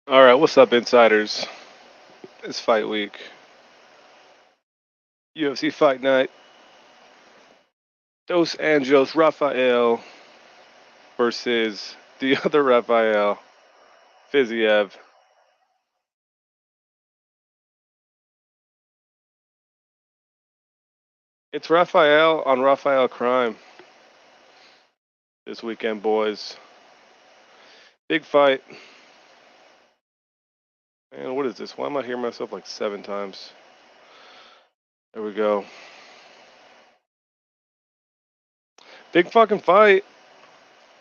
All right, what's up, insiders? It's fight week. UFC fight night. Dos Anjos Rafael versus the other Rafael, Fiziev. It's Rafael on Rafael crime this weekend, boys. Big fight. Man, what is this? Why am I hearing myself like 7 times? There we go. Big fucking fight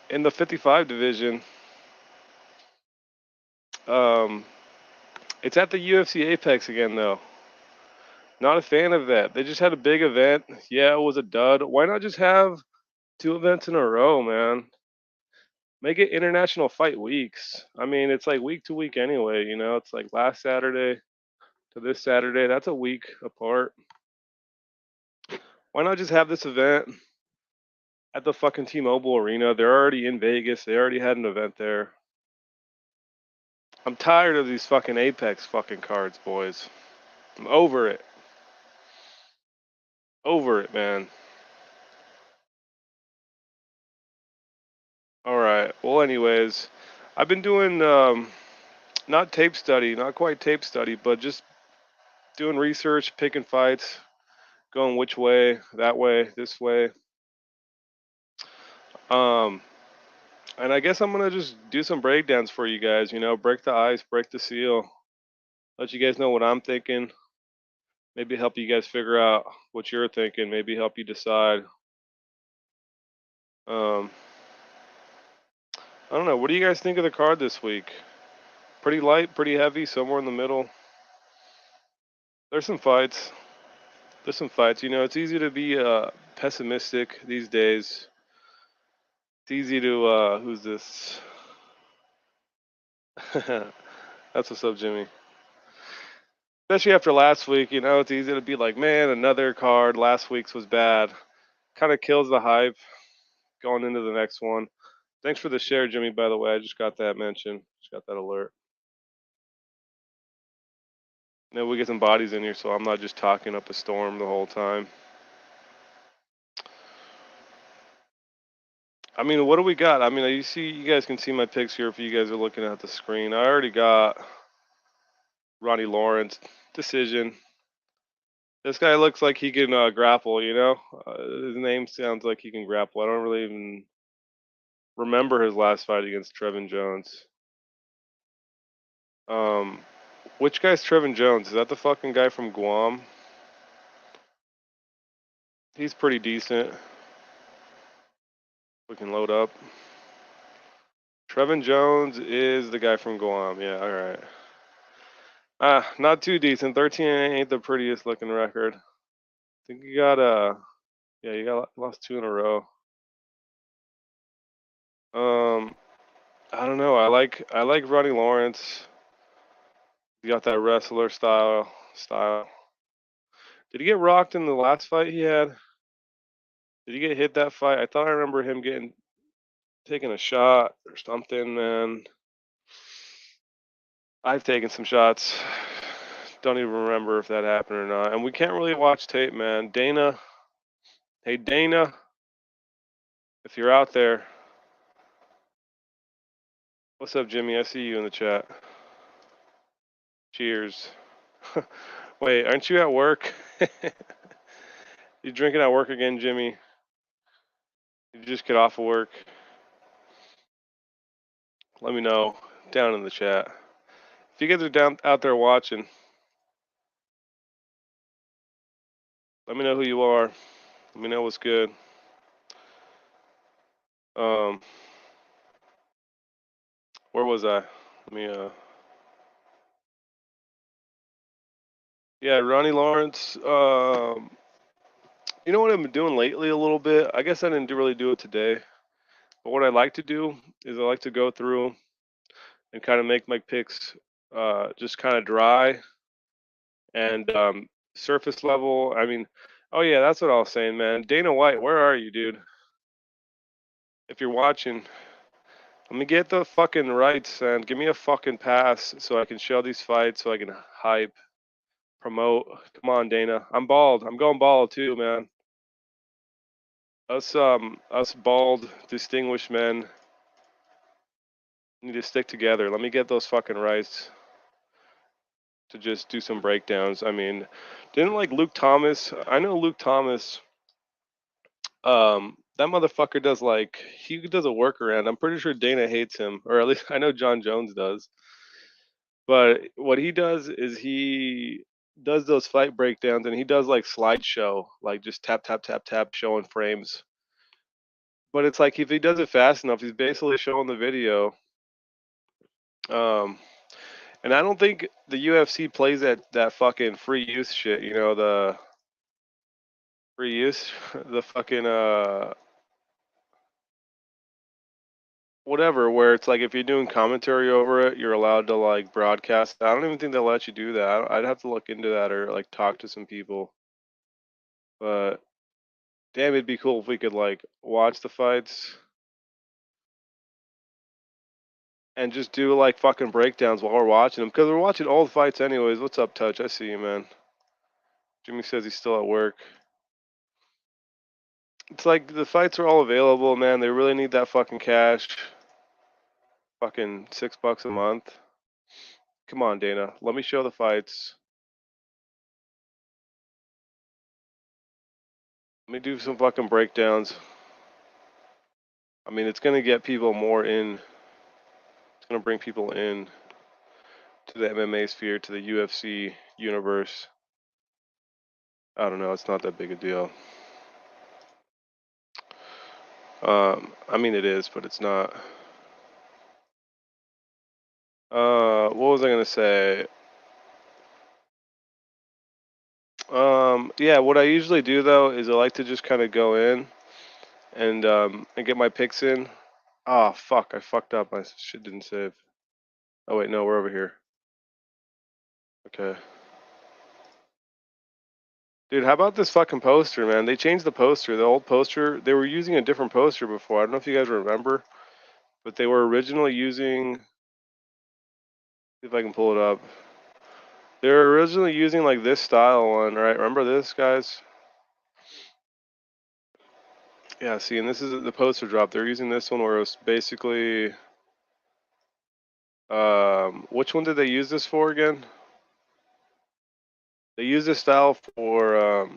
in the 55 division. Um, it's at the UFC Apex again, though. Not a fan of that. They just had a big event. Yeah, it was a dud. Why not just have 2 events in a row, man? Make it international fight weeks. I mean, it's like week to week anyway, you know? It's like last Saturday to this Saturday. That's a week apart. Why not just have this event at the fucking T-Mobile Arena? They're already in Vegas. They already had an event there. I'm tired of these fucking Apex fucking cards, boys. I'm over it. Over it, man. All right. Well, anyways, I've been doing not tape study, not quite tape study, but just doing research, picking fights, going which way, that way, this way. Um, and I guess I'm gonna just do some breakdowns for you guys. You know, break the ice, break the seal, let you guys know what I'm thinking. Maybe help you guys figure out what you're thinking. Maybe help you decide. Um, I don't know. What do you guys think of the card this week? Pretty light, pretty heavy, somewhere in the middle. There's some fights. There's some fights. You know, it's easy to be pessimistic these days. It's easy to who's this? That's what's up, Jimmy. Especially after last week, you know, it's easy to be like, man, another card. Last week's was bad. Kind of kills the hype going into the next one. Thanks for the share, Jimmy, by the way. I just got that mention. Just got that alert. Maybe we get some bodies in here so I'm not just talking up a storm the whole time. I mean, what do we got? I mean, you guys can see my picks here if you guys are looking at the screen. I already got Ronnie Lawrence decision. This guy looks like he can grapple, you know? His name sounds like he can grapple. I don't really even remember his last fight against Trevin Jones. Um, which guy's Trevin Jones? Is that the fucking guy from Guam? He's pretty decent. We can load up. Trevin Jones is the guy from Guam. Yeah, all right. Not too decent. 13 ain't the prettiest looking record. I think you got yeah, you got lost 2 in a row. I don't know. I like Ronnie Lawrence. He got that wrestler style. Did he get rocked in the last fight he had? Did he get hit that fight? I thought I remember him getting taking a shot or something, man. I've taken some shots. Don't even remember if that happened or not. And we can't really watch tape, man. Dana, hey Dana, if you're out there, what's up, Jimmy? I see you in the chat. Cheers. Wait, aren't you at work? You drinking at work again, Jimmy? You just get off of work? Let me know down in the chat. If you guys are down out there watching, let me know who you are. Let me know what's good. Um, where was I? Let me yeah, Ronnie Lawrence. You know what I've been doing lately a little bit? I guess I didn't really do it today. But what I like to do is I like to go through and kind of make my picks just kind of dry and surface level. I mean, oh yeah, that's what I was saying, man. Dana White, where are you, dude? If you're watching, Let me get the fucking rights and give me a fucking pass so I can show these fights, so I can hype, promote. Come on, Dana. I'm bald. I'm going bald too, man. Us bald, distinguished men need to stick together. Let me get those fucking rights to just do some breakdowns. I mean, didn't like Luke Thomas? I know Luke Thomas. That motherfucker does like he does a workaround. I'm pretty sure Dana hates him, or at least I know John Jones does. But what he does is he does those fight breakdowns, and he does like slideshow, like just tap tap tap tap, showing frames. But it's like if he does it fast enough, he's basically showing the video. Um, and I don't think the UFC plays that fucking free use shit. You know, the free use, the fucking whatever, where it's like if you're doing commentary over it, you're allowed to like broadcast. I don't even think they'll let you do that. I'd have to look into that or like talk to some people. But damn, it'd be cool if we could like watch the fights and just do like fucking breakdowns while we're watching them, because we're watching all the fights anyways. What's up, Touch? I see you, man. Jimmy says he's still at work. It's like the fights are all available, man. They really need that fucking cash. Fucking $6 a month. Come on, Dana. Let me show the fights. Let me do some fucking breakdowns. I mean, it's gonna get people more in. It's gonna bring people in to the MMA sphere, to the UFC universe. I don't know. It's not that big a deal. I mean, it is, but it's not. What was I gonna say? Yeah, what I usually do though is I like to just kind of go in and get my picks in. Oh fuck, I fucked up. My shit didn't save. Oh wait, no, we're over here. Okay. Dude, how about this fucking poster, man? They changed the poster. The old poster, they were using a different poster before. I don't know if you guys remember, but they were originally using. See if I can pull it up. They were originally using like this style one, right? Remember this, guys? Yeah, see, and this is the poster drop. They're using this one where it was basically. Which one did they use this for again? They used this style for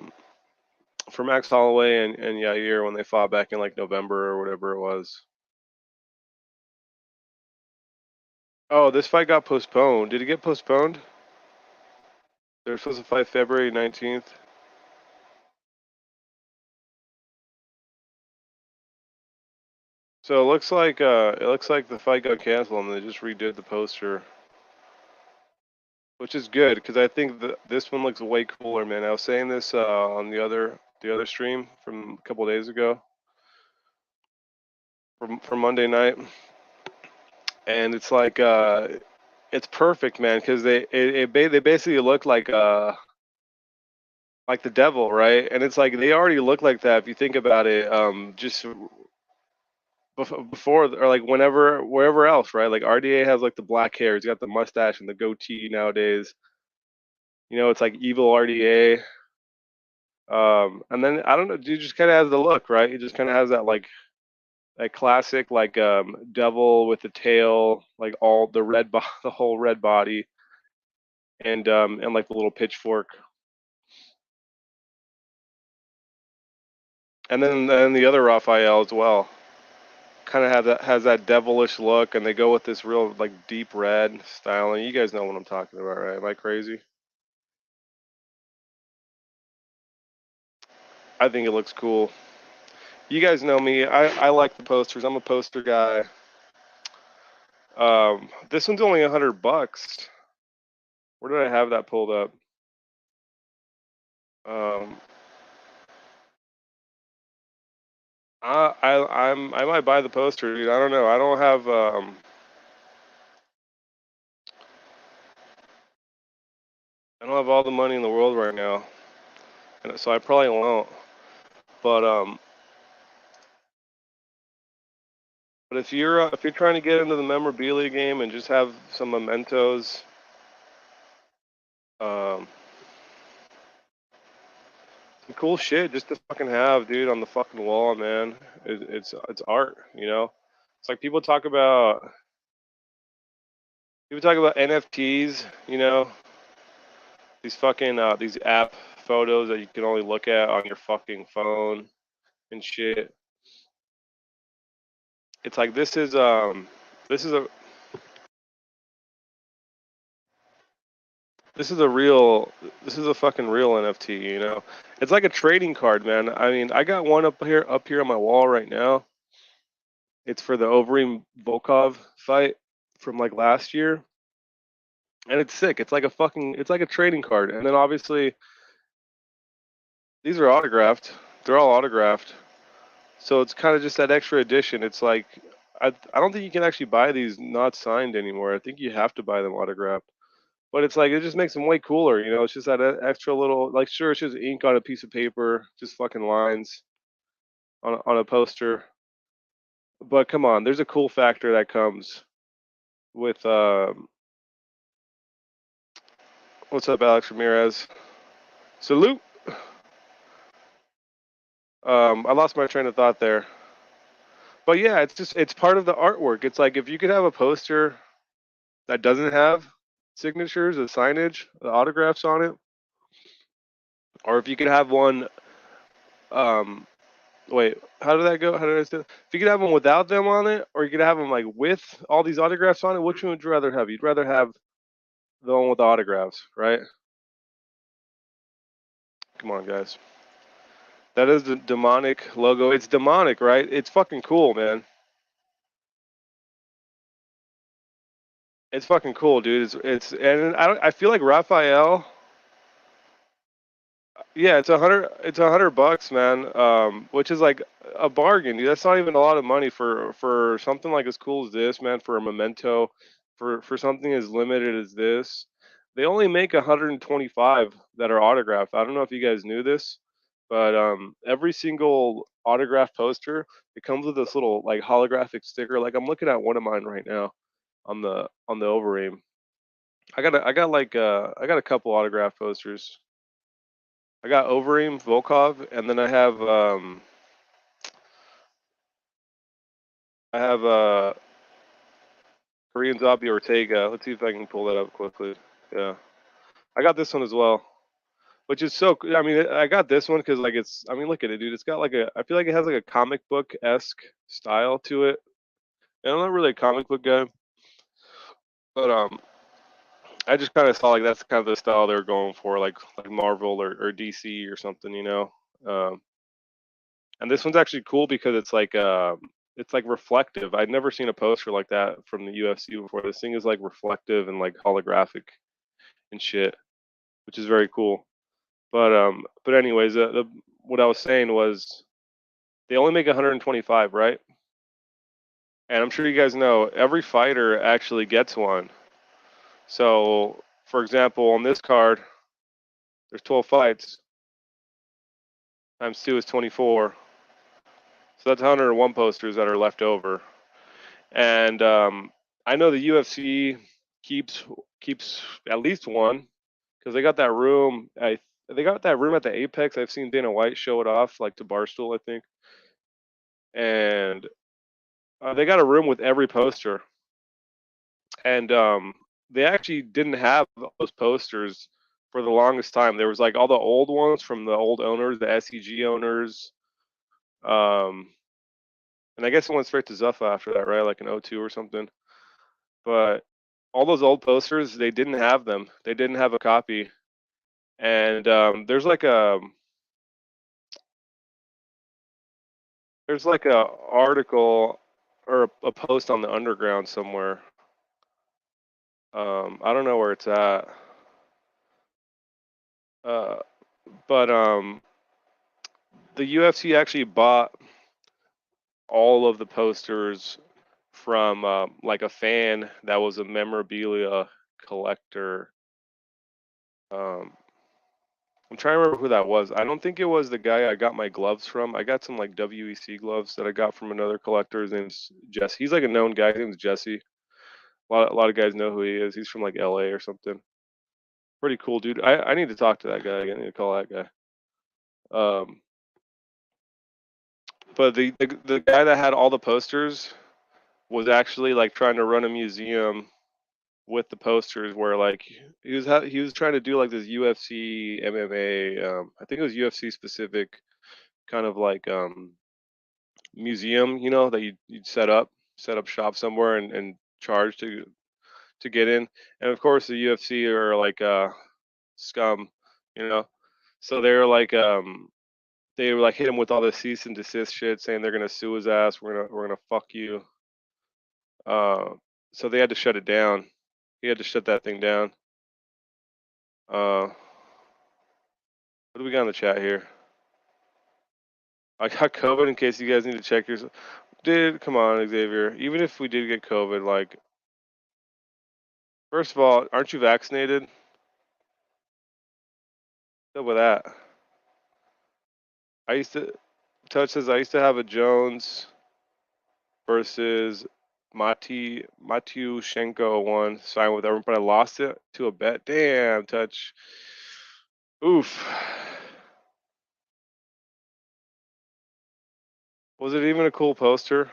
Max Holloway and Yair when they fought back in like November or whatever it was. Oh, this fight got postponed. Did it get postponed? They were supposed to fight February 19th. So it looks like the fight got canceled and they just redid the poster, which is good because I think this one looks way cooler, man. I was saying this on the other stream from a couple days ago, from Monday night, and it's like it's perfect, man, because they basically look like the devil, right? And it's like they already look like that if you think about it. Just before or like whenever wherever else, right? Like RDA has like the black hair, he's got the mustache and the goatee nowadays. You know, it's like evil RDA. And then I don't know, dude just kind of has the look, right? He just kind of has that like that classic like devil with the tail, like all the the whole red body, and like the little pitchfork. And then the other Raphael as well. Kind of has that devilish look, and they go with this real like deep red styling. You guys know what I'm talking about, right? Am I crazy? I think it looks cool. You guys know me. I like the posters. I'm a poster guy. This one's only $100. Where did I have that pulled up? Um, I might buy the poster, dude. I don't know. I don't have all the money in the world right now, and so I probably won't. But But if you're trying to get into the memorabilia game and just have some mementos, some cool shit just to fucking have, dude, on the fucking wall, man. It's art, you know. It's like people talk about NFTs, you know, these fucking these app photos that you can only look at on your fucking phone and shit. It's like this is a this is a real this is a fucking real NFT, you know. It's like a trading card, man. I mean, I got one up here on my wall right now. It's for the Overeem Volkov fight from like last year. And it's sick. It's like a trading card. And then obviously these are autographed. They're all autographed. So it's kind of just that extra edition. It's like I don't think you can actually buy these not signed anymore. I think you have to buy them autographed. But it's like it just makes them way cooler, you know. It's just that extra little, like, sure, it's just ink on a piece of paper, just fucking lines on a poster. But come on, there's a cool factor that comes with what's up, Alex Ramirez? Salute. I lost my train of thought there. But yeah, it's part of the artwork. It's like if you could have a poster that doesn't have signatures, the signage, the autographs on it, or if you could have one um wait, how did that go? How did I say? If you could have them without them on it, or you could have them like with all these autographs on it, which one would you rather have? You'd rather have the one with the autographs, right? Come on, guys. That is the demonic logo. It's demonic, right? It's fucking cool, man. It's fucking cool, dude. And I feel like Raphael. Yeah, it's $100, man. Which is like a bargain, dude. That's not even a lot of money for something like as cool as this, man. For a memento, for something as limited as this. They only make 125 that are autographed. I don't know if you guys knew this, but every single autograph poster, it comes with this little like holographic sticker. Like I'm looking at one of mine right now on the Overeem. I got a couple autograph posters. I got Overeem, Volkov, and then I have Korean Zombie Ortega. Let's see if I can pull that up quickly. Yeah, I got this one as well, which is so. I mean, I got this one because like it's. I mean, look at it, dude. It's got like a. I feel like it has like a comic book esque style to it. And I'm not really a comic book guy, but I just kind of saw like that's kind of the style they were going for, like Marvel or DC or something, you know. Um, and this one's actually cool because it's like reflective. I'd never seen a poster like that from the UFC before. This thing is like reflective and like holographic and shit, which is very cool. But anyways, what I was saying was they only make 125, right? And I'm sure you guys know every fighter actually gets one. So, for example, on this card, there's 12 fights times 2 is 24. So that's 101 posters that are left over. And I know the UFC keeps at least one because they got that room. They got that room at the Apex. I've seen Dana White show it off like to Barstool, I think, and they got a room with every poster. And they actually didn't have those posters for the longest time. There was like all the old ones from the old owners, the SEG owners. Um, and I guess it went straight to Zuffa after that, right? Like an O2 or something. But all those old posters, they didn't have them. They didn't have a copy. And there's like a article or a post on the underground somewhere. I don't know where it's at. Uh, but the UFC actually bought all of the posters from like a fan that was a memorabilia collector. Um, I'm trying to remember who that was. I don't think it was the guy I got my gloves from. I got some like WEC gloves that I got from another collector. His name's Jesse. He's like a known guy. His name's Jesse. A lot of guys know who he is. He's from like LA or something. Pretty cool dude. I need to talk to that guy again. I need to call that guy. But the guy that had all the posters was actually like trying to run a museum with the posters where like he was trying to do like this UFC MMA I think it was UFC specific kind of like museum, that you'd set up shop somewhere and charge to get in. And of course the UFC are like scum, you know. So they were like hit him with all this cease and desist shit saying they're gonna sue his ass, we're gonna fuck you. Uh so they had to shut it down. He had to shut that thing down. What do we got in the chat here? I got COVID in case you guys need to check yourself. Dude, come on, Xavier. Even if we did get COVID, like, first of all, aren't you vaccinated? What's up with that? I used to, Touch says, I used to have a Jones versus Matyushenko one signed with everyone, but I lost it to a bet. Damn, Touch. Oof. Was it even a cool poster?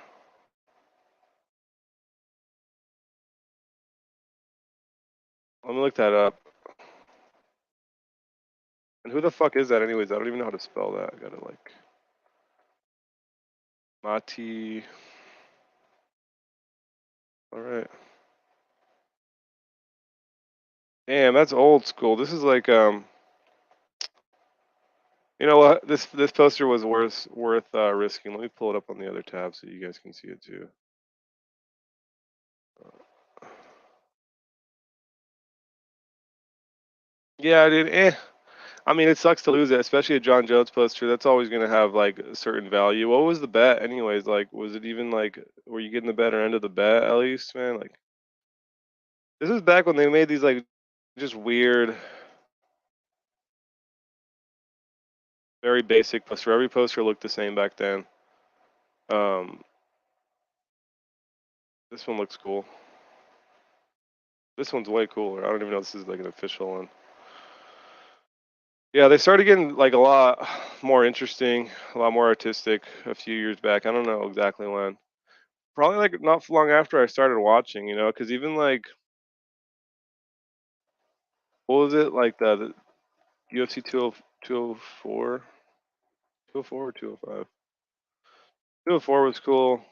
Let me look that up. And who the fuck is that anyways? I don't even know how to spell that. I gotta like Mati. Alright. Damn, that's old school. This is like you know what? This poster was worth risking. Let me pull it up on the other tab so you guys can see it too. Yeah, dude. I mean, it sucks to lose it, especially a John Jones poster. That's always gonna have like a certain value. What was the bet, anyways? Like, was it even like, were you getting the better end of the bet at least, man? Like, this is back when they made these like just weird, very basic poster. Every poster looked the same back then. Um, this one looks cool. This one's way cooler. I don't even know if this is like an official one. Yeah, they started getting like a lot more interesting, a lot more artistic a few years back. I don't know exactly when. Probably like not long after I started watching, because even like, what was it, like the UFC 204, 204 or 205? 204 was cool.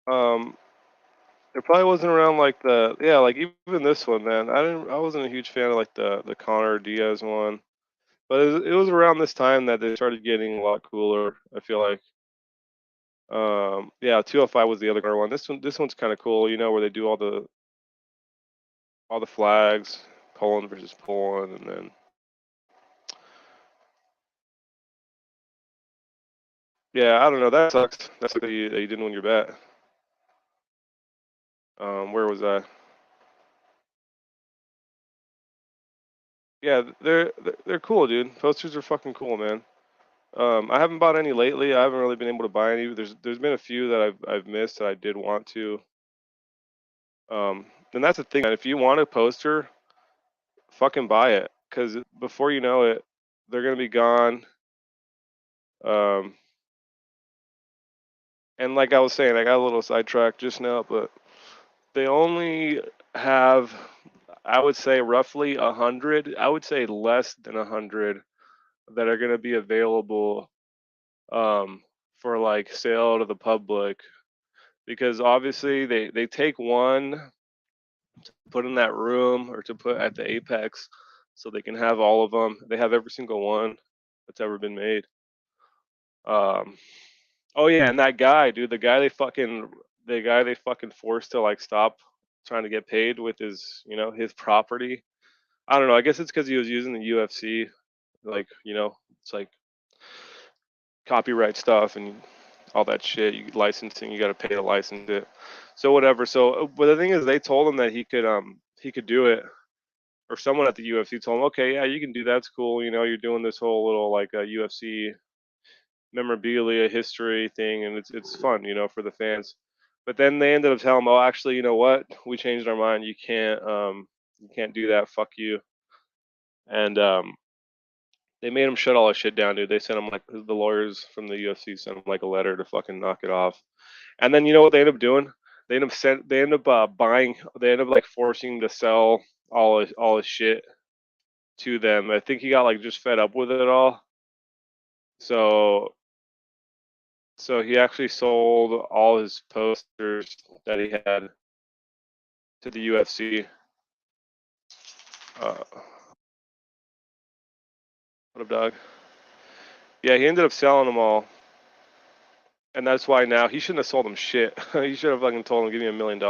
Um, it probably wasn't around like like even this one, man. I wasn't a huge fan of like the Connor Diaz one, but it was around this time that they started getting a lot cooler. I feel like. Yeah, 205 was the other one. This one's kind of cool, where they do all the flags, Poland versus Poland, and then yeah, I don't know. That sucks. That's that you didn't win your bet. Where was I? Yeah, they're cool, dude. Posters are fucking cool, man. I haven't bought any lately. I haven't really been able to buy any. There's been a few that I've missed that I did want to. And that's the thing, man. If you want a poster, fucking buy it, because before you know it, they're gonna be gone. Um, and like I was saying, I got a little sidetracked just now, but they only have, I would say, roughly 100. I would say less than 100 that are gonna be available for like sale to the public, because obviously they take one to put in that room or to put at the apex so they can have all of them. They have every single one that's ever been made. um oh yeah, and that guy, dude, the guy they fucking forced to like stop trying to get paid with his property. I don't know, I guess it's because he was using the UFC, like, it's like copyright stuff and all that shit. Licensing, you got to pay to license it. So whatever. So, but the thing is, they told him that he could do it, or someone at the UFC told him, okay, yeah, you can do that. It's cool. You know, you're doing this whole little like UFC memorabilia history thing, and it's fun, you know, for the fans. But then they ended up telling him, oh, actually, you know what? We changed our mind. You can't do that. Fuck you. And they made him shut all his shit down, dude. They sent him like the lawyers from the UFC sent him like a letter to fucking knock it off. And then you know what they end up doing? They end up buying. They end up like forcing him to sell all his shit to them. I think he got like just fed up with it all. So he actually sold all his posters that he had to the UFC. What up, dog? Yeah, he ended up selling them all, and that's why now he shouldn't have sold them shit. He should have fucking told him, "Give me $1 million."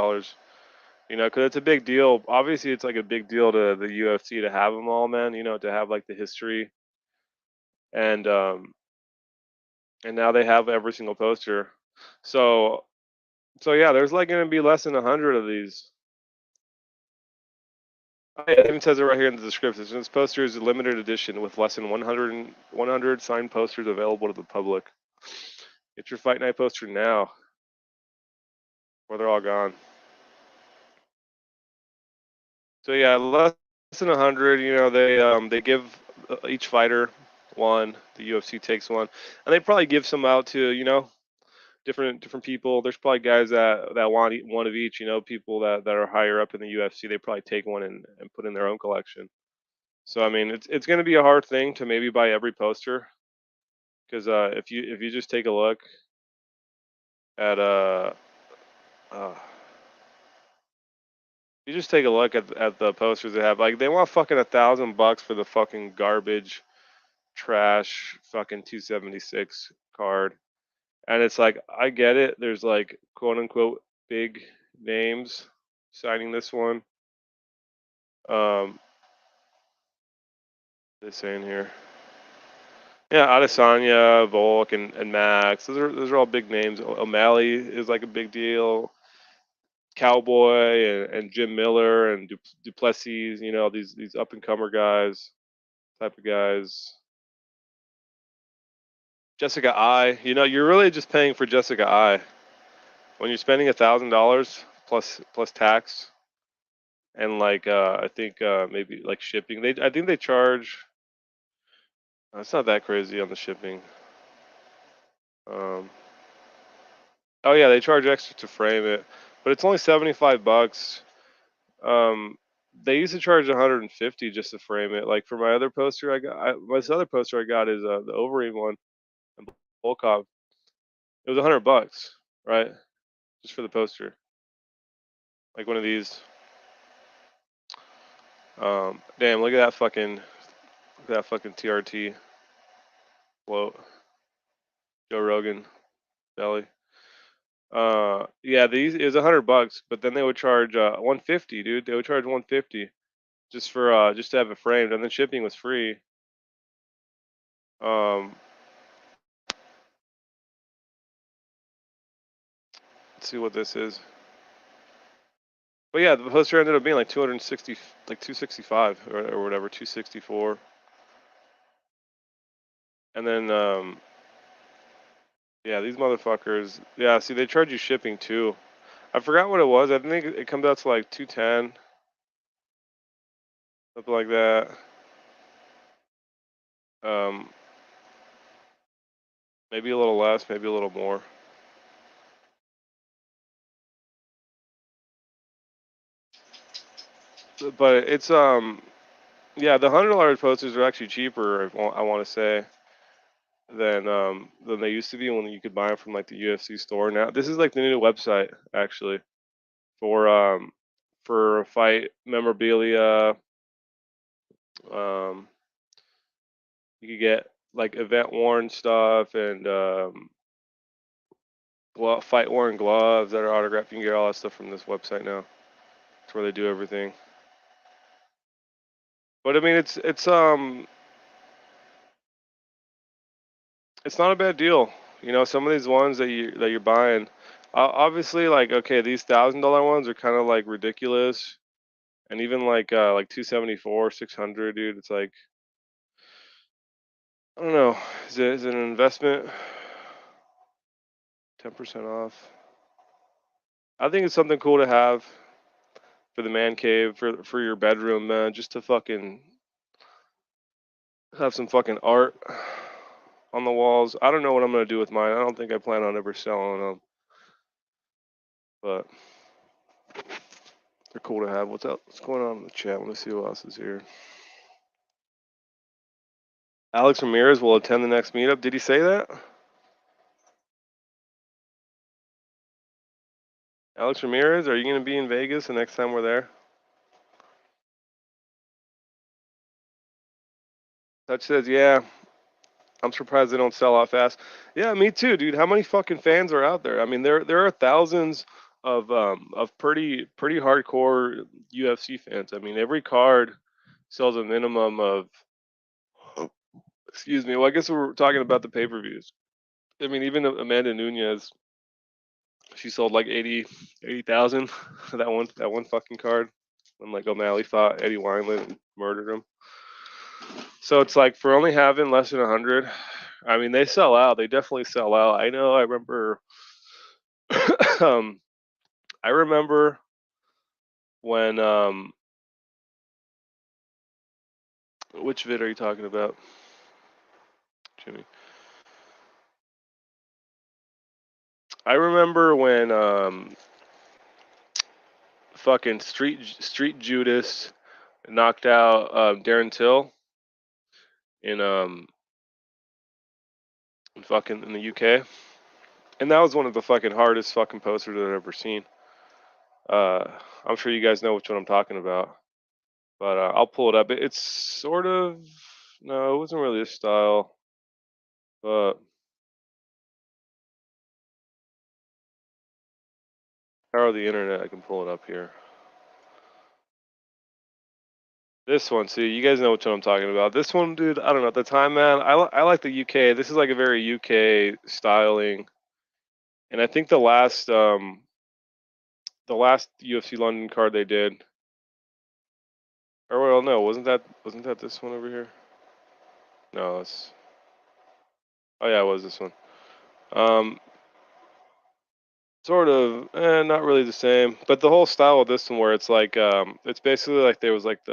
You know, because it's a big deal. Obviously, it's like a big deal to the UFC to have them all, man. You know, to have like the history, and now they have every single poster. So yeah, there's like gonna be less than 100 of these. Oh, yeah, it even says it right here in the description. This poster is a limited edition with less than 100 signed posters available to the public. Get your Fight Night poster now, or they're all gone. So yeah, less than 100. You know, they give each fighter one. The UFC takes one, and they probably give some out to, you know, different people. There's probably guys that want one of each. You know, people that are higher up in the UFC, they probably take one and put in their own collection. So I mean, it's going to be a hard thing to maybe buy every poster, because if you just take a look at uh you just take a look at the posters they have, like they want fucking $1,000 for the fucking garbage trash fucking 276 card. And it's like, I get it, there's like quote unquote big names signing this one. They say in here, yeah, Adesanya, Volk, and Max. Those are all big names. O'Malley is like a big deal. Cowboy and Jim Miller and Duplessis. You know, these up and comer guys, type of guys. Jessica I. You know, you're really just paying for Jessica I when you're spending $1,000 plus tax, and like I think maybe like shipping. I think they charge. It's not that crazy on the shipping. Um, oh yeah, they charge extra to frame it, but it's only $75. Um, they used to charge 150 just to frame it. Like for my other poster, this other poster I got is the Overeem one and Volkov. It was $100, right? Just for the poster, like one of these. Damn, look at that fucking TRT float, Joe Rogan belly. Yeah, these is $100, but then they would charge 150, dude. They would charge 150 just for just to have it framed, and then shipping was free. Um, let's see what this is. But yeah, the poster ended up being like 260, like 265 or whatever, 264. And then yeah, these motherfuckers. Yeah, see, they charge you shipping too. I forgot what it was. I think it comes out to like 210, something like that. Um, maybe a little less, maybe a little more. But it's yeah, the $100 posters are actually cheaper. I want to say than they used to be when you could buy them from like the UFC store. Now this is like the new website actually for fight memorabilia. Um, you could get like event worn stuff and fight worn gloves that are autographed. You can get all that stuff from this website now. It's where they do everything. But I mean, it's not a bad deal. You know, some of these ones that you're buying, obviously, like okay, these $1,000 ones are kind of like ridiculous. And even like 274, 600, dude. It's like, I don't know. Is it an investment? 10% off. I think it's something cool to have for the man cave, for your bedroom, man. Just to fucking have some fucking art on the walls. I don't know what I'm gonna do with mine. I don't think I plan on ever selling them, but they're cool to have. What's up? What's going on in the chat? Let me see who else is here. Alex Ramirez will attend the next meetup. Did he say that? Alex Ramirez, are you gonna be in Vegas the next time we're there? Touch says, yeah. I'm surprised they don't sell out fast. Yeah, me too, dude. How many fucking fans are out there? I mean, there are thousands of pretty hardcore UFC fans. I mean, every card sells a minimum of, excuse me. Well, I guess we're talking about the pay-per-views. I mean, even Amanda Nunez, she sold like 80,000 that one fucking card when like O'Malley fought Eddie Wineland and murdered him. So it's like for only having less than 100, I mean, they sell out. They definitely sell out. I know. I remember. um, I remember when. Which vid are you talking about, Jimmy? I remember when fucking Street Judas knocked out Darren Till in fucking in the UK, and that was one of the fucking hardest fucking posters I've ever seen. I'm sure you guys know which one I'm talking about, but I'll pull it up. It's sort of, no, it wasn't really this style, but power of the internet, I can pull it up here. This one, see, you guys know which one I'm talking about. This one, dude, I don't know. At the time, man, I like the UK. This is like a very UK styling, and I think the last UFC London card they did, or well, no, wasn't that this one over here? No, it's, oh yeah, it was this one. Um, Sort of, not really the same, but the whole style of this one, where it's like, it's basically like there was like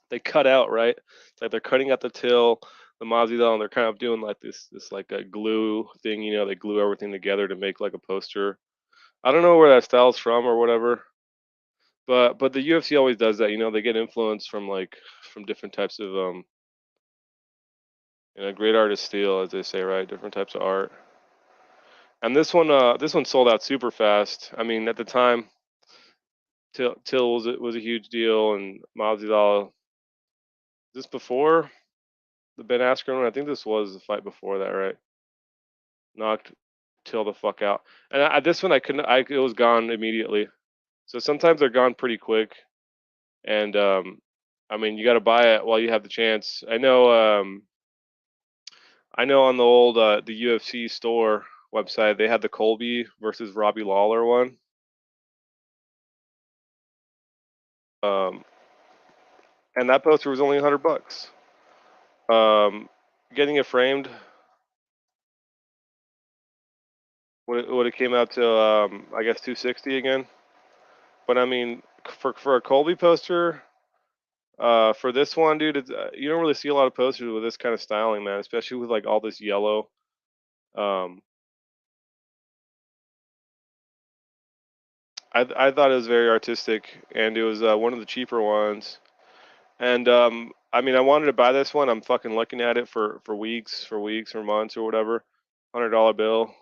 they cut out, right? It's like they're cutting out the till, the Mazidal, and they're kind of doing like this like a glue thing, you know, they glue everything together to make like a poster. I don't know where that style's from or whatever, but the UFC always does that, you know, they get influence from like from different types of great artists steal, as they say, right? Different types of art. And this one sold out super fast. I mean, at the time, Till was a huge deal, and Masvidal. This before the Ben Askren one? I think this was the fight before that, right? Knocked Till the fuck out. And this one I couldn't. It was gone immediately. So sometimes they're gone pretty quick. And I mean, you got to buy it while you have the chance. I know on the old the UFC store website they had the Colby versus Robbie Lawler one. Um, and that poster was only $100. Getting it framed would have came out to I guess 260 again. But I mean, for a Colby poster, for this one, dude, it's, you don't really see a lot of posters with this kind of styling, man. Especially with like all this yellow. Um, I thought it was very artistic, and it was one of the cheaper ones. And I mean, I wanted to buy this one. I'm fucking looking at it for weeks, or months, or whatever. $100 bill,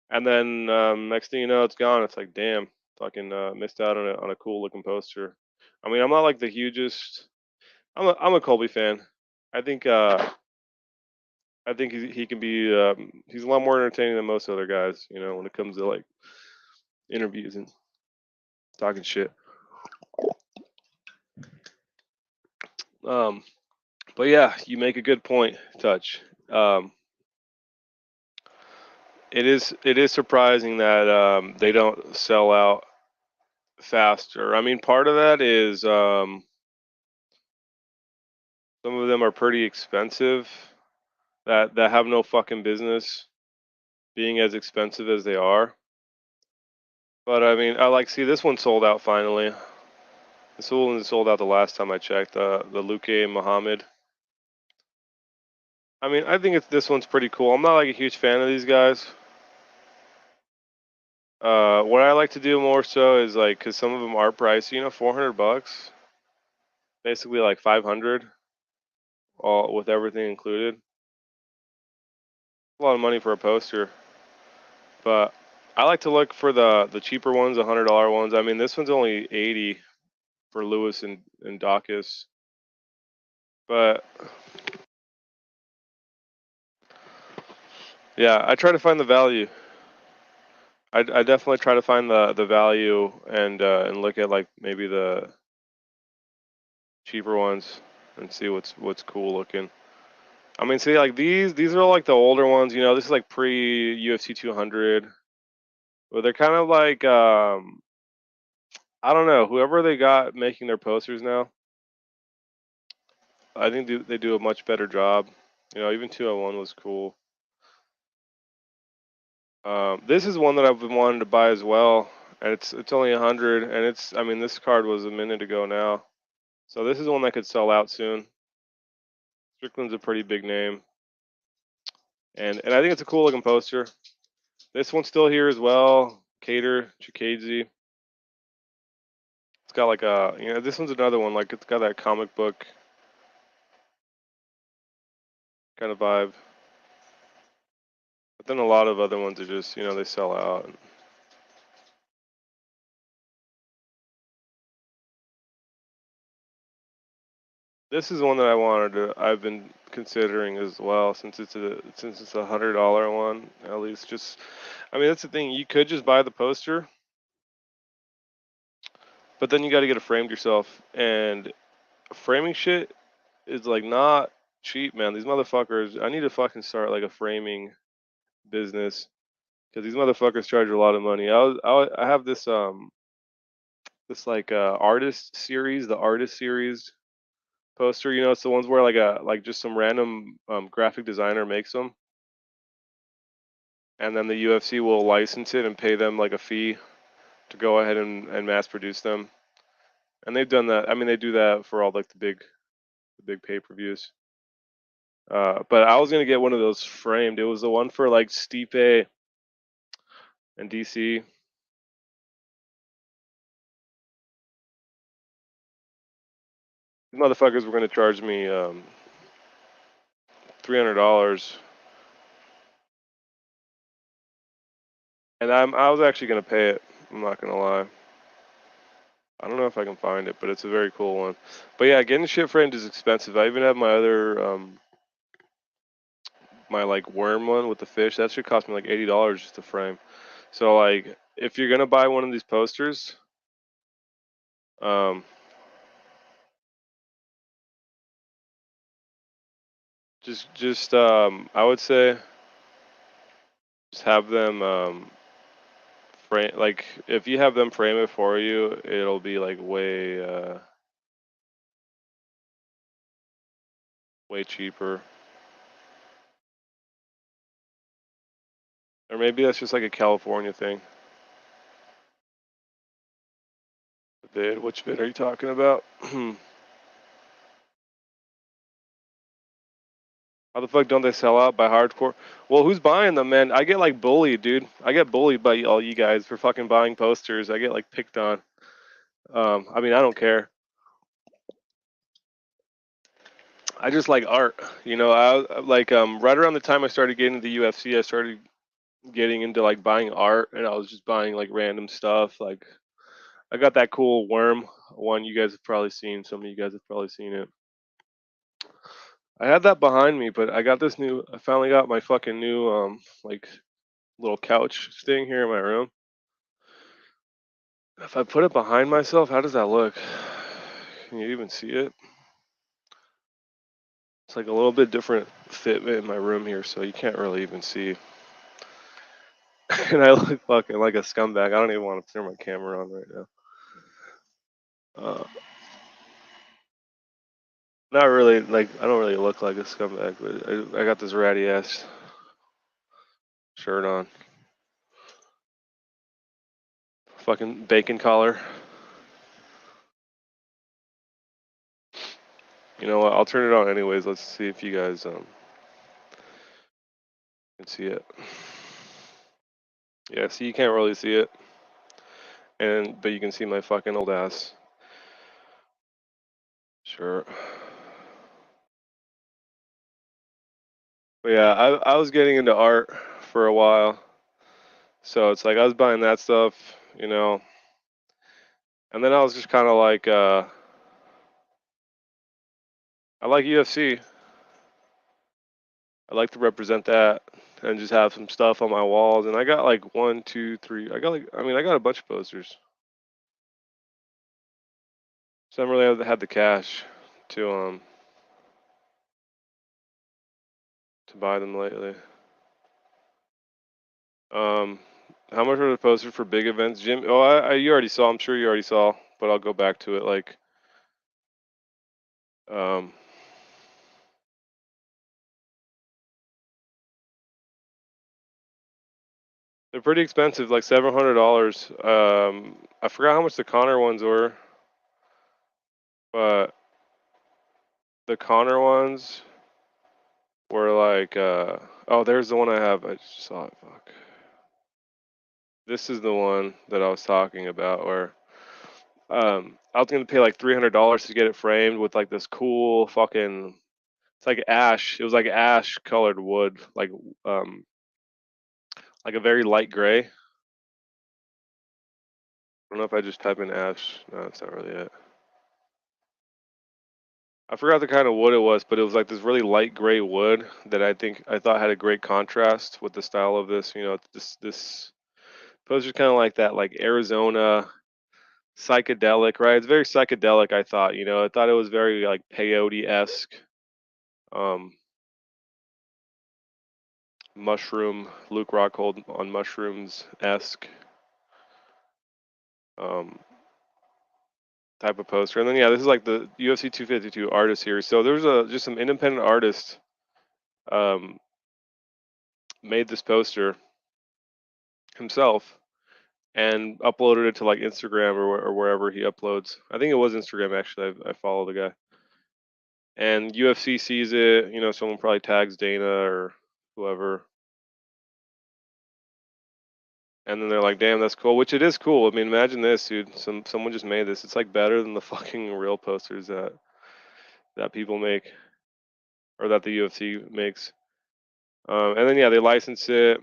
and then next thing you know, it's gone. It's like, damn, fucking missed out on a cool looking poster. I mean, I'm not like the hugest. I'm a Colby fan. I think he can be he's a lot more entertaining than most other guys. You know, when it comes to like interviews and talking shit. Um, but yeah, you make a good point, Touch. Um, it is surprising that they don't sell out faster. I mean, part of that is some of them are pretty expensive that have no fucking business being as expensive as they are. But I mean, I like see this one sold out finally. This one sold out the last time I checked. The Luke Muhammad. I mean, I think this one's pretty cool. I'm not like a huge fan of these guys. What I like to do more so is like, cause some of them are pricey. You know, $400, basically like 500, all with everything included. A lot of money for a poster. But I like to look for the cheaper ones, the $100 ones. I mean, this one's only 80 for Lewis and Dawkins. But yeah, I try to find the value. I definitely try to find the value and look at like maybe the cheaper ones and see what's cool looking. I mean, see, like these are like the older ones. You know, this is like pre UFC 200. But they're kind of like I don't know. Whoever they got making their posters now, I think they do a much better job. You know, even 201 was cool. This is one that I've been wanting to buy as well, and it's only 100, and it's I mean this card was a minute ago now, so this is one that could sell out soon. Strickland's a pretty big name, and I think it's a cool looking poster. This one's still here as well. Cater Chikadze. It's got like a this one's another one like it's got that comic book kind of vibe. But then a lot of other ones are just they sell out. This is one that I've been considering as well since it's a $100 one at least. Just I mean that's the thing. You could just buy the poster, but then you got to get it framed yourself, and framing shit is like not cheap, man. These motherfuckers. I need to fucking start like a framing business because these motherfuckers charge a lot of money. I have this like artist series, the artist series poster. You know, it's the ones where like just some random graphic designer makes them, and then the UFC will license it and pay them like a fee to go ahead and mass produce them. And they've done that. I mean, they do that for all like the big pay-per-views. But I was gonna get one of those framed. It was the one for like Stipe and DC. These motherfuckers were gonna charge me $300, and I was actually gonna pay it. I'm not gonna lie. I don't know if I can find it, but it's a very cool one. But yeah, getting shit framed is expensive. I even have my other my like worm one with the fish. That should cost me like $80 just to frame. So like if you're gonna buy one of these posters, um, just I would say just have them frame like if you have them frame it for you, it'll be like way cheaper. Or maybe that's just like a California thing. Vid, which vid are you talking about? How the fuck don't they sell out by hardcore? Well, who's buying them, man? I get like bullied, dude. I get bullied by all you guys for fucking buying posters. I get like picked on. I mean, I don't care. I just like art. You know, I like right around the time I started getting into the UFC, I started getting into like buying art, and I was just buying like random stuff. Like I got that cool worm one you guys have probably seen. Some of you guys have probably seen it. I had that behind me, but I got this new. I finally got my fucking new like little couch thing here in my room. If I put it behind myself, how does that look? Can you even see it? It's like a little bit different fit in my room here, so you can't really even see. And I look fucking like a scumbag. I don't even want to turn my camera on right now. Uh, Not really. Like I don't really look like a scumbag, but I got this ratty ass shirt on. Fucking bacon collar. You know what? I'll turn it on anyways. Let's see if you guys can see it. Yeah, see, you can't really see it, but you can see my fucking old ass. Sure. But yeah, I was getting into art for a while, so it's like I was buying that stuff, you know, and then I was just kind of like, I like UFC. I like to represent that and just have some stuff on my walls. And I got like one, two, three. I got a bunch of posters. So I haven't really had the cash to buy them lately. Um, how much are the posters for big events, Jim? Oh, you already saw. I'm sure you already saw, but I'll go back to it. Like, um, they're pretty expensive, like $700. I forgot how much the Connor ones were, but the Connor ones were like, oh, there's the one I have. I just saw it. Fuck. This is the one that I was talking about, where I was gonna pay like $300 to get it framed with like this cool fucking. It's like ash. It was like ash colored wood, um, like a very light gray. I don't know if I just type in ash. No, that's not really it. I forgot the kind of wood it was, but it was like this really light gray wood that I thought had a great contrast with the style of this. You know, this poster's kind of like that, like Arizona psychedelic, right? It's very psychedelic. I thought, you know, I thought it was very like peyote-esque, um, mushroom, Luke Rockhold on mushrooms-esque um, type of poster. And then yeah, this is like the UFC 252 artist here. So there's just some independent artist um, made this poster himself and uploaded it to like Instagram or wherever he uploads. I think it was Instagram actually. I follow the guy. And UFC sees it. You know, someone probably tags Dana or whoever, and then they're like, "Damn, that's cool." Which it is cool. I mean, imagine this, dude. Someone just made this. It's like better than the fucking real posters that people make or that the UFC makes. And then yeah, they license it,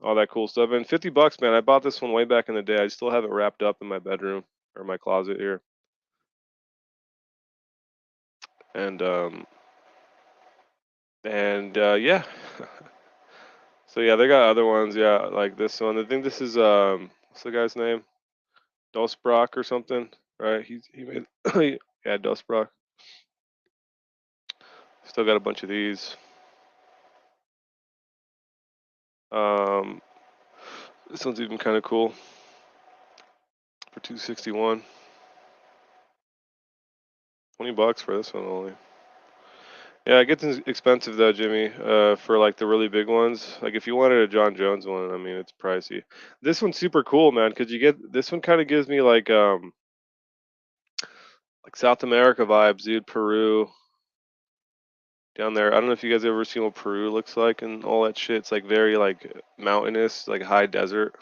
all that cool stuff. And $50, man. I bought this one way back in the day. I still have it wrapped up in my bedroom or my closet here. And yeah. So yeah, they got other ones. Yeah, like this one. I think this is what's the guy's name? Dosbrock or something, right? He made yeah, Dosbrock. Still got a bunch of these. Um, this one's even kind of cool for 261. $20 for this one only. Yeah, it gets expensive though, Jimmy. For like the really big ones. Like if you wanted a John Jones one, I mean, it's pricey. This one's super cool, man, because you get this one kind of gives me like South America vibes, dude. Peru down there. I don't know if you guys ever seen what Peru looks like and all that shit. It's like very like mountainous, like high desert,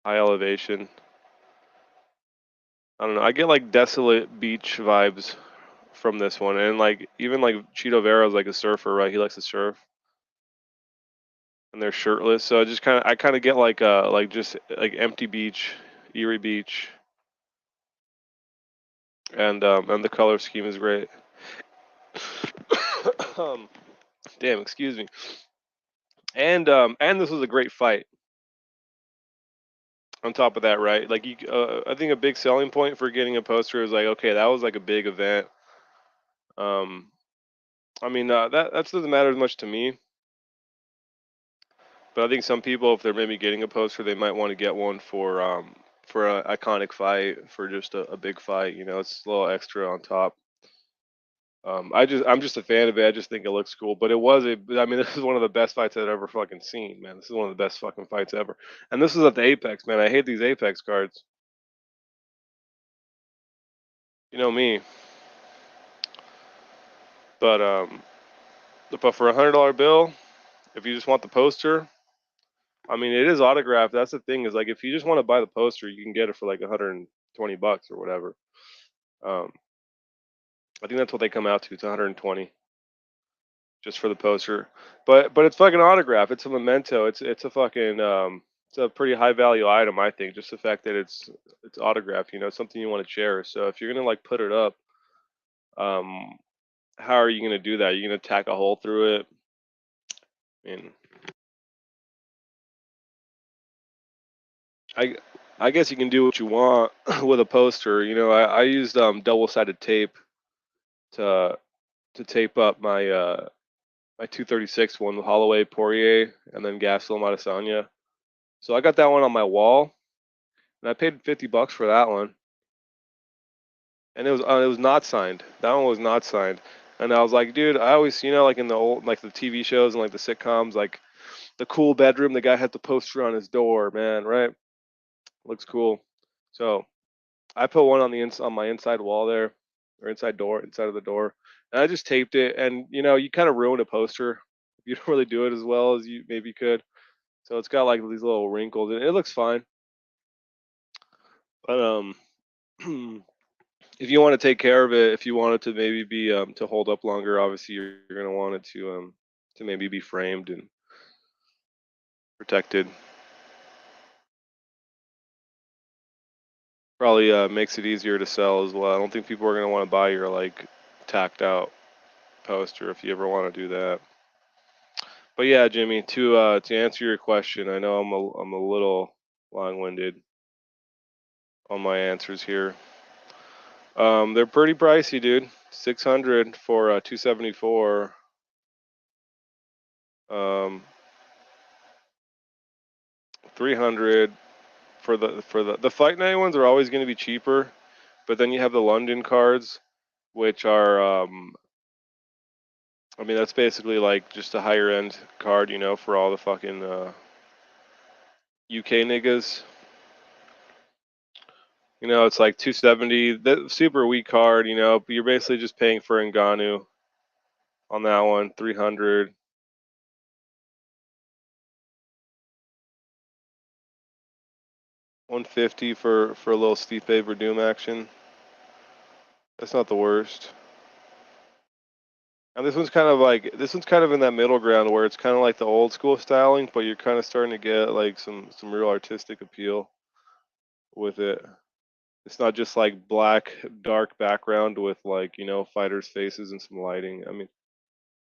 high elevation. I don't know. I get like desolate beach vibes from this one, and like even like Cheeto Vera's like a surfer, right? He likes to surf, and they're shirtless. So I kind of get like just like empty beach, eerie beach, and the color scheme is great. um, damn, excuse me. And this was a great fight. On top of that, right? Like I think a big selling point for getting a poster is like, okay, that was like a big event. Um, I mean, that doesn't matter as much to me. But I think some people, if they're maybe getting a poster, they might want to get one for an iconic fight, for just a big fight. You know, it's a little extra on top. I'm just a fan of it. I just think it looks cool. But it was I mean, this is one of the best fights I've ever fucking seen, man. This is one of the best fucking fights ever. And this is at the Apex, man. I hate these Apex cards. You know me. But for $100 bill, if you just want the poster, I mean, it is autographed. That's the thing, is like, if you just want to buy the poster, you can get it for like $120 or whatever. Um, I think that's what they come out to. It's 120 just for the poster. But it's fucking autograph. It's a memento. It's a fucking it's a pretty high value item, I think. Just the fact that it's autographed. You know, it's something you want to cherish. So if you're gonna like put it up, um, how are you gonna do that? You're gonna tack a hole through it. I mean, I I guess you can do what you want with a poster. You know, I used double-sided tape to tape up my 236 one, Holloway Poirier, and then Gastelum Adesanya. So I got that one on my wall, and I paid $50 for that one, and it was not signed. That one was not signed, and I was like, dude, I always, you know, like in the old, like the TV shows and like the sitcoms, like the cool bedroom, the guy had the poster on his door, man, right? Looks cool. So I put one on on my inside wall there, or inside of the door, and I just taped it. And you know, you kind of ruin a poster if you don't really do it as well as you maybe could. So it's got like these little wrinkles, and it looks fine. But if you want to take care of it, if you want it to maybe be to hold up longer, obviously you're gonna want it to maybe be framed and protected. Probably makes it easier to sell as well. I don't think people are gonna want to buy your like tacked out poster if you ever want to do that. But yeah, Jimmy, to answer your question, I know I'm a little long-winded on my answers here. They're pretty pricey, dude. 600 for 274. 300 for the fight night ones are always going to be cheaper, but then you have the London cards, which are I mean, that's basically like just a higher end card, you know, for all the fucking UK niggas. You know, it's like 270. The super weak card, you know, but you're basically just paying for Ngannou on that one. 300. 150 for a little Stipe Verdum action. That's not the worst. And this one's kind of in that middle ground where it's kind of like the old school styling, but you're kind of starting to get like some real artistic appeal with it. It's not just like black dark background with like, you know, fighters' faces and some lighting. I mean,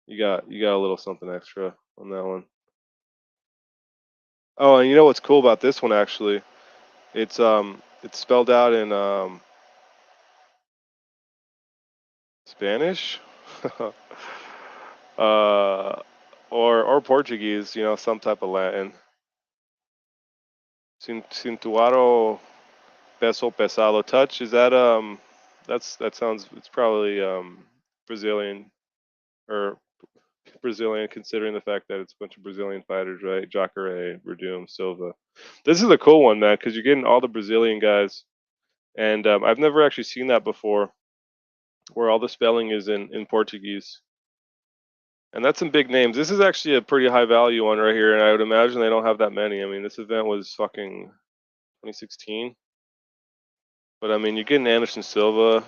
you got a little something extra on that one. Oh, and you know what's cool about this one actually? It's spelled out in Spanish. uh or Portuguese, you know, some type of Latin. Cintuaro peso pesado touch. Is that that sounds, it's probably Brazilian, or Brazilian, considering the fact that it's a bunch of Brazilian fighters, right? Jacare, Verdum, Silva. This is a cool one, man, because you're getting all the Brazilian guys, and I've never actually seen that before, where all the spelling is in Portuguese. And that's some big names. This is actually a pretty high value one right here, and I would imagine they don't have that many. I mean, this event was fucking 2016. But I mean, you're getting Anderson Silva,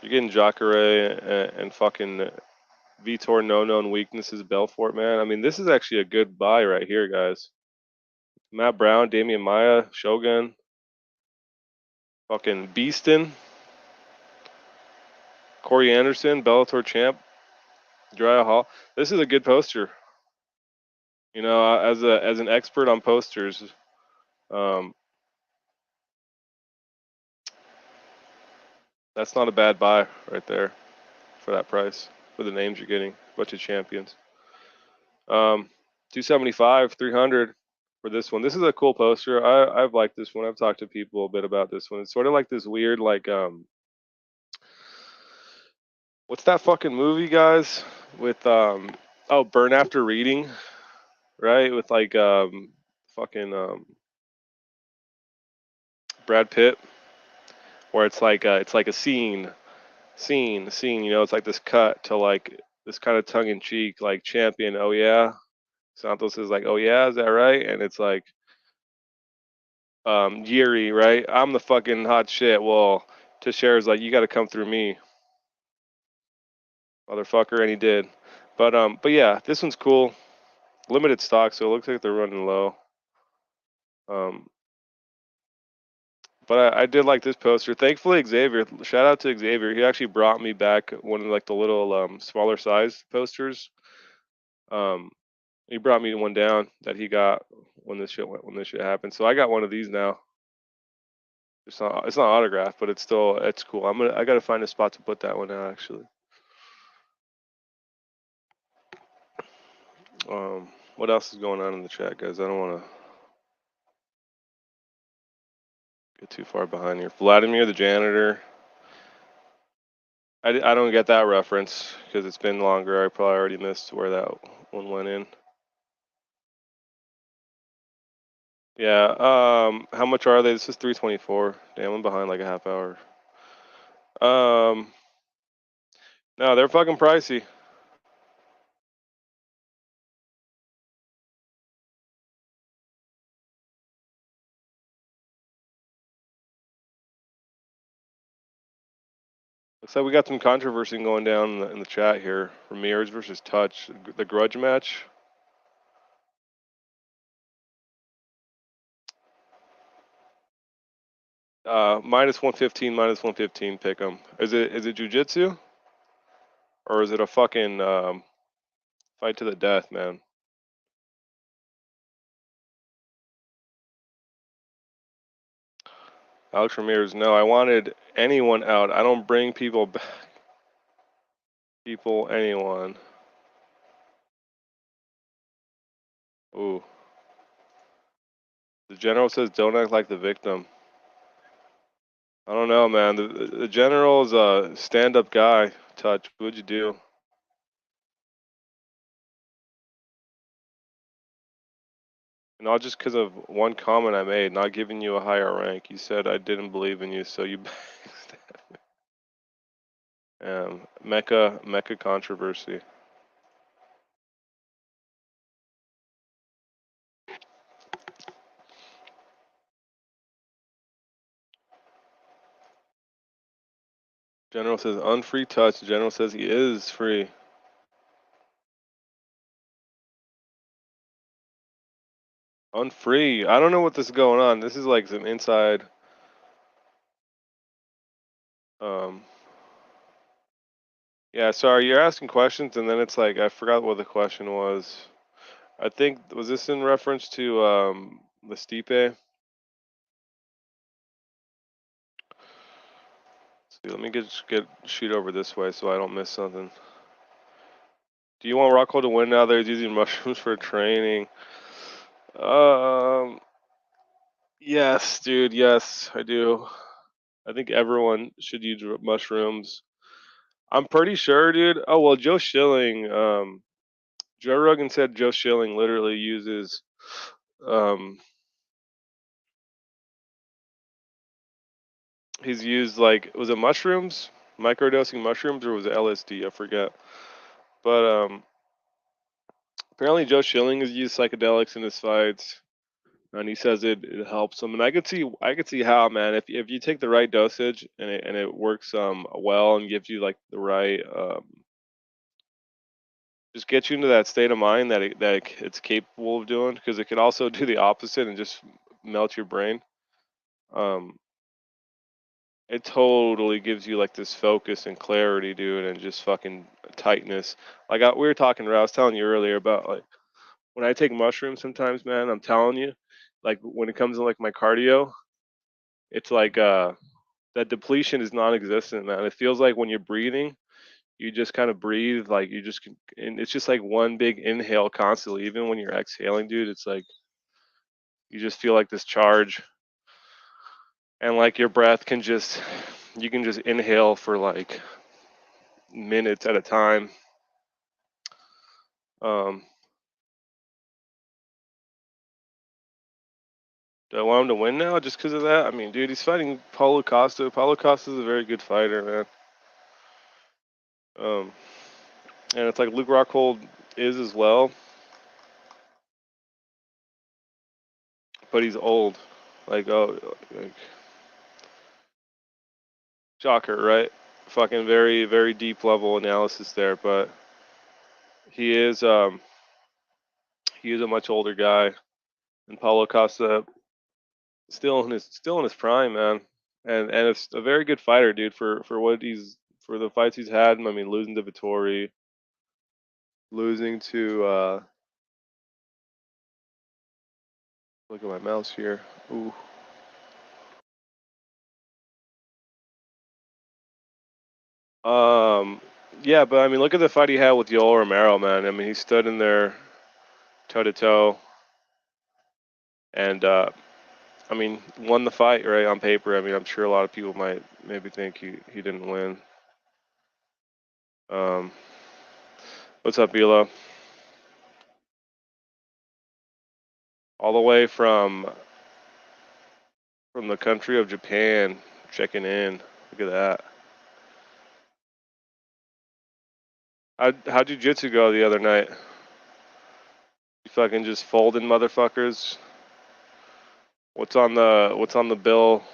you're getting Jacare and fucking Vitor No Known Weaknesses Belfort, man. I mean, this is actually a good buy right here, guys. Matt Brown, Damian Maya, Shogun, fucking Beaston, Corey Anderson, Bellator champ, Uriah Hall. This is a good poster. You know, as an expert on posters, um, that's not a bad buy right there for that price, for the names you're getting. A bunch of champions. 275, 300. for this one. This is a cool poster. I've liked this one. I've talked to people a bit about this one. It's sort of like this weird like what's that fucking movie, guys? With oh, Burn After Reading, right? With like fucking Brad Pitt, where it's like a scene. You know, it's like this cut to like this kind of tongue in cheek like champion. Oh yeah, Santos is like, oh yeah, is that right? And it's like Yuri, right? I'm the fucking hot shit. Well, Teixeira's like, you got to come through me, motherfucker, and he did. But yeah, this one's cool. Limited stock, so it looks like they're running low. Um, but I did like this poster. Thankfully, Xavier. Shout out to Xavier. He actually brought me back one of like the little smaller size posters. Um, he brought me one down that he got when this shit happened. So I got one of these now. It's not autographed, but it's cool. I gotta find a spot to put that one out actually. What else is going on in the chat, guys? I don't want to get too far behind here. Vladimir the janitor. I don't get that reference because it's been longer. I probably already missed where that one went in. Yeah. How much are they? This is 324. Damn, I'm behind like a half hour. No, they're fucking pricey. Looks like we got some controversy going down in the chat here. Ramirez versus Touch, the grudge match. Minus 115, minus 115. Pick 'em. Is it jujitsu or is it a fucking fight to the death, man? Alex Ramirez, no. I wanted anyone out. I don't bring people back. People, anyone. Ooh. The general says don't act like the victim. I don't know, man. The general is a stand-up guy. Touch. What'd you do? And all just because of one comment I made, not giving you a higher rank. You said I didn't believe in you, so you Mecca controversy. General says unfree touch. General says he is free. Unfree. I don't know what this is going on. This is like some inside. Yeah, sorry, you're asking questions and then it's like I forgot what the question was. I think was this in reference to the Stipe? See, let me get shoot over this way so I don't miss something. Do you want Rocco to win now that he's using mushrooms for training? Yes, dude. Yes, I do. I think everyone should use mushrooms. I'm pretty sure, dude. Oh well, Joe Schilling. Joe Rogan said Joe Schilling literally uses. He's used like was it mushrooms, microdosing mushrooms, or was it LSD? I forget. But apparently Joe Schilling has used psychedelics in his fights, and he says it helps him. And I could see how, man. If you take the right dosage and it works well and gives you like the right just get you into that state of mind that it's capable of doing, because it can also do the opposite and just melt your brain. Um, it totally gives you like this focus and clarity, dude, and just fucking tightness. Like we were talking, I was telling you earlier about like when I take mushrooms sometimes, man. I'm telling you, like when it comes to like my cardio, it's like that depletion is non-existent, man. It feels like when you're breathing, you just kind of breathe like you just and it's just like one big inhale constantly. Even when you're exhaling, dude, it's like You just feel like this charge, and like your breath can just, you can just inhale for like minutes at a time. Do I want him to win now just because of that? I mean, dude, he's fighting Paulo Costa. Paulo Costa's a very good fighter, man. And it's like Luke Rockhold is as well, but he's old. Like, oh, like, shocker, right? Fucking very, very deep level analysis there, but he is a much older guy, and Paulo Costa still in his prime, man. And it's a very good fighter, dude. For what he's, for the fights he's had. I mean, losing to Vittori, losing to look at my mouse here. Ooh. Yeah, but I mean, look at the fight he had with Yoel Romero, man. I mean, he stood in there toe to toe, and I mean, won the fight, right, on paper. I mean, I'm sure a lot of people might maybe think he didn't win. What's up, Bila? All the way from the country of Japan, checking in. Look at that. How'd jiu-jitsu go the other night? You fucking just folding motherfuckers. What's on the bill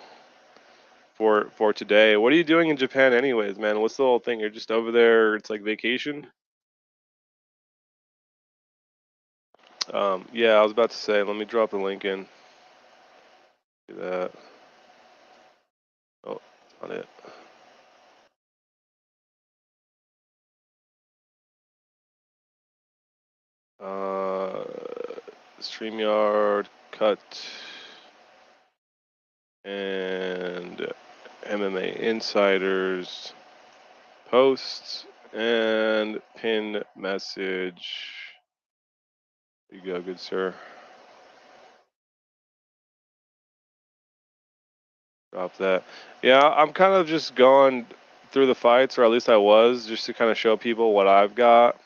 for today? What are you doing in Japan anyways, man? What's the whole thing? You're just over there, it's like vacation? Yeah, I was about to say, let me drop the link in. Do that. Oh, not it. Streamyard cut and MMA Insiders posts and pin message. There you go, good sir. Drop that. Yeah, I'm kind of just going through the fights, or at least I was, just to kind of show people what I've got.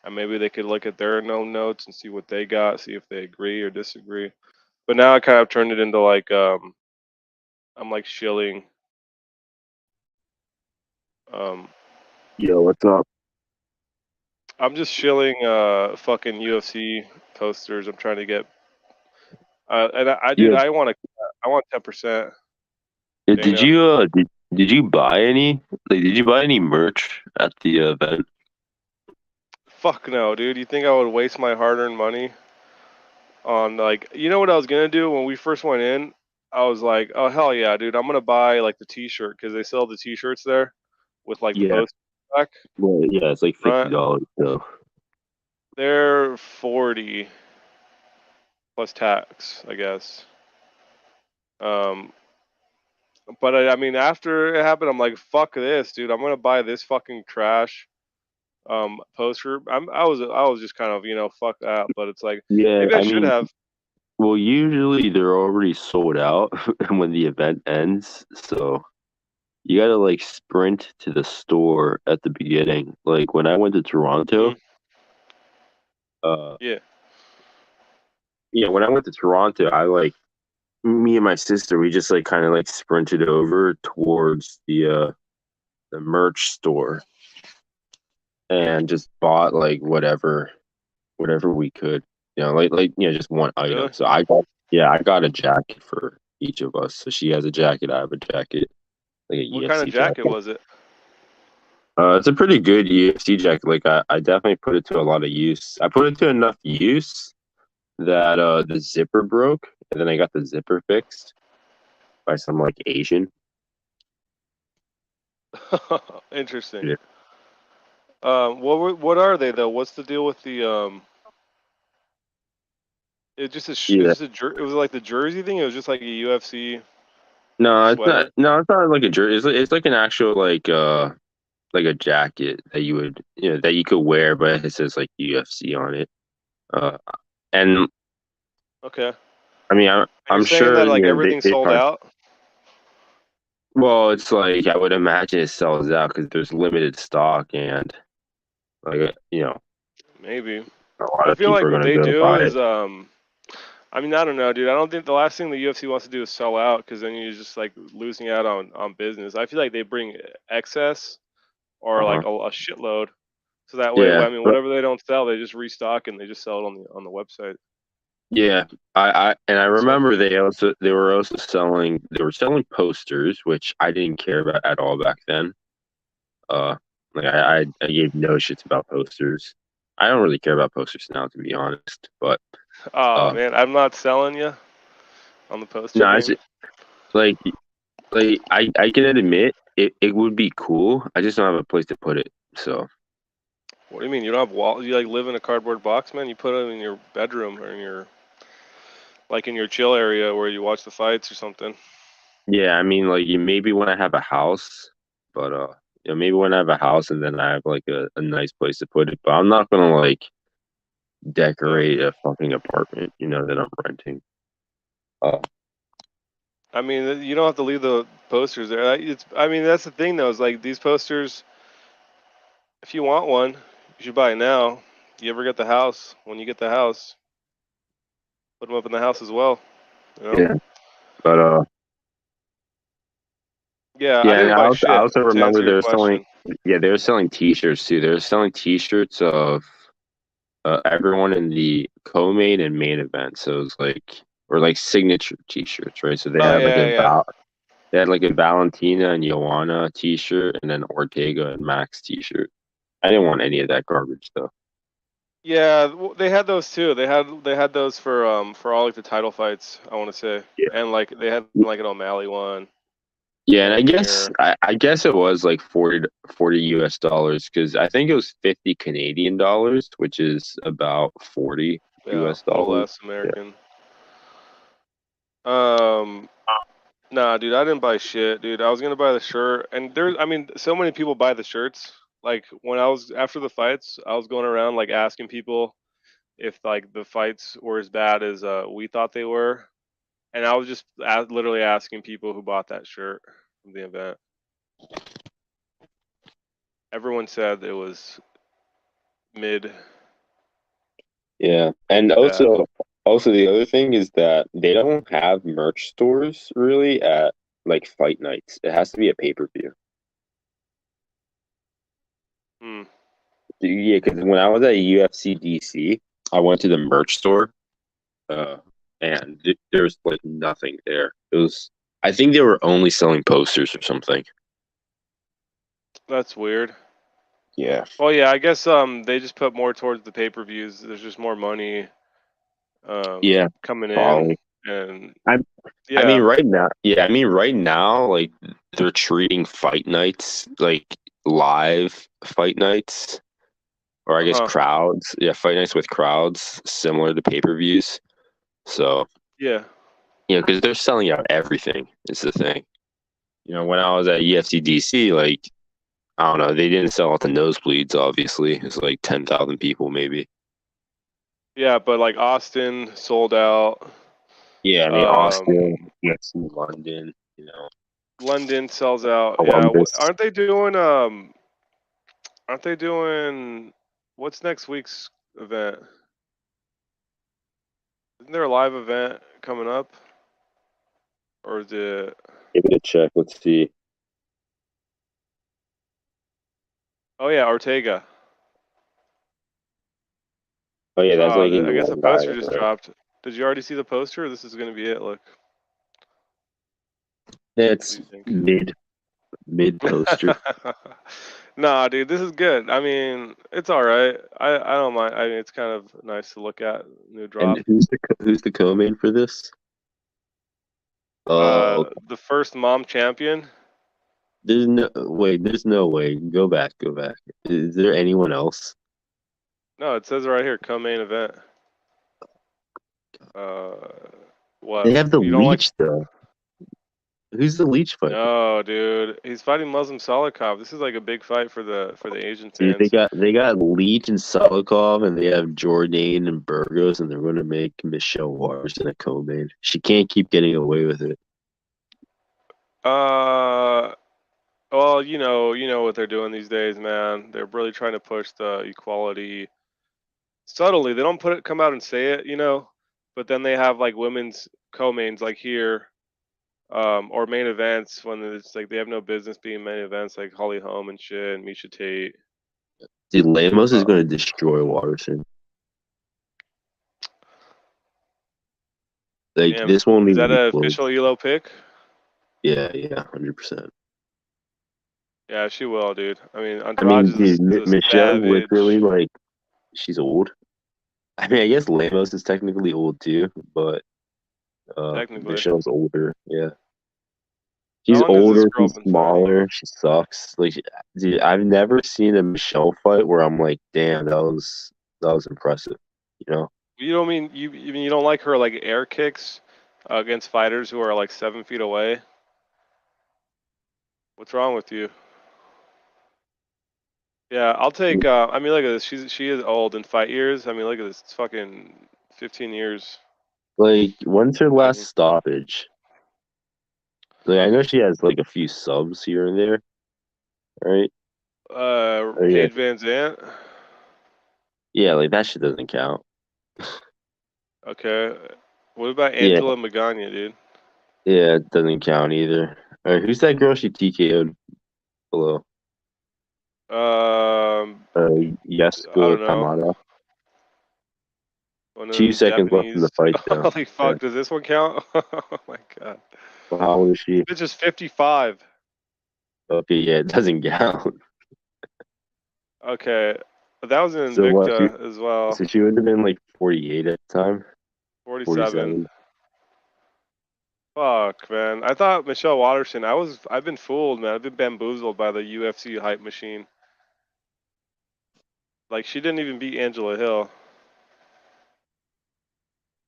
And maybe they could look at their known notes and see what they got, see if they agree or disagree. But now I kind of turned it into like I'm like shilling. Yo, what's up? I'm just shilling fucking UFC posters. I'm trying to get and dude, Yeah, I want 10%. did Dana. you did you buy any did you buy any merch at the event? Fuck no, dude. You think I would waste my hard-earned money on, like, you know what I was gonna do when we first went in? I was like, oh hell yeah, dude, I'm gonna buy like the T-shirt because they sell the T-shirts there with like the Yeah, post back well, yeah, it's like front. $50. So They're 40 plus tax, I guess. Um, but I mean, after it happened, I'm like, fuck this, dude. I'm gonna buy this fucking trash poster. I was just kind of, fuck that. But it's like yeah, maybe I I should mean, have. well, usually they're already sold out when the event ends, so you gotta like sprint to the store at the beginning. Like when I went to Toronto, Mm, uh, yeah. yeah, when I went to Toronto, I like me and my sister, we just like kind of like sprinted over towards the merch store and just bought like whatever we could, just one item. Really? So I got a jacket for each of us. So she has a jacket, I have a jacket, like a What kind of UFC jacket jacket. was it? It's a pretty good UFC jacket. Like I definitely put it to a lot of use. I put it to enough use that the zipper broke, and then I got the zipper fixed by some like Asian. Interesting. Yeah. What are they though? What's the deal with the It just a Yeah. it's just it was like the jersey thing. It was just like a UFC No, it's not. sweater. No, it's not like a jersey. It's like an actual like a jacket that you would that you could wear, but it says like UFC on it. Uh, and Okay. I mean, You're I'm saying sure that like they everything's sold probably. out? Well, it's like I would imagine it sells out because there's limited stock and like Maybe. a lot I of feel people like are what gonna they go do buy is it. I mean, I don't know, dude. I don't think the last thing the UFC wants to do is sell out because then you're just like losing out on business. I feel like they bring excess or like Uh-huh. a shitload, so that way, Yeah, I mean, but whatever they don't sell, they just restock and they just sell it on the website. yeah, I Some remember people. they were also selling posters, which I didn't care about at all back then. Uh, like I gave no shits about posters. I don't really care about posters now, to be honest. But Oh uh, man, I'm not selling you on the poster no, it's game. like I can admit it would be cool. I just don't have a place to put it. So What do you mean? You don't have wall? You like live in a cardboard box, man? You put it in your bedroom or in your like in your chill area where you watch the fights or something. yeah, I mean, like maybe when I have a house, but maybe when I have a house and then I have like a nice place to put it. But I'm not gonna like Yeah. decorate a fucking apartment, that I'm renting. Uh, I mean, you don't have to leave the posters there. It's. I mean, that's the thing though. Is like these posters. If you want one, you should buy it now. You ever get the house? When you get the house, put them up in the house as well. You know? yeah, but Yeah, I yeah, and didn't buy I shit also to answer remember your question. they were selling T-shirts too. They were selling T-shirts of everyone in the co-main and main event. So it was like or like signature T-shirts, right? So Oh yeah, yeah. they had like a Valentina and Joanna T-shirt, and then Ortega and Max T-shirt. I didn't want any of that garbage though. Yeah, they had those too. They had those for all like the title fights. I want to say, Yeah, and like they had like an O'Malley one, yeah, and one here. I guess it was like 40 US dollars because I think it was 50 Canadian dollars, which is about 40 Yeah, US a little dollars. less Yeah. American. Um, nah, dude, I didn't buy shit, dude. I was gonna buy the shirt, and I mean, so many people buy the shirts. Like when I was after the fights, I was going around like asking people if like the fights were as bad as we thought they were, and I was just literally asking people who bought that shirt from the event. Everyone said it was mid Yeah. And mid bad. also the other thing is that they don't have merch stores really at like fight nights. It has to be a pay-per-view. Hmm. Yeah, because when I was at UFC DC, I went to the merch store, uh, and there was like nothing there. It was, I think they were only selling posters or something. That's weird. Yeah. Well, yeah, I guess they just put more towards the pay-per-views. There's just more money Yeah, coming in, probably. and I I mean yeah, right now, yeah, I mean right now, like they're treating fight nights like live fight nights, or I guess uh-huh. crowds. Yeah, fight nights with crowds, similar to pay-per-views. So, Yeah. because they're selling out everything is the thing. When I was at UFC DC, like I don't know, they didn't sell out the nosebleeds. Obviously, it's like 10,000 people, maybe. Yeah, but like Austin sold out. Yeah, I mean Austin, Um, UFC London, London sells out. Yeah, Columbus. aren't they doing what's next week's event? Isn't there a live event coming up? Or is it Give it a check. Let's see. Oh yeah, Ortega. Oh yeah, that's like in I guess the Long poster Island, just right? dropped. Did you already see the poster? This is gonna be it, look. What do It's you think? mid poster. Nah, dude, this is good. I mean, it's all right. I don't mind. I mean, it's kind of nice to look at. New drop. And who's the co-main for this? Oh, The first mom champion. there's no way. Go back, go back. Is there anyone else? No, it says right here, co-main event. Uh, They what? have the You don't like? leech though. Who's the Leech fighter? No, dude, he's fighting Muslim Salikov. This is like a big fight for the Asian See, fans. they got Leech and Solikov, and they have Jordan and Burgos, and they're going to make Michelle Watterson a co-main. She can't keep getting away with it. Well, you know what they're doing these days, man. They're really trying to push the equality subtly. They don't come out and say it, but then they have like women's co-mains like here, or main events when it's like they have no business being main events like Holly Holm and shit and Misha Tate. Dude, Lamos is Uh, going to destroy Watterson. Like, Damn, this won't is even that be an close. official ELO pick? Yeah, 100%. Yeah, she will, dude. I mean, I mean, Andrade dude, is a Michelle's literally savage. like, she's old. I mean, I guess Lamos is technically old too, but Technically. Michelle's older. Yeah. How She's long has this older, girl she's been fighting? smaller, she sucks. Like, dude, I've never seen a Michelle fight where I'm like, damn, that was impressive. You know? You don't mean you don't like her like air kicks against fighters who are like 7 feet away? What's wrong with you? Yeah, I'll take. I mean, look at this. She is old in fight years. I mean, look at this. It's fucking 15 years Like, when's her last fighting. stoppage? Like, I know she has like a few subs here and there, right? Oh yeah, Paige Van Zant. yeah. Like that shit doesn't count. Okay. What about Yeah, Angela Magana, dude? yeah, it doesn't count either. All right, who's that girl she TKO'd below? Um, I Yasuko don't know. Kamada. One of 2 them seconds left in Japanese. the fight, though. Holy Yeah. fuck! Does this one count? Oh my god. Well, how old is she? Bitch is 55. Okay, yeah, it doesn't count. Okay. That was in So what? Invicta as well. So she would have been like 48 at the time, 47. 47. Fuck, man. I thought Michelle Watterson. I've been fooled, man. I've been bamboozled by the UFC hype machine. Like she didn't even beat Angela Hill.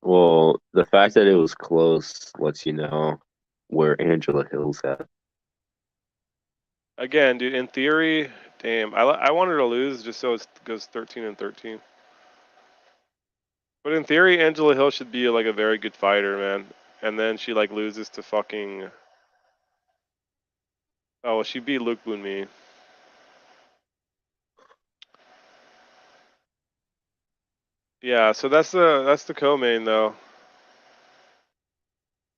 Well, the fact that it was close lets you know where Angela Hill's at. Again, dude. In theory, damn. I want her to lose just so it goes 13-13. But in theory, Angela Hill should be like a very good fighter, man. And then she like loses to fucking. Oh, well, she beat Luke Bunmi. Yeah, so that's the co-main though.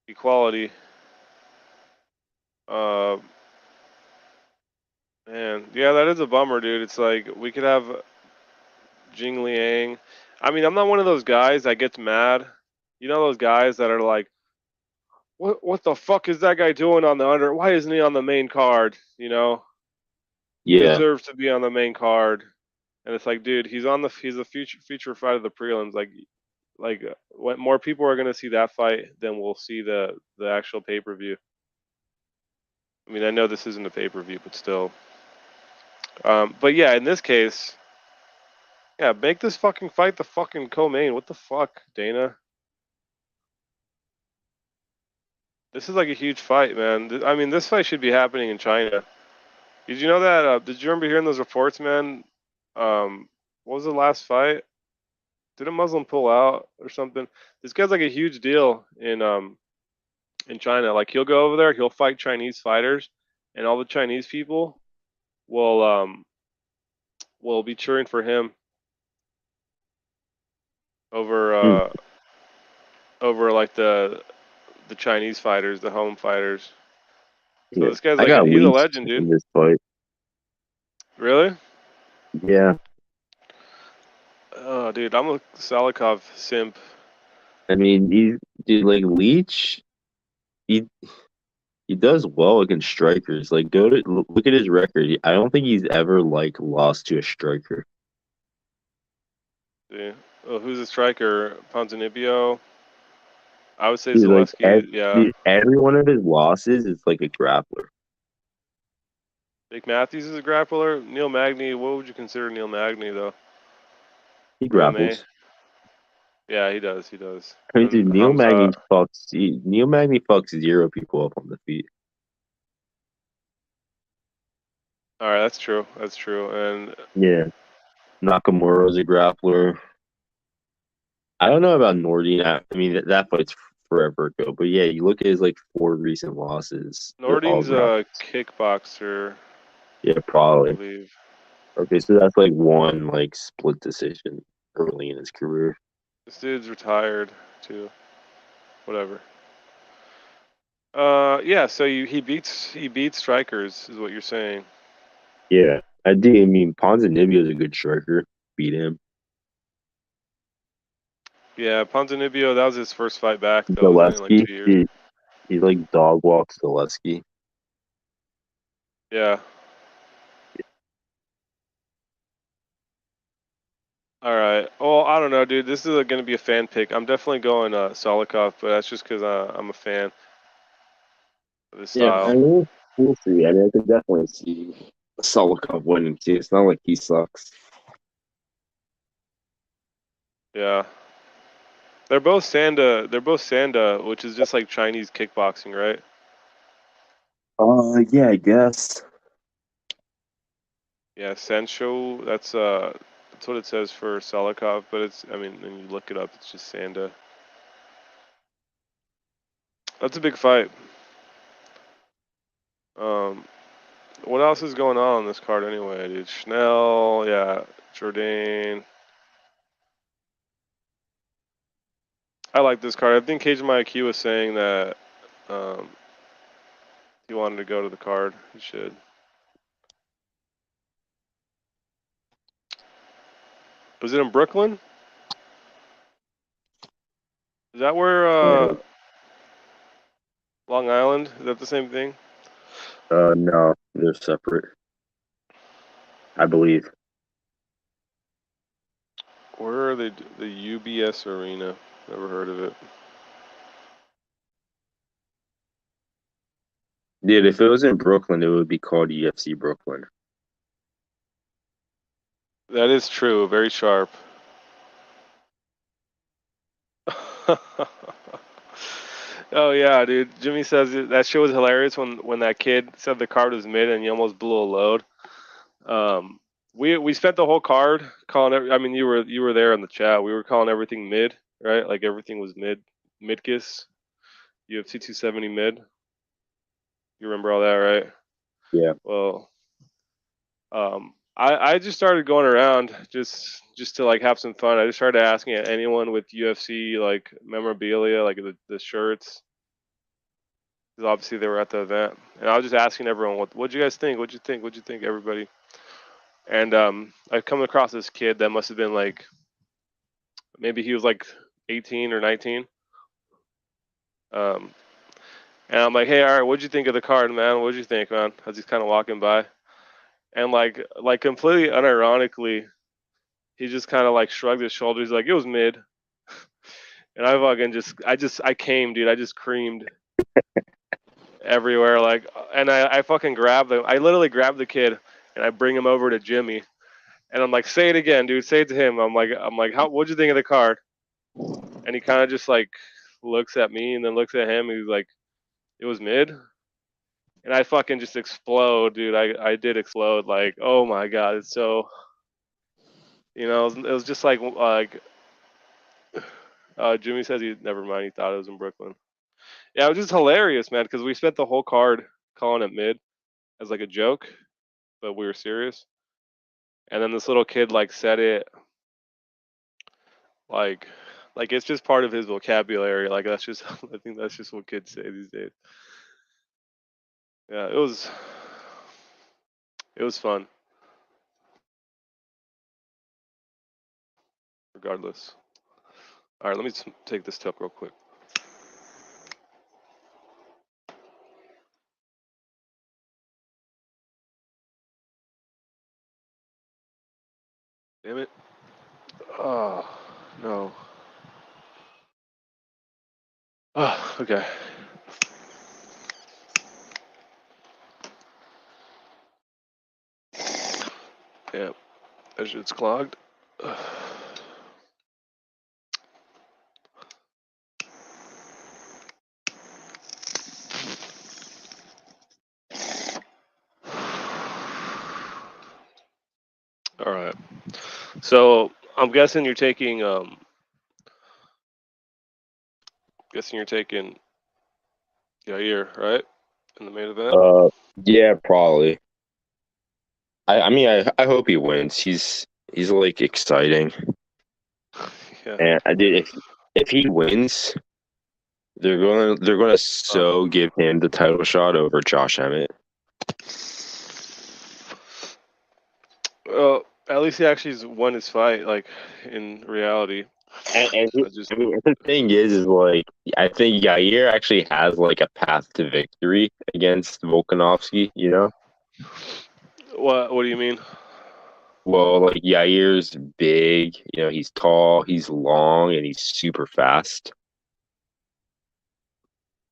Equality. Uh, Man, yeah, that is a bummer, dude. It's like we could have Jing Liang. I mean, I'm not one of those guys that gets mad. You know those guys that are like, what the fuck is that guy doing on the under? Why isn't he on the main card? He Yeah, deserves to be on the main card. And it's like, dude, he's a feature fight of the prelims. When more people are gonna see that fight than we'll see the actual pay-per-view. I mean, I know this isn't a pay-per-view, but still. But yeah, in this case, yeah, make this fucking fight the fucking co-main. What the fuck, Dana? This is like a huge fight, man. I mean, this fight should be happening in China. Did you know that? Did you remember hearing those reports, man? What was the last fight? Did a Muslim pull out or something? This guy's like a huge deal in China. Like he'll go over there, he'll fight Chinese fighters, and all the Chinese people will be cheering for him over Hmm. over like the Chinese fighters, the home fighters. So Yeah. this guy's I like got he's a leached legend, dude. in this fight. Really? Yeah, Oh, dude, I'm a Salikov simp. I mean, dude, like Leach, he he does well against strikers. Like, look at his record. I don't think he's ever like lost to a striker. Yeah. Oh, who's the striker? Ponzinibbio. I would say Dude, like Zaleski. Yeah. dude, every one of his losses is like a grappler. Jake Matthews is a grappler. Neil Magny. What would you consider Neil Magny though He for MMA? grapples. Yeah, he does. He does. I mean, And dude, Hamza. Neil Magny fucks 0 people up on the feet. All right, that's true. That's true. And Yeah, Nakamura's a grappler. I don't know about Nordine. I mean, that fight's forever ago. But yeah, you look at his like 4 recent losses. They're all Nordine's grapplers. a kickboxer, Yeah, I probably. believe. Okay, so that's like one like split decision early in his career. This dude's retired too. Whatever. Yeah. So he beats strikers, is what you're saying. Yeah, I do. I mean, Ponzinibbio's a good striker. Beat him. Yeah, Ponzinibbio, that was his first fight back, though. It was only like Zaleski, 2 years. he like dog walks Zaleski. Yeah. All right. Well, I don't know, dude. This is going to be a fan pick. I'm definitely going Solikov, but that's just because I'm a fan of his Yeah, I style. mean, we'll see. I mean, I could definitely see Solikov winning too. It's not like he sucks. Yeah. They're both Sanda. They're both Sanda, which is just like Chinese kickboxing, right? Yeah, I guess. Yeah, Sancho. That's what it says for Solikov, but I mean, when you look it up, it's just Sanda. That's a big fight. Um, what else is going on this card anyway, dude? Schnell, yeah, Jourdain. I like this card. I think Cage My IQ was saying that um, he wanted to go to the card. He should. Was it in Brooklyn? Is that where Yeah. Long Island? Is that the same thing? No, they're separate, I believe. Where are they? The UBS Arena. Never heard of it. Dude, if it was in Brooklyn, it would be called UFC Brooklyn. That is true. Very sharp. Oh yeah, dude. Jimmy says that shit was hilarious when that kid said the card was mid and he almost blew a load. Um, we spent the whole card calling it. I mean, you were there in the chat. We were calling everything mid, right? Like everything was mid kiss. UFC 270 mid. You remember all that, right? Yeah. Well, I just started going around just to like have some fun. I just started asking anyone with UFC like memorabilia, like the shirts, because obviously they were at the event, and I was just asking everyone, what'd you guys think? What'd you think? What'd you think, everybody? And I've come across this kid that must have been like maybe he was like 18 or 19. Um, and I'm like, hey, all right, what'd you think of the card, man? What'd you think, man? As he's kind of walking by, and like completely unironically, he just kind of like shrugged his shoulders, like it was mid. And I fucking I came, dude. I just creamed everywhere, like, and I fucking grabbed them. I literally grabbed the kid and I bring him over to Jimmy, and I'm like, say it again, dude. Say it to him. I'm like, what'd you think of the card? And he kind of just like looks at me and then looks at him. He's like, it was mid. And I fucking just explode, dude. I did explode. Like, oh my god, it's so, it was just like Jimmy says he never mind. He thought it was in Brooklyn. Yeah, it was just hilarious, man, because we spent the whole card calling it mid as like a joke, but we were serious. And then this little kid like said it like it's just part of his vocabulary. Like that's just I think that's just what kids say these days. Yeah, it was fun regardless. All right, let me take this tip real quick. Damn it. Oh, no. Oh, okay. Yeah, that shit's clogged. So I'm guessing you're taking Yair, right? In the main event. Uh, yeah, probably. I mean, I hope he wins. He's like exciting, Yeah. and I did if he wins, they're gonna Uh, so give him the title shot over Josh Emmett. well, at least he actually won his fight, like in reality. And I just I mean, the thing is like I think Yair actually has like a path to victory against Volkanovski. You know, what do you mean? well, like Yair's big. You know, he's tall, he's long, and he's super fast.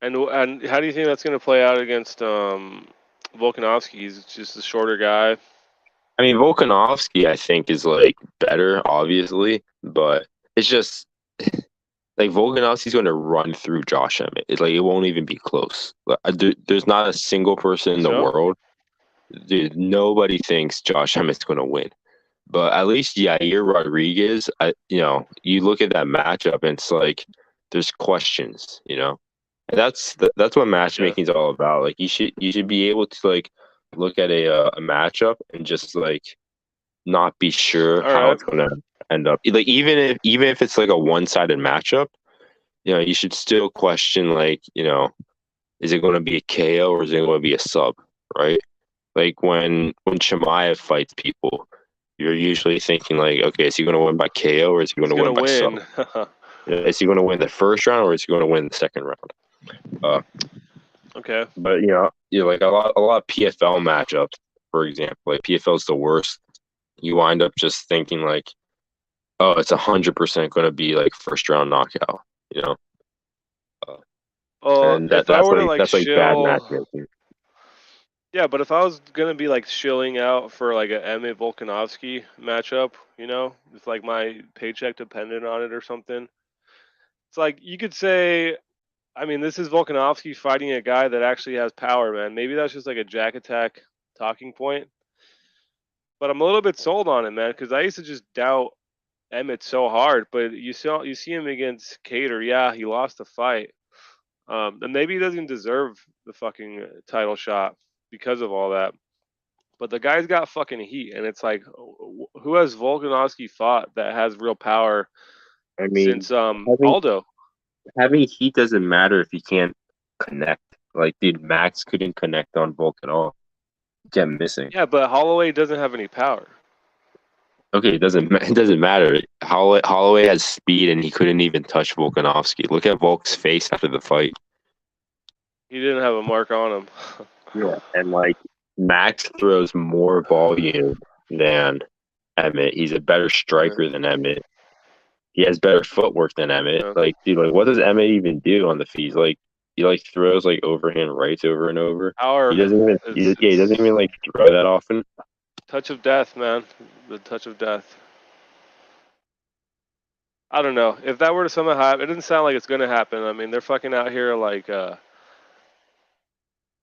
And how do you think that's going to play out against Volkanovski? He's just a shorter guy. I mean, Volkanovski, I think, is like better, obviously, but it's just like Volkanovski's going to run through Josh Emmett. It's like it won't even be close. There's not a single person in Think the so? world. Dude, nobody thinks Josh Emmett's going to win. But at least Yair Rodriguez, you look at that matchup and it's like there's questions, you know. And that's what Yeah. matchmaking is all about. Like you should be able to like look at a matchup and just like not be sure All how right. it's going to end up. Like even if it's like a one-sided matchup, you should still question like, is it going to be a KO or is it going to be a sub, right? Like when Chimaev fights people, you're usually thinking like, okay, is he going to win by KO or is he going He's to going win to by sub? win. Is he going to win the first round or is he going to win the second round? Uh, Okay. but like a lot of PFL matchups, for example, like PFL is the worst. You wind up just thinking like, oh, it's 100% going to be like first round knockout, you know, uh, Well, and if I that's were to like like that's like bad shill, matchmaking. yeah, but if I was gonna be like shilling out for like a Emmett Volkanovski matchup, it's like my paycheck dependent on it or something. It's like you could say, I mean, this is Volkanovski fighting a guy that actually has power, man. Maybe that's just like a Jack Attack talking point, but I'm a little bit sold on it, man, because I used to just doubt Emmett so hard. But you see him against Cater, yeah, he lost the fight, and maybe he doesn't deserve the fucking title shot because of all that. But the guy's got fucking heat, and it's like, who has Volkanovski fought that has real power I mean, since having Aldo? having heat doesn't matter if you can't connect. Like, dude, Max couldn't connect on Volk at all. He kept missing. Yeah, but Holloway doesn't have any power. Okay, it doesn't matter. Holloway has speed and he couldn't even touch Volkanovski. Look at Volk's face after the fight. He didn't have a mark on him. Yeah, and like Max throws more volume than Emmett. He's a better striker than Emmett. He has better footwork than Emmett. Yeah. Like, dude, like what does Emmett even do on the feet? Like he like throws like overhand rights over and over. He Power. doesn't even It's he doesn't it's even like throw that often. touch of death, man. The touch of death. I don't know if that were to somehow happen. It doesn't sound like it's gonna happen. I mean, they're fucking out here like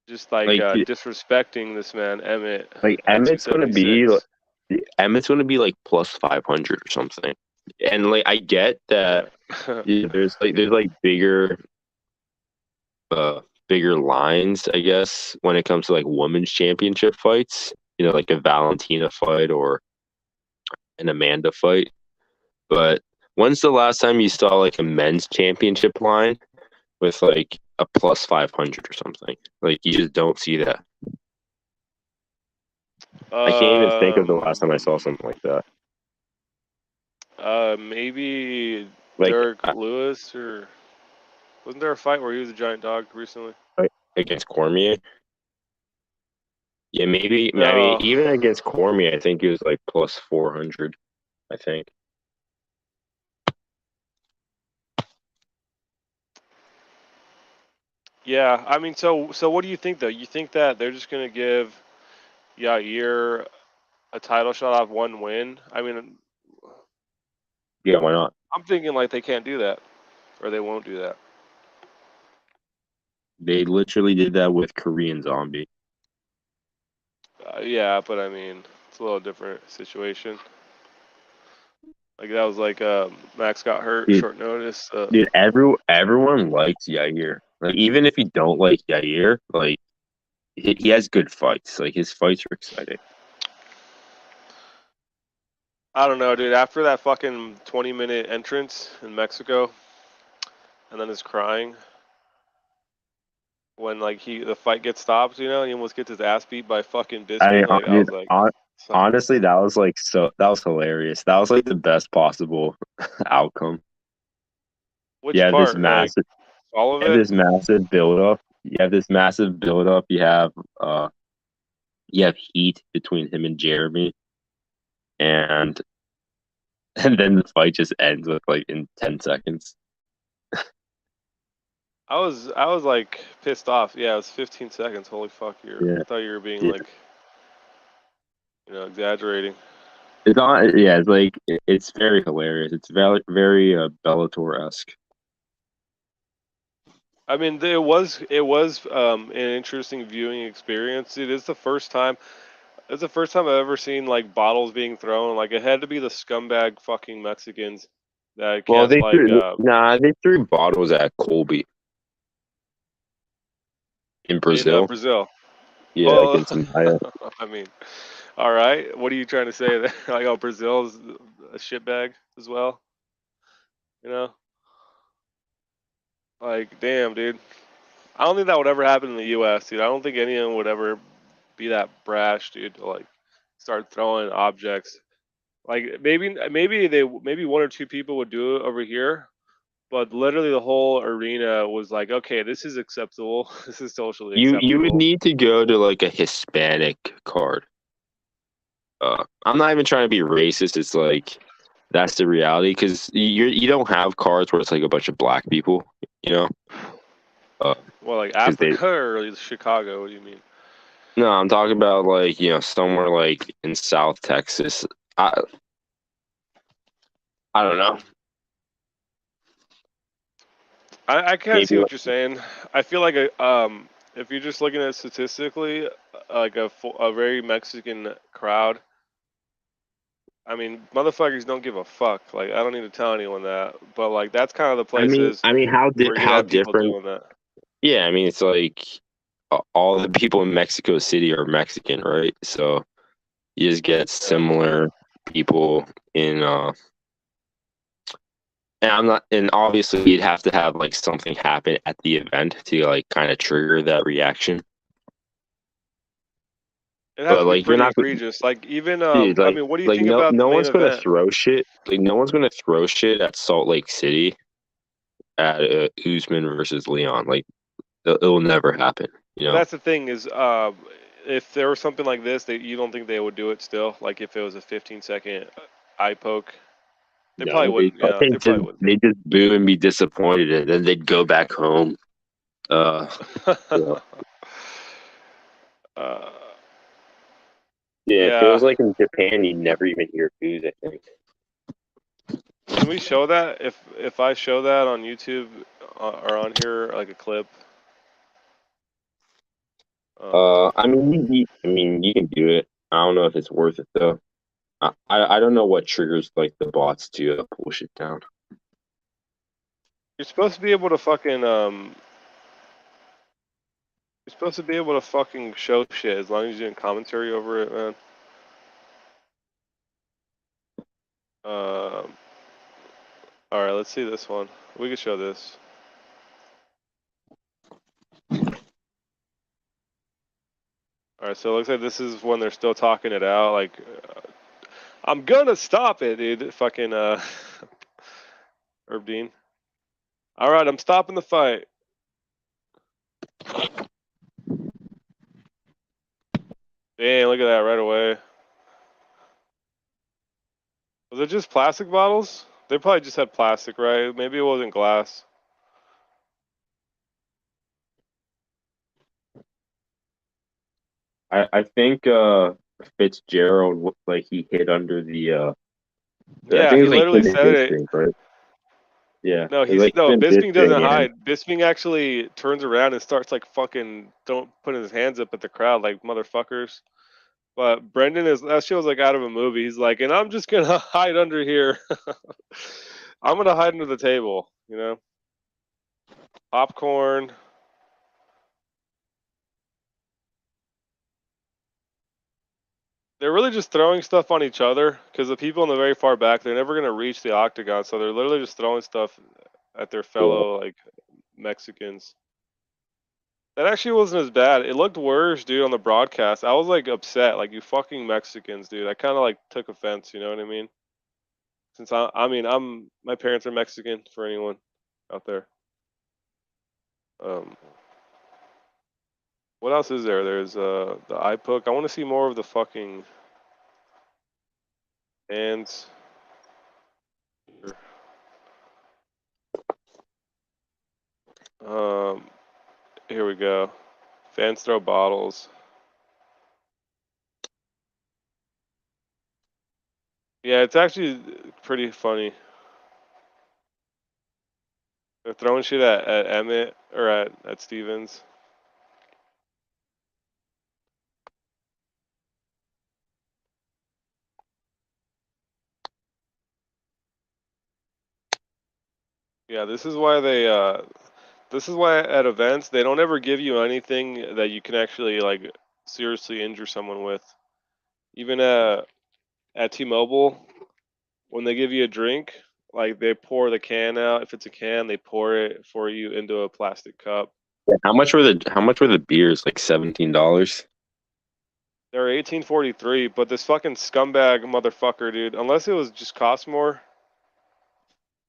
just like Like disrespecting this man Emmett like at Emmett's gonna be like plus 500 or something. And like I get that 266. there's like bigger lines, I guess, when it comes to like women's championship fights. Like a Valentina fight or an Amanda fight. But when's the last time you saw like a men's championship line with like a plus 500 or something? Like you just don't see that. I can't even think of the last time I saw something like that. Maybe Like Derek Lewis, or wasn't there a fight where he was a giant dog recently? against Cormier. Yeah, maybe. I mean, No. even against Cormier, I think he was like plus 400. I think. Yeah, I mean, so what do you think though? You think that they're just gonna give Yair a title shot off one win? I mean, Yeah, why not? I'm thinking like they can't do that, or they won't do that. They literally did that with Korean Zombie. Yeah, but I mean, it's a little different situation. Like that was like Max got hurt Dude, short notice. dude, everyone likes Yair. Like even if you don't like Yair, like he has good fights. Like his fights are exciting. I don't know, dude. After that fucking 20-minute entrance in Mexico, and then his crying when like the fight gets stopped, you know, and he almost gets his ass beat by fucking I mean, Bisping. Like I dude, was like, honestly, that was like that was hilarious. That was like the best possible outcome. You which have this part? Like massive, all of you have it? this massive build up. You have this massive build up. You have heat between him and Jeremy, and and then the fight just ends with like in 10 seconds. I was like pissed off. Yeah, it was 15 seconds. Holy fuck! Yeah, I thought you were being yeah. like, exaggerating. It's on. Yeah, it's like it's very hilarious. It's very Bellator esque. I mean, it was an interesting viewing experience. It is the first time. It's the first time I've ever seen like bottles being thrown. Like it had to be the scumbag fucking Mexicans that Well, kept like they threw bottles at Colby in in Brazil. Brazil. Yeah, Oh, against Maya. I mean, all right. What are you trying to say? That like, oh, Brazil's a shitbag as well. You know, like, damn, dude. I don't think that would ever happen in the U.S., dude. I don't think anyone would ever be that brash, dude, to like start throwing objects. Like maybe one or two people would do it over here, but literally the whole arena was like, okay, this is acceptable. This is socially You would acceptable. need to go to like a Hispanic card. I'm not even trying to be racist. It's like that's the reality because you don't have cards where it's like a bunch of black people, you know. Well, like Because they Africa or Chicago? What do you mean? No, I'm talking about like somewhere like in South Texas. I don't know. I can't Maybe see what you're saying. I feel like if you're just looking at it statistically, like a very Mexican crowd. I mean, motherfuckers don't give a fuck. Like, I don't need to tell anyone that. But like, that's kind of the places I mean where you're gonna how have people different? doing that. Yeah, I mean it's like all the people in Mexico City are Mexican, right? So you just get Yeah. similar people in and I'm not and obviously you'd have to have like something happen at the event to like kind of trigger that reaction. It has But to be like you're pretty not egregious. Like even dude, I mean, what do you like think about the no main one's gonna event? throw shit. Like no one's gonna throw shit at Salt Lake City at Usman versus Leon. Like it will never happen. You But know. that's the thing is, if there was something like this, you don't think they would do it still? Like if it was a 15-second eye poke, they probably No, wouldn't. Yeah, they probably wouldn't. they just boo and be disappointed, and then they'd go back home. Yeah, uh, yeah. If it yeah. was like in Japan, you'd never even hear boos. I think. Can we show that? If I show that on YouTube or on here, like a clip. I mean, you can do it. I don't know if it's worth it though. I don't know what triggers like the bots to pull shit down. You're supposed to be able to fucking You're supposed to be able to fucking show shit as long as you're doing commentary over it, man. Um. All right, let's see this one. We can show this. All right, so it looks like this is when they're still talking it out. Like, I'm gonna stop it, dude. Fucking Herb Dean. All right, I'm stopping the fight. Damn, look at that right away. Was it just plastic bottles? They probably just had plastic, right? Maybe it wasn't glass. I think Fitzgerald like he hit under the I Yeah, think it he was like literally him and said it. Bisping, right? Yeah, No, it was like him and Bisping doesn't Bisping, and hide. Bisping actually turns around and starts like fucking don't putting his hands up at the crowd like motherfuckers. But Brendan that shit was like out of a movie. He's like, and I'm just gonna hide under here. I'm gonna hide under the table, you know. Popcorn. They're really just throwing stuff on each other because the people in the very far back, they're never gonna reach the octagon, so they're literally just throwing stuff at their fellow like Mexicans. That actually wasn't as bad. It looked worse, dude, on the broadcast. I was like upset, like you fucking Mexicans, dude. I kind of like took offense, you know what I mean? Since my parents are Mexican for anyone out there. What else is there? There's the eye poke. I want to see more of the fucking hands. Here we go. Fans throw bottles. Yeah, it's actually pretty funny. They're throwing shit at Emmett or at Stevens. Yeah, this is why at events they don't ever give you anything that you can actually like seriously injure someone with. Even at T-Mobile, when they give you a drink, like they pour the can out. If it's a can, they pour it for you into a plastic cup. How much were the beers? Like $17? They're 18.43, but this fucking scumbag motherfucker, dude. Unless it was just cost more.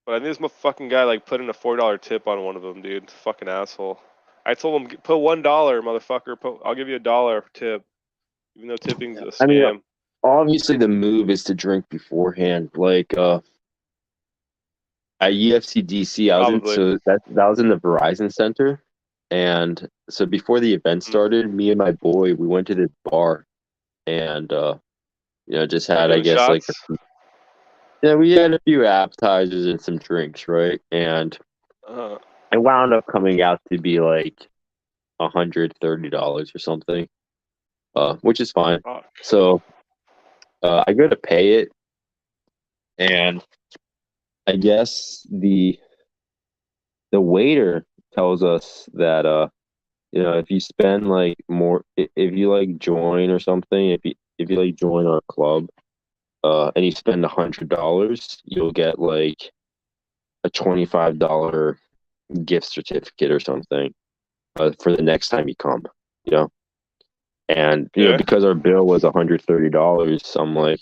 But I think this fucking guy like put in a $4 tip on one of them, dude. Fucking asshole. I told him put $1, motherfucker. I'll give you $1 tip, even though tipping's a I mean, scam. obviously the move is to drink beforehand. Like at UFC DC, Probably. that was in the Verizon Center, and so before the event started, me and my boy we went to this bar, and just Are you had I doing guess like shots? we had a few appetizers and some drinks, right? And Uh, it wound up coming out to be like $130 or something, which is fine. fuck. So I go to pay it, and I guess the waiter tells us that if you spend like more, if you like join or something, if you like join our club, and you spend $100, you'll get like a $25 gift certificate or something, for the next time you come, you know. And Okay. because our bill was $130, I'm like,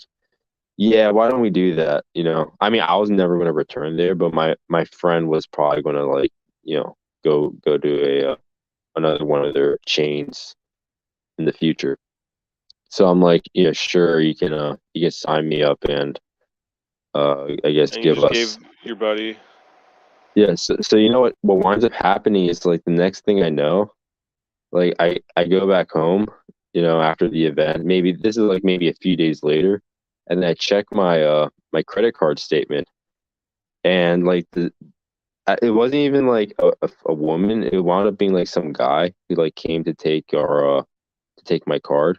yeah, why don't we do that? I mean, I was never going to return there, but my friend was probably going to like, go to a another one of their chains in the future. So I'm like, sure, you can sign me up and I guess And you give just gave us. your buddy. Yeah, so you know what winds up happening is like the next thing I know, like I go back home, after the event. Maybe this is like maybe a few days later, and I check my credit card statement, and like it wasn't even like a woman. It wound up being like some guy who like came to take my card.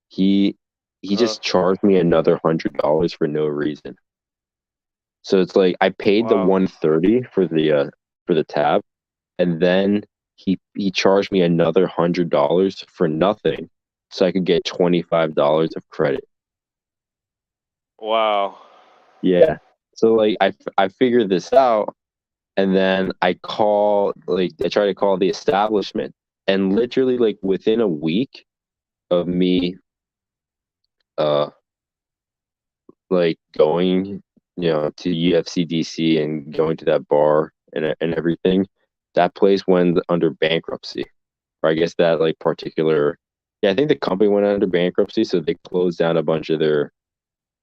He Uh, just charged me another $100 for no reason. So it's like I paid the wow. 130 for the tab, and then he charged me another $100 for nothing, so I could get $25 of credit. Wow. Yeah. So like I figured this out, and then I try to call the establishment, and literally like within a week of me uh like going to UFC DC and going to that bar and everything, that place went under bankruptcy. Or I guess that like particular, yeah, I think the company went under bankruptcy, so they closed down a bunch of their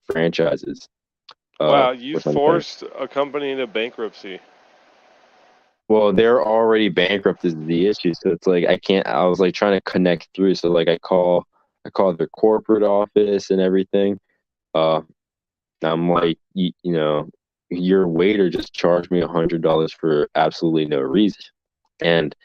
franchises, Wow, you or something. forced a company into bankruptcy. Well, they're already bankrupt is the issue, so it's like I can't. I was like trying to connect through, so like I call their corporate office and everything. Uh, I'm like, your waiter just charged me $100 for absolutely no reason, and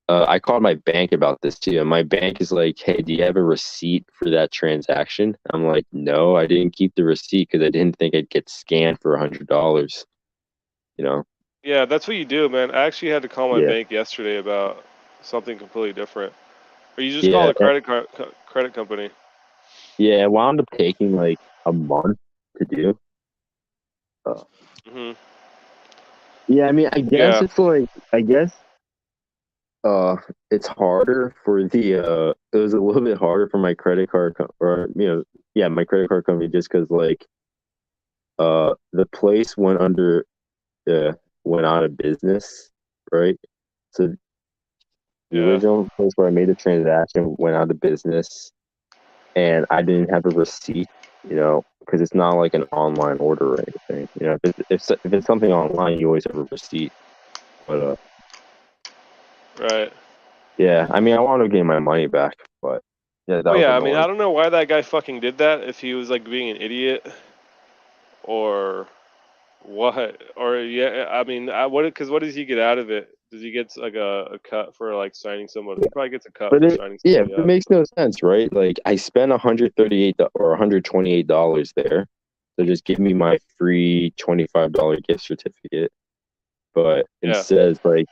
I called my bank about this too, and my bank is like, "Hey, do you have a receipt for that transaction?" I'm like, "No, I didn't keep the receipt because I didn't think I'd get scanned for $100." You know? Yeah, that's what you do, man. I actually had to call my Yeah, bank yesterday about something completely different. Or you just call yeah, the credit company. yeah. It wound up taking like a month to do. Uh, Hmm. yeah, I mean, I guess Yeah. it's like, I guess uh, it's harder for it was a little bit harder for my credit card or yeah, my credit card company just because like the place uh went out of business, right? So the Yeah. original place where I made the transaction went out of business, and I didn't have a receipt, because it's not like an online order or anything. If it's something online, you always have a receipt. But Right. yeah, I mean, I want to get my money back, but yeah, that Well, was yeah. I mean, annoying. I don't know why that guy fucking did that. If he was like being an idiot or what, or yeah. I mean, Because what does he get out of it? Does he get like a cut for like signing someone? He probably gets a cut But for signing yeah, somebody it up. makes no sense, right? Like I spent $128 there, so just give me my free $25 gift certificate. But Yeah. instead, it's like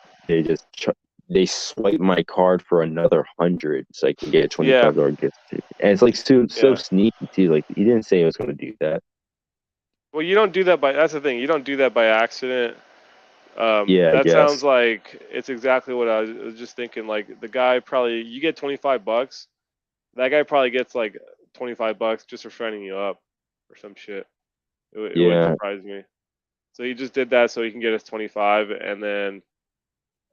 they swipe my card for another 100, so I can get a twenty Yeah. five dollar gift certificate. And it's like so Yeah. sneaky too. Like he didn't say he was going to do that. Well, you don't do that by. That's the thing. You don't do that by accident. Yeah, I That sounds guess. like it's exactly what I was just thinking. Like the guy probably you get $25. That guy probably gets like $25 just for signing you up or some shit. It wouldn't Yeah. surprise me. So he just did that so he can get us 25, and then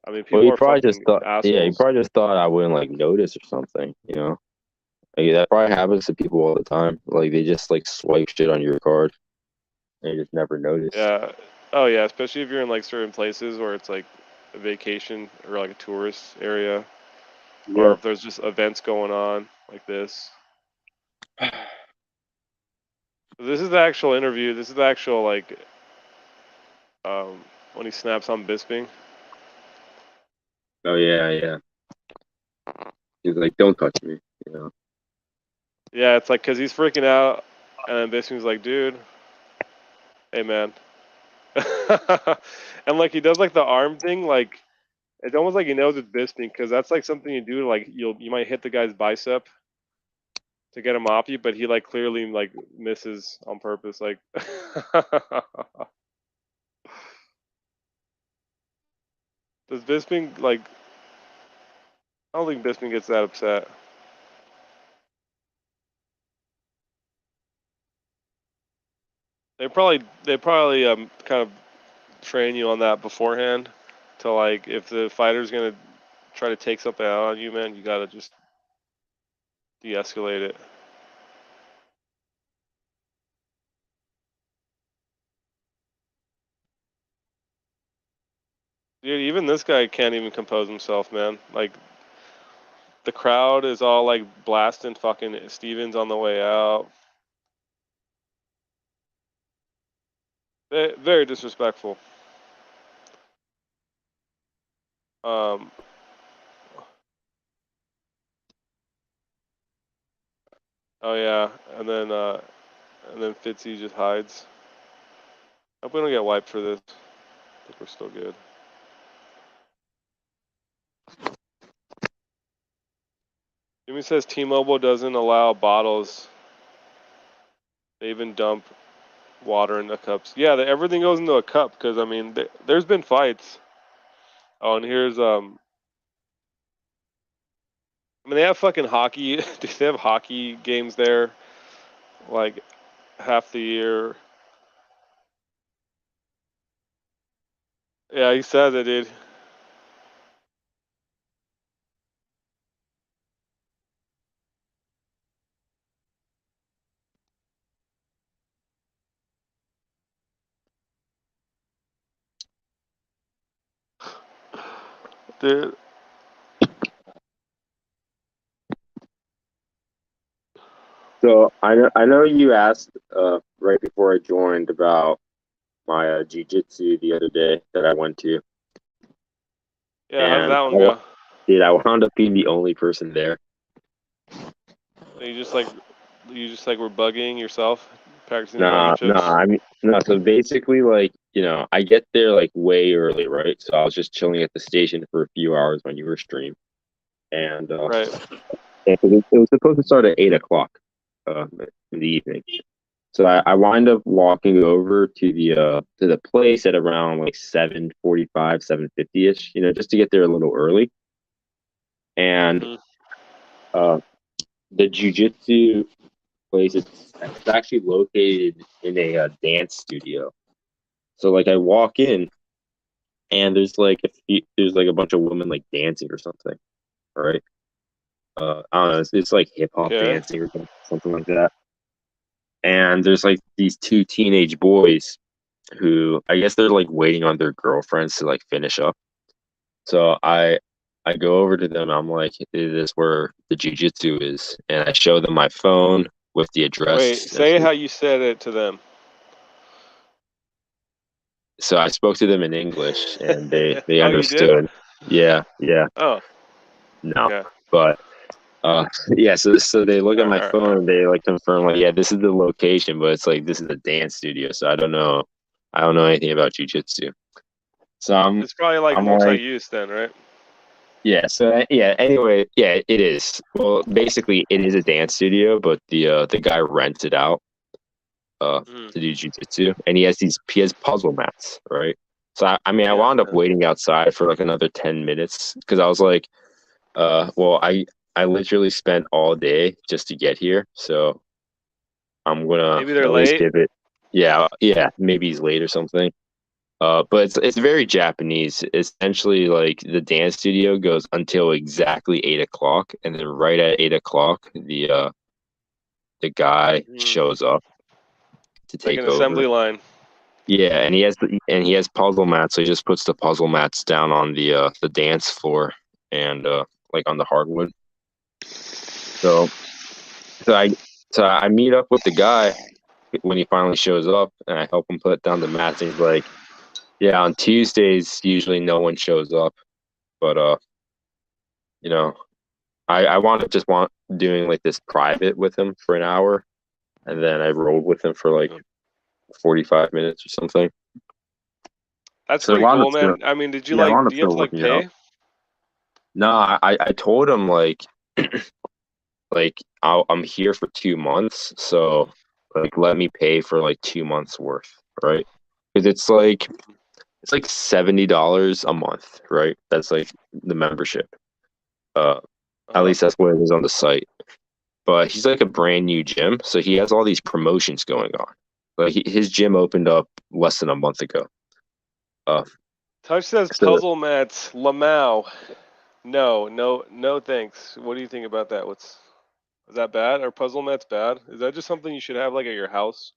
I mean Well, people are fucking he assholes. probably just thought I wouldn't like notice or something. Like that probably happens to people all the time. Like they just like swipe shit on your card and you just never notice. Yeah. Oh yeah, especially if you're in like certain places where it's like a vacation or like a tourist area, or Yeah. if there's just events going on like this. This is the actual interview. This is the actual like when he snaps on Bisping. Oh yeah, yeah. He's like, "Don't touch me," you know. Yeah, it's like because he's freaking out, and then Bisping's like, "Dude, hey man," and like he does like the arm thing, like it's almost like he knows it's Bisping because that's like something you do. Like you might hit the guy's bicep to get him off you, but he like clearly like misses on purpose. Like, does Bisping like? I don't think Bisping gets that upset. They probably kind of train you on that beforehand to like if the fighter's gonna try to take something out on you, man, you gotta just de-escalate it. Dude, even this guy can't even compose himself, man. Like the crowd is all like blasting fucking Stevens on the way out. Very disrespectful. Um, oh yeah, and then Fitzy just hides. Hope we don't get wiped for this. I think we're still good. Jimmy says T-Mobile doesn't allow bottles. They even dump water in the cups. Yeah, everything goes into a cup because I mean, there's been fights. Oh, and here's I mean, they have fucking hockey. They have hockey games there, like half the year. Yeah, he said it, dude. Dude, So I know you asked right before I joined about my jiu-jitsu the other day that I went to, yeah, how did and that one go? Dude, I wound up being the only person there. You just like were bugging yourself, practicing the button Nah, chips. I mean, no. So basically, like, I get there like way early, right? So I was just chilling at the station for a few hours when you were streaming, and Right. it was supposed to start at 8 o'clock in the evening. So I wind up walking over to the place at around like 7:45, 7:50 ish, just to get there a little early. And Mhm. the jujitsu place, it's actually located in a dance studio. So like I walk in and there's like a bunch of women like dancing or something, right? I don't know, it's like hip hop Okay. dancing or something like that. And there's like these two teenage boys who I guess they're like waiting on their girlfriends to like finish up. So I go over to them. I'm like, "Is this where the jujitsu is?" And I show them my phone with the Wait, address. say how you said it to them. So I spoke to them in English, and they Oh, you did? understood. Yeah, yeah, Oh, no, okay. but yeah. So they look at my All right. phone, and they like confirm like, yeah, this is the location, but it's like this is a dance studio, so I don't know anything about jujitsu. So It's probably like I'm like, multi-use then, right? yeah. So yeah. Anyway, yeah, it is. Well, basically, it is a dance studio, but the guy rents it out Mm. to do jujitsu, and he has puzzle mats, right? So I mean, I Yeah. wound up waiting outside for like another 10 minutes because I was like, well, I literally spent all day just to get here, so I'm gonna Maybe they're at least late. give it. Yeah, maybe he's late or something. But it's very Japanese. Essentially, like the dance studio goes until exactly 8 o'clock, and then right at 8 o'clock, the guy Mm. shows up to Like take an over. assembly line. Yeah, and he has puzzle mats, so he just puts the puzzle mats down on the dance floor and like on the hardwood. So so I so I meet up with the guy when he finally shows up, and I help him put down the mats. And he's like, "Yeah, on Tuesdays usually no one shows up, but you know, I want to just want doing like this private with him for an hour, and then I rolled with him for like 45 minutes or something. That's So I pretty wound cool, up still, man. I mean, did you yeah, I wound like? up Do you have still to like working out. pay? No, I told him like I'm here for 2 months, so like let me pay for like 2 months worth, right? Because it's like $70 a month, right? That's like the membership. Uh, at Uh-huh. least that's what it is on the site. But he's like a brand new gym, so he has all these promotions going on. Like his gym opened up less than a month ago. Uh, Touch says so puzzle mats. Lamau. No, no, no. Thanks. What do you think about that? Is that bad? Are puzzle mats bad? Is that just something you should have like at your house?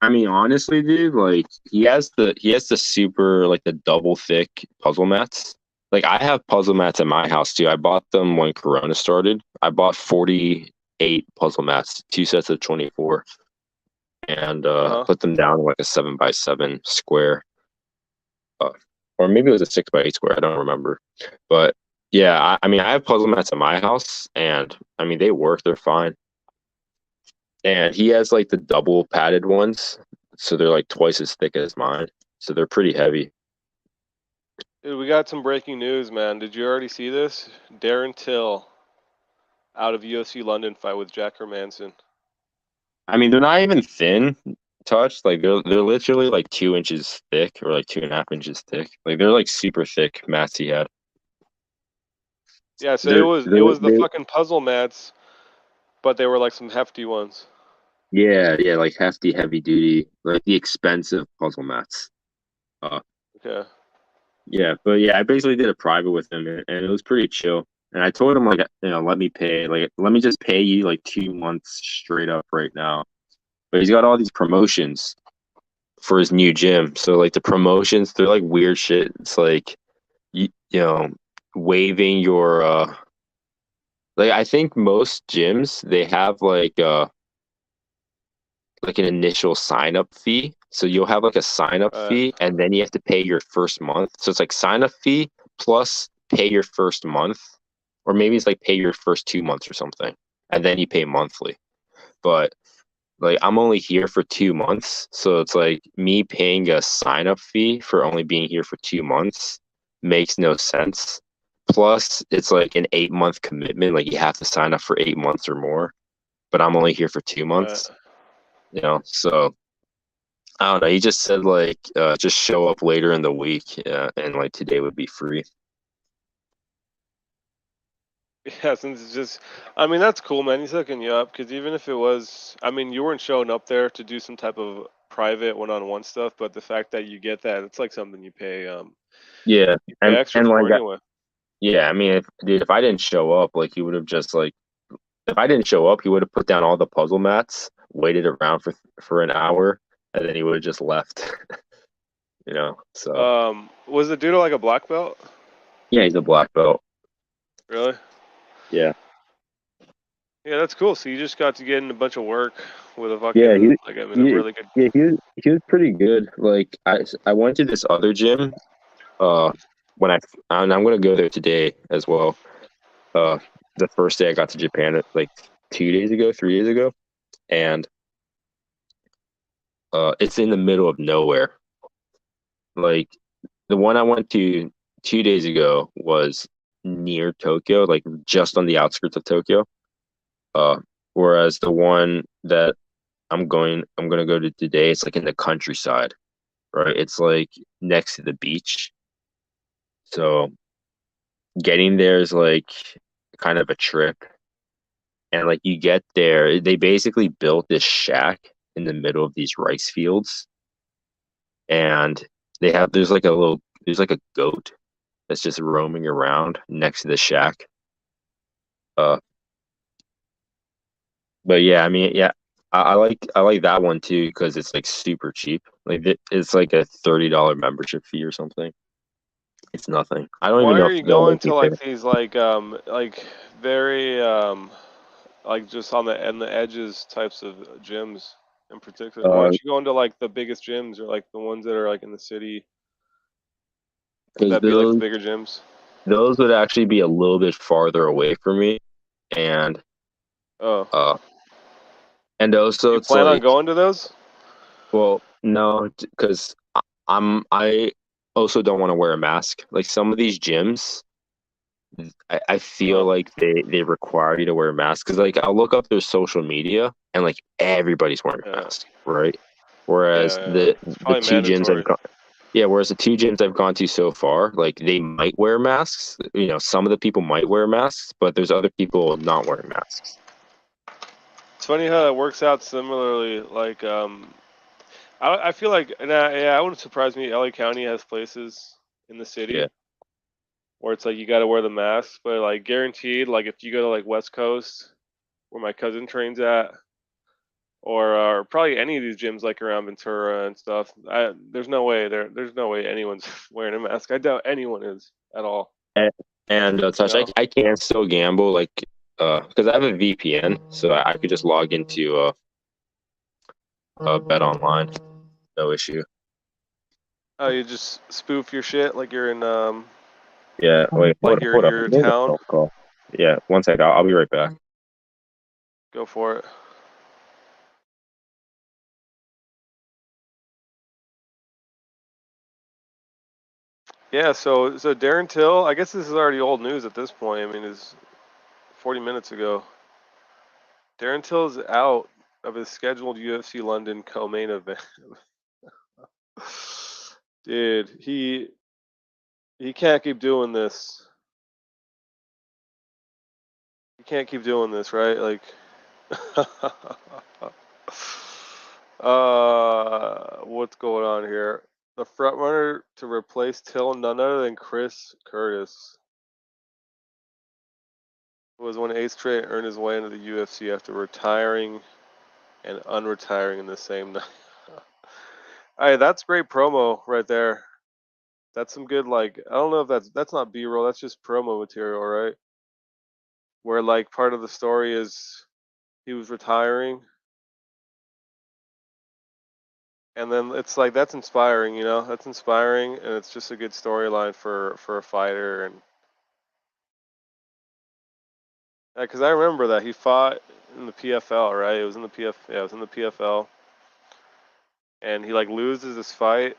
I mean, honestly, dude, like he has the super like the double thick puzzle mats. Like I have puzzle mats at my house too. I bought them when Corona started. I bought 48 puzzle mats, two sets of 24, and Uh-huh. put them down like a 7x7 square, uh, or maybe it was a 6x8 square. I don't remember, but yeah, I mean, I have puzzle mats at my house, and I mean they work. They're fine. And he has like the double padded ones, so they're like twice as thick as mine. So they're pretty heavy. Dude, we got some breaking news, man. Did you already see this? Darren Till out of UFC London fight with Jack Hermanson. I mean, they're not even thin touch. Like they're literally like 2 inches thick or like 2.5 inches thick. Like they're like super thick mats he had. Yeah, so it They're was it they're was the they fucking puzzle mats, but they were like some hefty ones. yeah, like hefty, heavy duty, like the expensive puzzle mats. Uh, Okay. yeah, but yeah, I basically did a private with him, and it was pretty chill. And I told him like, let me pay, like, let me just pay you like 2 months straight up right now. But he's got all these promotions for his new gym. So like the promotions, they're like weird shit. It's like you know, waiving your like I think most gyms they have like an initial sign up fee. So you'll have like a sign up All right. fee and then you have to pay your first month. So it's like sign up fee plus pay your first month, or maybe it's like pay your first 2 months or something, and then you pay monthly. But like I'm only here for 2 months, so it's like me paying a sign up fee for only being here for 2 months makes no sense. Plus, it's like an 8 month commitment, like you have to sign up for 8 months or more. But I'm only here for 2 months, so I don't know. He just said like just show up later in the week, and like today would be free. Yeah, since it's just, I mean, that's cool, man. He's hooking you up because even if it was, I mean, you weren't showing up there to do some type of private one-on-one stuff, but the fact that you get that, it's like something Yeah, you pay extra and like for anyway. yeah, I mean, if I didn't show up, like he would have just like if I didn't show up, he would have put down all the puzzle mats, waited around for an hour, and then he would have just left. So Was the dude like a black belt? yeah, he's a black belt. Really? Yeah, Yeah, that's cool. So you just got to get in a bunch of work with a yeah, fucking, like, I mean, a really good. he was pretty good. Like I went to this other gym. When and I'm gonna go there today as well. The first day I got to Japan, like 2 days ago, 3 days ago, and it's in the middle of nowhere. Like the one I went to 2 days ago was near Tokyo, like just on the outskirts of Tokyo. Whereas the one that I'm gonna go to today, it's like in the countryside, right? It's like next to the beach. So getting there is like kind of a trip. And like you get there, they basically built this shack in the middle of these rice fields, and there's like a goat that's just roaming around next to the shack. Uh, but yeah, I mean, yeah, I like that one too because it's like super cheap. Like it's like a $30 membership fee or something. It's nothing. I don't even Why know are if you they'll going let me to there. like these like very like just on the edges types of gyms in particular? Why Uh, aren't you going to like the biggest gyms or like the ones that are like in the city? Would because that be like the bigger gyms? those would actually be a little bit farther away from me, and Oh, uh, and do also you it's plan on like, going to those? well, no, because I also don't want to wear a mask. Like some of these gyms, I feel Oh, like they require you to wear a mask because like I'll look up their social media and like everybody's wearing a yeah, mask, right? Whereas yeah. the It's the probably two gyms I've mandatory. gone, yeah, whereas the two gyms I've gone to so far, like they might wear masks. Some of the people might wear masks, but there's other people not wearing masks. It's funny how that works out similarly. Like, I feel like, and yeah, it wouldn't surprise me. LA County has places in the Yeah. city where it's like you got to wear the mask, but like guaranteed, like if you go to like West Coast, where my cousin trains at, or probably any of these gyms like around Ventura and stuff, there's no way there's no way anyone's wearing a mask. I doubt anyone is at all. And, and You Touch, I, know? I can still gamble, like, because I have a VPN, so I could just log into Bet Online, no issue. Oh, you just spoof your shit like you're in Yeah, wait, like hold up. your There's a town. phone call. Yeah, one sec. I'll be right back. Go for it. Yeah, so Darren Till, I guess this is already old news at this point. I mean, it's 40 minutes ago. Darren Till is out of his scheduled UFC London co-main event. Dude, he can't keep doing this. He can't keep doing this, right? Like, what's going on here? The front runner to replace Till, none other than Chris Curtis, was when Ace Trey earned his way into the UFC after retiring and unretiring in the same night. Hey, that's great promo right there. That's some good, like, I don't know if that's not B-roll, that's just promo material, right? Where like part of the story is he was retiring, and then it's like that's inspiring, you know? That's inspiring, and it's just a good storyline for a fighter, and Because I remember that he fought in the PFL, right? It was in the Yeah, it was in the PFL, and he like loses this fight,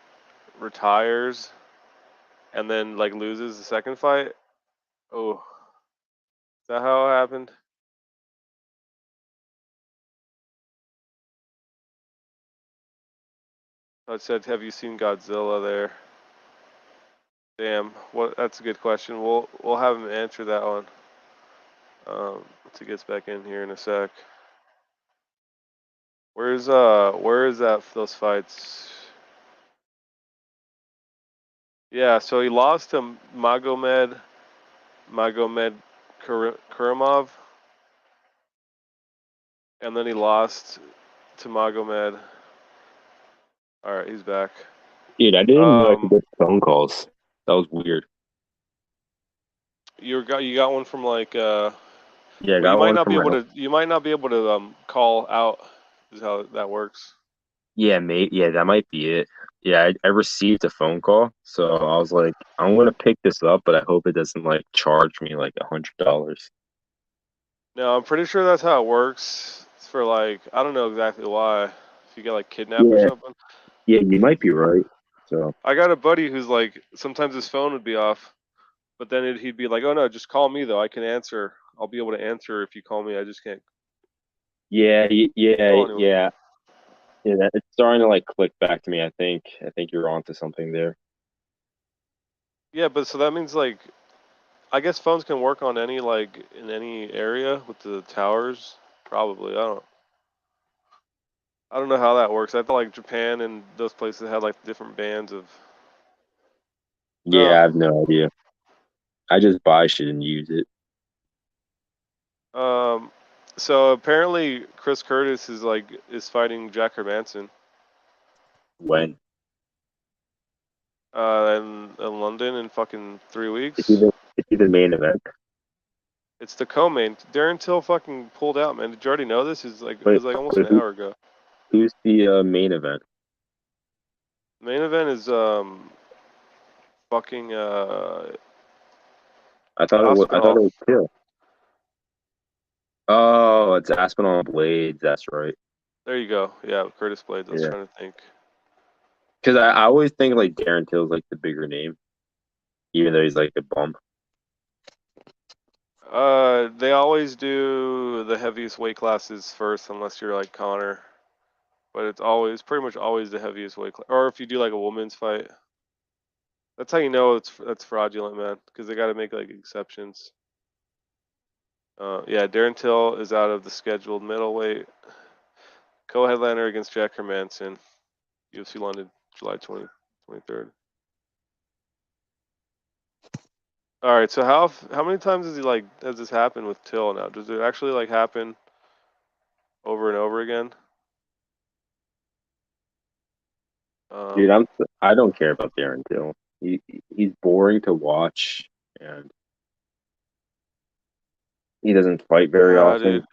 retires, and then like loses the second fight. Oh, is that how it happened? I said, have you seen Godzilla there? Damn, what? That's a good question. We'll have him answer that one. Once he gets back in here in a sec. Where is that those fights? Yeah, so he lost to Magomed Kurimov, and then he lost to Magomed. All right, he's back. Dude, I didn't know I could get phone calls. That was weird. You got one from like Yeah, I well, got one from you might not be able to call out is how that works. Yeah, mate. Yeah, that might be it. Yeah, I received a phone call, so I was like, I'm gonna pick this up, but I hope it doesn't like charge me like $100. No, I'm pretty sure that's how it works. It's for like I don't know exactly why. If you get like kidnapped or Yeah, something. yeah, you might be right. So I got a buddy who's like sometimes his phone would be off, but then he'd be like, "Oh no, just call me though. I can answer. I'll be able to answer if you call me. I just can't yeah, call anyone." yeah. It's starting to like click back to me. I think you're onto something there. Yeah, but so that means like I guess phones can work on any like in any area with the towers. Probably. I don't know how that works. I thought like Japan and those places had like different bands of. Yeah, No. I have no idea. I just buy shit and use it. Um. So apparently Chris Curtis is fighting Jack Hermanson. When In London in fucking 3 weeks. it's either main event. It's the co-main. Darren Till fucking pulled out, man. Did you already know this? It Wait, was like almost wait an hour ago. who's the main event? The main event is fucking I thought Aspinall. it was Kill. Oh, it's Aspinall Blades. That's right. There you go. Yeah, Curtis Blades. I was Yeah, trying to think. because I always think like Darren Till's like the bigger name, even though he's like the bump. They always do the heaviest weight classes first, unless you're like Connor. But it's always pretty much always the heaviest weight class. Or if you do like a woman's fight, that's how you know that's fraudulent, man. Because they got to make like exceptions. Yeah, Darren Till is out of the scheduled middleweight co-headliner against Jack Hermanson, UFC London, July 23rd. All right, so how many times has this happened with Till now? Does it actually like happen over and over again? Dude, Um, I don't care about Darren Till. He's boring to watch, and he doesn't fight very yeah, often. dude.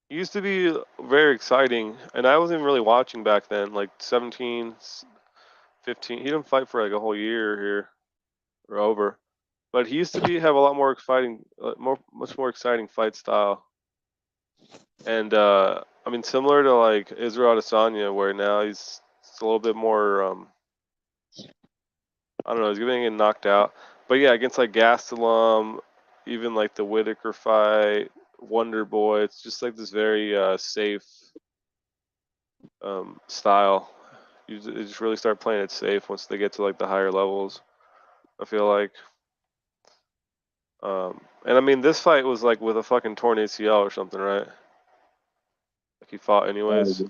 He used to be very exciting, and I wasn't even really watching back then, like 17, 15. He didn't fight for like a whole year here or over, but he used to have a lot more exciting, much more exciting fight style. And I mean, similar to like Israel Adesanya, where now it's a little bit more. I don't know. He's getting knocked out, but yeah, against like Gastelum, even like the Whitaker fight, Wonder Boy, it's just like this very safe style. They just really start playing it safe once they get to like the higher levels. I feel like. And I mean, this fight was like with a fucking torn ACL or something, right? Like he fought anyways.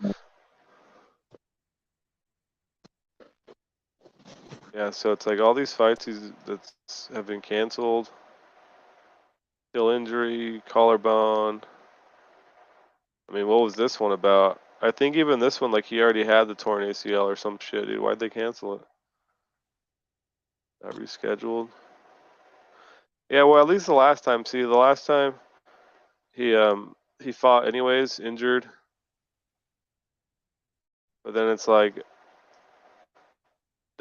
Yeah, so it's like all these fights that have been canceled. Heel injury, collarbone. I mean, what was this one about? I think even this one, like he already had the torn ACL or some shit, dude. Why'd they cancel it? That rescheduled. Yeah, well, at least the last time. See, the last time he fought anyways, injured. But then it's like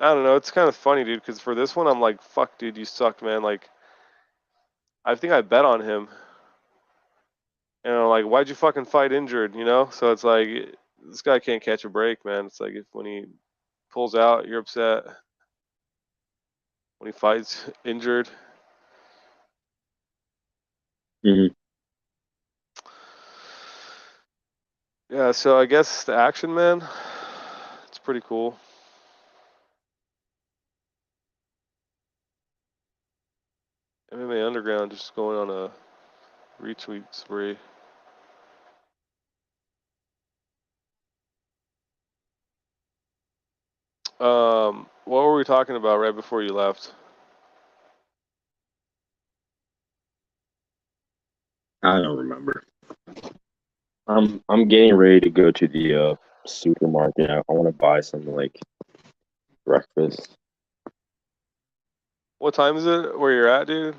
I don't know. It's kind of funny, dude. Because for this one, I'm like, fuck, dude, you sucked, man. Like I think I bet on him. Like, why'd you fucking fight injured? So it's like this guy can't catch a break, man. It's like when he pulls out, you're upset. When he fights injured. Mm-hmm. Yeah, so I guess the Action Man, it's pretty cool. MMA Underground just going on a retweet spree. What were we talking about right before you left? I don't remember. I'm getting ready to go to the supermarket. I want to buy some like breakfast. What time is it where you're at, dude?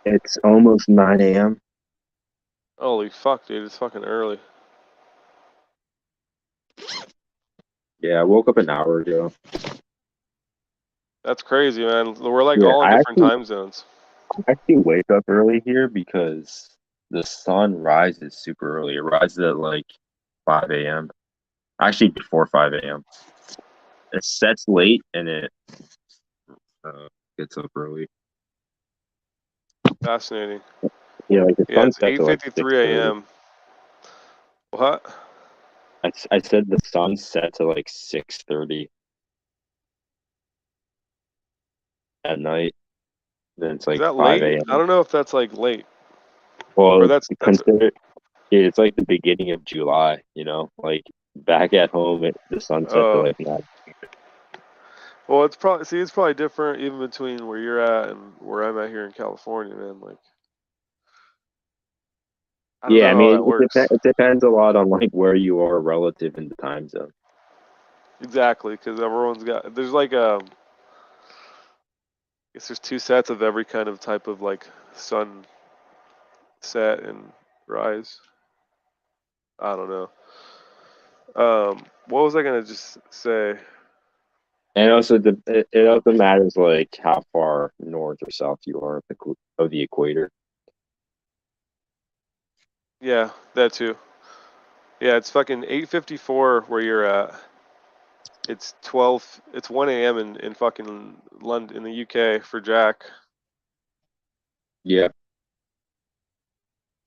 It's almost 9 a.m. Holy fuck, dude, it's fucking early. Yeah, I woke up an hour ago. That's crazy, man. We're like Yeah, all in different time zones. I actually wake up early here because the sun rises super early. It rises at like 5 a.m. Actually, before 5 a.m. It sets late and it gets up early. Fascinating. Yeah, like the Yeah, sun it's sets at like 8:53 6:30. a.m. What? I said the sun sets at like 6:30 at night. Then it's Is like that 5 late? I a.m. don't know if that's like late. Or Well, that's consider it's like the beginning of July. Like back at home, the sun sets at oh. like 9. Well, it's probably different even between where you're at and where I'm at here in California, man. Like, I don't Yeah, know I how that mean, works. it depends a lot on like where you are relative in the time zone. Exactly, because there's like I guess there's two sets of every kind of type of like sun set and rise. I don't know. What was I gonna just say? And also, it also matters like how far north or south you are of the equator. Yeah, that too. Yeah, it's fucking 8:54 where you're at. It's 12. It's 1 a.m. in fucking London in the UK for Jack, Yeah,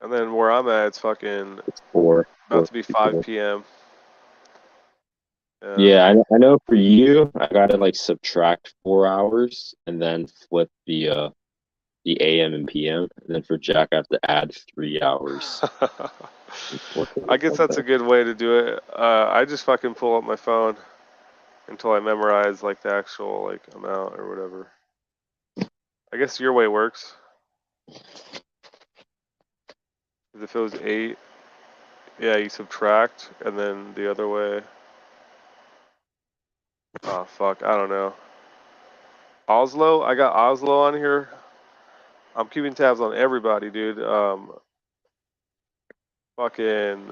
and then where I'm at, it's fucking it's 4, about to be 5 4:54. p.m. Yeah, I know for you, I gotta like subtract 4 hours and then flip the AM and PM, and then for Jack, I have to add 3 hours. I guess that's a good way to do it. I just fucking pull up my phone until I memorize like the actual like amount or whatever. I guess your way works. 'Cause if it was 8, yeah, you subtract, and then the other way. Oh fuck, I don't know. Oslo, I got Oslo on here. I'm keeping tabs on everybody, dude. Fucking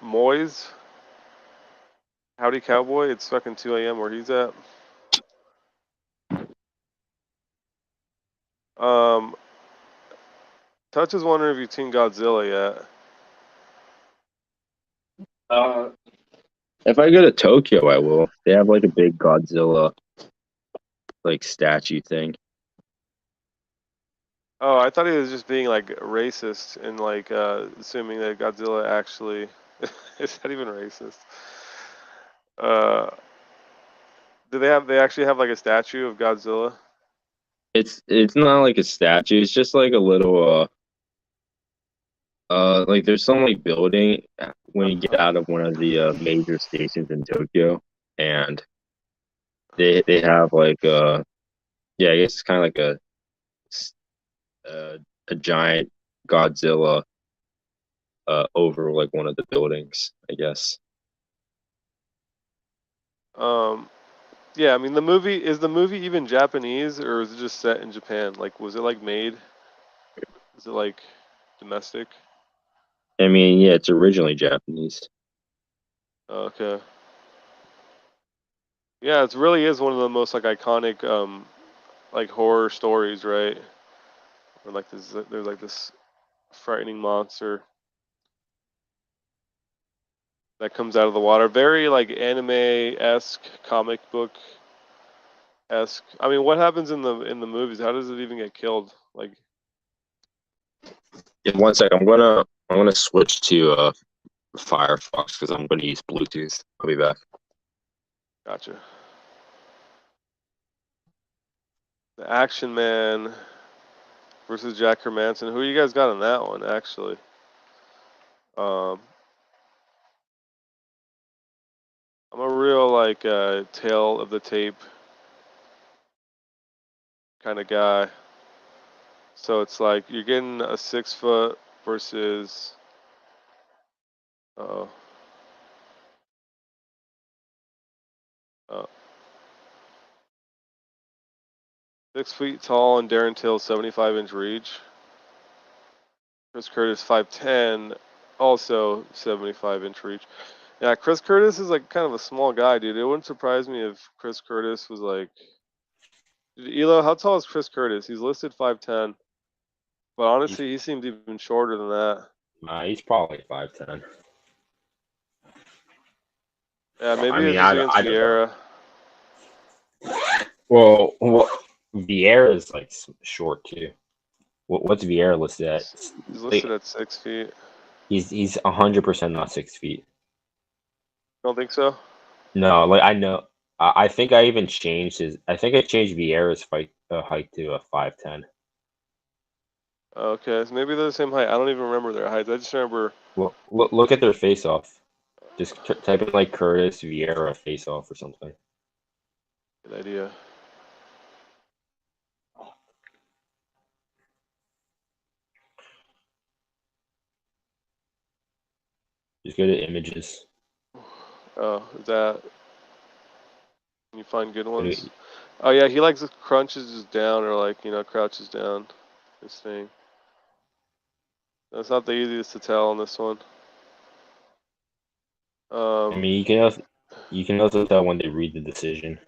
Moyes, Howdy Cowboy. It's fucking 2 a.m. where he's at. Um, Touch is wondering if you've seen Godzilla yet. If I go to Tokyo, I will. They have like a big Godzilla like statue thing. Oh, I thought he was just being like racist and like assuming that Godzilla actually is that even racist? Uh, they actually have like a statue of Godzilla? It's not like a statue. It's just like a little like there's some like building when you get out of one of the major stations in Tokyo, and they have like yeah, I guess it's kind of like a giant Godzilla over like one of the buildings, I guess. Um, yeah, I mean the movie even Japanese or is it just set in Japan? Like was it like made? Is it like domestic? I mean, yeah, it's originally Japanese. Okay. Yeah, it really is one of the most like iconic like horror stories, right? or like there's like this frightening monster that comes out of the water. Very like anime-esque, comic book-esque. I mean, what happens in the movies? How does it even get killed? Like, Yeah, 1 sec. I'm gonna switch to Firefox because I'm gonna use Bluetooth. I'll be back. gotcha. The Action Man versus Jack Hermanson. Who you guys got on that one, actually? I'm a real like tail of the tape kind of guy. So it's like you're getting a 6 foot versus. Oh. 6 feet tall and Darren Till 75-inch reach. Chris Curtis 5'10", also 75-inch reach. Yeah, Chris Curtis is like kind of a small guy, dude. It wouldn't surprise me if Chris Curtis was like. Dude, Elo, how tall is Chris Curtis? He's listed 5'10", but honestly, he seems even shorter than that. He's probably 5'10". Yeah, maybe it's just against Vieira. Well, Vieira's like short too. What's Vieira listed at? He's listed at 6 feet. He's 100% not 6 feet. Don't think so? No, like I know. I think I even changed his. I think I changed Vieira's height to a 5'10". Okay, so maybe they're the same height. I don't even remember their heights. I just remember. Well, look at their face off. Just type in like Curtis Vieira face off or something. Good idea. Just go to images. Oh, is that? Can you find good ones? Oh yeah, he like crunches down or like crouches down. This thing. That's not the easiest to tell on this one. I mean, you can also tell when they read the decision.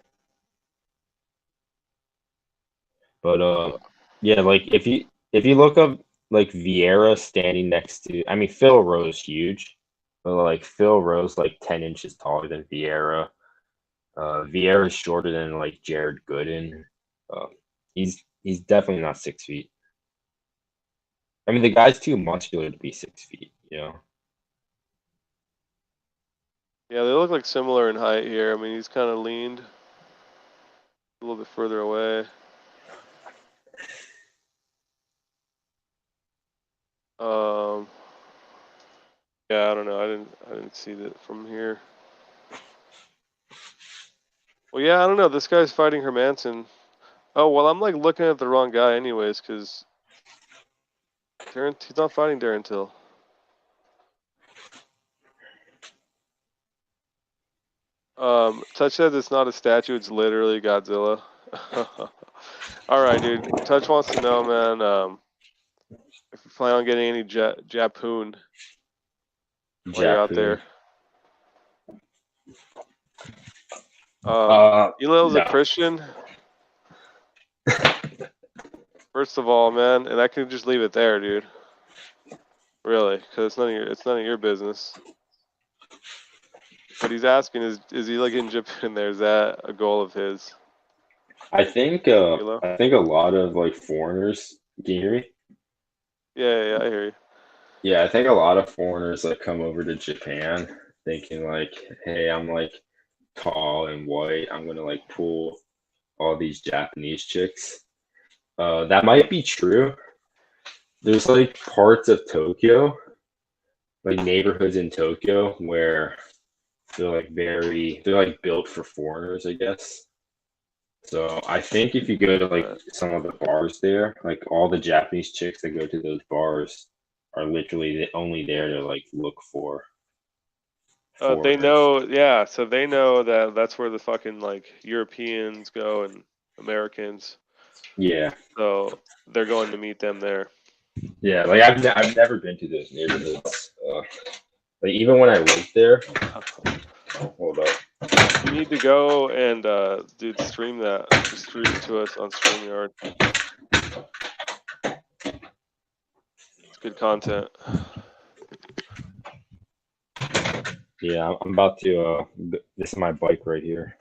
But yeah, like if you look up like Vieira standing next to, I mean, Phil Rose huge, but like Phil Rose like 10 inches taller than Vieira. Vieira's shorter than like Jared Gooden. He's definitely not 6 feet. I mean, the guy's too muscular to be 6 feet, you know. Yeah, they look like similar in height here. I mean, he's kind of leaned a little bit further away. Yeah, I don't know. I didn't see that from here. Well, yeah, I don't know. This guy's fighting Hermanson. Oh, well, I'm like looking at the wrong guy anyways, because he's not fighting Darren Till. Touch says it's not a statue, it's literally Godzilla. Alright, dude. Touch wants to know, man, if you plan on getting any Japoon while you're out there. Elil's a Christian. First of all, man, and I can just leave it there, dude. Really, because it's none of your business. But he's asking, is he like in Japan there? Is that a goal of his? I think a lot of like foreigners. Can you hear me? Yeah, I hear you. Yeah, I think a lot of foreigners like come over to Japan thinking like, hey, I'm like tall and white. I'm gonna like pull all these Japanese chicks. That might be true. There's like parts of Tokyo, like neighborhoods in Tokyo where they're like built for foreigners, I guess. So I think if you go to like some of the bars there, like all the Japanese chicks that go to those bars are literally only there to like look for. They know, yeah. So they know that that's where the fucking like Europeans go and Americans. Yeah. So they're going to meet them there. Yeah, like I've never been to those neighborhoods. Like even when I lived there. Hold up. You need to go and dude, stream that. Just stream it to us on Streamyard. Good content. Yeah, I'm about to. This is my bike right here.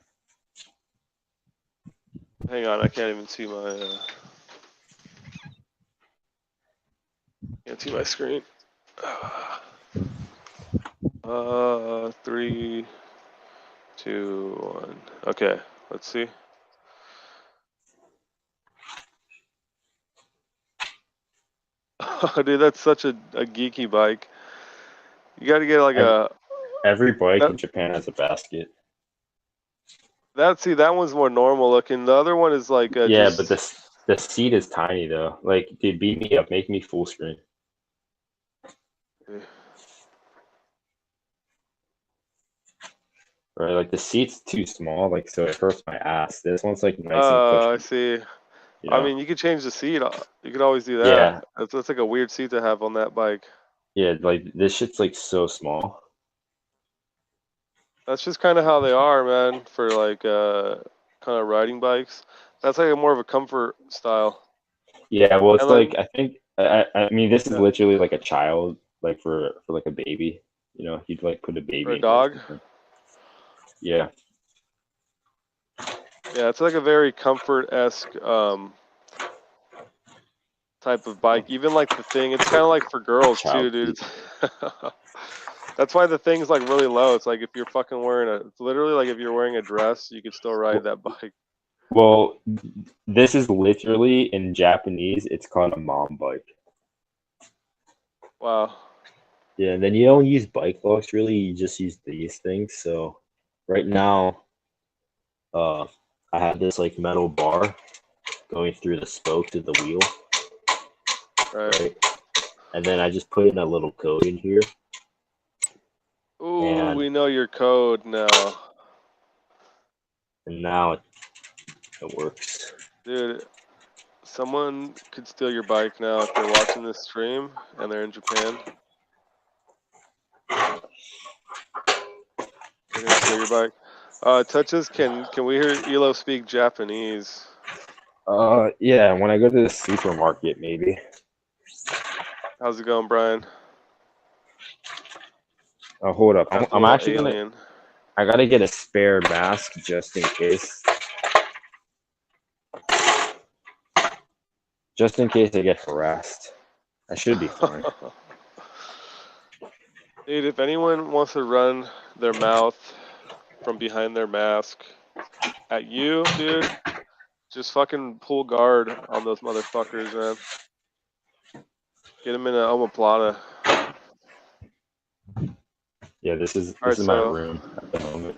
Hang on, I can't even see my. Can't see my screen. 3, 2, 1. Okay, let's see. Oh, dude, that's such a geeky bike. You got to get like every bike in Japan has a basket. That one's more normal looking. The other one is like yeah, but the seat is tiny though. Like, dude, beat me up, make me full screen. Right, like the seat's too small, like so it hurts my ass. This one's like nice and cushy. I see. You know? I mean, you could change the seat. You could always do that. Yeah. That's like a weird seat to have on that bike. Yeah, like this shit's like so small. That's just kind of how they are, man. For like kind of riding bikes, that's like more of a comfort style. Yeah, well, it's And like then, I think I mean this is literally like a child, like for like a baby. You know, you'd like put a baby for a in dog. Yeah. Yeah, it's like a very comfort-esque type of bike. Even like the thing, it's kind of like for girls too, dude. That's why the thing's like really low. It's like if you're fucking wearing it's literally like if you're wearing a dress, you could still ride that bike. Well, this is literally in Japanese. It's called a mom bike. Wow. Yeah, and then you don't use bike locks really. You just use these things. So right now, I have this like metal bar going through the spoke to the wheel. Right. And then I just put in a little code in here. Ooh, we know your code now. And now it works. Dude, someone could steal your bike now if they're watching this stream and they're in Japan. They're gonna steal your bike. Touches, can we hear Elo speak Japanese? Yeah, when I go to the supermarket, maybe. How's it going, Brian? Oh, hold up. I'm actually gonna. I gotta get a spare mask just in case. Just in case I get harassed. I should be fine. Dude, if anyone wants to run their mouth from behind their mask at you, dude, just fucking pull guard on those motherfuckers, man. Get them in an omoplata. Yeah, this is my room at the moment.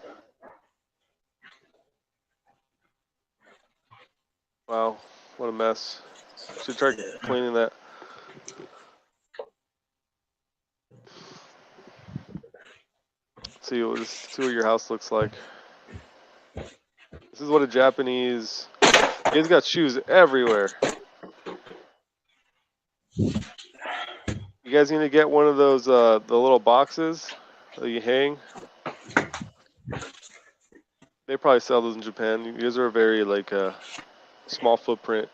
Wow, what a mess. Should try cleaning that. See what your house looks like. This is what a Japanese. He's got shoes everywhere. You guys need to get one of those the little boxes that you hang. They probably sell those in Japan. You guys are a very like small footprint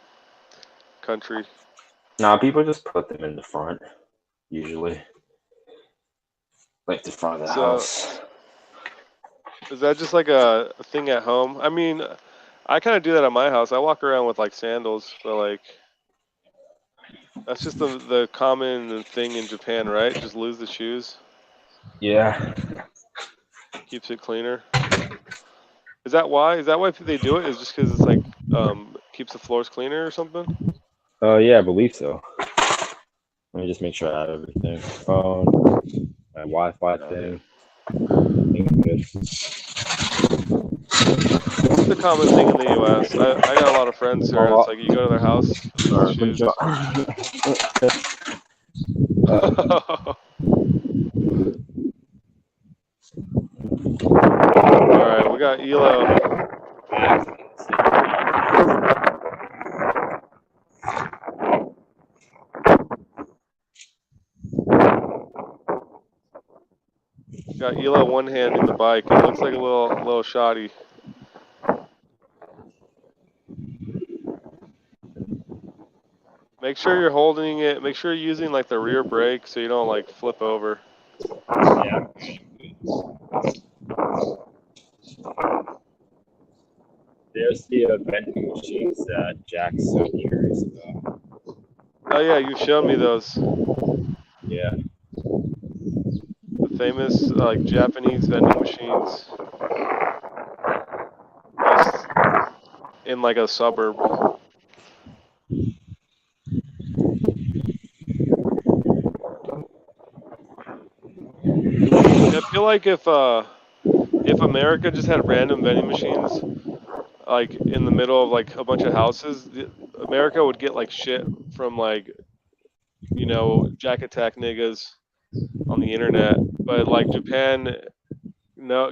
country. Nah, people just put them in the front usually. Like the front of the house. Is that just like a thing at home? I mean, I kind of do that at my house. I walk around with like sandals, but like that's just the common thing in Japan, right? Just lose the shoes. Yeah. Keeps it cleaner. Is that why? Is that why they do it? Is just because it's like keeps the floors cleaner or something? Yeah, I believe so. Let me just make sure I have everything. Phone, my Wi-Fi thing. It's the common thing in the U.S. I got a lot of friends here. It's like you go to their house. Shoes. All right, we got Elo. Got Elo one-handing the bike. It looks like a little shoddy. Make sure you're holding it. Make sure you're using like the rear brake so you don't like flip over. Yeah. There's the vending machines that Jack's so curious about. Oh yeah, you've shown me those. Yeah. The famous like Japanese vending machines. Just in like a suburb. I feel like if America just had random vending machines like in the middle of like a bunch of houses, America would get like shit from like, you know, Jack Attack niggas on the internet. But like Japan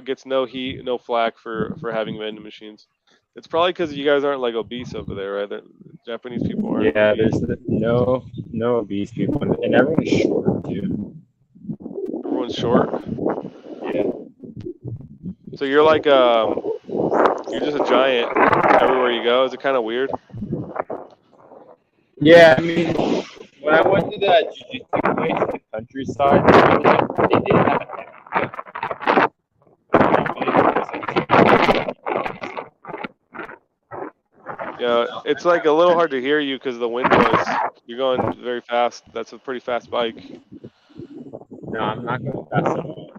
gets no heat, no flack for having vending machines. It's probably because you guys aren't like obese over there, right? Japanese people aren't Yeah, obese. there's no obese people, and everyone's short too. Everyone's short. Yeah. So you're like you're just a giant everywhere you go. Is it kind of weird? Yeah, I mean, when I went to that jiu-jitsu place in the countryside, they did have Yeah, it's like a little hard to hear you because of the wind noise. You're going very fast. That's a pretty fast bike. No, I'm not going fast at all.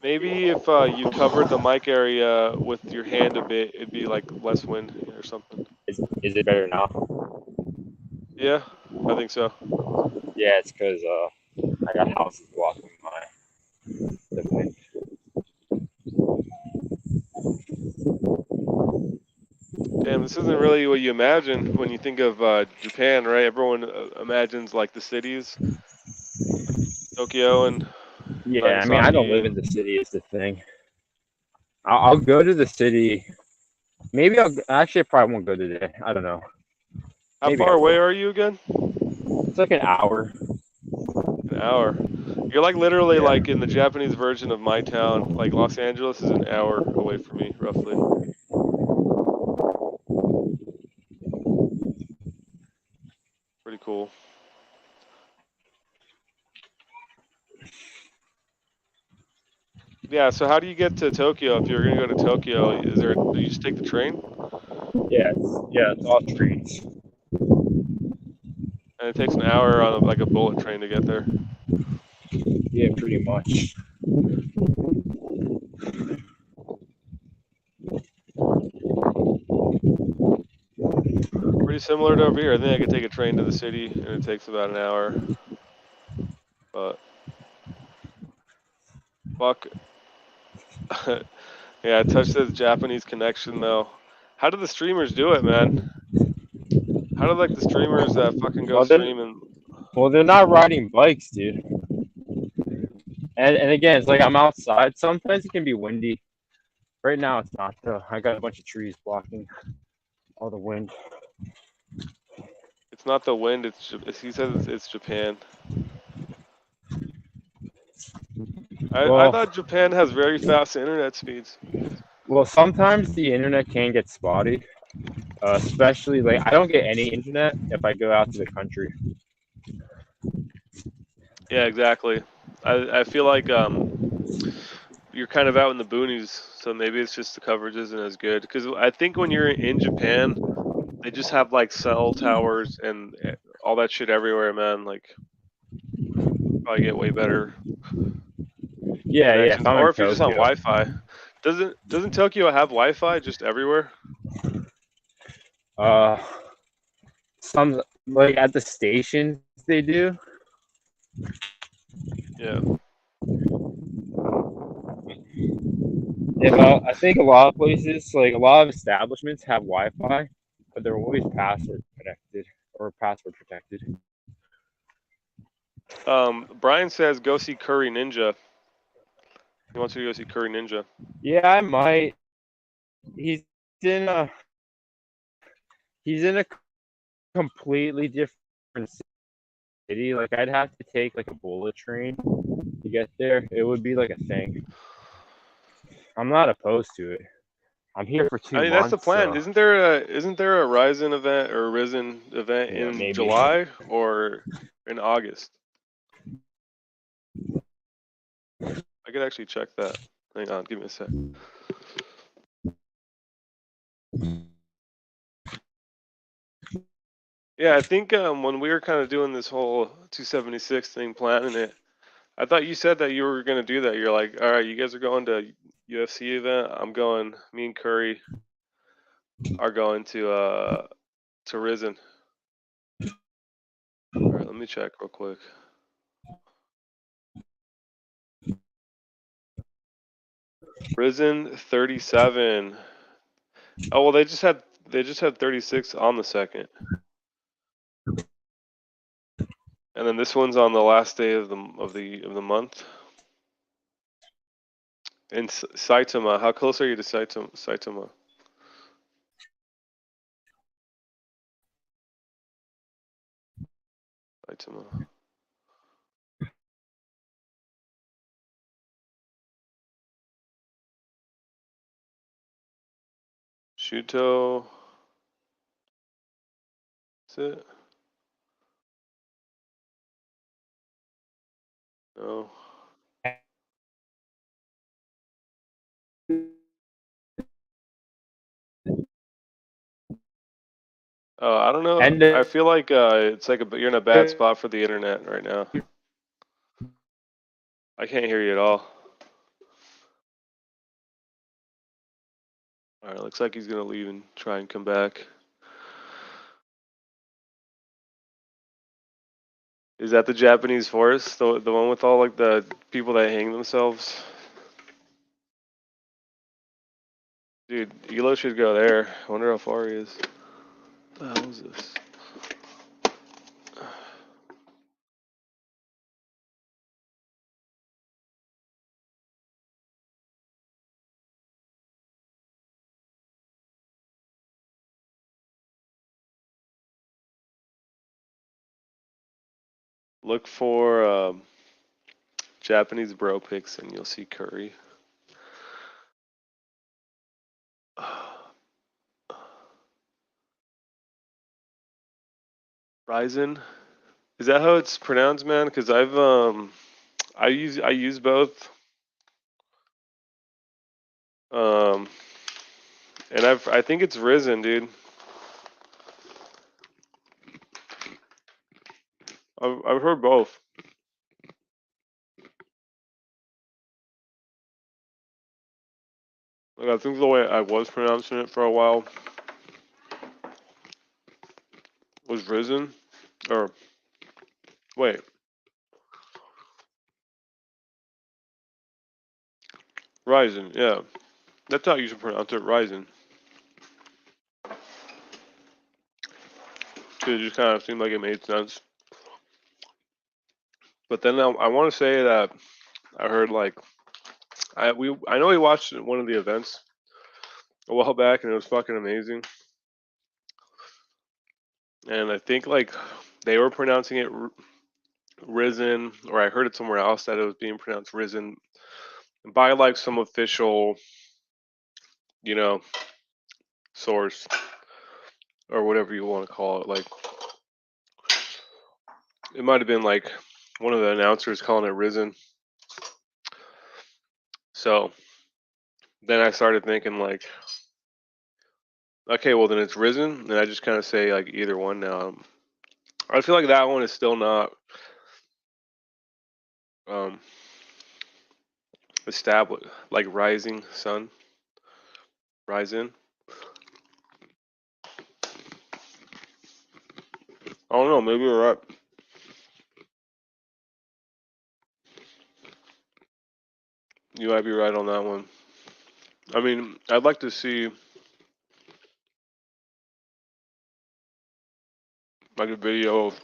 Maybe if you covered the mic area with your hand a bit, it'd be like less wind or something. Is it better now? Yeah, I think so. Yeah, it's because I got houses blocking the wind. Damn, this isn't really what you imagine when you think of Japan, right? Everyone imagines like the cities, Tokyo and Yeah, I mean, I don't Nagasaki. live in the city is the thing. I'll go to the city. Maybe I probably won't go today. I don't know. How Maybe far I away will. are you again? It's like an hour. An hour. You're like literally Yeah. like in the Japanese version of my town. Like Los Angeles is an hour away from me, roughly. Pretty cool. Yeah, so how do you get to Tokyo if you're gonna go to Tokyo? Do you just take the train? Yeah, it's all trees. And it takes an hour on like a bullet train to get there. Yeah, pretty much. Pretty similar to over here. I think I could take a train to the city and it takes about an hour. But fuck. Yeah, Touch says Japanese connection though. How do the streamers do it, man? How do like the streamers that fucking go Well, stream and they're not riding bikes, dude. And again, it's like I'm outside. Sometimes it can be windy. Right now, it's not though. I got a bunch of trees blocking all the wind. it's not the wind, he says it's Japan. I thought Japan has very fast internet speeds. Well, sometimes the internet can get spotty. Especially like I don't get any internet if I go out to the country. Yeah, exactly. I feel like you're kind of out in the boonies, so maybe it's just the coverage isn't as good. Because I think when you're in Japan, they just have like cell towers and all that shit everywhere, man. Like, probably get way better Yeah, connections. if I'm Or in if you're just on Tokyo. Wi-Fi. Doesn't Tokyo have Wi-Fi just everywhere? Some like at the stations they do. Yeah. Yeah, I think a lot of places, like a lot of establishments, have Wi-Fi, but they're always password connected or password protected. Brian says go see Curry Ninja. He wants you to go see Curry Ninja. Yeah, I might. He's in a completely different city. Like I'd have to take like a bullet train to get there. It would be like a thing. I'm not opposed to it. I'm here for 2 I mean, months. that's the plan. So, Isn't there a Ryzen event or Risen event yeah, in maybe. July or in August? I could actually check that. Hang on, give me a sec. Yeah, I think when we were kind of doing this whole 276 thing, planning it, I thought you said that you were gonna do that. You're like, all right, you guys are going to UFC event. I'm going. Me and Curry are going to Risen. All right, let me check real quick. Risen 37. Oh well, they just had 36 on the 2nd, and then this one's on the last day of the month. In Saitama, how close are you to Saitama? Saitama. Shuto. Is it? No. I don't know. And I feel like it's like you're in a bad spot for the internet right now. I can't hear you at all. All right, looks like he's gonna leave and try and come back. Is that the Japanese forest? The one with all like the people that hang themselves? Dude, Elo should go there. I wonder how far he is. What the hell is this? Look for Japanese bro pics and you'll see Curry. Ryzen? Is that how it's pronounced, man? Because I use both. And I think it's Risen, dude. I've heard both. Like I think the way I was pronouncing it for a while was Risen, or wait, Ryzen. Yeah, that's how you should pronounce it, Ryzen. It just kind of seemed like it made sense. But then I want to say that I heard like I know we watched one of the events a while back and it was fucking amazing. And I think like they were pronouncing it Risen, or I heard it somewhere else that it was being pronounced Risen by like some official, you know, source or whatever you want to call it. Like it might have been like one of the announcers calling it Risen. So then I started thinking like, okay, well then it's Risen, and I just kind of say like either one now. I feel like that one is still not established, like Rising Sun, Rising. I don't know, maybe you're right. You might be right on that one. I mean, I'd like to see like a video of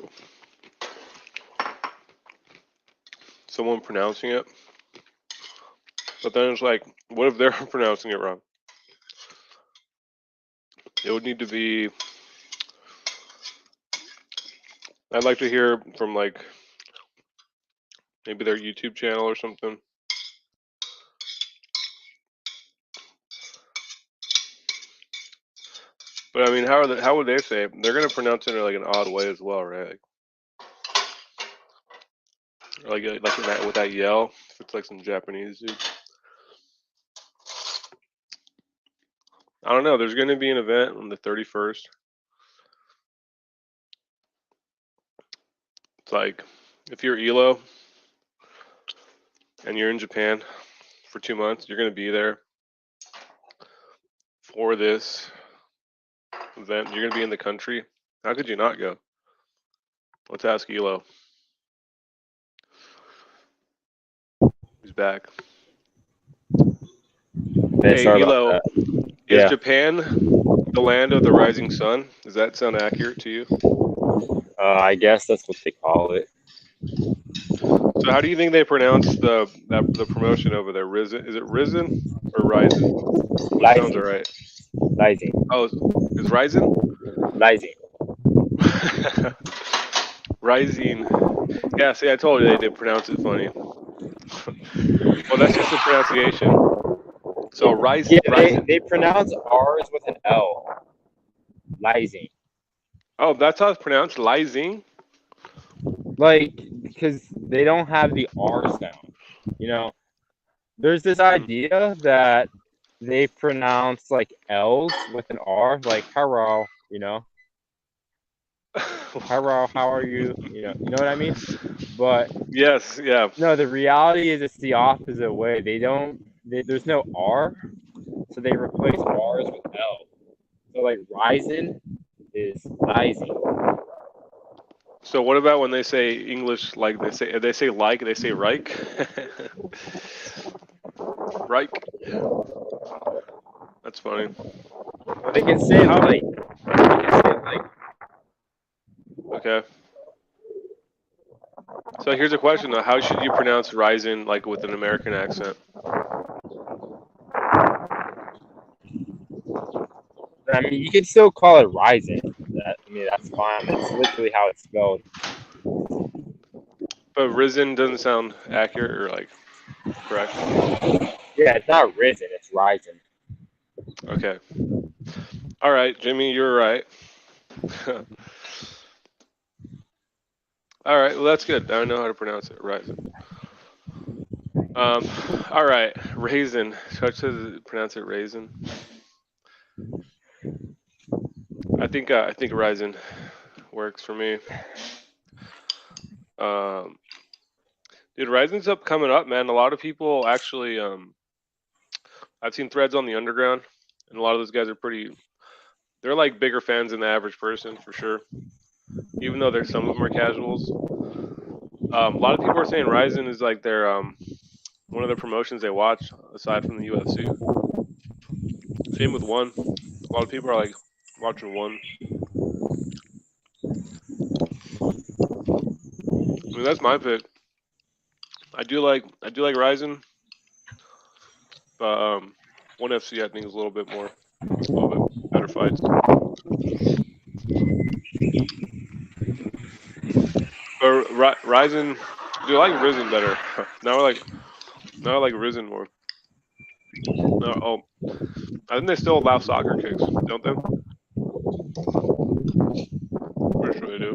someone pronouncing it, but then it's like, what if they're pronouncing it wrong? It would need to be. I'd like to hear from like maybe their YouTube channel or something. But I mean, how would they say it? They're gonna pronounce it in like an odd way as well, right? Like in that with that yell. If it's like some Japanese dude. I don't know. There's gonna be an event on the 31st. It's like if you're Elo and you're in Japan for 2 months, you're gonna be there for this event. You're gonna be in the country. How could you not go? Let's ask Elo. He's back. Hey, sorry about Elo, that. is Yeah. Japan the land of the rising sun? Does that sound accurate to you? I guess that's what they call it. So how do you think they pronounce the promotion over there? Risen? Is it Risen or Rising? Which sounds Rising. alright? Rising. Oh, is Rising? Rising. Rising. Yeah, see, I told you they did pronounce it funny. Well, that's just the pronunciation. So Rising. Yeah, they pronounce R's with an L. Rising. Oh, that's how it's pronounced, Rising. Like, because they don't have the R sound. You know, there's this idea that they pronounce like L's with an R, like hello, you know. Hello, how are you? You know what I mean? But yes, yeah. no, the reality is it's the opposite way. There's no R, so they replace R's with L. So like rising is rising. So what about when they say English, like they say Reich? Reich. That's funny. They can say like. Okay. So here's a question though: how should you pronounce rising, like with an American accent? I mean, you can still call it rising. That's fine. That's literally how it's spelled. But risen doesn't sound accurate or like correct. Yeah, it's not risen. It's rising. Okay. All right, Jimmy, you're right. All right, well that's good. I know how to pronounce it. Rising. All right, raisin. Should I pronounce it raisin? I think rising works for me. Dude, Rising's up coming up, man. A lot of people actually, I've seen threads on the underground, and a lot of those guys are they're like bigger fans than the average person for sure. Even though there's some of them are casuals. A lot of people are saying Rising is like their one of the promotions they watch aside from the UFC. Same with One. A lot of people are like watching One. I mean, that's my pick. I do like Rising, but One FC I think is a little bit better fights. But Rising, do I like Risen better? Now I like Risen more. No, I think they still allow soccer kicks, don't they? Pretty sure they do.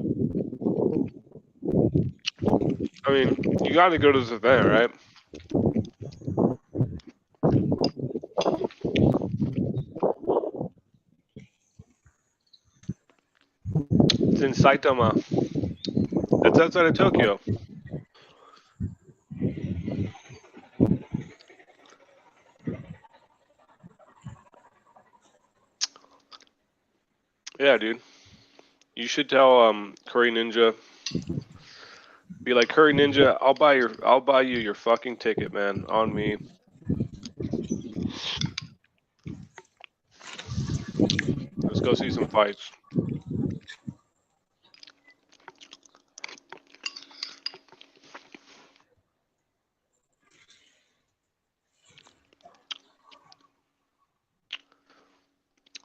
I mean, you got to go to this event, right? It's in Saitama. It's outside of Tokyo. Yeah, dude. You should tell Curry Ninja. Be like, Curry Ninja, I'll buy you your fucking ticket, man, on me. Let's go see some fights.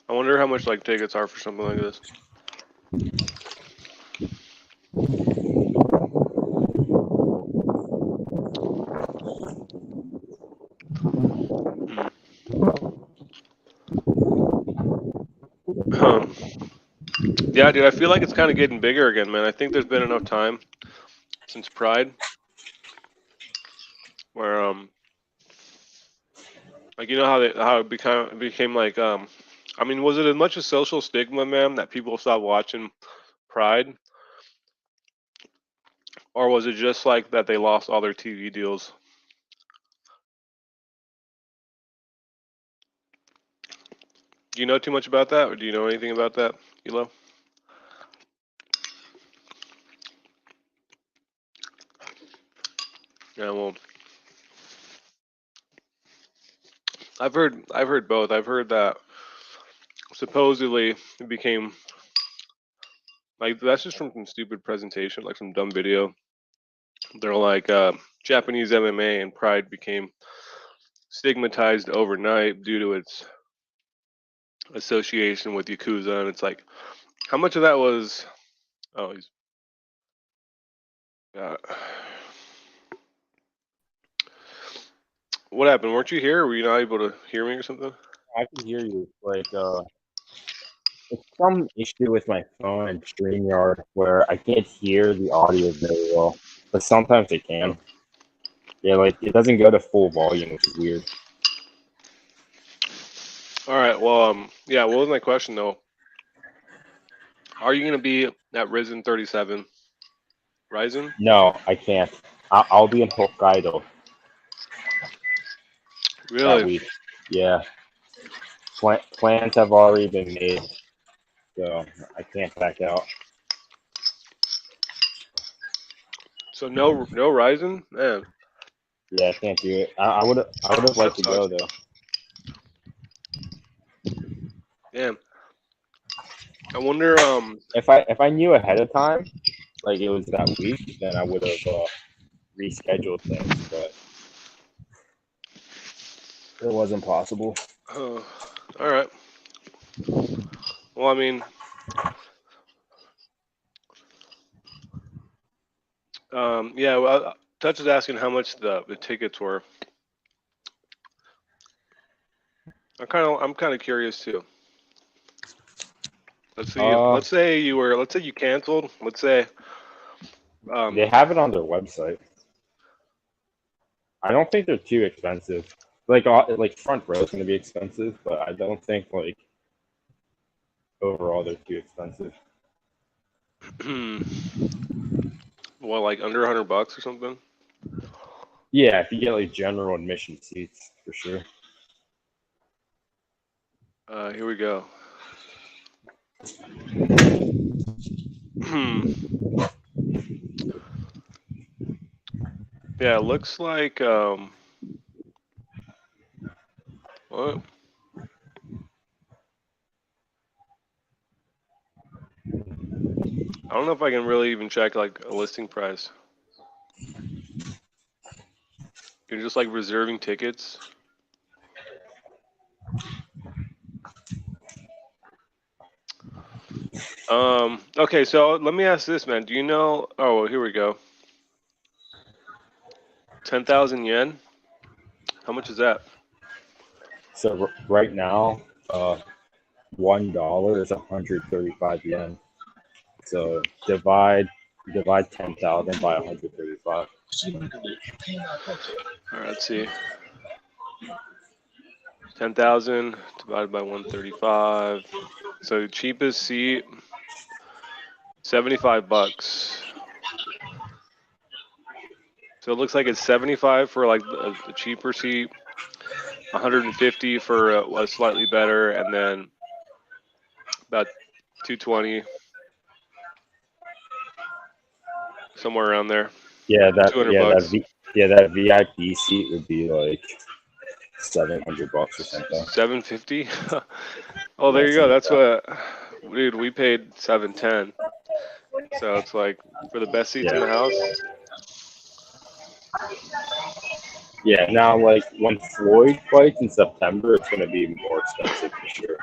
I wonder how much like tickets are for something like this. Yeah, dude, I feel like it's kind of getting bigger again, man. I think there's been enough time since Pride where like how it became like I mean, was it as much a social stigma, man, that people stopped watching Pride, or was it just like that they lost all their TV deals? Do you know too much about that, or do you know anything about that, Elo? Yeah, well, I've heard both. I've heard that supposedly it became like that's just from some stupid presentation, like some dumb video. They're like Japanese MMA and Pride became stigmatized overnight due to its association with Yakuza, and it's like, how much of that was? Oh, he's. What happened? Weren't you here? Were you not able to hear me or something? I can hear you. Like, it's some issue with my phone and Streamyard where I can't hear the audio very well, but sometimes it can. Yeah, like it doesn't go to full volume, which is weird. All right. Well, yeah. What was my question though? Are you gonna be at Risen 37? Ryzen? No, I can't. I'll be in Hokkaido that Really? week. Yeah, plans have already been made, so I can't back out. So no Ryzen? Man, Yeah, I can't do it. I would have liked to go though. damn. I wonder. If I knew ahead of time, like it was that week, then I would have rescheduled things, but it wasn't possible. All right. Well, I mean, yeah. Well, Touch is asking how much the tickets were. I'm kind of curious too. Let's see. Let's say you canceled. Let's say. They have it on their website. I don't think they're too expensive. Like front row is going to be expensive, but I don't think like overall they're too expensive. Well, like under $100 or something. Yeah, if you get like general admission seats, for sure. Here we go. Yeah, it looks like what? I don't know if I can really even check like a listing price. You're just like reserving tickets. Okay, so let me ask this, man. Do you know? Oh, well, here we go. 10,000 yen. How much is that? So right now, $1 is 135 yen. So divide 10,000 by 135. All right, let's see. 10,000 divided by 135. So cheapest seat, $75. So it looks like it's 75 for like the cheaper seat, 150 for a slightly better, and then about 220, somewhere around there. Yeah, that $200. that VIP seat would be like $700 or something. 750. Oh, there you go. That's what, dude. We paid 710. So it's like for the best seats in the house. Yeah, now like when Floyd fights in September, it's gonna be more expensive for sure.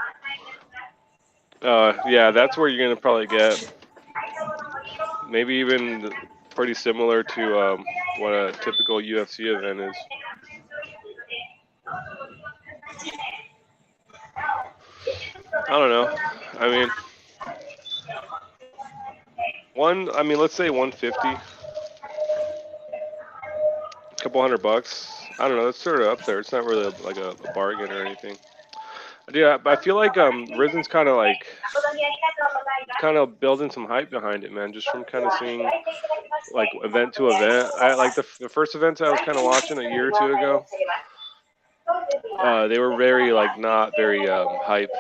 Yeah, that's where you're gonna probably get maybe even pretty similar to what a typical UFC event is. I don't know. I mean, I mean, let's say 150. A couple $100. I don't know. That's sort of up there. It's not really like a bargain or anything. Yeah, but I feel like Risen's kind of building some hype behind it, man. Just from kind of seeing like event to event. I like the first events I was kind of watching a year or two ago. They were very like not very hype,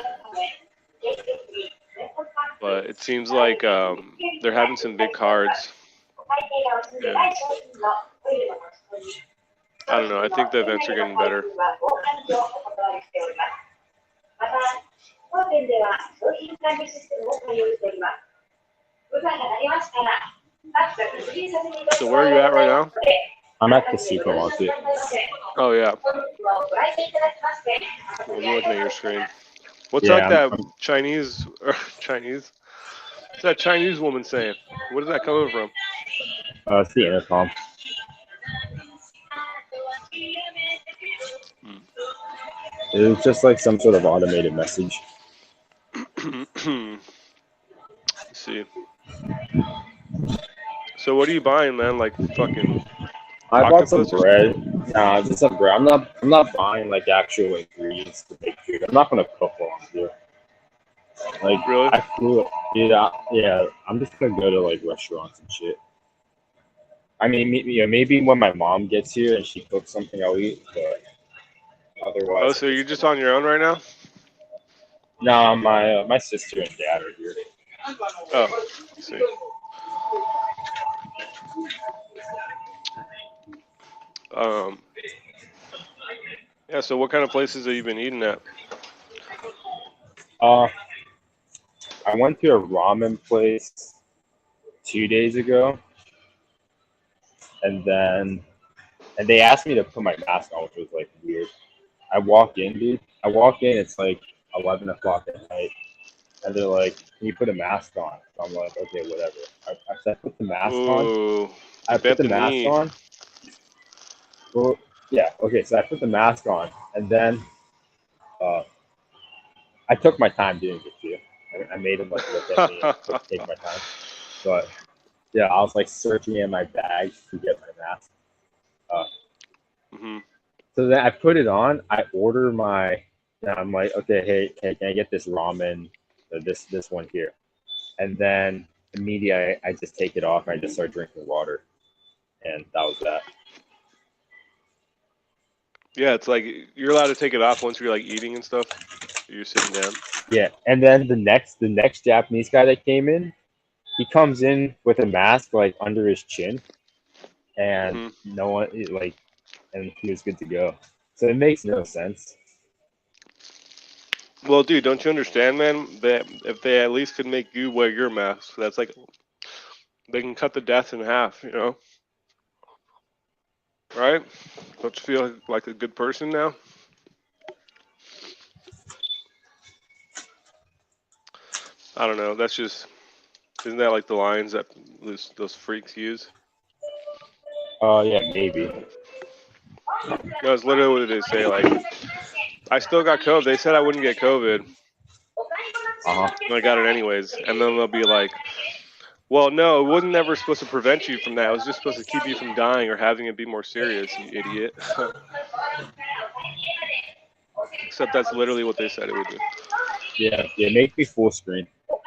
but it seems like they're having some big cards. And I don't know. I think the events are getting better. So where are you at right now? I'm at the supermarket. Oh yeah. I'm looking at your screen. What's Yeah, like that I'm- Chinese or Chinese? What's that Chinese woman saying? What is that coming from? It's the intercom. It was just like some sort of automated message. Let's see. So what are you buying, man? Like fucking. I bought some Octopus or bread. Nah, just some bread. I'm not buying like actual ingredients to make food. I'm not gonna cook while I'm here. Like Really? I flew. Yeah. I'm just gonna go to like restaurants and shit. I mean, maybe when my mom gets here and she cooks something, I'll eat. But otherwise, Oh, so you're just on your own right now? no, my sister and dad are here. Oh, let's see. Yeah. So what kind of places have you been eating at? I went to a ramen place 2 days ago, and they asked me to put my mask on, which was like weird. I walk in, dude. I walk in, it's like 11 o'clock at night, and they're like, "Can you put a mask on?" So I'm like, "Okay, whatever." I put the mask on. Ooh, I put the bent the mask knee. on. Well, yeah, okay. So I put the mask on, and then I took my time doing it too. I made him like look at me and take my time. But yeah, I was like searching in my bag to get my mask. hmm So then I put it on. I order my. And I'm like, okay, hey, can I get this ramen? This one here, and then immediately I just take it off and I just start drinking water, and that was that. Yeah, it's like you're allowed to take it off once you're like eating and stuff. You're sitting down. Yeah, and then the next Japanese guy that came in, he comes in with a mask like under his chin, and hmm no one like, and he was good to go. So it makes no sense. Well, dude, don't you understand, man? That if they at least could make you wear your mask, that's like they can cut the death in half. You know, right? Don't you feel like a good person now? I don't know. That's just isn't that like the lines that those freaks use? Oh yeah, maybe. No, it's literally what they say. Like, I still got COVID. They said I wouldn't get COVID, Uh huh. and I got it anyways. And then they'll be like, "Well, no, it wasn't never supposed to prevent you from that. It was just supposed to keep you from dying or having it be more serious, you idiot." Except that's literally what they said it would do. Yeah, make me full screen. All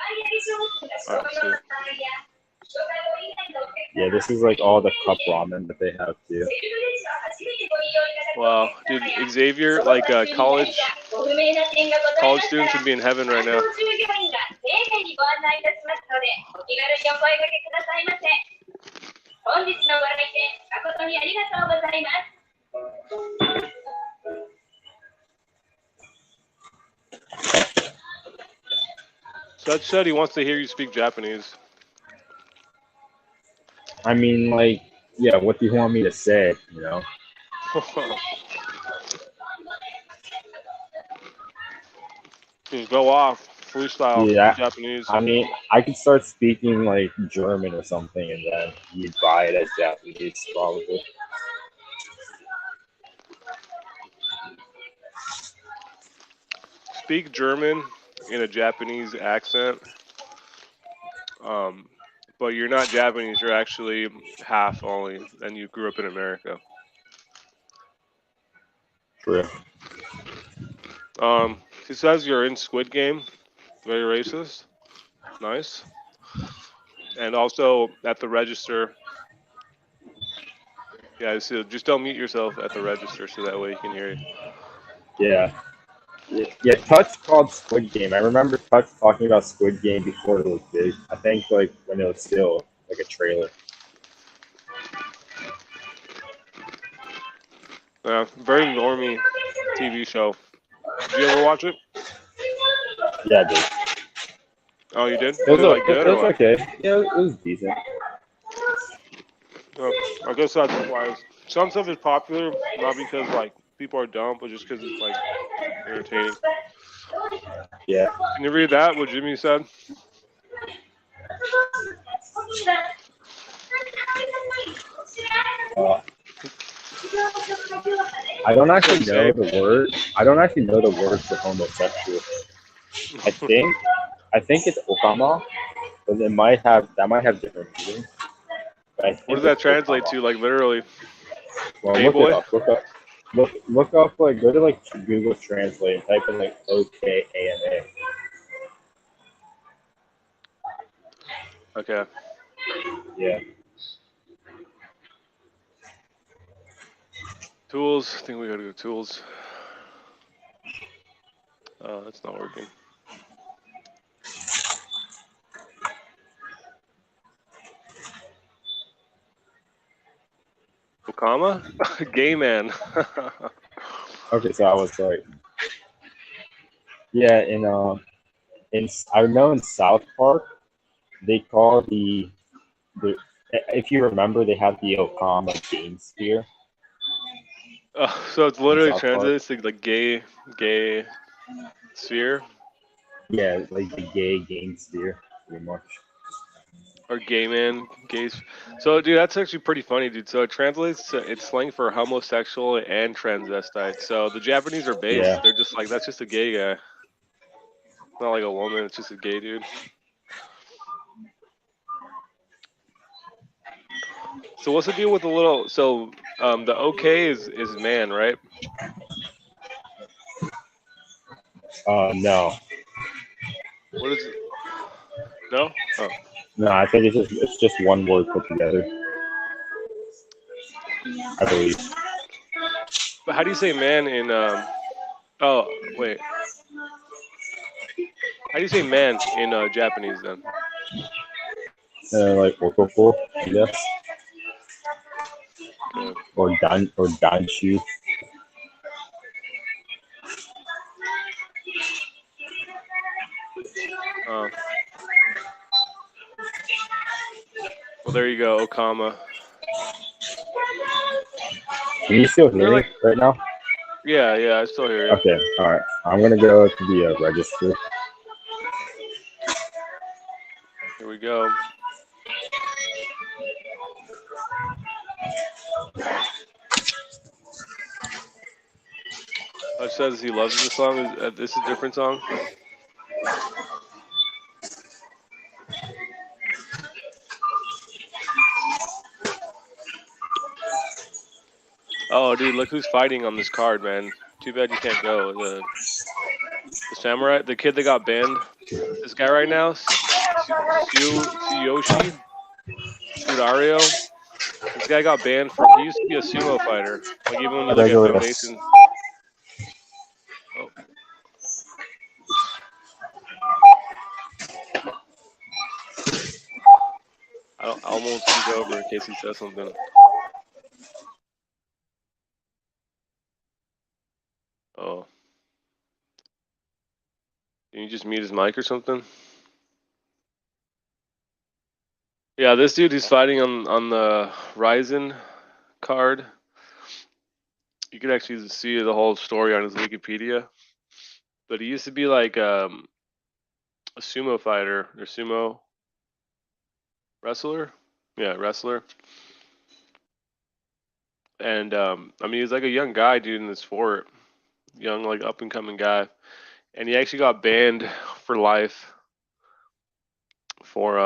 right, see. Yeah, this is like all the cup ramen that they have too. Wow, dude, Xavier, like college students would be in heaven right now. Such said he wants to hear you speak Japanese. I mean, like, yeah, what do you want me to say? You know? Go off, freestyle Yeah, Japanese. I mean, I could start speaking like German or something, and then you'd buy it as Japanese, probably. Speak German in a Japanese accent. but you're not Japanese. You're actually half only, and you grew up in America. True. He says you're in Squid Game. Very racist. Nice. And also at the register. Yeah, so just don't mute yourself at the register so that way you can hear you. Yeah. Yeah, Touch called Squid Game. I remember Touch talking about Squid Game before it was big. I think like when it was still like a trailer. Yeah, very normie TV show. Did you ever watch it? Yeah, dude. Oh, you did? It was, Was it like good it or was what? okay. Yeah, it was decent. Oh, I guess that's why some stuff is popular, not because like people are dumb, but just because it's like entertaining. Yeah. Can you read that? What Jimmy said? I don't actually know the word. I don't actually know the word for homosexual. I think it's okama, but that might have different meanings. What does that translate to? Like literally, well, gay look boy? it up. Look up like go to like Google Translate and type in like OKAMA. Okay. Yeah. Tools. I think we gotta go tools. That's not working. Okama? Gay man. Okay, so I was like, yeah, in I know in South Park they call the if you remember they have the Okama game sphere. So it's literally South Park. translates to like gay sphere Yeah, like the gay game sphere, pretty much. or gay man, gays. So dude, that's actually pretty funny, dude. So it translates to it's slang for homosexual and transvestite. So the Japanese are based. Yeah. They're just like that's just a gay guy. Not like a woman. It's just a gay dude. So what's the deal with the little? So the OK is man, right? No. What is it? No? Oh. No, I think it's just one word put together. I believe. But how do you say man in oh, wait. How do you say man in Japanese then? Like okoko, I guess. Okay. Or danshu. Well, there you go, Okama. Can you still hear They're me like, right now? yeah, I still hear you. Okay, all right. I'm gonna go to the register. Here we go. It says he loves this song. This is a different song. Oh, dude, look who's fighting on this card, man. Too bad you can't go. The samurai, the kid that got banned. This guy right now, Tsuyoshi Tsudario. This guy got banned from. He used to be a sumo fighter. Like even when you look at Foundation. Oh. I almost speak over in case he says something. Oh. Can you just mute his mic or something? Yeah, this dude who's fighting on the Ryzen card. You could actually see the whole story on his Wikipedia. But he used to be like a sumo fighter or sumo wrestler. Yeah, wrestler. And I mean, he's like a young guy, dude, in the sport. Young, like up and coming guy. And he actually got banned for life for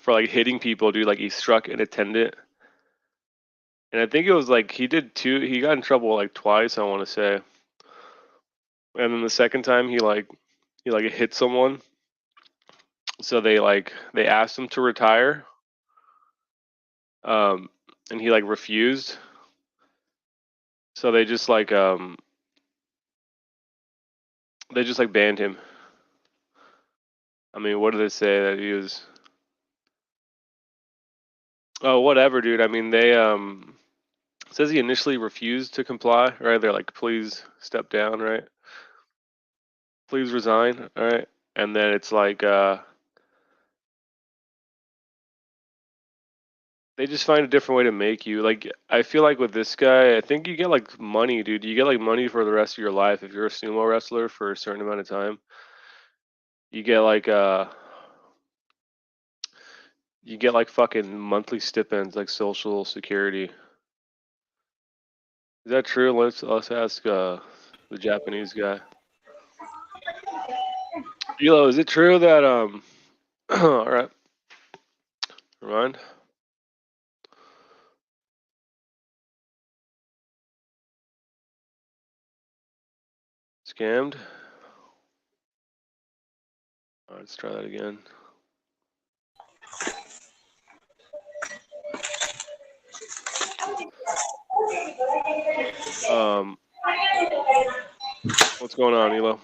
for like hitting people, dude. Like he struck an attendant, and I think it was like he got in trouble like twice, I want to say. And then the second time he hit someone, so they asked him to retire, and he like refused. So they just banned him. I mean, what did they say that he was? Oh, whatever, dude. I mean, they says he initially refused to comply, right? They're like, please step down, right? Please resign, all right? And then it's like they just find a different way to make you. Like, I feel like with this guy, I think you get like money, dude. You get like money for the rest of your life if you're a sumo wrestler for a certain amount of time. You get like fucking monthly stipends, like Social Security. Is that true? Let's ask the Japanese guy. Elo, is it true that all right. Never mind. Scammed? All right, let's try that again. What's going on, Elo?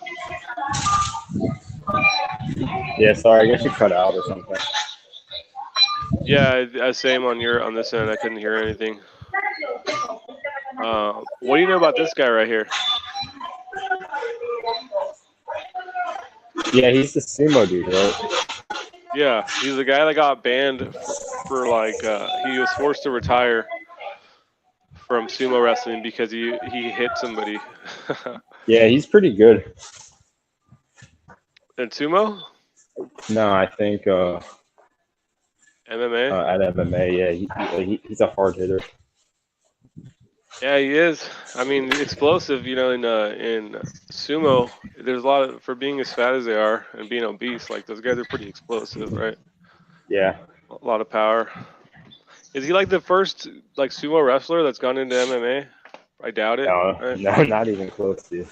Yeah, sorry, I guess you cut out or something. Yeah, same on this end. I couldn't hear anything. What do you know about this guy right here? Yeah, he's the sumo dude, right? Yeah, he's the guy that got banned for he was forced to retire from sumo wrestling because he hit somebody. Yeah, he's pretty good. In sumo? No, I think MMA? at MMA, yeah, he's a hard hitter. Yeah, he is. I mean, explosive. You know, in sumo, there's a lot of, for being as fat as they are and being obese. Like those guys are pretty explosive, right? Yeah. A lot of power. Is he like the first like sumo wrestler that's gone into MMA? I doubt it. No, Right? no, not even close to.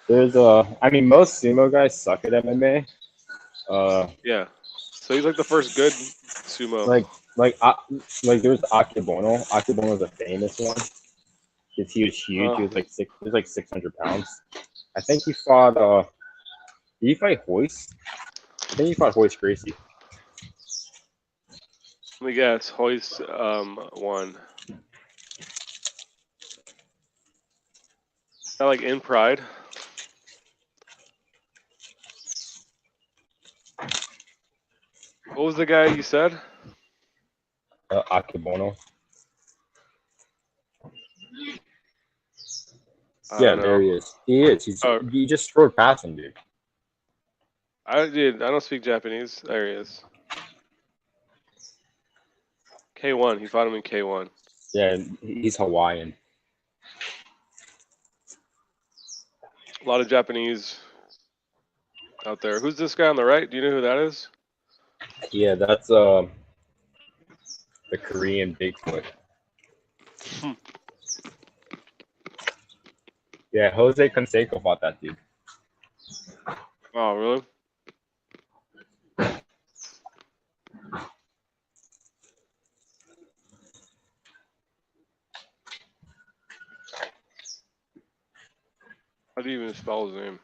There's I mean, most sumo guys suck at MMA. Yeah. So he's like the first good sumo. Like there's Akebono. Akebono's a famous one. Because he was huge. He was like 600 pounds. I think he fought. Did he fight Hoist? I think he fought Hoist Gracie. Let me guess. Hoist won. Is that like in Pride? What was the guy you said? Akebono. Yeah, there he is. He is. You just strode past him, dude. I don't speak Japanese. There he is. K1. He fought him in K1. Yeah, he's Hawaiian. A lot of Japanese out there. Who's this guy on the right? Do you know who that is? Yeah, that's the Korean Bigfoot. Yeah, Jose Canseco fought that dude. Oh, really? How do you even spell his name?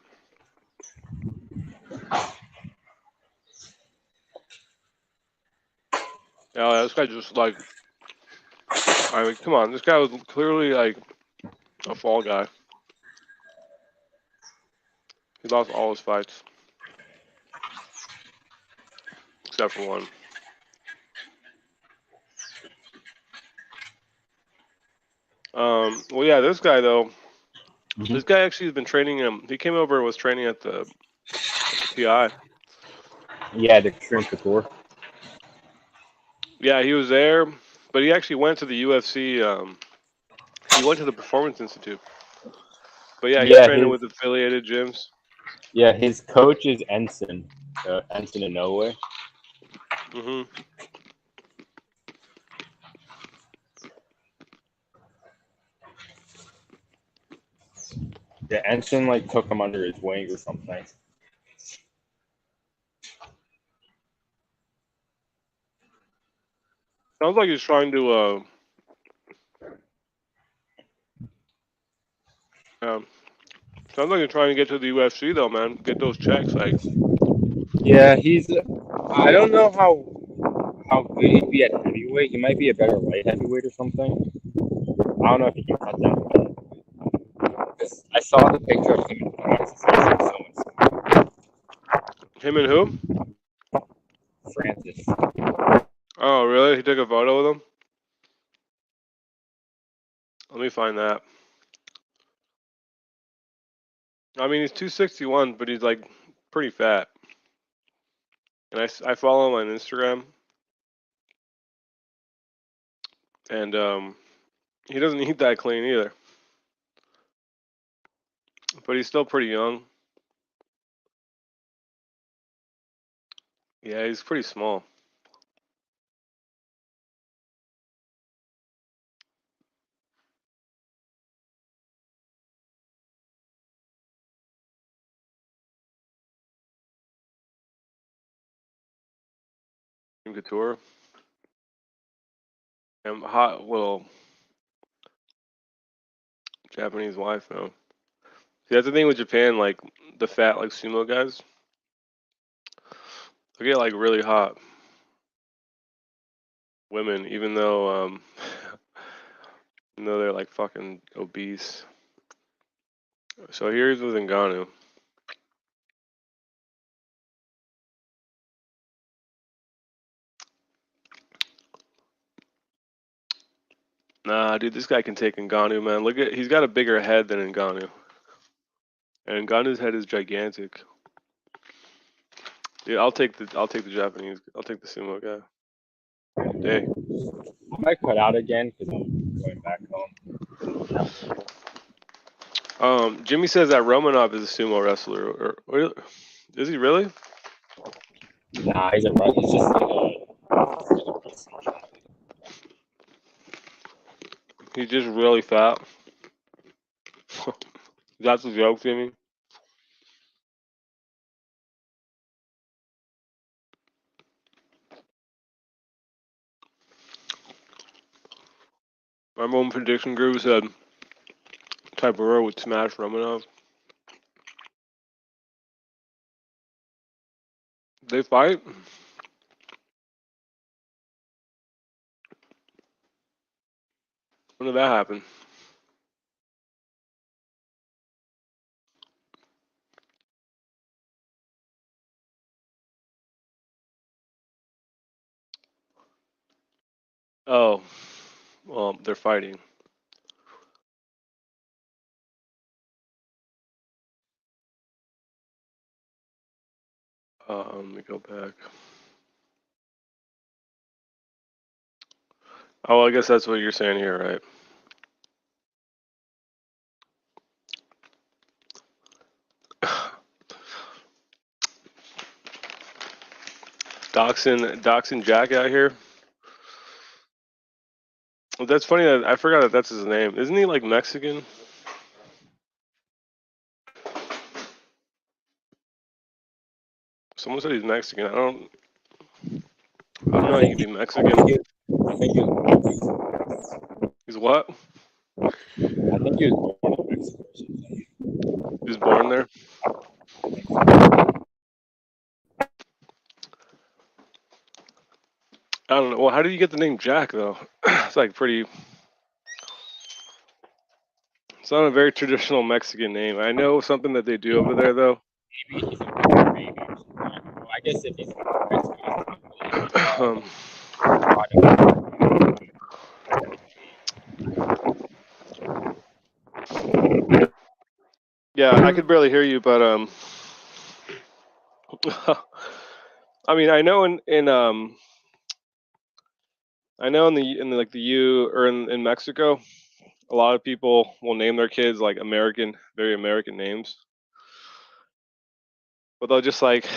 Yeah, this guy just like, I mean, come on, this guy was clearly like a fall guy. He lost all his fights. Except for one. Well, yeah, this guy though, this guy actually has been training him. He came over and was training at the PI. Yeah, the Extreme Couture. Yeah, he was there, but he actually went to the UFC. He went to the Performance Institute. But yeah, he's training with affiliated gyms. Yeah, his coach is Ensign. Ensign Inoue. Mm-hmm. Yeah, Ensign like took him under his wing or something. Sounds like he's trying to. Sounds like he's trying to get to the UFC though, man. Get those checks, like. Yeah, he's. I don't know how good he'd be at heavyweight. He might be a better light heavyweight or something. I don't know if he can cut that weight. I saw the picture of him in Francis. Him and who? Francis. Oh, really? He took a photo with him? Let me find that. I mean, he's 261, but he's like pretty fat. And I follow him on Instagram. And he doesn't eat that clean either. But he's still pretty young. Yeah, he's pretty small. Couture. And hot little Japanese wife, though. See, that's the thing with Japan, like the fat, like sumo guys. They get like really hot women, even though they're like fucking obese. So here's with Ngannou. Nah, dude, this guy can take Ngannou, man. Look at, he's got a bigger head than Ngannou. And Ngannou's head is gigantic. Dude, I'll take the Japanese. I'll take the sumo guy. Hey. I might cut out again because I'm going back home. Jimmy says that Romanov is a sumo wrestler. Or is he really? Nah, he's just He's just really fat. That's a joke, Jimmy. Remember when Prediction Guru said Tybura would smash Romanov? They fight? When did that happen? Oh, well, they're fighting. Let me go back. Oh, I guess that's what you're saying here, right? Doxing Jack out here. Well, that's funny that I forgot that that's his name. Isn't he like Mexican? Someone said he's Mexican. I don't know how you can be Mexican. I think He's what? I think he was born in Mexico. He was born there. I don't know. Well, how did you get the name Jack though? It's like pretty. It's not a very traditional Mexican name. I know something that they do over there though. Maybe he's a baby or something. Well, I guess if he's Mexican, Yeah, I could barely hear you, but I mean, I know in like the U or in Mexico, a lot of people will name their kids like American, very American names, but they'll just like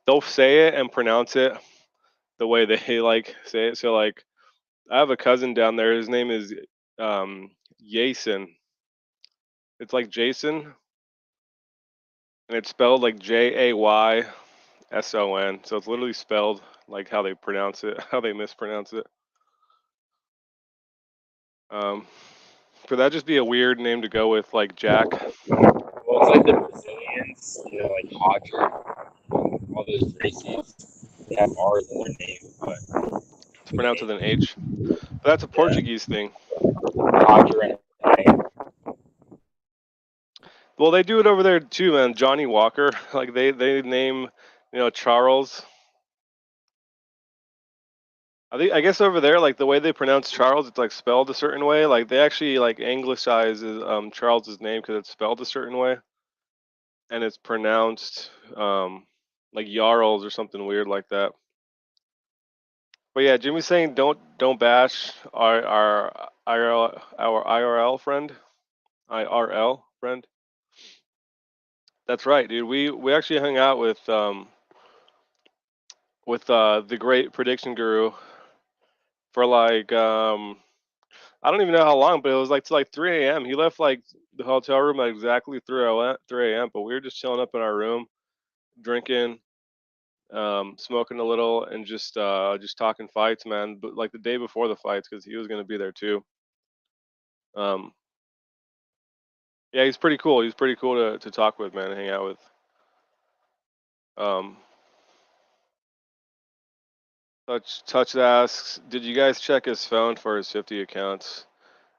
they'll say it and pronounce it the way they like say it. So like, I have a cousin down there. His name is Jason. It's like Jason, and it's spelled like Jayson. So it's literally spelled like how they pronounce it, how they mispronounce it. Could that just be a weird name to go with, like Jack? Well, it's like the Brazilians, like Roger, all those races, they have R's in their name, but It's pronounced with an H. But that's a Portuguese thing. Roger and Well, they do it over there too, man. Johnny Walker, like they name, Charles. I guess over there, like the way they pronounce Charles, it's like spelled a certain way. Like they actually like anglicize Charles's name because it's spelled a certain way, and it's pronounced like Jarls or something weird like that. But yeah, Jimmy's saying don't bash our IRL friend, IRL friend. That's right, dude. We actually hung out with the great prediction guru for like I don't even know how long, but it was like to like 3 a.m. He left like the hotel room at exactly 3 a.m. But we were just chilling up in our room, drinking, smoking a little, and just talking fights, man. But like the day before the fights, because he was gonna be there too. Yeah, he's pretty cool. He's pretty cool to talk with, man, and hang out with. Touch asks, did you guys check his phone for his 50 accounts?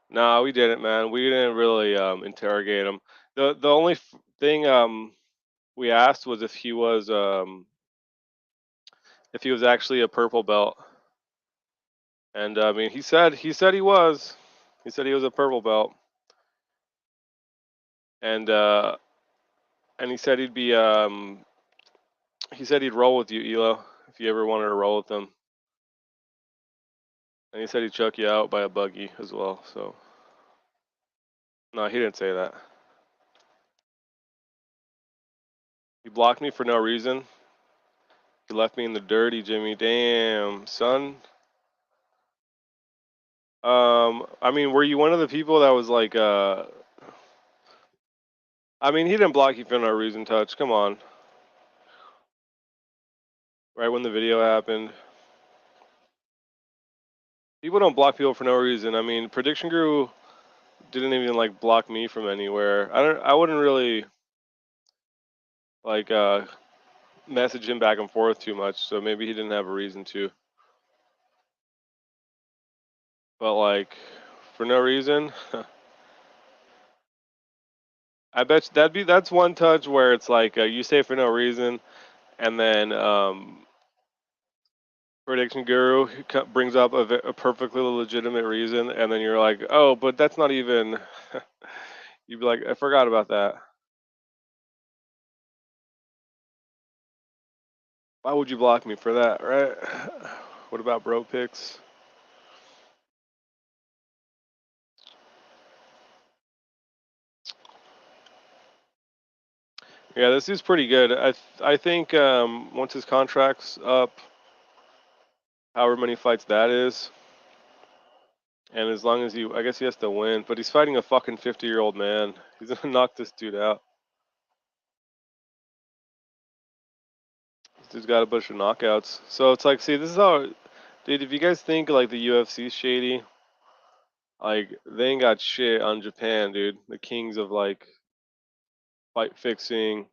Nah, we didn't, man. We didn't really interrogate him. The only thing we asked was if he was actually a purple belt, and I mean he said he was. He said he was a purple belt, and he said he'd be he said he'd roll with you, Elo, if you ever wanted to roll with him. And he said he'd choke you out by a buggy as well. So no, he didn't say that. He blocked me for no reason. He left me in the dirty, Jimmy. Damn, son. I mean, were you one of the people that was like, I mean, he didn't block you for no reason, Touch. Come on. Right when the video happened. People don't block people for no reason. I mean, Prediction Guru didn't even like block me from anywhere. I wouldn't really like message him back and forth too much, so maybe he didn't have a reason to. But like for no reason, I bet you that's one Touch where it's like you say for no reason, and then Prediction Guru brings up a perfectly legitimate reason, and then you're like, oh, but that's not even. You'd be like, I forgot about that. Why would you block me for that, right? What about bro pics? Yeah, this is pretty good. I think once his contract's up, however many fights that is, and as long as I guess he has to win, but he's fighting a fucking 50-year-old man. He's gonna knock this dude out. This dude's got a bunch of knockouts. So it's like, see, this is how, dude, if you guys think like the UFC's shady, like they ain't got shit on Japan, dude. The kings of like fight fixing,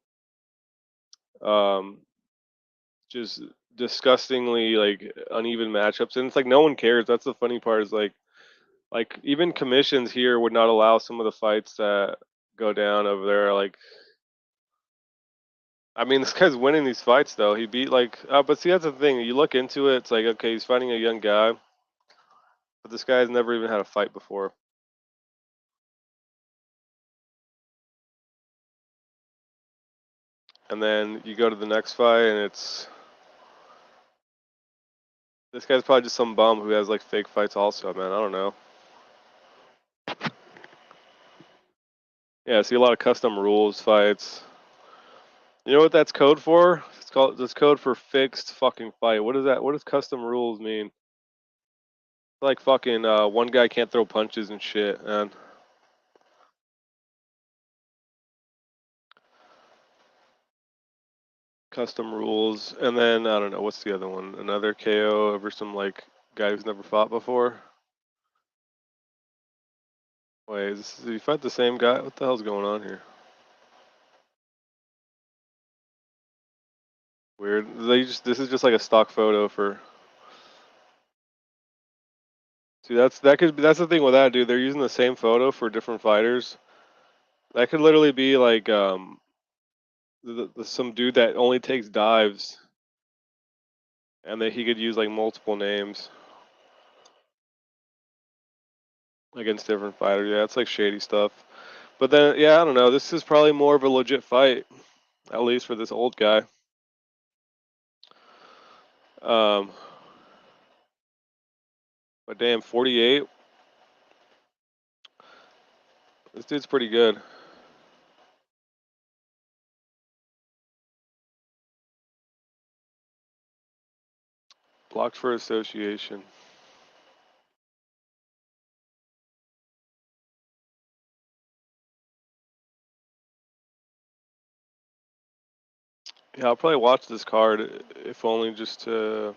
just disgustingly like uneven matchups, and it's like no one cares. That's the funny part is like even commissions here would not allow some of the fights that go down over there. Like, I mean, this guy's winning these fights though. He beat like, but see, that's the thing. You look into it, it's like, okay, he's fighting a young guy, but this guy's never even had a fight before. And then you go to the next fight, and it's this guy's probably just some bum who has like fake fights also, man. I don't know. Yeah, I see a lot of custom rules fights. You know what that's code for? It's It's called this code for fixed fucking fight. What is that? What does custom rules mean? Like fucking one guy can't throw punches and shit, man. Custom rules, and then I don't know what's the other one. Another KO over some like guy who's never fought before. Wait, did you fight the same guy? What the hell's going on here? Weird. This is just like a stock photo for. See, that's the thing with that, dude. They're using the same photo for different fighters. That could literally be like some dude that only takes dives, and that he could use like multiple names against different fighters. Yeah, it's like shady stuff. But then, yeah, I don't know. This is probably more of a legit fight, at least for this old guy. But damn, 48. This dude's pretty good. Blocked for association. Yeah, I'll probably watch this card, if only just to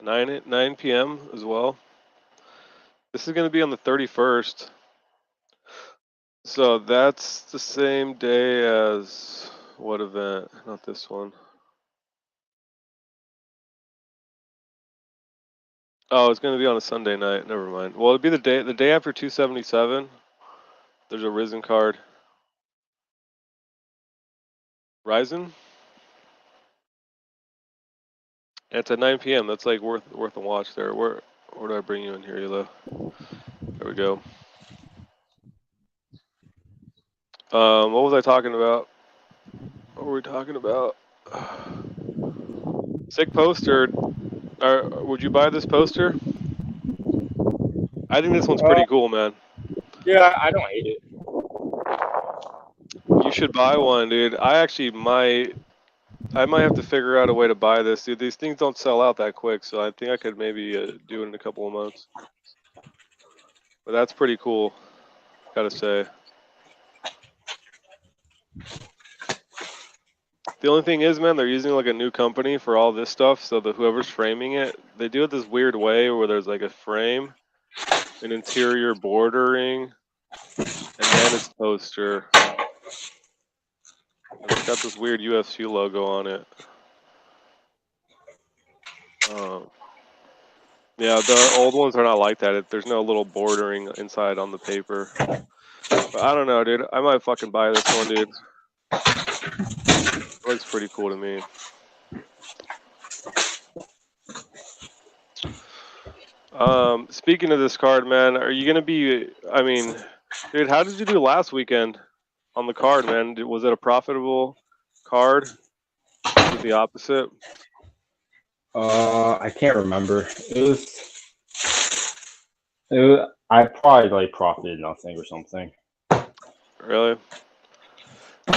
9 p.m. as well. This is going to be on the 31st. So that's the same day as what event? Not this one. Oh, it's going to be on a Sunday night. Never mind. Well, it'd be the day after 277. There's a Risen card. Ryzen? Yeah, it's at 9 p.m. That's like worth a watch there. Where do I bring you in here, Elo? There we go. What was I talking about? What were we talking about? Sick poster. Would you buy this poster? I think this one's pretty cool, man. Yeah, I don't hate it. You should buy one, dude. I might have to figure out a way to buy this, dude. These things don't sell out that quick, so I think I could maybe do it in a couple of months. But that's pretty cool, gotta say. The only thing is, man, they're using like a new company for all this stuff, so that whoever's framing it, they do it this weird way where there's like a frame, an interior bordering, and then it's poster. And it's got this weird UFC logo on it. Yeah, the old ones are not like that. There's no little bordering inside on the paper. But I don't know, dude. I might fucking buy this one, dude. It looks pretty cool to me. Speaking of this card, man, are you gonna be? I mean, dude, how did you do last weekend on the card, man? Was it a profitable card? Was it the opposite? I can't remember. I probably like profited nothing or something. Really?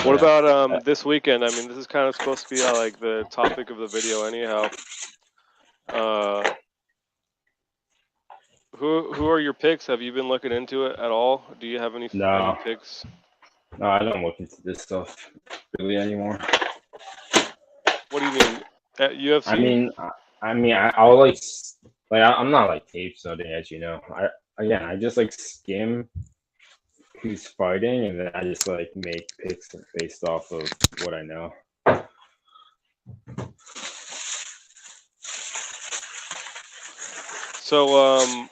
What about this weekend? I mean, this is kind of supposed to be like the topic of the video, anyhow. Who are your picks? Have you been looking into it at all? Do you have any picks? No, I don't look into this stuff really anymore. What do you mean? At UFC? I mean, I'll like I'm not like tape studying, as you know. I just like skim who's fighting, and then I just like make picks based off of what I know. So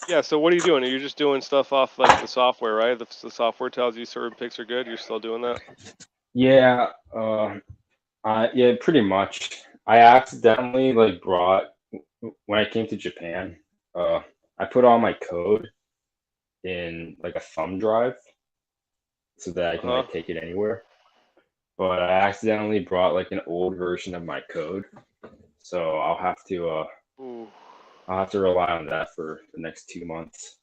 yeah. So what are you doing? Are you just doing stuff off like the software, right? The software tells you certain picks are good. You're still doing that? Yeah. Yeah, pretty much. I accidentally like brought when I came to Japan. I put all my code in like a thumb drive so that I can like take it anywhere. But I accidentally brought like an old version of my code, so I'll have to rely on that for the next 2 months.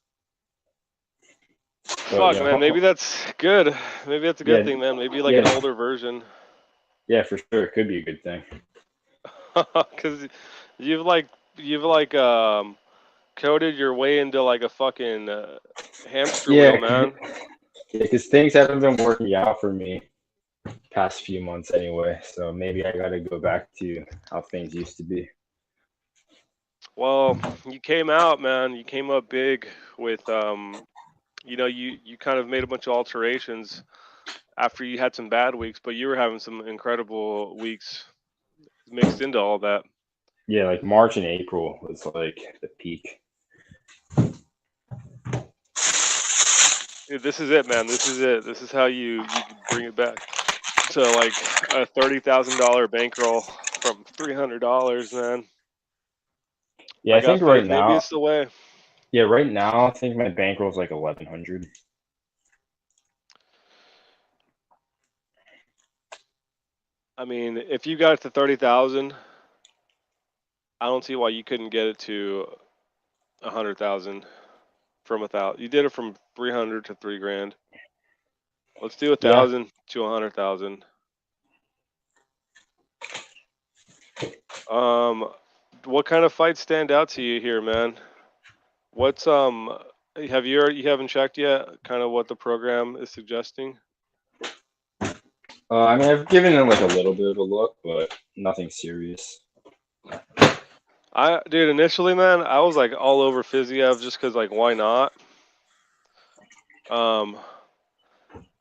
Fuck, yeah, man. Maybe that's good. Maybe that's a good Yeah, thing, man. Maybe like yeah. an older version. yeah, for sure, it could be a good thing. Because you've coded your way into like a fucking hamster wheel, man. Yeah, because things haven't been working out for me past few months anyway. So maybe I gotta go back to how things used to be. Well, you came out, man. You came up big with you kind of made a bunch of alterations after you had some bad weeks, but you were having some incredible weeks mixed into all that. Yeah, like March and April was like the peak. Dude, this is it, man. This is it. This is how you bring it back to like a $30,000 bankroll from $300, man. Yeah, I I got think right faith. Maybe now. it's the way. Yeah, right now I think my bankroll's like 1,100. I mean, if you got it to 30,000, I don't see why you couldn't get it to 100,000 from 1,000. You did it from 300 to 3 grand. Let's do 1,000 to 100,000. What kind of fights stand out to you here, man? What's you haven't checked yet? Kind of what the program is suggesting. I mean, I've given it like a little bit of a look, but nothing serious. Dude, initially, man, I was like all over Fiziev just because, like, why not?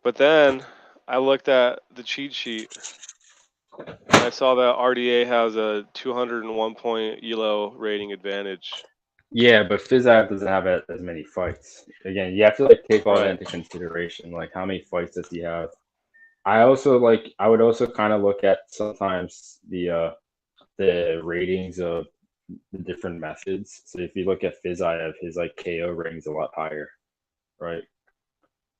But then I looked at the cheat sheet and I saw that RDA has a 201 point ELO rating advantage. Yeah, but Fiziev doesn't have as many fights. Again, you have to like take all that Right. into consideration. Like, how many fights does he have? I would also kind of look at sometimes the ratings of the different methods. So if you look at Fiziev, his like KO rating's a lot higher, right?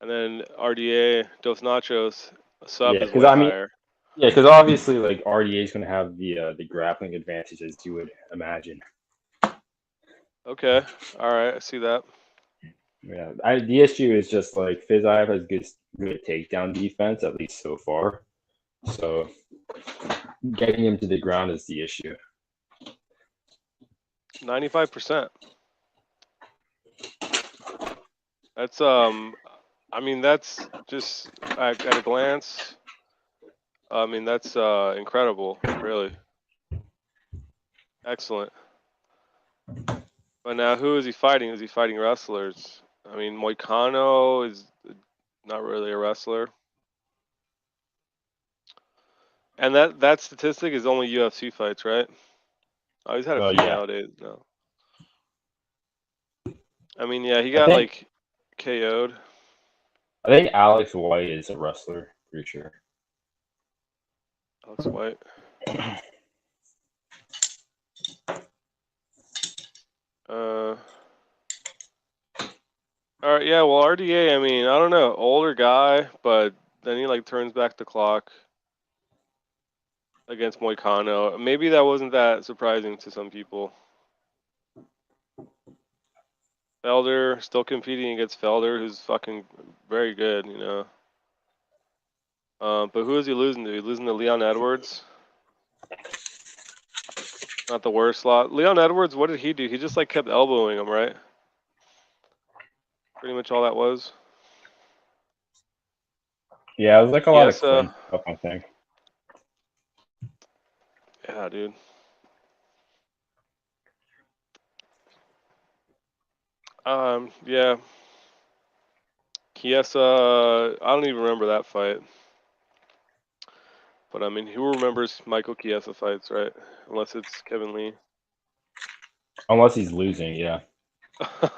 And then RDA, Dos Nachos, a sub Yeah, is because way I mean, higher. yeah, because obviously like RDA is going to have the grappling advantage as you would imagine. Okay. All right. I see that. Yeah, the issue is just like Fiziev has good takedown defense, at least so far. So getting him to the ground is the issue. 95%. That's I mean that's just at a glance. I mean that's incredible, really. Excellent. But now who is he fighting? Is he fighting wrestlers? I mean Moicano is not really a wrestler. And that statistic is only UFC fights, right? Oh, he's had a few Yeah, nowadays. No. I mean, yeah, he I got think like KO'd. I think Alex White is a wrestler, pretty sure. Alex White. All right, yeah, well, RDA, I mean, I don't know, older guy, but then he like turns back the clock against Moicano. Maybe that wasn't that surprising to some people. Felder still competing against Felder, who's fucking very good, you know. But who is he losing to? He's losing to Leon Edwards. Not the worst lot. Leon Edwards, what did he do? He just like kept elbowing him, right? Pretty much all that was. Yeah, it was like a lot of Yes, clean stuff, I think. yeah, dude. Yeah. Chiesa, I don't even remember that fight. But I mean, who remembers Michael Chiesa fights, right? Unless it's Kevin Lee. Unless he's losing, yeah.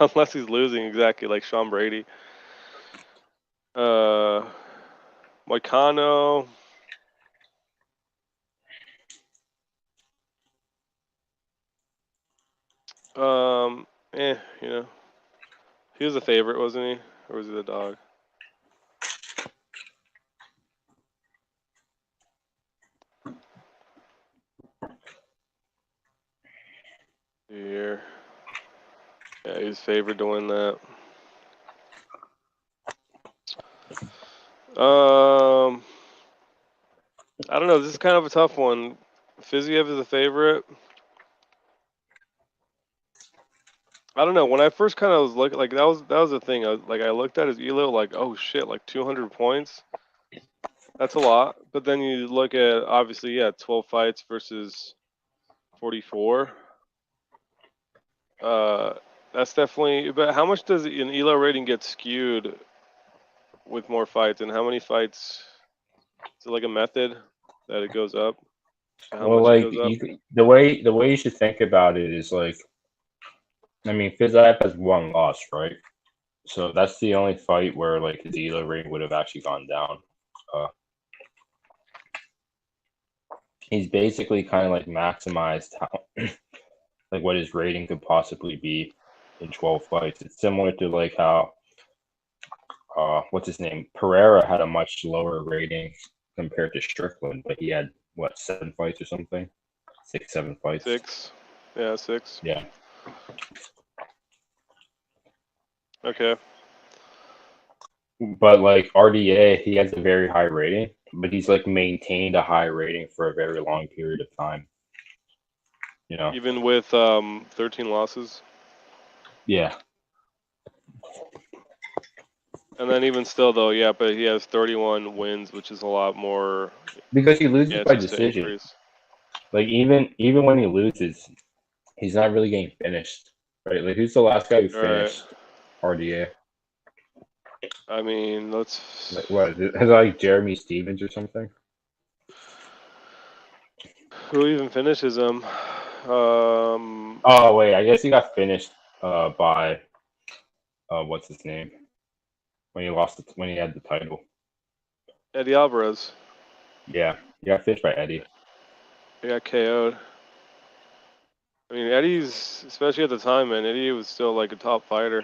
Unless he's losing, exactly like Sean Brady. Moicano. You know. He was a favorite, wasn't he? Or was he the dog? Here. Yeah, he was favored to win that. I don't know. This is kind of a tough one. Fiziev is a favorite. I don't know. When I first kind of was looking, like that was the thing. I looked at his elo, like, oh shit, like 200 points. That's a lot. But then you look at obviously, 12 fights versus 44. That's definitely. But how much does an elo rating get skewed with more fights, and how many fights? Is it like a method that it goes up? How Well, much like it goes up? the way you should think about it is like, I mean, Fiziev has one loss, right? So that's the only fight where like his elo rating would have actually gone down. He's basically kind of like maximized how, like what his rating could possibly be in 12 fights. It's similar to like how, what's his name? Pereira had a much lower rating compared to Strickland, but he had what, 7 fights or something? 6, 7 fights. 6. Yeah, 6. Yeah. Okay. But like RDA, he has a very high rating, but he's like maintained a high rating for a very long period of time. You know? Even with 13 losses. Yeah. And then even still though, but he has 31 wins, which is a lot more. Because he loses It's by just an decision. increase. Like even when he loses, he's not really getting finished. Right? Like who's the last guy who finished RDA? I mean, let's. Like what? Is it like Jeremy Stevens or something? Who even finishes him? Oh wait, I guess he got finished by what's his name? When he had the title. Eddie Alvarez. Yeah, he got finished by Eddie. He got KO'd. I mean, Eddie's, especially at the time, man, Eddie was still like a top fighter.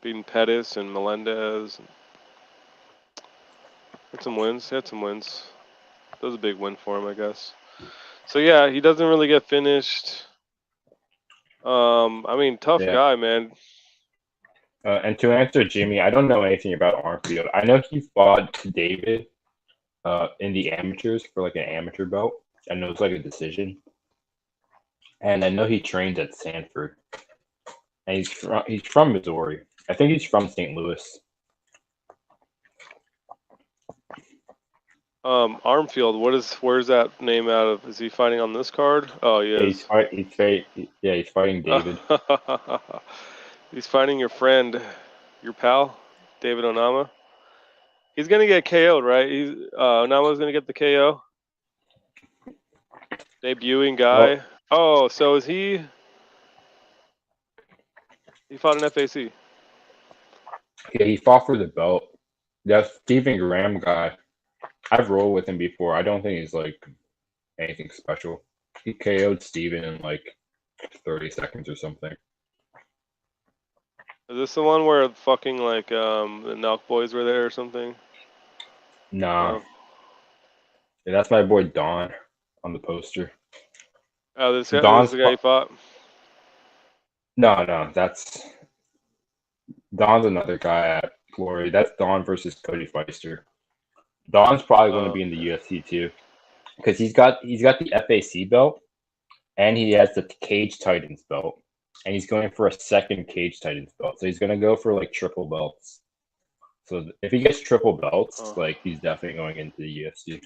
Beating Pettis and Melendez. Had some wins. That was a big win for him, I guess. So yeah, he doesn't really get finished. I mean, tough guy, man. And to answer Jimmy, I don't know anything about Armfield. I know he fought David in the amateurs for like an amateur belt. I know it's like a decision. And I know he trained at Sanford. And he's from Missouri. I think he's from St. Louis. Armfield, where's that name out of? Is he fighting on this card? Oh, he is. He's fighting David. He's fighting your friend, your pal, David Onama. He's gonna get KO'd, right? Onama's gonna get the KO. Debuting guy. Oh, so is he? He fought an FAC. Yeah, he fought for the belt. That Stephen Graham guy, I've rolled with him before. I don't think he's like anything special. He KO'd Steven in like 30 seconds or something. Is this the one where fucking like the Nelk boys were there or something? Nah. No. Yeah, that's my boy Don on the poster. Oh, this is the guy he fought? No, that's Don's another guy at Glory. That's Don versus Cody Feister. Don's probably going to be in the UFC too, because he's got the FAC belt, and he has the Cage Titans belt, and he's going for a second Cage Titans belt. So he's going to go for like triple belts. So if he gets triple belts, like he's definitely going into the UFC.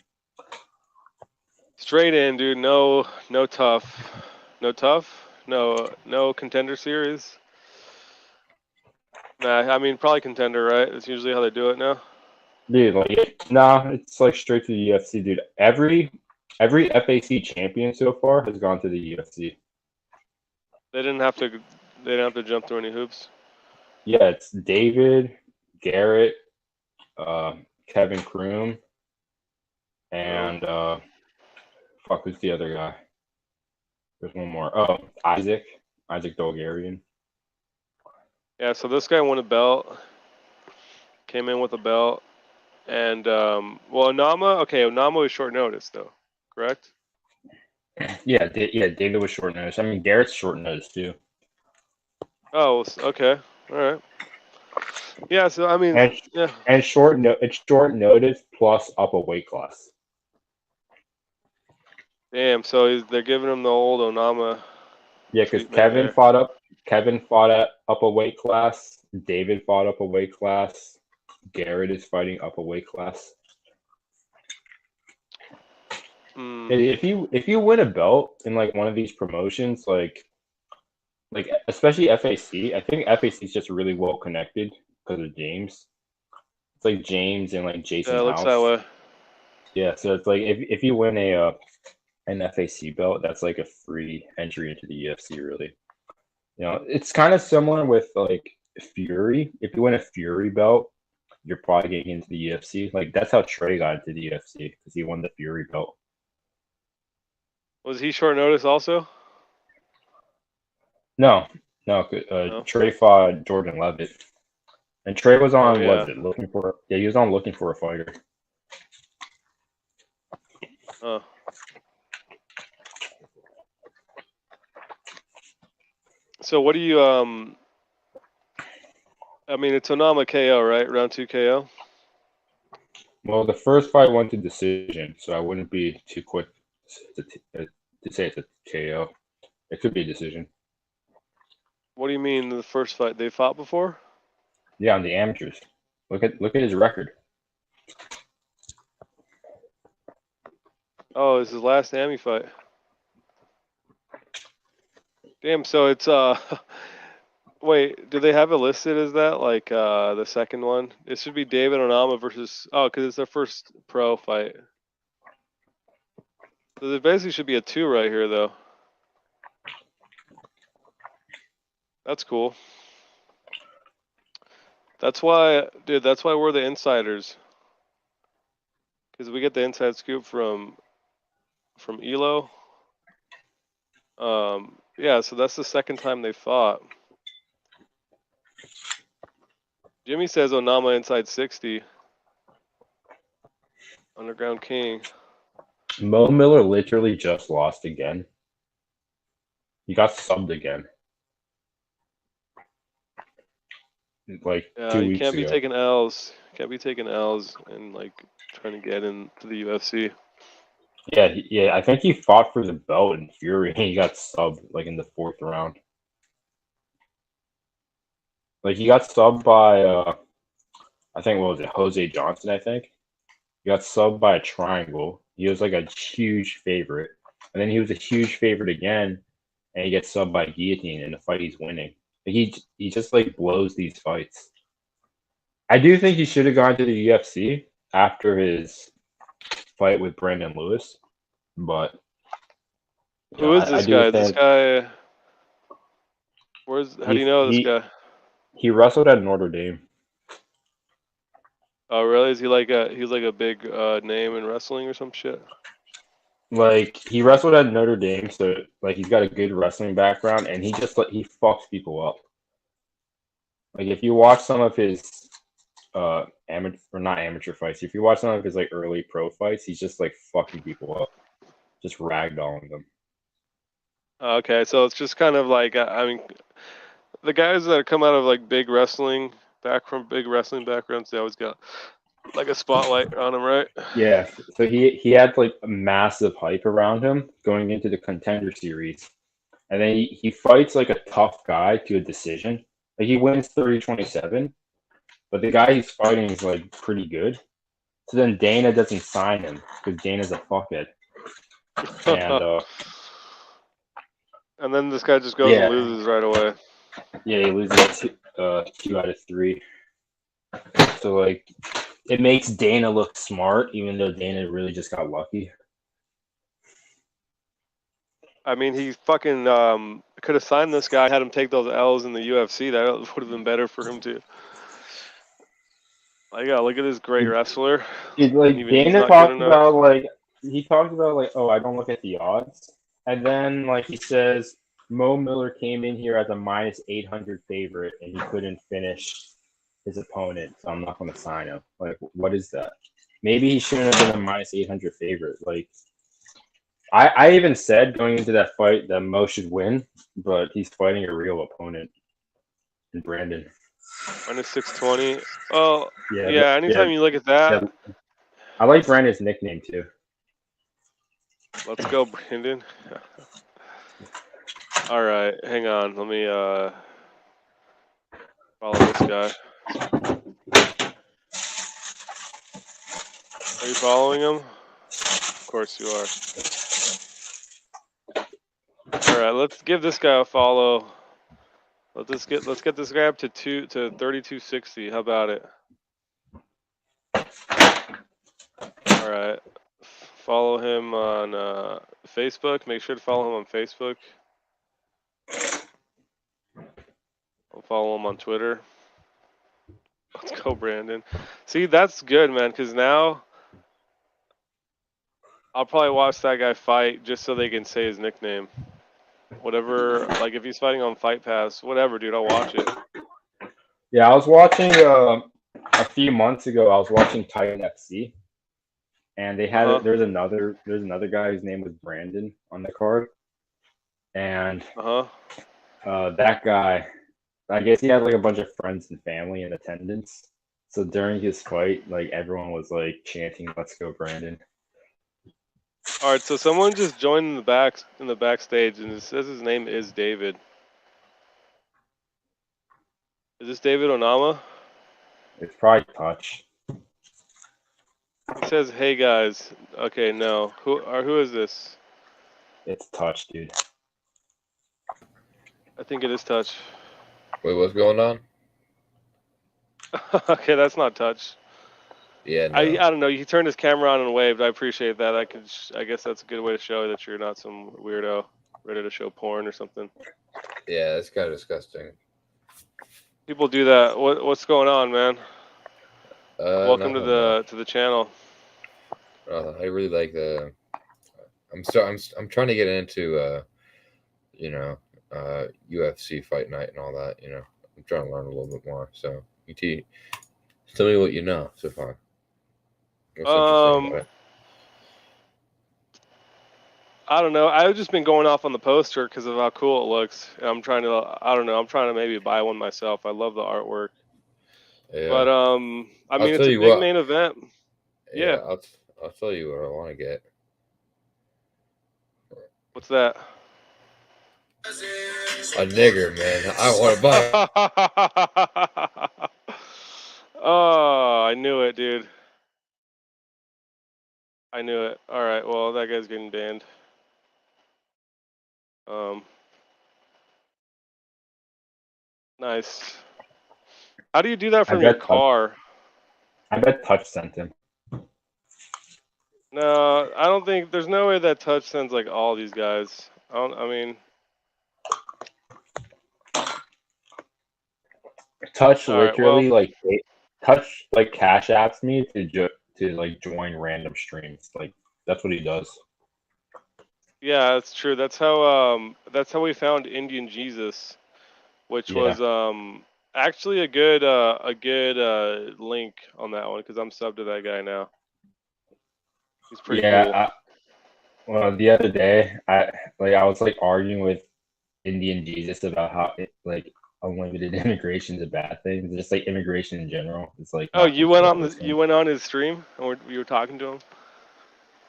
Straight in, dude. No tough. No tough? No contender series? Nah, I mean probably contender, right? That's usually how they do it now. Dude, it's like straight to the UFC, dude. Every FAC champion so far has gone to the UFC. They didn't have to jump through any hoops. Yeah, it's David, Garrett, Kevin Kroom, and who's the other guy? There's one more. Oh, Isaac Dolgarian. Yeah, so this guy won a belt. Came in with a belt. And Onama is short notice though, correct? Yeah, David was short notice. I mean, Garrett's short notice too. Oh, okay. All right. Yeah. So I mean, And yeah. it's short notice plus up a weight class. Damn. So they're giving him the old Onama Yeah, because treatment Kevin there. fought up. Kevin fought up a weight class. David fought up a weight class. Garrett is fighting up a weight class. Mm. If you win a belt in like one of these promotions, like especially FAC, I think FAC is just really well connected because of James. It's like James and like Jason Yeah, it looks that House. way. Yeah, so it's like if you win an FAC belt, that's like a free entry into the UFC, really. You know, it's kind of similar with like Fury. If you win a Fury belt, you're probably getting into the UFC. Like that's how Trey got into the UFC because he won the Fury belt. Was he short notice also? No, No. Trey fought Jordan Levitt, and Trey was on yeah. was it looking for? Yeah, he was on looking for a fighter. Oh. So what do you I mean, it's Onama KO, right? Round 2 KO. Well, the first fight went to decision, so I wouldn't be too quick to say it's a KO. It could be a decision. What do you mean the first fight they fought before? Yeah, on the amateurs. Look at his record. Oh, it's his last Ami fight. Damn, so it's wait, do they have it listed as that? Like the second one? It should be David Onama versus because it's their first pro fight. So there basically should be a 2 right here though. That's cool. That's why, dude, that's why we're the insiders. Because we get the inside scoop from Elo. Yeah, so that's the second time they fought. Jimmy says Onama inside 60. Underground King. Mo Miller literally just lost again. He got subbed again. Like Yeah, 2 you weeks can't be ago. taking L's. Can't be taking L's and like trying to get into the UFC. Yeah, I think he fought for the belt in Fury and he got subbed like in the 4th round. Like he got subbed by I think what was it, Jose Johnson, I think. He got subbed by a triangle. He was like a huge favorite. And then he was a huge favorite again, and he gets subbed by guillotine in the fight he's winning. Like, he just like blows these fights. I do think he should have gone to the UFC after his fight with Brandon Lewis, but Who is this guy? This guy. How do you know this guy? He wrestled at Notre Dame. Oh, really? Is he like he's like a big name in wrestling or some shit? Like he wrestled at Notre Dame, so like he's got a good wrestling background, and he just he fucks people up. Like if you watch some of his amateur or not amateur fights, if you watch some of his like early pro fights, he's just like fucking people up, just ragdolling them. Okay, so it's just kind of like I mean, the guys that come out of like big wrestling backgrounds, they always got like a spotlight on them, right? Yeah, so he had like a massive hype around him going into the Contender Series, and then he fights like a tough guy to a decision. Like he wins 30-27, but the guy he's fighting is like pretty good. So then Dana doesn't sign him because Dana's a fuckhead. And then this guy just goes and loses right away. Yeah, he loses 2 out of 3. So like, it makes Dana look smart, even though Dana really just got lucky. I mean, he fucking could have signed this guy, had him take those L's in the UFC. That would have been better for him too. Like, yeah, look at this great wrestler. Like Dana talked about like, oh, I don't look at the odds, and then like he says Mo Miller came in here as a -800 favorite and he couldn't finish his opponent, so I'm not going to sign him. Like, what is that? Maybe he shouldn't have been a -800 favorite. Like, I even said going into that fight that Mo should win, but he's fighting a real opponent in Brandon. Minus 620. Oh, Yeah, yeah. Anytime you look at that, yeah. I like Brandon's nickname too. let's go, Brandon. All right, hang on. Let me follow this guy. Are you following him? Of course you are. All right, let's give this guy a follow. Let's get this guy up to 3260. How about it? All right. Follow him on Facebook. Make sure to follow him on Facebook. I'll follow him on Twitter. Let's go, Brandon. See, that's good, man, because now I'll probably watch that guy fight just so they can say his nickname. Whatever, like if he's fighting on Fight Pass, whatever, dude, I'll watch it. Yeah, I was watching a few months ago. I was watching Titan FC, and they had there's another guy whose name was Brandon on the card, and that guy, I guess he had like a bunch of friends and family in attendance. So during his fight, like everyone was like chanting, "Let's go, Brandon!" All right, so someone just joined in the backstage, and it says his name is David. Is this David Onama? It's probably Touch. He says, "Hey guys." Okay, no. Who is this? It's Touch, dude. I think it is Touch. Wait, what's going on? Okay, that's not Touch. Yeah, no. I don't know. He turned his camera on and waved. I appreciate that. I guess that's a good way to show that you're not some weirdo ready to show porn or something. Yeah, it's kind of disgusting. People do that. What's going on, man? Welcome to nothing the channel. I really like the. I'm trying to get into UFC fight night and all that. You know, I'm trying to learn a little bit more. So, tell me what you know so far. What's interesting about it? I don't know. I've just been going off on the poster because of how cool it looks. And I'm trying to maybe buy one myself. I love the artwork. Yeah. But I mean, it's a big main event. Yeah. I'll tell you what I want to get. What's that? A nigger, man. I want to buy. Oh, I knew it, dude. I knew it. All right. Well, that guy's getting banned. Nice. How do you do that from your car? I bet Touch sent him. No, I don't think. There's no way that Touch sends like all these guys. I mean, Touch literally Touch like cash apps me to like join random streams. Like that's what he does. Yeah, that's true. That's how we found Indian Jesus, which was actually a good link on that one because I'm subbed to that guy now. He's pretty cool. Well, the other day I was like arguing with Indian Jesus about how unlimited immigration is a bad thing. Just like immigration in general. It's like you went on his stream and you were talking to him.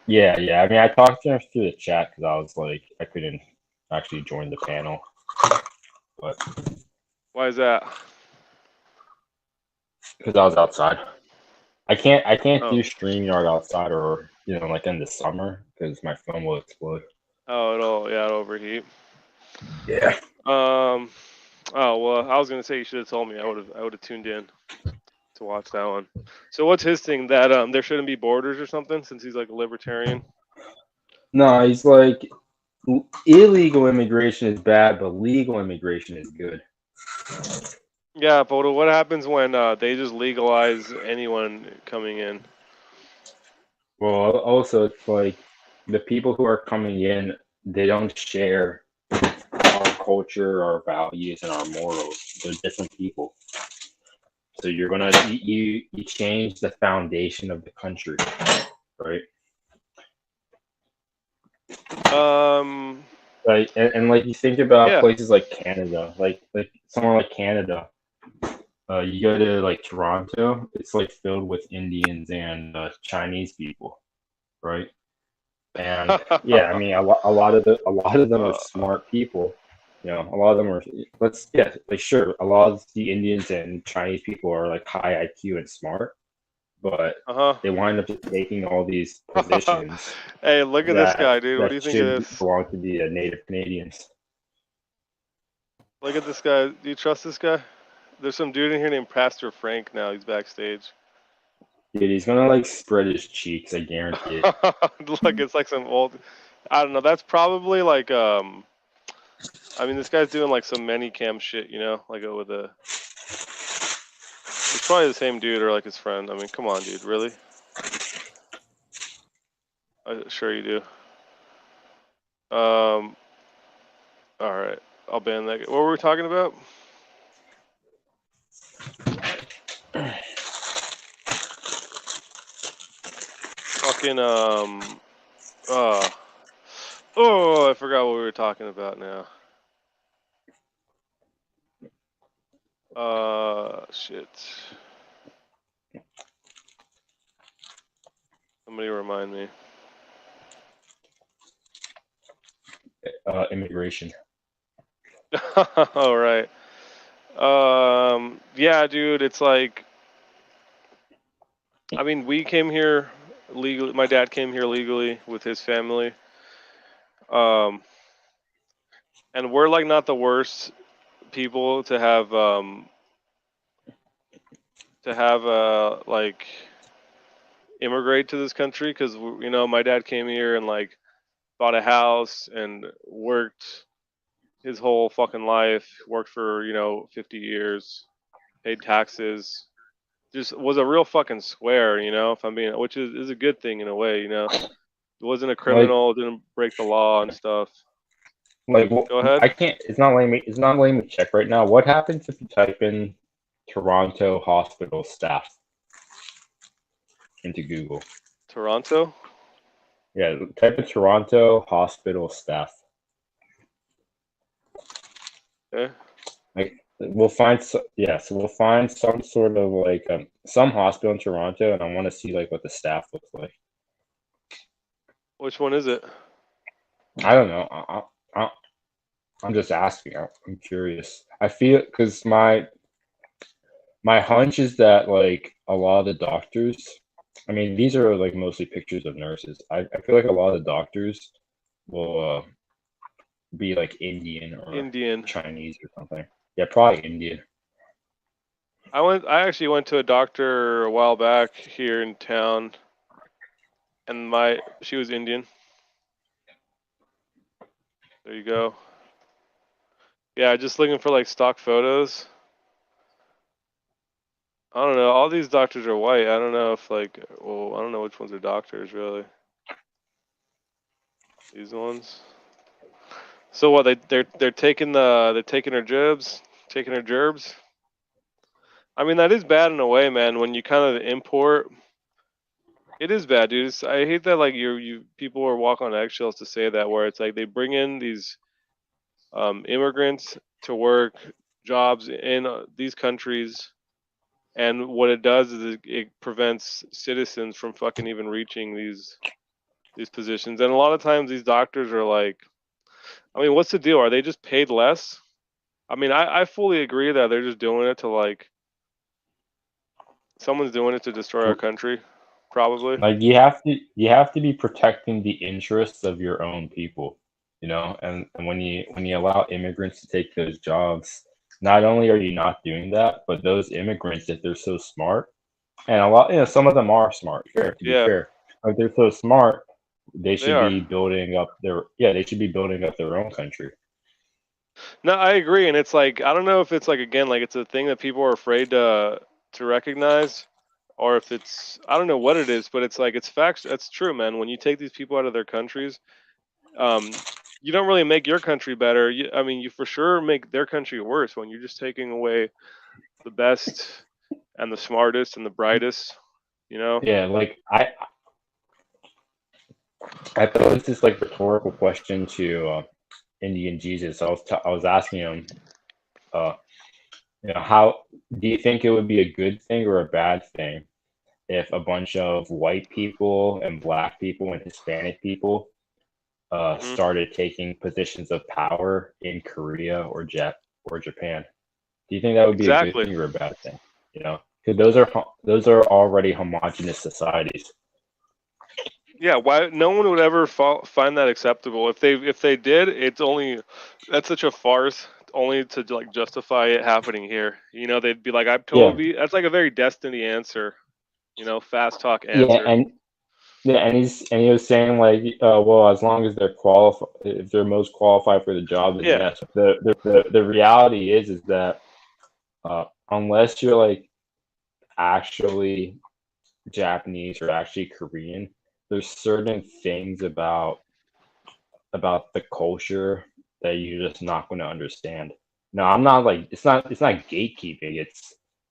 Yeah. I mean, I talked to him through the chat because I was like, I couldn't actually join the panel. But why is that? Because I was outside. I can't do Streamyard outside or like in the summer because my phone will explode. Oh, it'll overheat. Yeah. Oh well, I was gonna say you should have told me. I would have tuned in to watch that one. So what's his thing? That there shouldn't be borders or something since he's like a libertarian? No, he's like illegal immigration is bad, but legal immigration is good. Yeah, but what happens when they just legalize anyone coming in? Well, also it's like the people who are coming in, they don't share our culture, our values, and our morals. They're different people. So you're gonna you change the foundation of the country, right? Like and like you think about places like Canada, like somewhere like Canada, You go to like Toronto, it's like filled with Indians and Chinese people, right? And yeah, I mean, a lot of them are smart people. You know, a lot of them are. Like sure, a lot of the Indians and Chinese people are like high IQ and smart, but they wind up just taking all these positions. Hey, look at this guy, dude. What do you think of this? Belong to the native Canadians. Look at this guy. Do you trust this guy? There's some dude in here named Pastor Frank now. He's backstage. Dude, he's gonna like spread his cheeks, I guarantee it. Look, it's like some old. I don't know. That's probably like I mean, this guy's doing like some many cam shit, you know, like with a. It's probably the same dude or like his friend. I mean, come on, dude. Really? Sure you do. All right. I'll ban that. What were we talking about? Fucking I forgot what we were talking about now. Shit. Somebody remind me. Immigration. All right. Yeah, dude, it's like, I mean, we came here legally. My dad came here legally with his family. And we're like not the worst people to have like immigrate to this country, because you know my dad came here and like bought a house and worked his whole fucking life, worked for 50 years, paid taxes, just was a real fucking square, if I'm being, which is a good thing in a way, He wasn't a criminal, didn't break the law and stuff. Like, go ahead. I can't. It's not letting me check right now. What happens if you type in Toronto hospital staff into Google? Toronto? Yeah, type in Toronto hospital staff. Okay. Like we'll find so we'll find some sort of like some hospital in Toronto, and I want to see like what the staff looks like. Which one is it? I don't know. I'm just asking. I'm curious. I feel because my hunch is that like a lot of the doctors, I mean, these are like mostly pictures of nurses. I feel like a lot of the doctors will be like Indian or Chinese or something. Yeah, probably Indian. I actually went to a doctor a while back here in town, and she was Indian. There you go. Yeah, just looking for like stock photos. I don't know. All these doctors are white. I don't know if like, well, I don't know which ones are doctors really. These ones. So what? They're taking her jibs, taking her gerbs. I mean, that is bad in a way, man. When you kind of import, it is bad, dude. I hate that like you people are walking on eggshells to say that, where it's like they bring in these immigrants to work jobs in these countries, and what it does is it prevents citizens from fucking even reaching these positions. And a lot of times these doctors are like, I mean, what's the deal? Are they just paid less? I mean, I fully agree that they're just doing it to like, someone's doing it to destroy our country, probably. Like you have to be protecting the interests of your own people, and when you allow immigrants to take those jobs, not only are you not doing that, but those immigrants, if they're so smart, and a lot, some of them are smart, to be fair, like they're so smart, they should be building up their own country. No, I agree, and it's like, I don't know if it's like, again, like it's a thing that people are afraid to recognize, or if it's, I don't know what it is, but it's like, it's facts. That's true, man. When you take these people out of their countries, you don't really make your country better. I mean, you for sure make their country worse when you're just taking away the best and the smartest and the brightest, Yeah, like I posed this like rhetorical question to Indian Jesus. I was asking him, how do you think it would be a good thing or a bad thing if a bunch of white people and black people and Hispanic people started taking positions of power in Korea or Japan? Do you think that would be a good Exactly. thing or a bad thing? You know, because those are already homogenous societies. Yeah, why no one would ever find that acceptable. If they did, it's only that's such a farce only to like justify it happening here. You know, they'd be like, "I'm Yeah, totally." That's like a very Destiny answer. You know, fast talk yeah, answer. and he was saying like, well, as long as they're qualified, if they're most qualified for the job, then Yeah, yes. The reality is that unless you're like actually Japanese or actually Korean, there's certain things about the culture that you're just not going to understand. No, I'm not like it's not gatekeeping.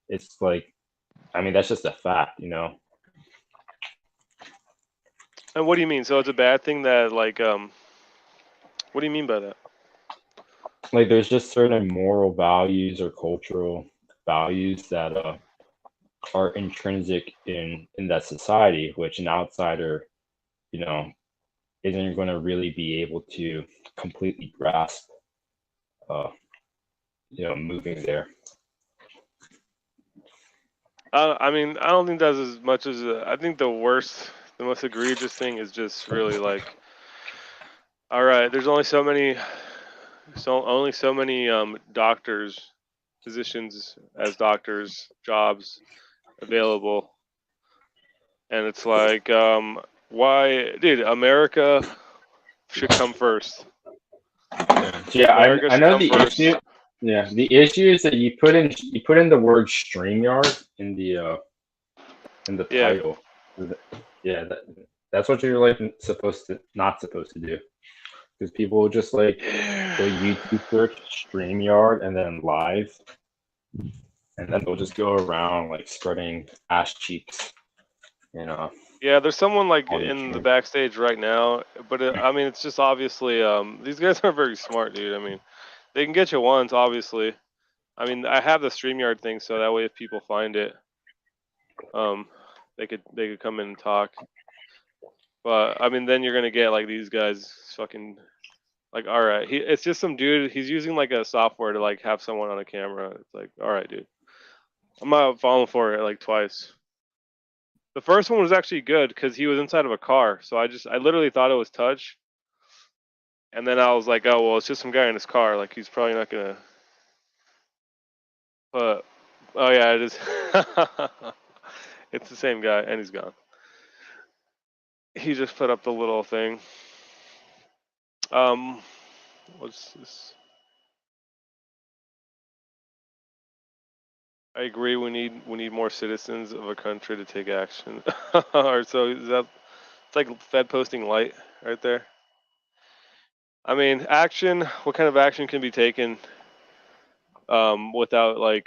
It's like, I mean, that's just a fact, you know. and what do you mean? So it's a bad thing that like what do you mean by that? Like there's just certain moral values or cultural values that are intrinsic in that society, which an outsider, you know, isn't going to really be able to completely grasp. Uh, moving there. I mean, I don't think that's as much as I think the most egregious thing is just really like, all right, there's only so many, doctors, physicians as doctors, jobs available, and it's like, why, dude? America should come first. Yeah, America I should know come the first. issue. Yeah, the issue is that you put in the word Streamyard in the Yeah, title. Yeah, that's what you're like not supposed to do, because people will just like go YouTube search Streamyard and then live, and then they'll just go around like spreading ass cheeks, you know. yeah. There's someone like All these in the streams. backstage right now, but I mean, it's just obviously these guys are very smart, dude. I mean, they can get you once, obviously. I mean, I have the StreamYard thing, so that way if people find it, they could come in and talk. But I mean, then you're gonna get like these guys fucking like, all right, it's just some dude. He's using like a software to like have someone on a camera. It's like, all right, dude, I'm not falling for it like twice. The first one was actually good because he was inside of a car, so I literally thought it was touch, and then I was like, oh well, it's just some guy in his car. Like he's probably not gonna. But oh yeah, it is. It's the same guy, and he's gone. He just put up the little thing. Um, what's this? I agree. We need more citizens of a country to take action. Or so is that? It's like Fed posting light right there. I mean, action. What kind of action can be taken without like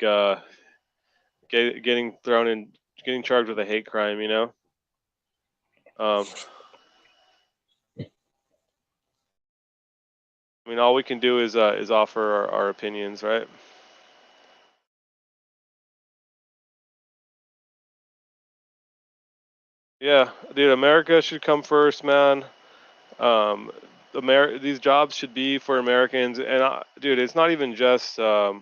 getting thrown in, getting charged with a hate crime? You know. I mean, all we can do is offer our opinions, right? Yeah, dude, America should come first, man. Um, these jobs should be for Americans, and dude, it's not even just uh,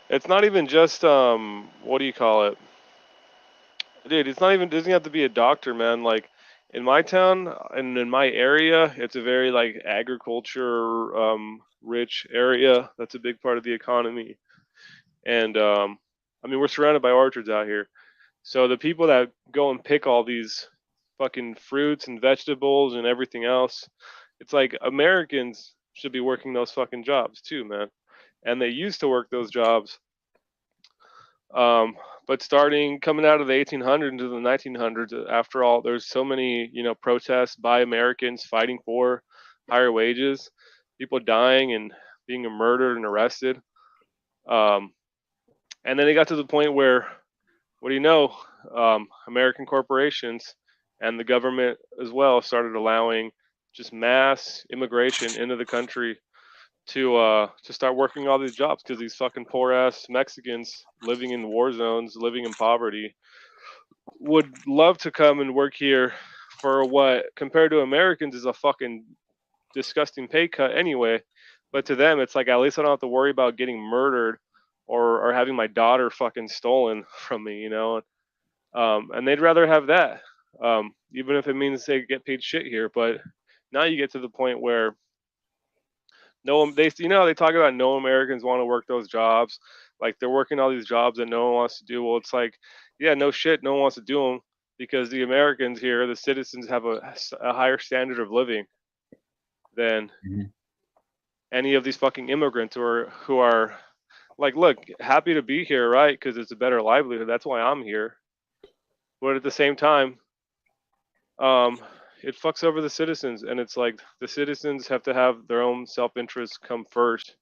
it's not even just what do you call it, dude? It's not even doesn't have to be a doctor, man. Like in my town and in my area, it's a very like agriculture rich area. That's a big part of the economy, and I mean we're surrounded by orchards out here. So the people that go and pick all these fucking fruits and vegetables and everything else, it's like Americans should be working those fucking jobs too, man. And they used to work those jobs. Um, but starting coming out of the 1800s into the 1900s, after all, there's so many, protests by Americans fighting for higher wages, people dying and being murdered and arrested. Um, and then it got to the point where, what do you know? American corporations and the government as well started allowing just mass immigration into the country to start working all these jobs because these fucking poor ass Mexicans living in war zones, living in poverty, would love to come and work here for what compared to Americans is a fucking disgusting pay cut anyway. But to them, it's like at least I don't have to worry about getting murdered or having my daughter fucking stolen from me, you know. And they'd rather have that, even if it means they get paid shit here. But now you get to the point where they talk about no Americans want to work those jobs, like they're working all these jobs that no one wants to do. Well, it's like, yeah, no shit, no one wants to do them because the Americans here, the citizens, have a higher standard of living than any of these fucking immigrants who are like, look, happy to be here, right? Because it's a better livelihood. That's why I'm here. But at the same time, it fucks over the citizens, and it's like the citizens have to have their own self-interest come first,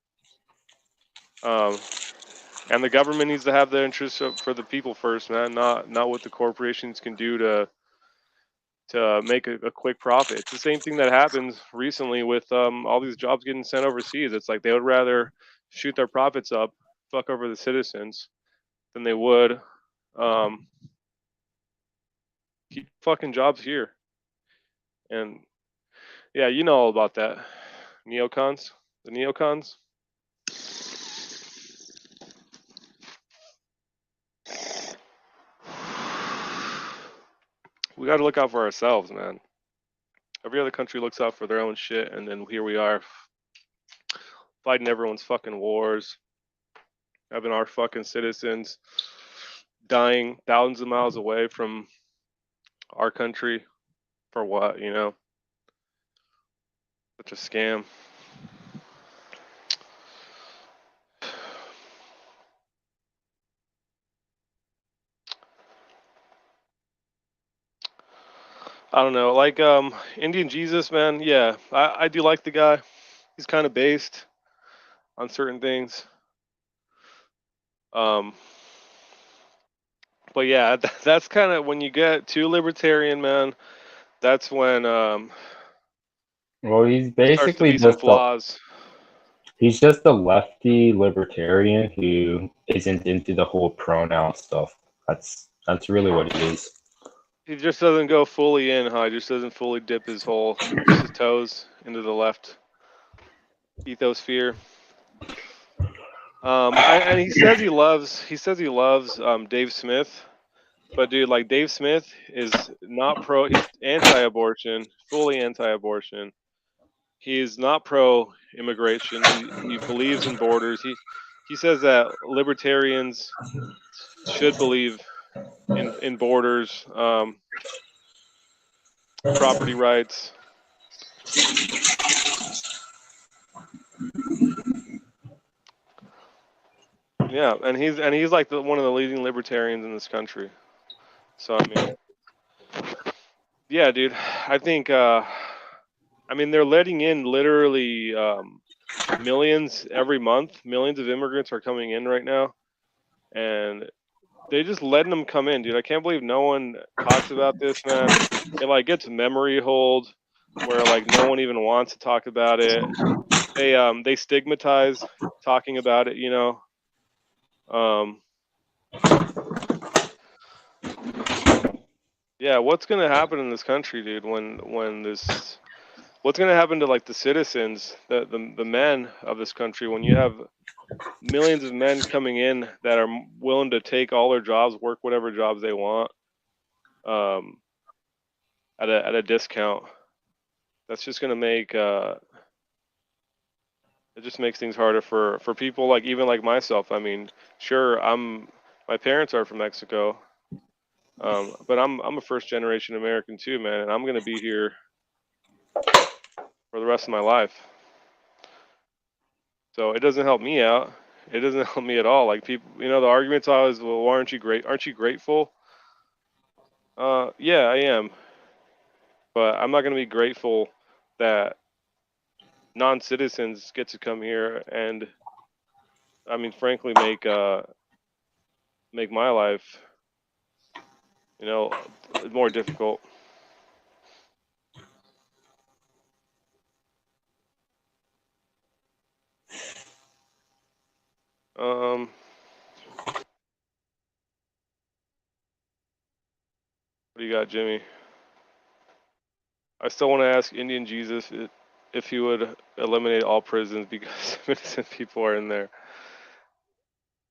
and the government needs to have the interest for the people first, man. Not what the corporations can do to make a quick profit. It's the same thing that happens recently with all these jobs getting sent overseas. It's like they would rather shoot their profits up, fuck over the citizens, than they would keep fucking jobs here. And yeah, you know all about that. Neocons, the neocons. We got to look out for ourselves, man. Every other country looks out for their own shit, and then here we are fighting everyone's fucking wars, having our fucking citizens dying thousands of miles away from our country for what, you know? Such a scam. I don't know, like Indian Jesus, man. Yeah, I do like the guy. He's kind of based on certain things. But yeah, that's kind of when you get too libertarian, man. That's when Well, he's there starts to basically be some just flaws. he's just a lefty libertarian who isn't into the whole pronoun stuff. That's really what he is. He just doesn't go fully in, huh? He just doesn't fully dip his toes into the left ethosphere. And he says he loves Dave Smith, but dude, like Dave Smith is not pro. He's anti-abortion, fully anti-abortion. He is not pro-immigration. He believes in borders. He says that libertarians should believe in borders, property rights. Yeah, and he's like one of the leading libertarians in this country. So I mean, yeah, dude, I think I mean they're letting in literally millions every month. Millions of immigrants are coming in right now, and they just letting them come in, dude. I can't believe no one talks about this, man. It like gets memory hold where like no one even wants to talk about it. They stigmatize talking about it, you know. Yeah, what's gonna happen in this country, dude? When this, what's gonna happen to like the citizens, the men of this country, when you have millions of men coming in that are willing to take all their jobs, work whatever jobs they want, at a discount? That's just gonna make it just makes things harder for people like even like myself. I mean, sure, my parents are from Mexico, but I'm a first generation American too, man, and I'm gonna be here for the rest of my life. So it doesn't help me out. It doesn't help me at all. Like people, you know, the argument's always, well, why aren't you great? Aren't you grateful? Yeah, I am, but I'm not gonna be grateful that non-citizens get to come here and, I mean, frankly, make my life, you know, more difficult. What do you got, Jimmy? I still want to ask Indian Jesus if he would eliminate all prisons because innocent people are in there.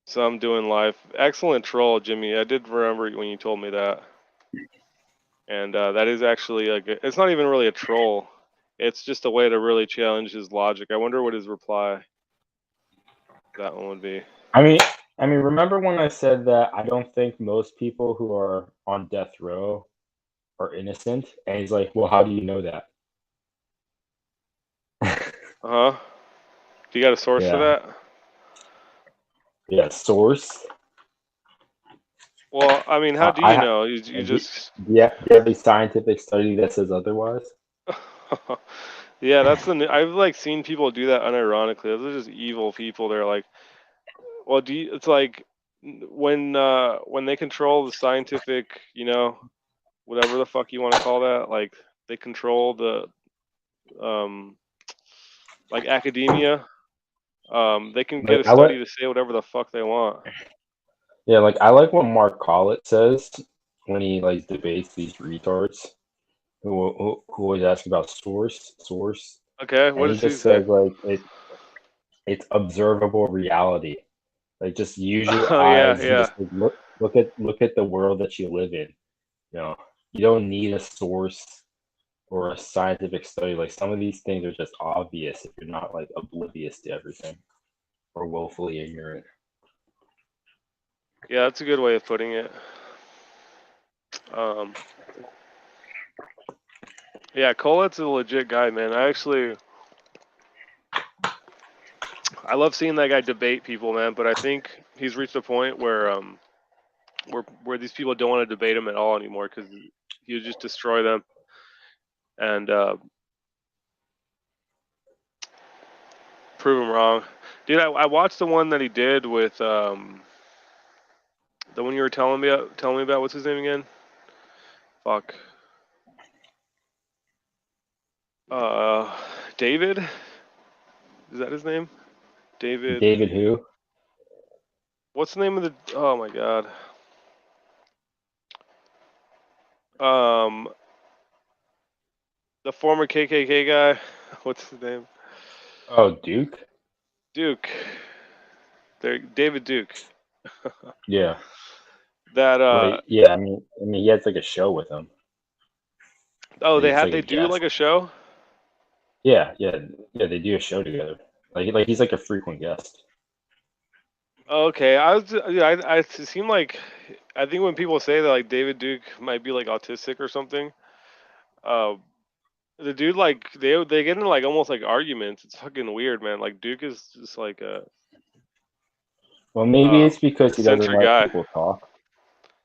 So I'm doing live. Excellent troll, Jimmy. I did remember when you told me that. And that is actually like it's not even really a troll. It's just a way to really challenge his logic. I wonder what his reply that one would be. I mean, remember when I said that I don't think most people who are on death row are innocent? And he's like, well, how do you know that? Uh-huh. Do you got a source for that? Yeah, source. Well, I mean, how do you know? You just... Yeah, you have a scientific study that says otherwise? Yeah, that's I've like seen people do that unironically. Those are just evil people. They're like, well, it's like when they control the scientific, whatever the fuck you want to call that, like they control the like academia. They can get a study to say whatever the fuck they want. Yeah, like I like what Mark Collett says when he like debates these retards who always ask about source. Okay, what does he say? Like it's observable reality. Like just use your eyes and just like, look at the world that you live in. You don't need a source or a scientific study. Like some of these things are just obvious if you're not like oblivious to everything or woefully ignorant. Yeah, that's a good way of putting it. Yeah, Collett's a legit guy, man. I love seeing that guy debate people, man. But I think he's reached a point where these people don't want to debate him at all anymore because he would just destroy them. And prove him wrong. Dude, I watched the one that he did with the one you were telling me about. What's his name again? Fuck. David? Is that his name? David. David who? What's the name of the... Oh my god. The former KKK guy. What's his name? Oh, Duke? Duke. David Duke. Yeah. That yeah, I mean he has like a show with him. Oh, they do like a show? Yeah, they do a show together. Like he's like a frequent guest. Okay, it seemed like, I think when people say that like David Duke might be like autistic or something, the dude like they get into like almost like arguments. It's fucking weird, man. Like Duke is just like a... Well, maybe it's because he doesn't let people talk.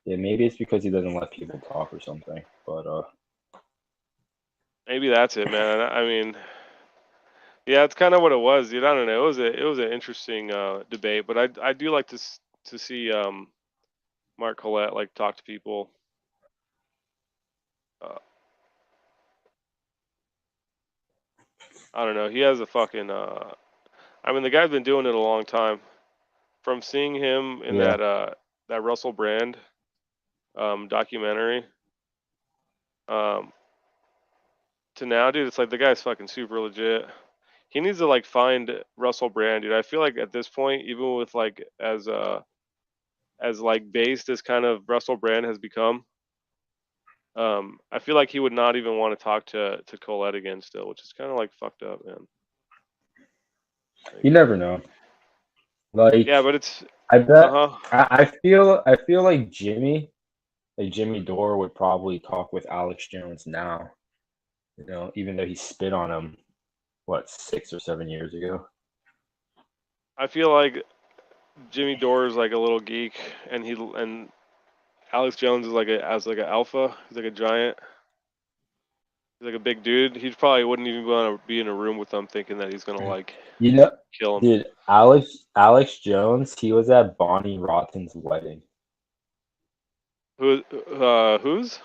Yeah, maybe it's because he doesn't let people talk or something. But maybe that's it, man. I mean, yeah, it's kind of what it was, dude. I don't know. It was an interesting debate, but I do like to see Mark Collette like talk to people. I don't know. He has a fucking. I mean, the guy's been doing it a long time. From seeing him in that Russell Brand documentary, to now, dude, it's like the guy's fucking super legit. He needs to like find Russell Brand, dude. I feel like at this point, even with like as like based as kind of Russell Brand has become, I feel like he would not even want to talk to Colette again still, which is kind of like fucked up, man. You never know. Like, yeah, but it's... I bet. I feel like Jimmy Dore would probably talk with Alex Jones now. Even though he spit on him, 6 or 7 years ago. I feel like Jimmy Dore is like a little geek, and Alex Jones is like an alpha. He's like a giant. He's like a big dude. He probably wouldn't even want to be in a room with them, thinking that he's gonna like kill him. Dude, Alex Jones, he was at Bonnie Rotten's wedding. Whose?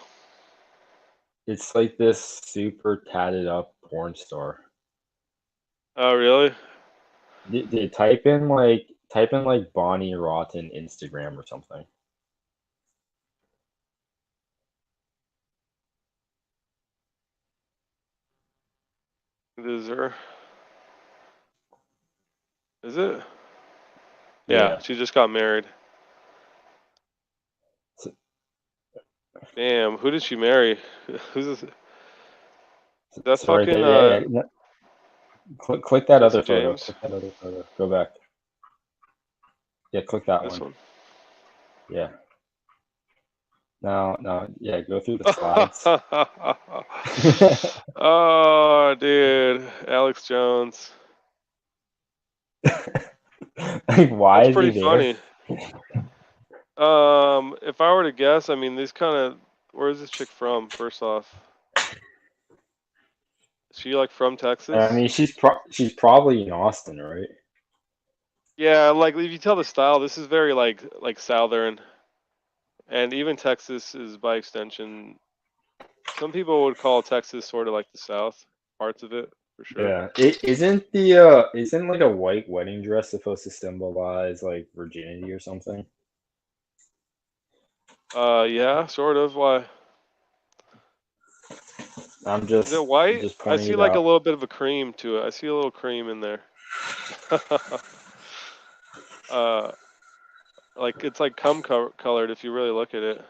It's like this super tatted up porn star. Oh, really? Did type in like Type in like Bonnie Rotten Instagram or something. Is her? Is it? Yeah. Yeah, she just got married. So- Damn, who did she marry? Who's this? That So right fucking there, yeah. Click that Jesse other photo. James? Click that other photo. Go back. Yeah, click that This one. one. Yeah. Now, yeah, go through the slides. Oh, dude, Alex Jones. Like, why That's is he pretty there? funny. If I were to guess, I mean, these kind of. Where is this chick from? First off, is she like from Texas? I mean, she's probably in Austin, right? Yeah, like if you tell the style, this is very like southern, and even Texas is by extension. Some people would call Texas sort of like the South, parts of it for sure. Yeah. Isn't like a white wedding dress supposed to symbolize like virginity or something? Yeah, sort of. Why? I'm Is it white? just I pointing see it like a out. little bit of a cream to it. I see a little cream in there. uh, like it's like colored if you really look at it.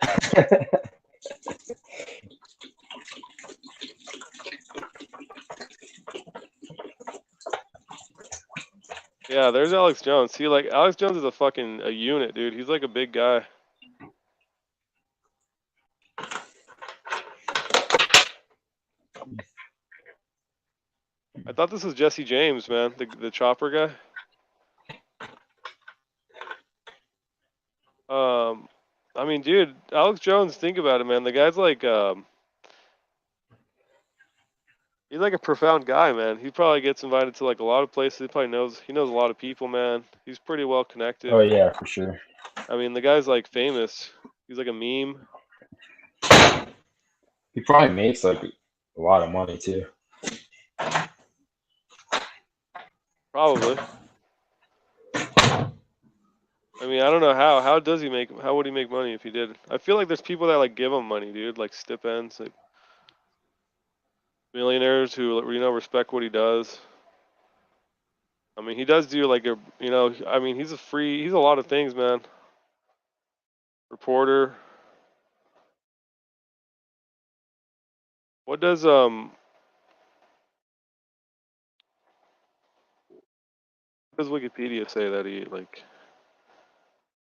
Yeah, there's Alex Jones. See, like Alex Jones is a unit, dude. He's like a big guy. I thought this was Jesse James, man, the chopper guy. I mean, dude, Alex Jones. Think about it, man. The guy's like, he's like a profound guy, man. He probably gets invited to like a lot of places. He knows a lot of people, man. He's pretty well connected. Oh yeah, for sure. I mean, the guy's like famous. He's like a meme. He probably makes like a lot of money too. Probably. I mean, I don't know how. How does he make? How would he make money if he did? I feel like there's people that like give him money, dude. Like stipends, like millionaires who respect what he does. I mean, he does do like I mean, he's a lot of things, man. Reporter. What does Wikipedia say that he like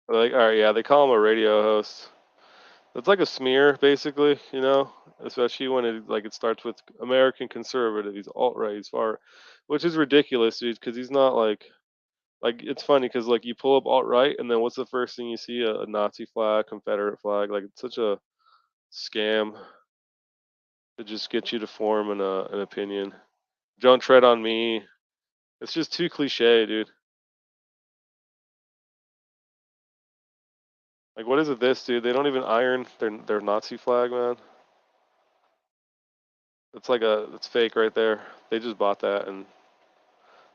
all right, yeah, they call him a radio host. It's like a smear, basically, especially when it starts with American conservative. He's alt right, he's far, which is ridiculous, dude, because he's not like it's funny because like you pull up alt right, and then what's the first thing you see? A Nazi flag, Confederate flag. Like it's such a scam to just get you to form an opinion. Don't tread on me. It's just too cliche, dude. Like, what is it? This, dude? They don't even iron their Nazi flag, man. It's fake right there. They just bought that, and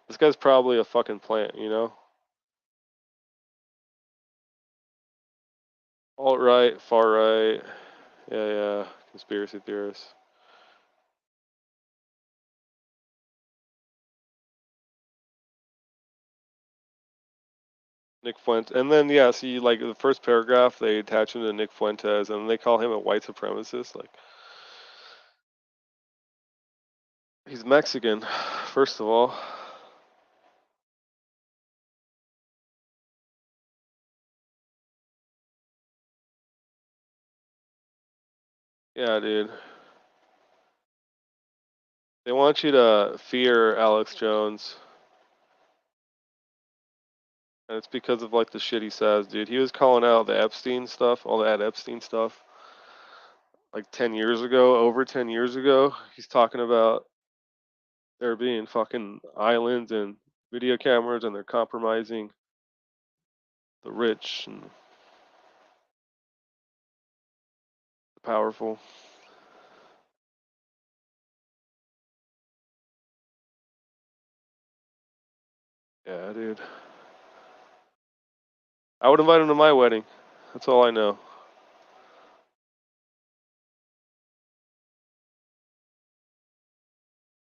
this guy's probably a fucking plant, Alt right, far right, yeah, conspiracy theorists. Nick Fuentes, and then yeah, see like the first paragraph they attach him to Nick Fuentes, and they call him a white supremacist. Like he's Mexican, first of all. Yeah, dude. They want you to fear Alex Jones. And it's because of like the shit he says, dude. He was calling out the Epstein stuff, all that Epstein stuff, like 10 years ago, over 10 years ago. He's talking about there being fucking islands and video cameras, and they're compromising the rich and the powerful. Yeah, dude. I would invite him to my wedding. That's all I know.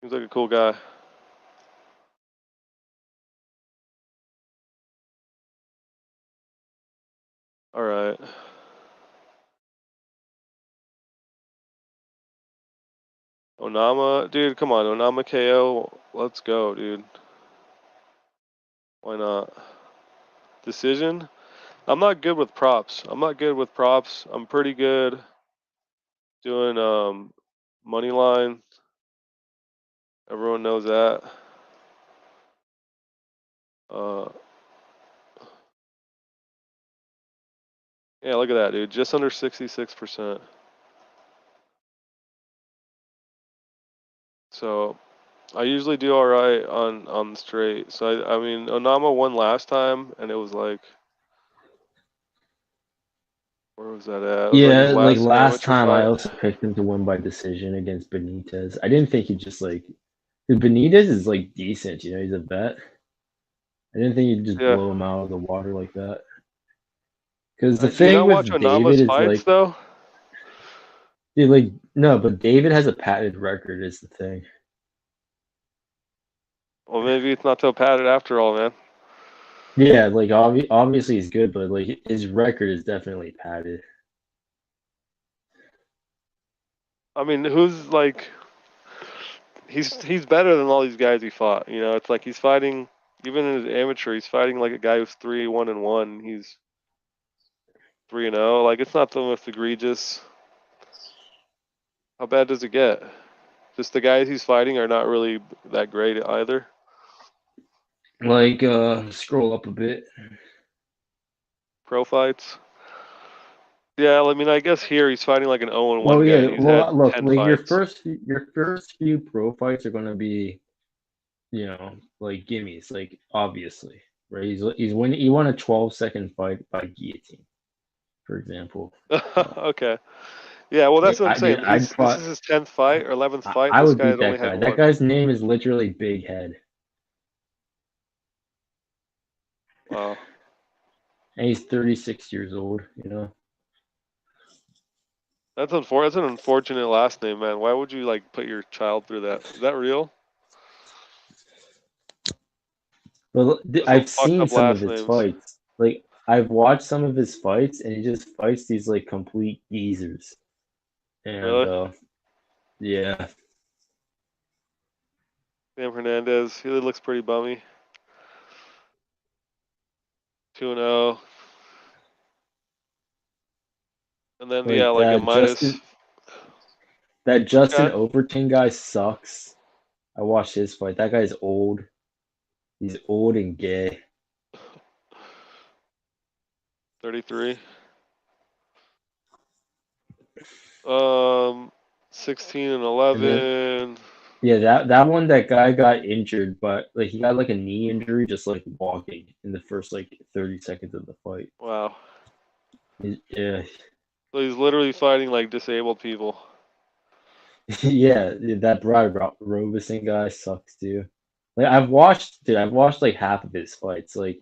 Seems like a cool guy. All right. Onama, dude, come on, Onama KO. Let's go, dude. Why not? Decision? I'm not good with props. I'm pretty good doing money line. Everyone knows that. Yeah, look at that, dude. Just under 66%. So I usually do all right on straight. So I mean, Onama won last time, and it was like, where was that at? It was like Yeah, his like last last amateur time I fight. also picked him to win by decision against Benitez. I didn't think he'd just like, 'cause Benitez is like decent, you know, he's a vet. I didn't think he'd just Yeah. blow him out of the water like that. Because the Do you thing not watch with Onama's David is fights like, though? dude, like no, but David has a patented record is the thing. Well, maybe it's not so padded after all, man. Yeah, like obviously he's good, but like his record is definitely padded. I mean, who's like, he's better than all these guys he fought. You know, it's like he's fighting, even in his amateur, he's fighting like a guy who's 3-1-1. He's 3-0. Like, it's not the most egregious. How bad does it get? Just the guys he's fighting are not really that great either. Like scroll up a bit. Pro fights. Yeah, I mean, I guess here he's fighting like an 0-1 Well, guy, yeah. and he's Well, had look, 10 like your fights. first few pro fights are gonna be, you know, like gimmies, like obviously, right? He won a 12-second fight by guillotine, for example. Okay. Yeah, well, that's Like what I'm saying. I'd This is his 10th fight or 11th fight. I This would guy beat had only that had guy. That one. guy's name is literally Big Head, Wow. and he's 36 years old. You know. That's an unfortunate last name, man. Why would you like put your child through that? Is that real? Well, There's some I've fucked seen up some of last his names. fights. Like I've watched some of his fights, and he just fights these like complete geezers. And Really? yeah, Sam Hernandez. He looks pretty bummy. 2-0. And then yeah, like like a minus. that Justin Okay. Overton guy sucks. I watched his fight. That guy's old. He's old and gay. 33. 16 and And 11. then yeah, that one that guy got injured, but like he got like a knee injury just like walking in the first like 30 seconds of the fight. Wow. Yeah. So he's literally fighting like disabled people. Yeah, that Brad Robeson guy sucks too. Like I've watched like half of his fights. Like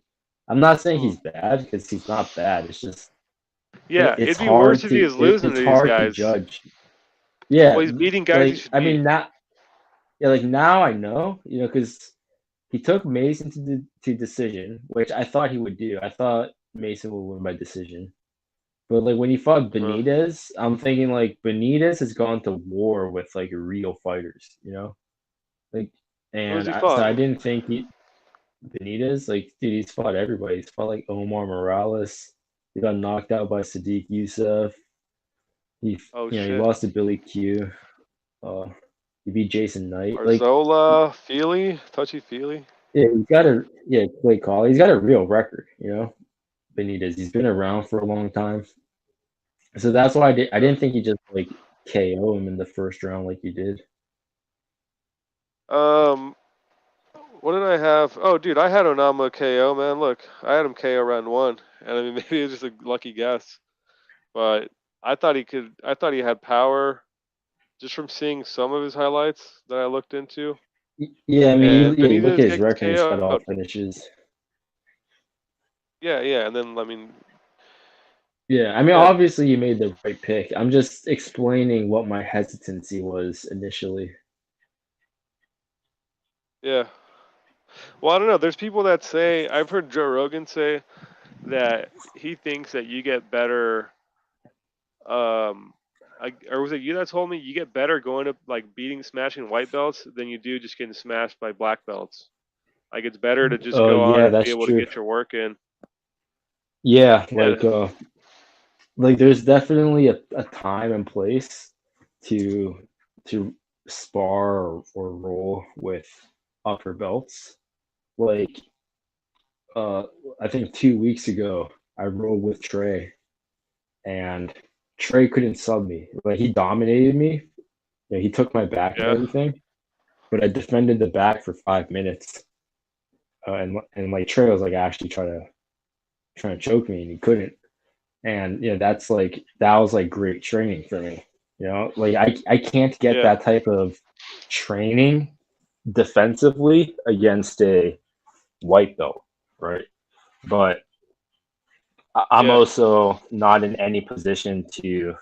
I'm not saying he's bad because he's not bad. It's just Yeah, it's it'd be worse hard if to he was losing it's to these hard to guys. judge. Yeah, Well, he's beating guys he like should I beat. mean that. Yeah, like now I know, you know, because he took Mason to decision, which I thought he would do. I thought Mason would win by decision. But like when he fought Uh-huh. Benitez, I'm thinking like Benitez has gone to war with like real fighters, you know? Like Who's and he so fought? I didn't think Benitez, like dude, he's fought everybody. He's fought like Omar Morales. He got knocked out by Sadiq Youssef. Oh He shit. lost to Billy Q. He beat Jason Knight. Like Arzola, Feely, Touchy Feely. yeah, he's got a play call. He's got a real record, you know. Benitez, he's been around for a long time, so that's why I didn't think he just like KO him in the first round like he did. What did I have? Oh, dude, I had Onama KO, man. Look, I had him KO round 1, and I mean maybe it's just a lucky guess, but I thought he could. I thought he had power, just from seeing some of his highlights that I looked into. Yeah, I mean, And you look Benitez at his gets record; he's got all KO'd. finishes. Yeah, yeah, and then I mean, Yeah, I mean, yeah, obviously you made the right pick. I'm just explaining what my hesitancy was initially. yeah. Well, I don't know. There's people that say I've heard Joe Rogan say that he thinks that you get better. Or was it you that told me you get better going to like beating, smashing white belts than you do just getting smashed by black belts? Like it's better to just Oh go on yeah, and be that's able to true. get your work in. Yeah, Yeah, like there's definitely a time and place to to spar or roll with upper belts. Like uh I think 2 weeks ago I rolled with Trey and Trey couldn't sub me. Like he dominated me. Yeah, he took my back and yeah, everything, but I defended the back for 5 minutes. And like Trey was like actually trying to choke me and he couldn't. And that was like great training for me. Like I can't get yeah, that type of training defensively against a white belt, right? But I'm yeah, also not in any position to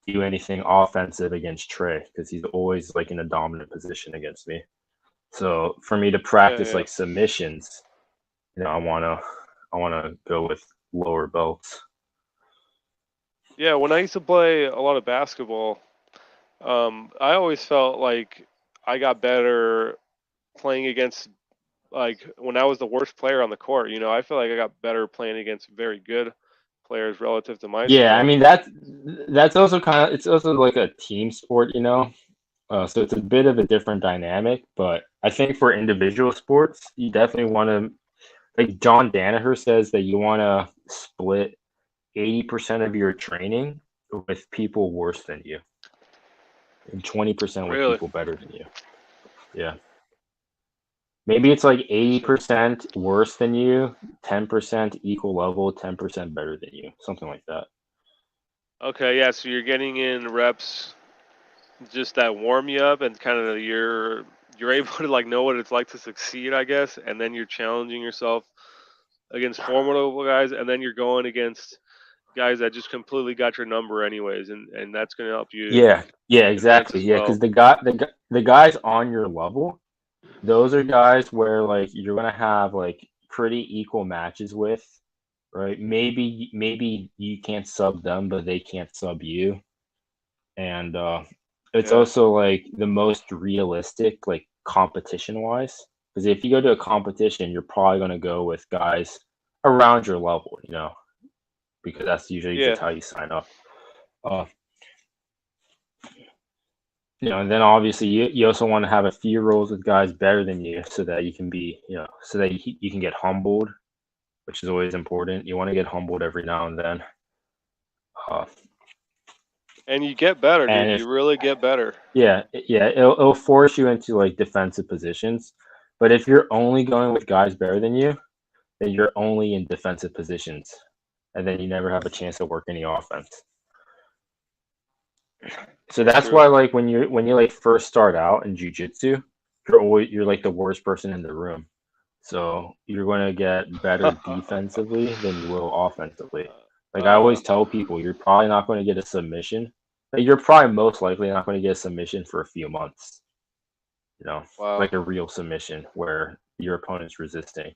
do anything offensive against Trey because he's always like in a dominant position against me. So for me to yeah, practice yeah. like submissions, I wanna go with lower belts. Yeah, when I used to play a lot of basketball, I always felt like I got better playing against like when I was the worst player on the court. I feel like I got better playing against very good players relative to my Yeah, I skill. mean that's also it's also like a team sport. So it's a bit of a different dynamic, but I think for individual sports, you definitely want to, like John Danaher says, that you want to split 80% of your training with people worse than you and 20% with Really? people better than you. Yeah. Maybe it's like So 80% worse than you, 10% equal level, 10% better than you, something like that. okay, yeah. So you're getting in reps just that warm you up, and kind of you're able to like know what it's like to succeed, I guess, and then you're challenging yourself against formidable guys, and then you're going against guys that just completely got your number anyways, and that's going to help you Yeah, advance exactly. as Yeah, well. because the guys on your level, those are guys where like you're gonna have like pretty equal matches with, right? Maybe you can't sub them, but they can't sub you, and it's Yeah, also like the most realistic, like competition wise. Because if you go to a competition, you're probably gonna go with guys around your level, because that's usually yeah, just how you sign up. Uh, and then obviously you also want to have a few roles with guys better than you so that you can so that you can get humbled, which is always important. You want to get humbled every now and then. Uh, and you get better, and dude. if You really get better. yeah, it'll force you into like defensive positions. But if you're only going with guys better than you, then you're only in defensive positions, and then you never have a chance to work any offense. So That's that's true. why like when you like first start out in jujitsu, you're like the worst person in the room. So you're going to get better defensively than you will offensively. Like I uh, always tell people, you're probably not going to get a submission. Like you're probably most likely not going to get a submission for a few months. wow. Like a real submission where your opponent's resisting.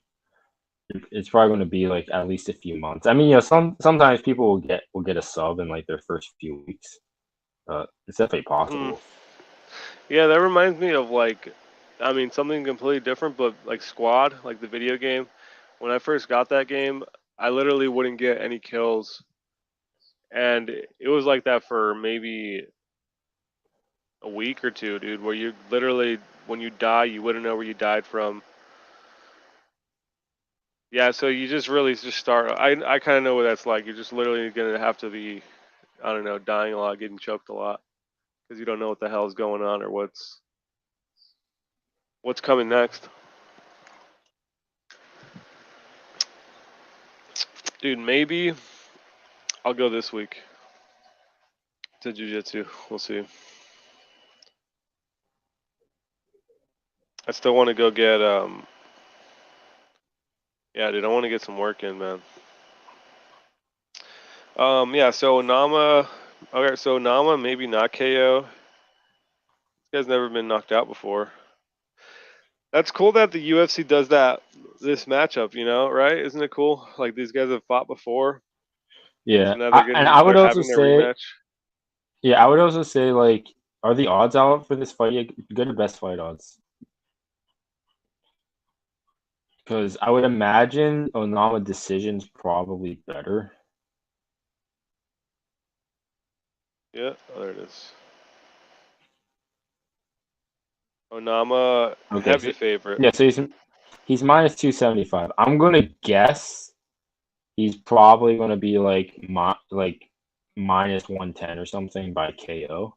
It's probably going to be like at least a few months. I mean, sometimes people will get a sub in like their first few weeks. It's definitely Hmm. possible. Yeah, that reminds me of like, I mean, something completely different, but like Squad, like the video game. When I first got that game, I literally wouldn't get any kills, and it was like that for maybe a week or two, dude, where you literally, when you die, you wouldn't know where you died from. Yeah, so you just really just start. I kind of know what that's like. You're just literally gonna have to be, I don't know, dying a lot, getting choked a lot, because you don't know what the hell is going on or what's coming next. Dude, maybe I'll go this week to jiu-jitsu. We'll see. I still want to go get yeah, dude, I want to get some work in, man. Yeah. So Nama. Okay. So Nama maybe not KO. This guy's never been knocked out before. That's cool that the UFC does that. This matchup, right? Isn't it cool? Like these guys have fought before, Yeah, so now they're and I would they're also having their say, rematch. yeah, I would also say like, are the odds out for this fight good or best fight odds? Because I would imagine Onama decision's probably better. Yeah, there it is. Onama, Okay, heavy so, favorite. yeah, so he's minus 275. I'm gonna guess he's probably gonna be like minus 110 or something by KO,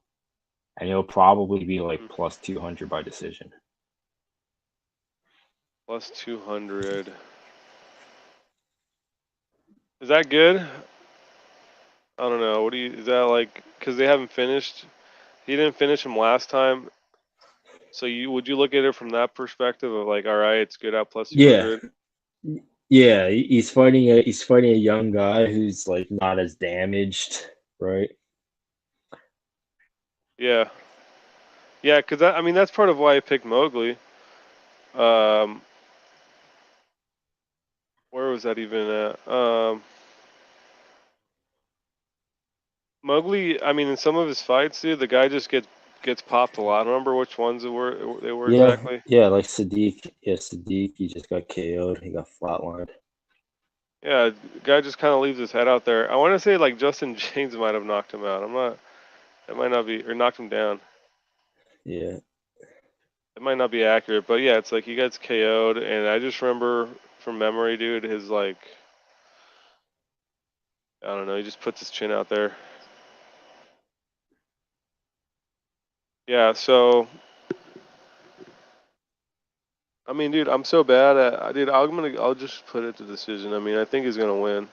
and he'll probably be like plus 200 by decision. Plus 200. Is that good? I don't know. What do you? Is that like because they haven't finished? He didn't finish him last time. So would you look at it from that perspective of like, all right, it's good at plus 200? Yeah, he's fighting a young guy who's like not as damaged, right? Yeah, yeah. Because I mean that's part of why I picked Mowgli. Where was that even at? Mowgli. I mean, in some of his fights, dude, the guy just gets popped a lot. I don't remember which ones they were exactly. Yeah, like Sadiq. Yeah, Sadiq, he just got KO'd. He got flatlined. Yeah, the guy just kind of leaves his head out there. I want to say like Justin James might have knocked him out. I'm not. That might not be, or knocked him down. Yeah. It might not be accurate, but yeah, it's like he gets KO'd, and I just remember from memory, dude, his like, I don't know, he just puts his chin out there. Yeah, so I mean, dude, I'm so bad at, dude, I'll just put it to decision. I mean, I think he's gonna win.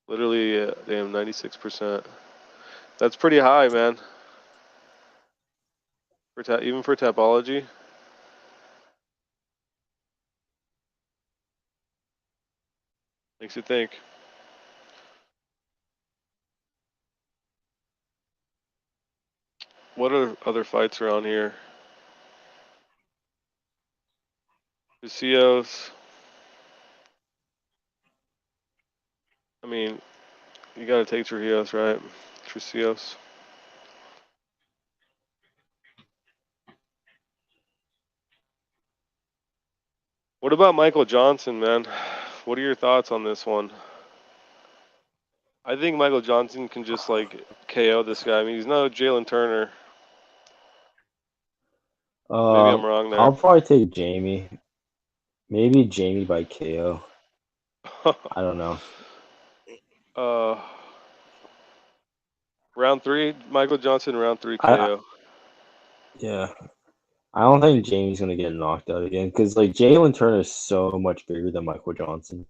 Literally, damn, 96%. That's pretty high, man. Even for Tapology. Makes you think. What other fights are on here? Vicios. I mean, you gotta take Trujillos, right? Trujillos. What about Michael Johnson, man? What are your thoughts on this one? I think Michael Johnson can just like KO this guy. I mean, he's no Jalen Turner. Maybe I'm wrong there. I'll probably take Jamie. Maybe Jamie by KO. I don't know. Round 3, Michael Johnson, round 3 KO. Yeah. I don't think Jamie's gonna get knocked out again because like Jalen Turner is so much bigger than Michael Johnson.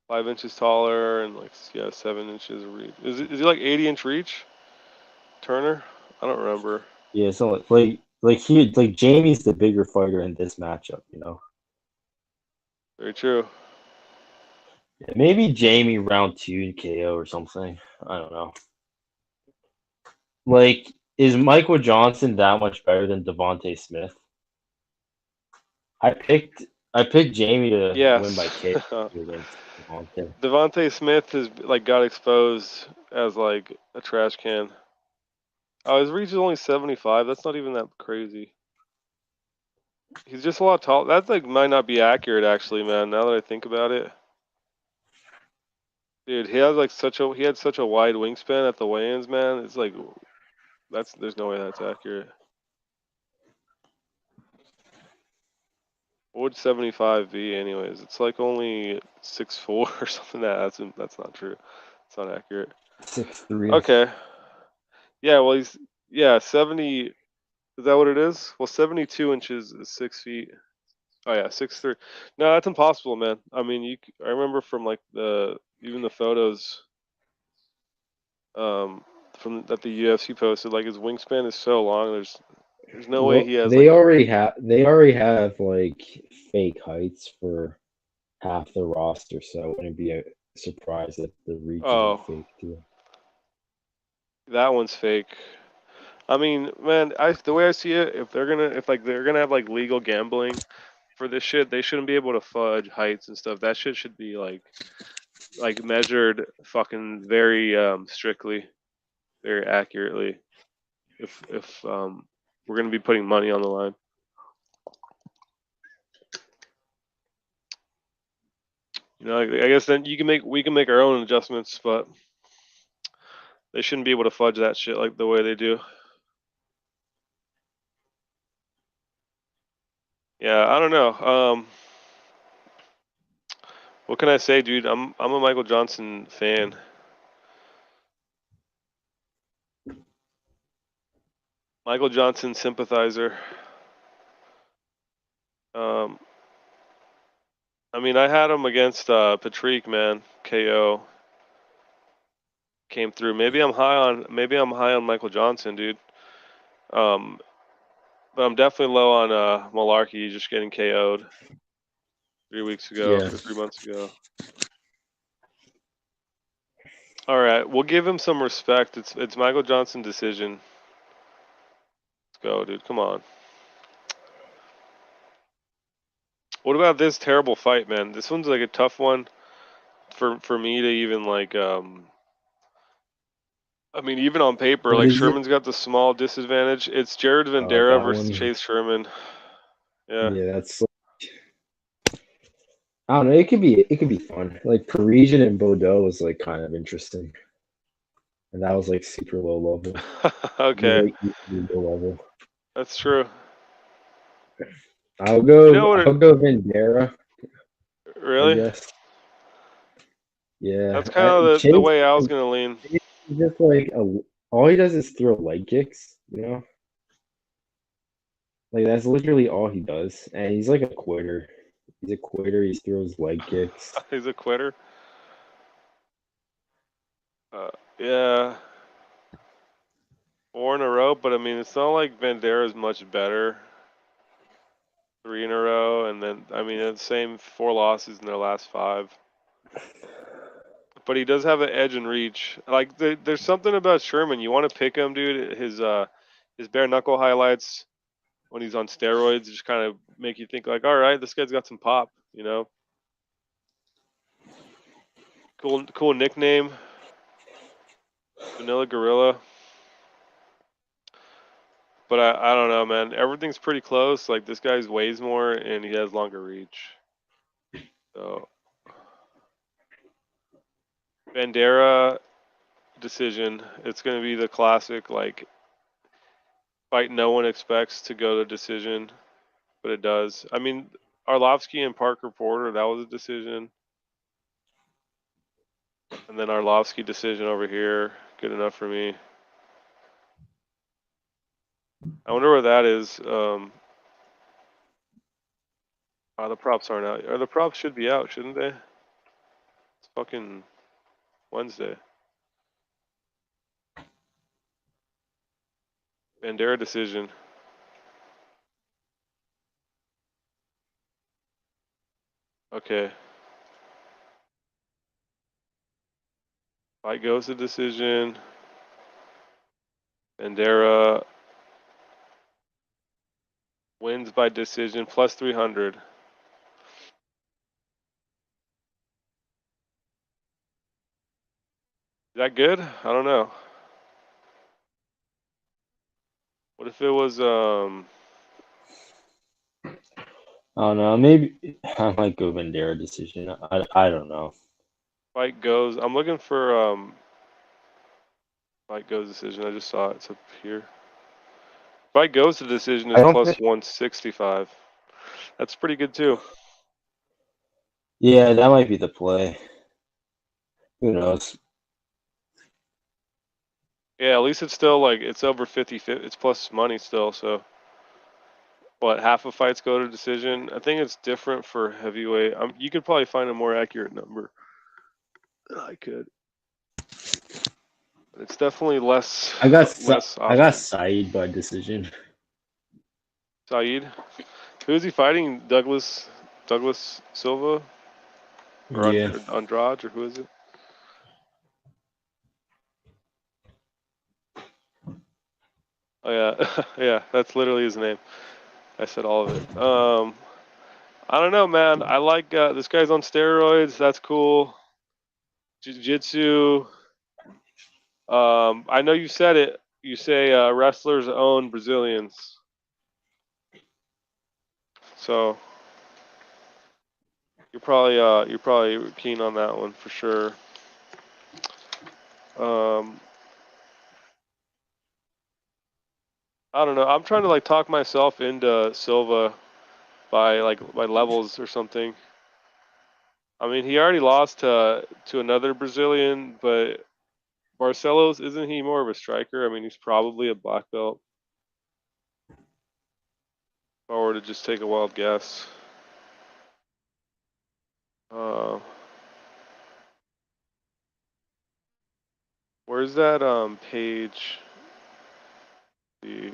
5 inches taller and like 7 inches reach. Is he like 80-inch reach? Turner? I don't remember. Yeah, so like Jamie's the bigger fighter in this matchup, you know. Very true. Yeah, maybe Jamie round 2 KO or something. I don't know. Like, is Michael Johnson that much better than Devontae Smith? I picked Jamie to win by Yes. KO against Devontae. Devontae Smith has like got exposed as like a trash can. Oh, his reach is only 75. That's not even that crazy. He's just a lot tall. That like might not be accurate actually, man. Now that I think about it, dude, he had such a wide wingspan at the weigh-ins, man. It's like there's no way that's accurate. What would 75 be, anyways? It's like only 6'4" or something. That's not true. It's not accurate. 6'3". Okay. Yeah. Well, 70. Is that what it is? Well, 72 inches is 6 feet. Oh yeah, 6'3". No, that's impossible, man. I mean, I remember from like even the photos, from that the UFC posted. Like his wingspan is so long. There's no way Well, he has they like. already have like fake heights for half the roster, so I wouldn't be surprised if the reach Oh. is fake too. That one's fake. I mean, man, the way I see it, if they're gonna have like legal gambling for this shit, they shouldn't be able to fudge heights and stuff. That shit should be like measured fucking very strictly, very accurately. If we're gonna be putting money on the line. You know, I guess then we can make our own adjustments, but they shouldn't be able to fudge that shit like the way they do. Yeah, I don't know. What can I say, dude? I'm a Michael Johnson fan. Michael Johnson sympathizer. I mean, I had him against Patrick, man. KO came through. Maybe I'm high on Michael Johnson, dude. But I'm definitely low on Malarkey just getting KO'd 3 weeks ago Yeah. or 3 months ago. All right, we'll give him some respect. It's Michael Johnson decision. Let's go, dude. Come on. What about this terrible fight, man? This one's like a tough one for me to even like. I mean, even on paper, What like is it? Sherman's got the small disadvantage. It's Jared Vendera that versus one. Chase Sherman. Yeah. Yeah, that's. I don't know. It could be fun. Like Parisian and Bordeaux was like kind of interesting, and that was like super low level. Okay. Like, low level. That's true. I'll go. You know what I'll go Vendera. Really? I guess. Yeah. That's kind of the Chase way I was gonna lean. is just like all he does is throw leg kicks. You know. Like that's literally all he does, and he's like a quitter. He's a quitter. He throws leg kicks. He's a quitter. Yeah. 4 in a row, but I mean, it's not like Vendera's much better. 3 in a row, and then I mean, it's the same 4 losses in their last 5. But he does have an edge and reach. Like there's something about Sherman. You want to pick him, dude. His bare knuckle highlights when he's on steroids just kind of make you think like, all right, this guy's got some pop, you know. Cool nickname. Vanilla Gorilla. But I don't know, man. Everything's pretty close. Like this guy's weighs more and he has longer reach. So Bandera decision. It's gonna be the classic like fight no one expects to go to decision, but it does. I mean, Arlovsky and Parker Porter, that was a decision. And then Arlovsky decision over here, good enough for me. I wonder where that is. The props aren't out. Or the props should be out, shouldn't they? It's fucking Wednesday. Bandera decision. Okay. Fight goes to decision. Bandera wins by decision plus 300. Is that good? I don't know. What if it was I don't know. Maybe I might go Vendera decision. I don't know. fight goes? I'm looking for fight goes decision. I just saw it. It's up here. Fight goes to decision is plus 165. That's pretty good too. Yeah, that might be the play. Who knows? Yeah, at least it's still like it's over 50. It's plus money still. So, what, half of fights go to decision? I think it's different for heavyweight. You could probably find a more accurate number. I could. It's definitely less. I got often. Saeed by decision. Saeed, who is he fighting? Douglas Silva. Or Yeah. Andrade, or who is it? Oh yeah, yeah, that's literally his name. I said all of it. I don't know, man. I like this guy's on steroids. That's cool. Jiu-jitsu. I know you said it. You say wrestlers own Brazilians. So you're probably keen on that one for sure. I don't know. I'm trying to like talk myself into Silva by levels or something. I mean, he already lost to another Brazilian, but Barcelos, isn't he more of a striker? I mean, he's probably a black belt. If I were to just take a wild guess. Where's that page? The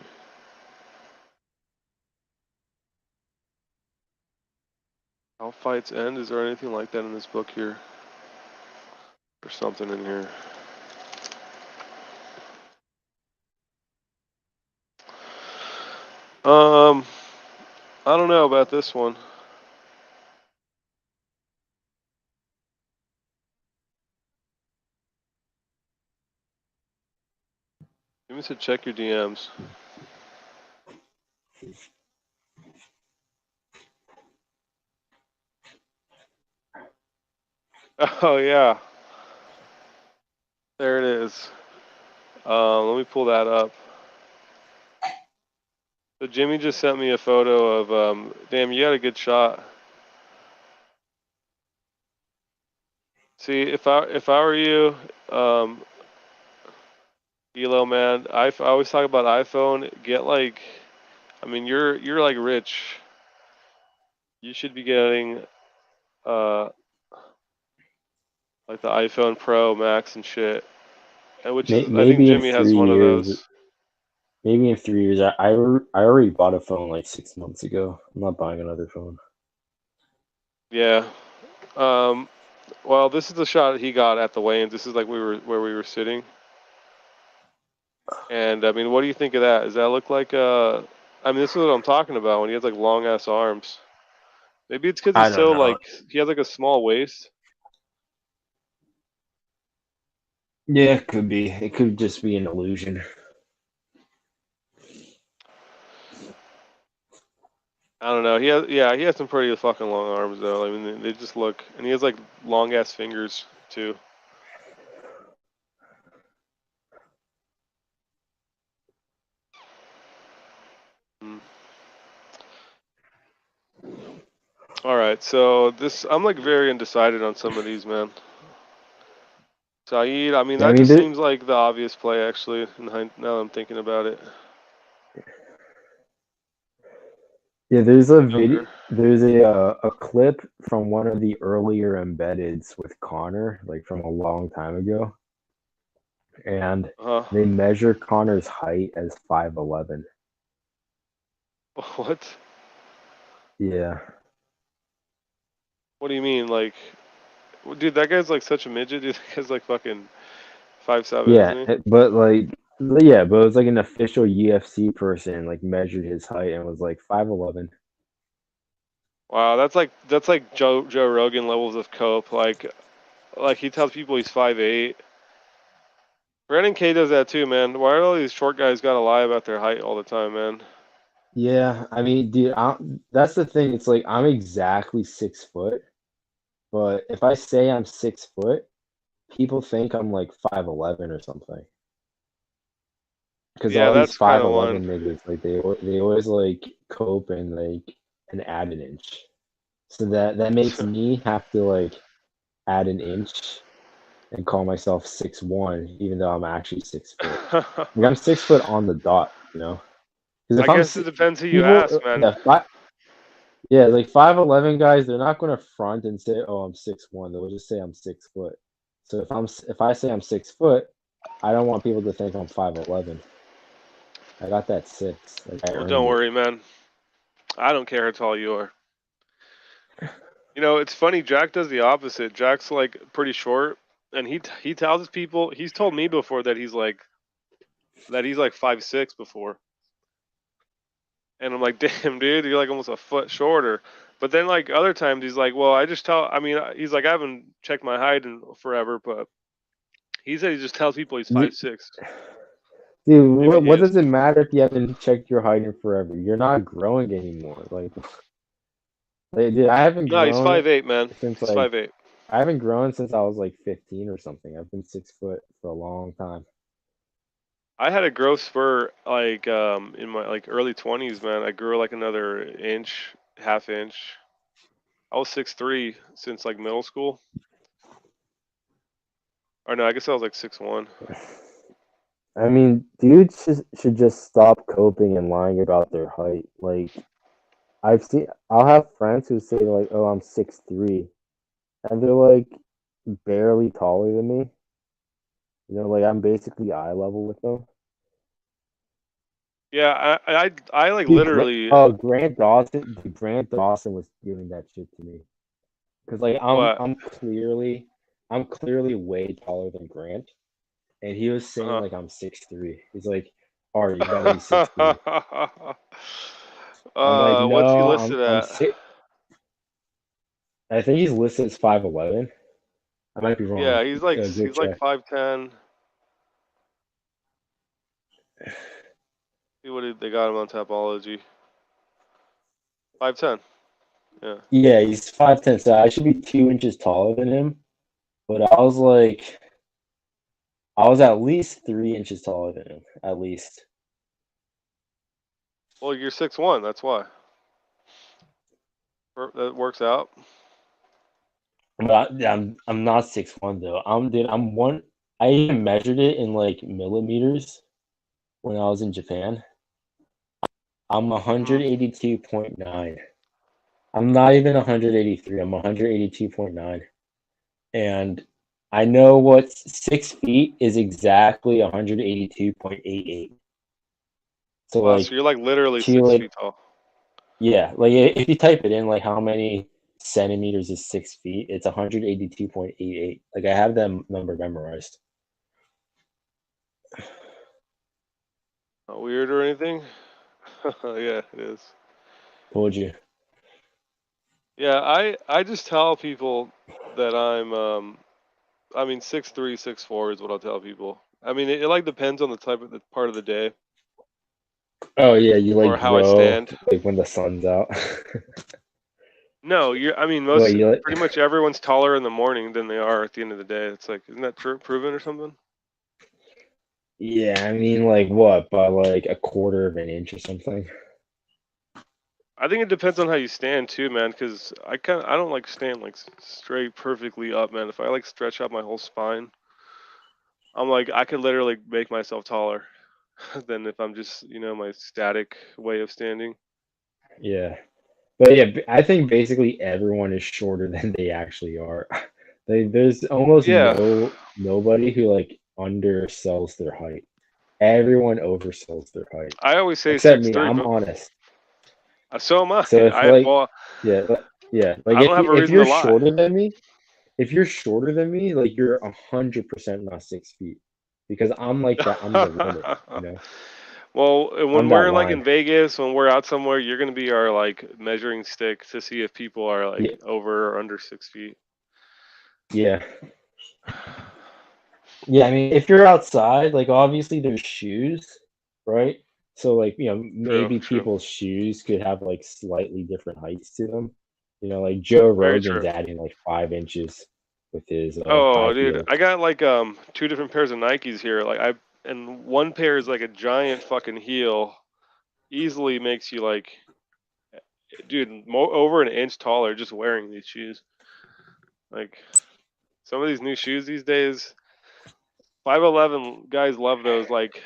how fights end? Is there anything like that in this book here? There's something in here. I don't know about this one. Jimmy said check your DMs. Oh yeah, there it is. Let me pull that up. So Jimmy just sent me a photo of damn, you had a good shot. See, if I were you, Elo man, I always talk about iPhone. Get like, I mean, you're like rich. You should be getting like the iPhone Pro Max and shit. And which is, I think Maybe in Jimmy has 3 one of years. those. Maybe in 3 years. I already bought a phone like 6 months ago. I'm not buying another phone. Yeah. Well, this is the shot he got at the weigh-ins. This is like where we were sitting. And I mean, what do you think of that? Does that look like I mean, this is what I'm talking about when he has like long ass arms. Maybe it's because I he's don't so know. like he has like a small waist. Yeah, it could be. It could just be an illusion. I don't know. He has some pretty fucking long arms though. I mean, they just look, and he has like long ass fingers too. All right, so I'm like very undecided on some of these, man. Saeed, I mean, Yeah, that just seems like the obvious play, actually. Now that I'm thinking about it. Yeah, there's a video. Younger. There's a clip from one of the earlier embeddeds with Connor, like from a long time ago, and they measure Connor's height as 5'11". What? Yeah. What do you mean, like, dude? That guy's like such a midget. Dude, that guy's like fucking 5'7", Yeah, isn't he? but it was like an official UFC person like measured his height and was like 5'11". Wow, that's like Joe Rogan levels of cope. Like he tells people he's 5'8". Brandon K does that too, man. Why are all these short guys gotta lie about their height all the time, man? Yeah, I mean, dude, that's the thing. It's like I'm exactly 6 foot, but if I say I'm 6 foot, people think I'm like 5'11" or something. Because Yeah, all these that's kind of 5'11" one. niggas, like they always like cope and add an inch, so that makes me have to like add an inch and call myself 6'1", even though I'm actually 6 foot. Like I'm 6 foot on the dot, you know. Because I guess it depends who you people, ask, man. yeah, like 5'11" guys, they're not gonna front and say, "Oh, I'm 6'1". They'll just say I'm 6 foot. So if I say I'm 6 foot, I don't want people to think I'm 5'11". I got that 6. Like I Well, earned don't it. worry, man. I don't care how tall you are. You know, it's funny. Jack does the opposite. Jack's like pretty short, and he tells his people. He's told me before that he's like 5'6" before, and I'm like, damn, dude, you're like almost a foot shorter. But then like other times he's like, well, I just tell. I mean, he's like, I haven't checked my height in forever, but he said he just tells people he's 5'6". Dude, Maybe he what is. does it matter if you haven't checked your height in forever? You're not growing anymore. Like dude, I haven't No, he's grown 5'8", man. since He's like 5'8". I haven't grown since I was like 15 or something. I've been 6 foot for a long time. I had a growth spurt like in my like early 20s, man. I grew like another inch, half inch. I was 6'3" since like middle school. Or no, I guess I was like 6'1". I mean, dudes should just stop coping and lying about their height. Like, I'll have friends who say like, "Oh, I'm 6'3", and they're like barely taller than me. You know, like I'm basically eye level with them. Yeah, I like Dude, literally Grant Dawson was giving that shit to me because like what? I'm clearly way taller than Grant, and he was saying like I'm 6'3". He's like, "Oh, you gotta be 6'3". I'm like, What's he no, listed I'm at? 6. I think he's listed as 5'11". I might be wrong. Yeah, he's like Good check. 5'10". See what they got him on Tapology. 5'10". Yeah. Yeah, he's 5'10", so I should be 2 inches taller than him. But I was at least 3 inches taller than him, at least. Well, you're 6'1", that's why. That works out. But I'm not 6'1" though. I'm one. I even measured it in like millimeters when I was in Japan. I'm 182.9. I'm not even 183. I'm 182.9. And I know what 6 feet is exactly 182.88. So Wow, like so you're like literally 6 Chillin, feet tall. yeah, like if you type it in, like how many centimeters is 6 feet, it's 182.88. Like I have that number memorized. Not weird or anything? Yeah, it is. Told you. Yeah, I just tell people that I mean 6'3", 6'4" is what I'll tell people. I mean it like depends on the type of the part of the day Oh yeah, you or like how I grow stand. like when the sun's out. No, I mean What you like? pretty much everyone's taller in the morning than they are at the end of the day. It's like, isn't that true, proven or something? Yeah, I mean like what, by like a quarter of an inch or something. I think it depends on how you stand too, man. Because I don't like stand like straight perfectly up, man. If I like stretch out my whole spine, I'm like I could literally make myself taller than if I'm just my static way of standing. Yeah. But yeah, I think basically everyone is shorter than they actually are. There's almost Yeah. nobody who like undersells their height. Everyone oversells their height. I always say Except me, 6'3", I'm but honest. so am I. So if like Well, yeah, like I don't have a if reason to you're lie. shorter than me, like you're 100% not 6 feet. Because I'm like that, I'm the limit, you know. Well, when I'm that we're like line. in Vegas, when we're out somewhere, you're gonna be our like measuring stick to see if people are like Yeah. over or under 6 feet. Yeah. Yeah, I mean, if you're outside, like obviously there's shoes, right? So like, maybe True. people's shoes could have like slightly different heights to them. Like Joe Very Rogan's true. adding like 5 inches with his Oh, high dude, heels. I got like 2 different pairs of Nikes here. And one pair is like a giant fucking heel, easily makes you like, dude, over an inch taller just wearing these shoes. Like some of these new shoes these days, 5'11" guys love those like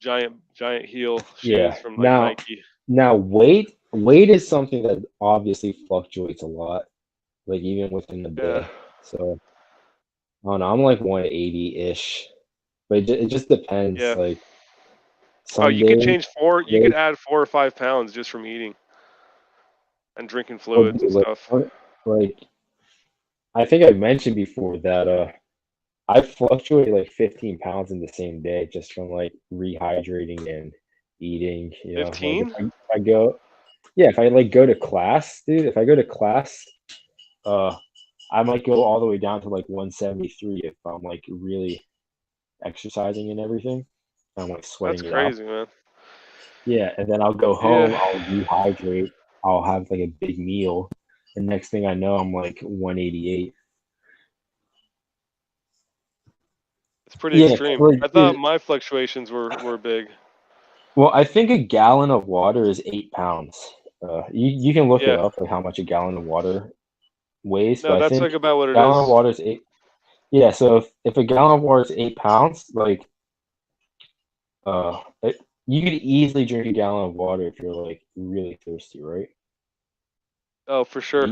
giant heel Yeah. shoes from like Nike. Now weight is something that obviously fluctuates a lot, like even within the Yeah. day. So I don't know, I'm like 180-ish, but it just depends. Yeah. Like Oh, some you could days, change you could add 4 or 5 pounds just from eating and drinking well, fluids and dude, like, stuff. like I think I mentioned before that I fluctuate like 15 pounds in the same day just from like rehydrating and eating. You know, like 15? if I go, yeah, if I like go to class, dude, if I go to class, uh, I might go all the way down to like 173 if I'm like really exercising and everything. I'm like That's sweating it out. crazy, man. Yeah, and then I'll go home, Yeah, I'll rehydrate, I'll have like a big meal, and next thing I know, I'm like 188. it's pretty Yeah, extreme. like I thought dude, my fluctuations were big. well, I think a gallon of water is 8 pounds. You can look it Yeah. up, like how much a gallon of water weighs, No, but I that's like think about what it gallon of is. water is eight. Yeah, so if a gallon of water is 8 pounds, like it, you could easily drink a gallon of water if you're like really thirsty, right? Oh, for sure.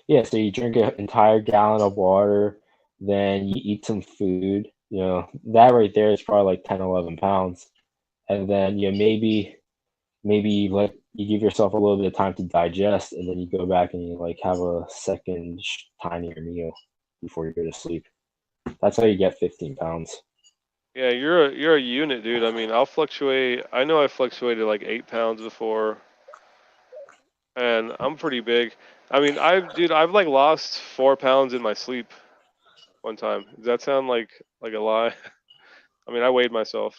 Yeah. So you drink an entire gallon of water, then you eat some food. You know that right there is probably like 10, 11 pounds, and then maybe you like you give yourself a little bit of time to digest, and then you go back and you like have a second tinier meal before you go to sleep. That's how you get 15 pounds. Yeah, you're a unit, dude. I mean, I'll fluctuate. I know I fluctuated like 8 pounds before, and I'm pretty big. I mean, I've like lost 4 pounds in my sleep one time. Does that sound like a lie? I mean, I weighed myself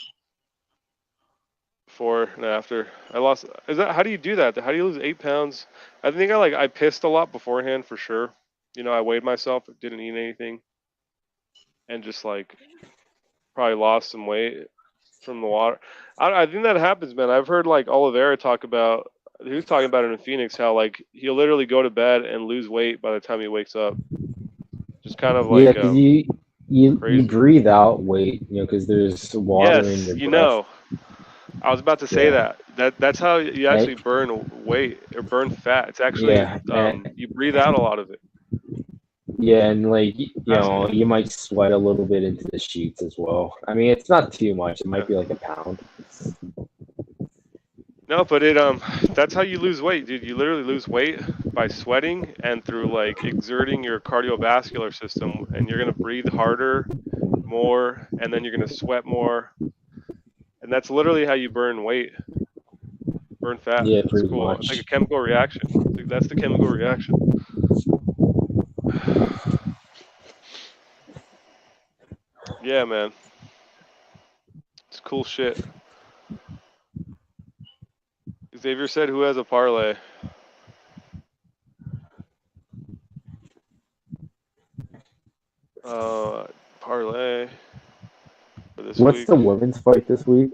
before and after. I lost. Is that how do you do that? How do you lose 8 pounds? I think I pissed a lot beforehand for sure. You know, I weighed myself, didn't eat anything, and just like probably lost some weight from the water. I think that happens, man. I've heard like Oliveira talk about. He was talking about it in Phoenix how like he'll literally go to bed and lose weight by the time he wakes up. Just kind of Yeah, like because you crazy. breathe out weight, you know, because there's water in Yes, your you breath. know. I was about to say Yeah, that's how you and actually burn weight or burn fat. It's actually yeah, you breathe out a lot of it. yeah, and like you know, Fascinating. you might sweat a little bit into the sheets as well. I mean, it's not too much. It Yeah. might be like a pound. No, but that's how you lose weight, dude. You literally lose weight by sweating and through like exerting your cardiovascular system, and you're gonna breathe harder, more, and then you're gonna sweat more, and that's literally how you burn weight, burn fat. Yeah, It's pretty cool. It's like a much. chemical reaction. That's the chemical reaction. Yeah, man. It's cool shit. Xavier said, "Who has a parlay?" Parlay for this What's week. the women's fight this week?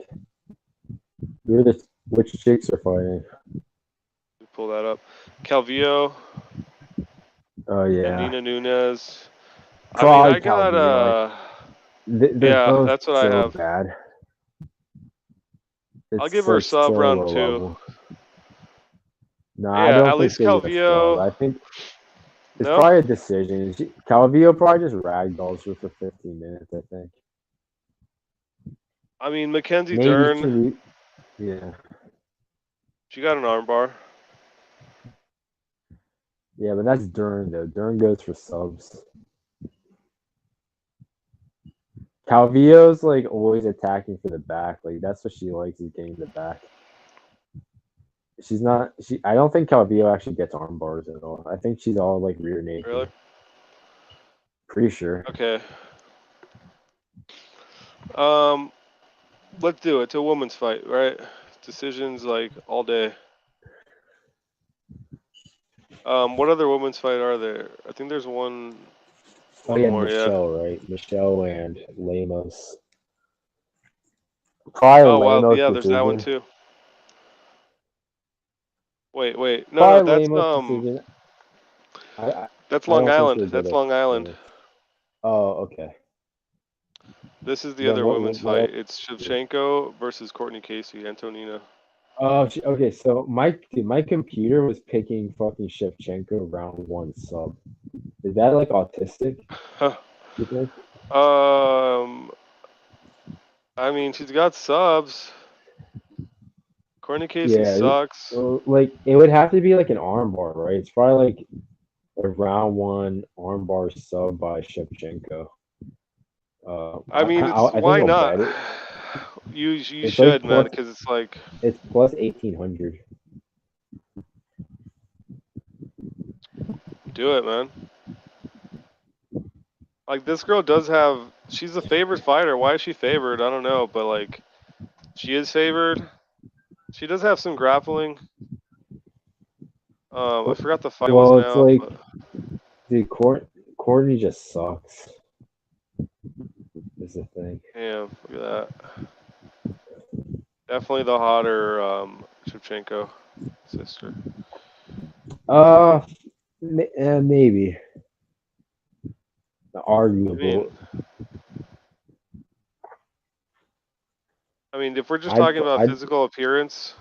Which chicks are fighting? Pull that up. Calvillo Oh and yeah, Nina Nunez. I mean, probably I got Calvillo. They're yeah, both that's what I so have. bad. I'll It's give her a like sub so round low two. level. No, I Yeah, don't at think least she'll get a sub. Calvillo. I think it's No, probably a decision. Calvillo probably just ragdolls her for 15 minutes. I think I mean Mackenzie maybe Dern. yeah, She got an armbar. yeah, but that's Dern though. Dern goes for subs. Calvillo's like always attacking for the back. Like that's what she likes is getting the back. She's not. I don't think Calvillo actually gets arm bars at all. I think she's all like rear naked. Really? Pretty sure. Okay. Let's do it. It's a woman's fight, right? Decisions like all day. What other women's fight are there? I think there's one Oh yeah, more. Yeah. Michelle, right? Michelle and Lemos. Probably Oh wow. Lemos Yeah, there's that one decision. too. Wait. No. Probably That's Lemos decision. I that's I Long don't think Island. she'll get That's a Long Island. finish. Oh, okay. This is the Then other women's what else? fight. It's Shevchenko versus Courtney Casey, Antonina. Oh, okay. So my computer was picking fucking Shevchenko round one sub. Is that like autistic? You think? I mean, she's got subs. Courtney Casey Yeah, sucks. so, like it would have to be like an armbar, right? It's probably like a round one armbar sub by Shevchenko. I mean, I think why I'll not? bet it. You It's like should, man, plus because it's like, it's plus 1800. do it, man. Like this girl does have, she's a favored fighter. Why is she favored? I don't know, but like, she is favored. She does have some grappling. I forgot the fight was Well, it's now, like, but dude, Courtney just sucks. Is the thing. damn, look at that. Definitely the hotter Shevchenko sister. Maybe arguable. I mean, if we're just I'd talking about I'd, physical appearance,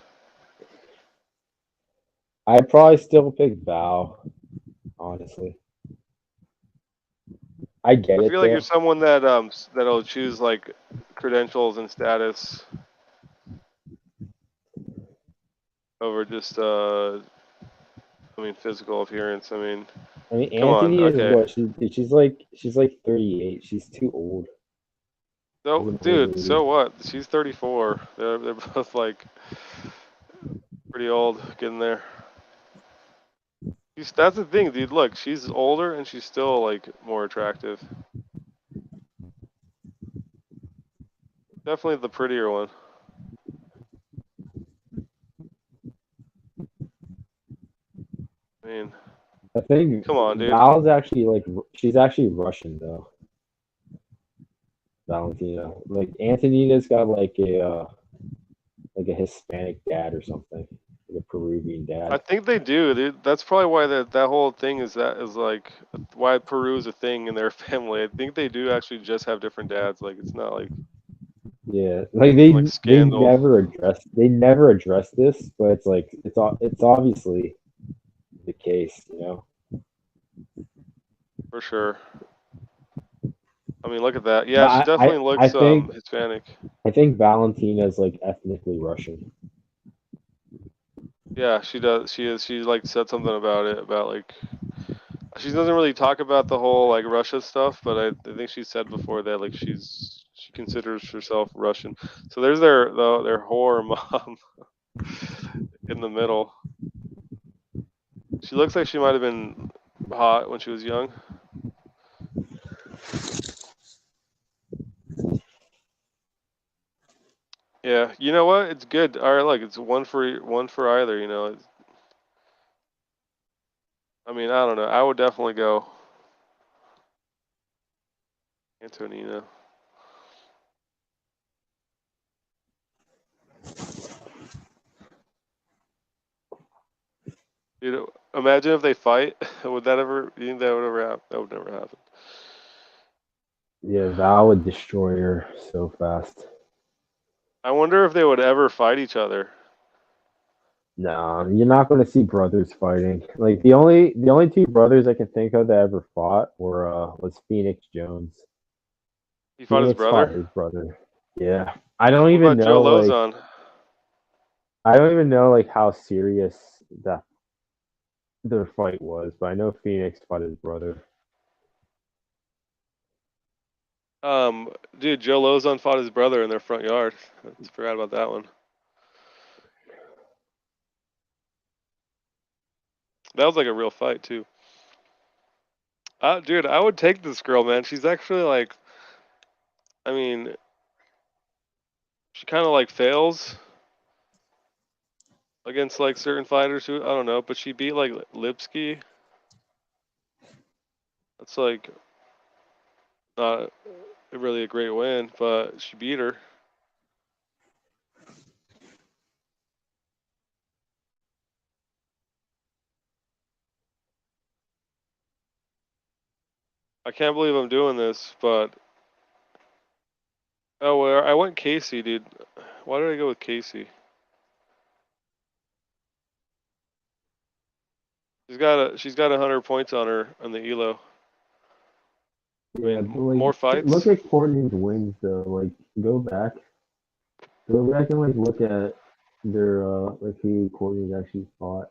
I'd probably still pick Val. Honestly, I get I it feel like though. you're someone that that'll choose like credentials and status over just I mean physical appearance. I mean, come on, Anthony is okay. what she's like 38. She's too old. So, She's an old dude, lady. so what? She's 34. They're both like pretty old, getting there. That's the thing, dude. Look, she's older and she's still like more attractive. Definitely the prettier one. I mean, I think come on, dude. Val's actually like she's actually Russian though. Valentina, like Antonina's got like a Hispanic dad or something, like a Peruvian dad. I think they do, dude. That's probably why that whole thing is like why Peru is a thing in their family. I think they do actually just have different dads. Like it's not like Yeah, like like scandal they never address this, but it's like it's obviously the case, you know. for sure. I mean, look at that. Yeah, But she definitely looks Hispanic. I think Valentina's like ethnically Russian. Yeah, she does. She is. She like said something about it. About like she doesn't really talk about the whole like Russia stuff, but I think she said before that like she considers herself Russian. So there's their whore mom in the middle. She looks like she might have been hot when she was young. Yeah, you know what? It's good. All right, look, it's one for either. You know, I mean, I don't know. I would definitely go Antonina. Dude, imagine if they fight. Would that ever? You think that would ever happen? That would never happen. Yeah, Val would destroy her so fast. I wonder if they would ever fight each other. No, you're not going to see brothers fighting. Like the only two brothers I can think of that ever fought was Phoenix Jones. He fought his brother. Fought his brother. Yeah, I don't What even about know. Joe Lozon? I don't even know like how serious that their fight was, but I know Phoenix fought his brother. Dude, Joe Lozon fought his brother in their front yard. I forgot about that one. That was like a real fight too. Dude, I would take this girl, man. She's actually like, I mean, she kind of like fails against like certain fighters who I don't know, but she beat like Lipsky. That's like not really a great win, but she beat her. I can't believe I'm doing this, but oh, well, I went Casey, dude. Why did I go with Casey? She's got 100 points on her on the Elo. Yeah, I mean, but, like, more fights. Look at Courtney's wins though. Like, go back and like look at like who Courtney's actually fought.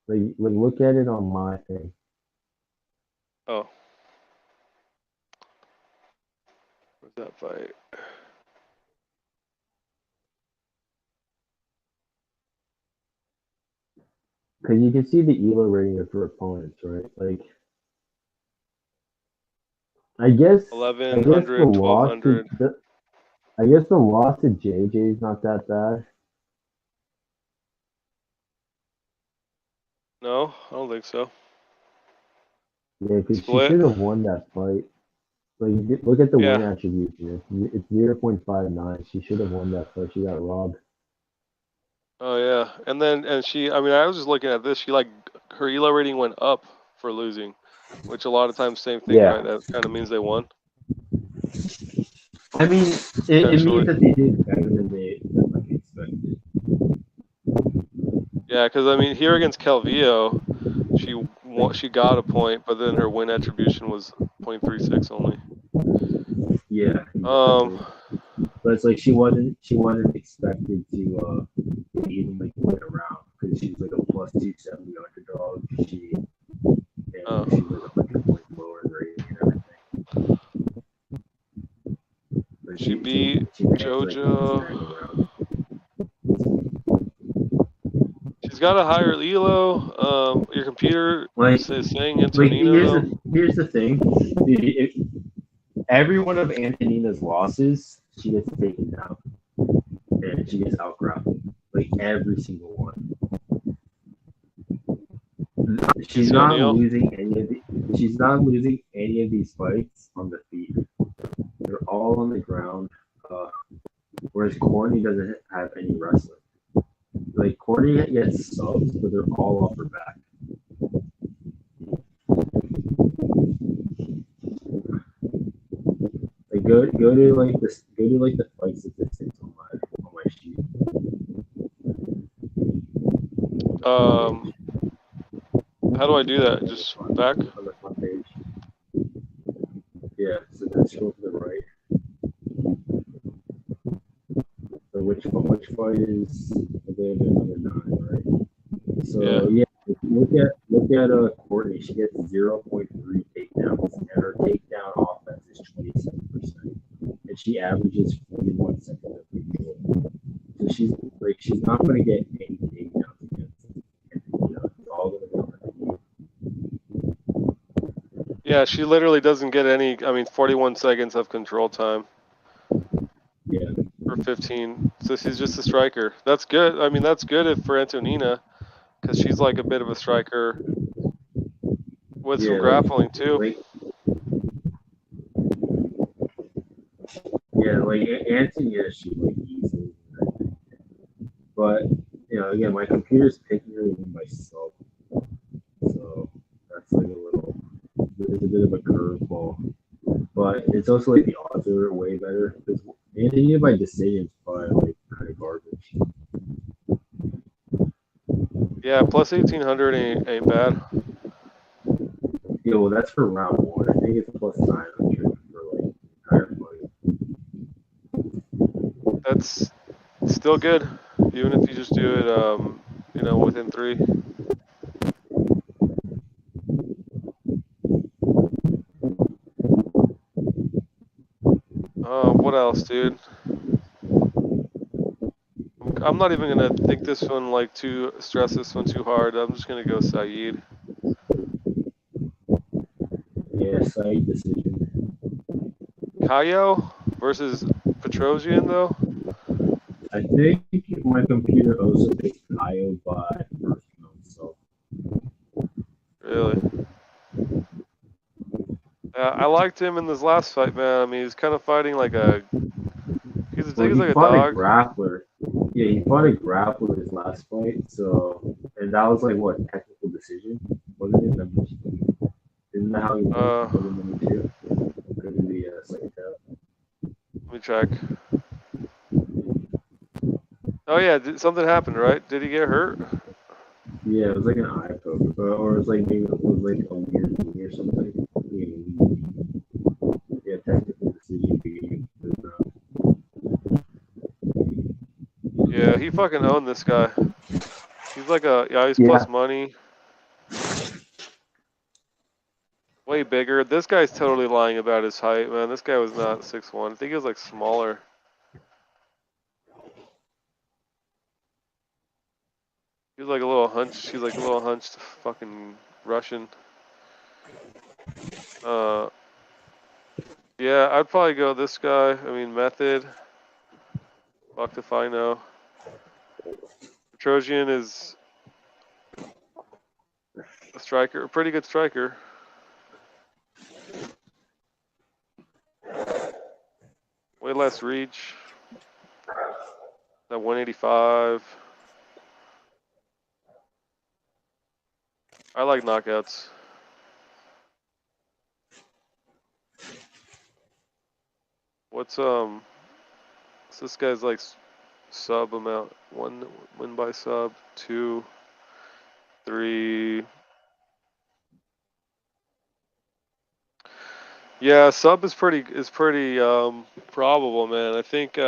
Like look at it on my thing. Oh. Where's that fight? Because you can see the ELO rating of her opponents, right? Like, I guess the 1100, loss to 1200. I guess the loss to JJ is not that bad. No, I don't think so. Yeah, because she Split. should have won that fight. Like, look at the win Yeah. attribution. It's 0.59. She should have won that fight. She got robbed. Oh yeah, and she. I mean, I was just looking at this. She like her ELO rating went up for losing, which a lot of times same thing, Yeah. right? That kind of means they won. I mean, it Potentially. means that they did better than they expected. Yeah, because I mean, here against Calvillo, she got a point, but then her win attribution was 0.36 only. Yeah. But it's like she wasn't expected to even like win a round because she's like a plus 270 underdog. She was like 100 points lower in rating and everything. But She beat JoJo. She's got a higher ELO. Your computer is saying Antonina. Here's the thing. Every one of Antonina's losses, she gets taken down. And she gets outgrappled. Like every single one. She's not losing any of these fights on the feet. They're all on the ground. Whereas Courtney doesn't have any wrestling. Like Courtney gets subs, but they're all off her back. Like go to the fight statistics on my sheet. How do I do that? Just back on the front page. Yeah, so that's go to the right. So which fight is another 9, right? So yeah, look at Courtney. She gets 0.3 takedowns, and her takedown offense is 27%, and she averages 41 seconds of control. So she's not going to get any takedowns against Antonina. It's all going to be on her. Yeah, she literally doesn't get any. I mean, 41 seconds of control time. Yeah. For 15. So she's just a striker. That's good. I mean, that's good for Antonina because she's like a bit of a striker with some grappling too. Like Antonina, she like easily. But again, my computer's picking her in myself, so that's like there's a bit of a curveball. But it's also like the odds are way better because Antonina by decision is probably like kind of garbage. Yeah, plus 1800 ain't bad. Yeah, well that's for round 1. I think it's plus 900 for like entire fight. That's still good, even if you just do it, within 3. What else, dude? I'm not even gonna think this one stress this one too hard. I'm just gonna go Saeed. Yeah, Saeed decision. Kayo versus Petrosian though. I think my computer also picks Kayo by first round. So. Really? I liked him in this last fight, man. I mean, he's kind of fighting like a. He's like a dog. A grappler. Yeah, he fought a grappler his last fight. So, and that was like what, technical decision, wasn't it? Isn't that how he won number 2? Couldn't be a second tap. Let me check. Oh yeah, something happened, right? Did he get hurt? Yeah, it was like an eye poke, or it was like maybe it was like a weird knee or something. Yeah, technical decision beginning. Yeah, he fucking owned this guy. He's like he's Yeah. plus money. Way bigger. This guy's totally lying about his height, man. This guy was not 6'1". I think he was like smaller. He was like a little hunched. He's like a little hunched fucking Russian. Yeah, I'd probably go this guy. I mean, Method. Fucked if I know. Petrosian is a striker, a pretty good striker. Way less reach. That 185. I like knockouts. What's this guy's like sub amount? 1 win by sub, 2, 3. Yeah, sub is pretty probable, man. I think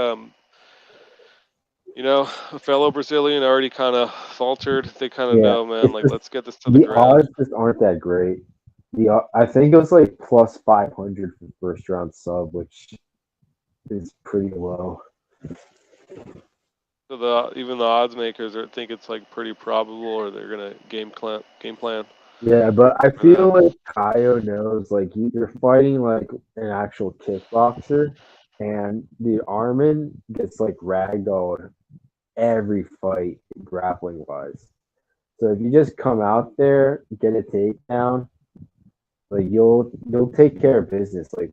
you know, a fellow Brazilian already kind of faltered. They kind of Yeah, know, man. it's Like, just- let's get this to the The ground. odds just aren't that great. I think it was like plus 500 for first round sub, which is pretty low. So even the odds makers think it's like pretty probable, or they're gonna game plan. Yeah, but I For feel like Kaio knows, like, you're fighting like an actual kickboxer, and the Armin gets like ragdolled every fight grappling wise. So if you just come out there, get a takedown, like you'll take care of business like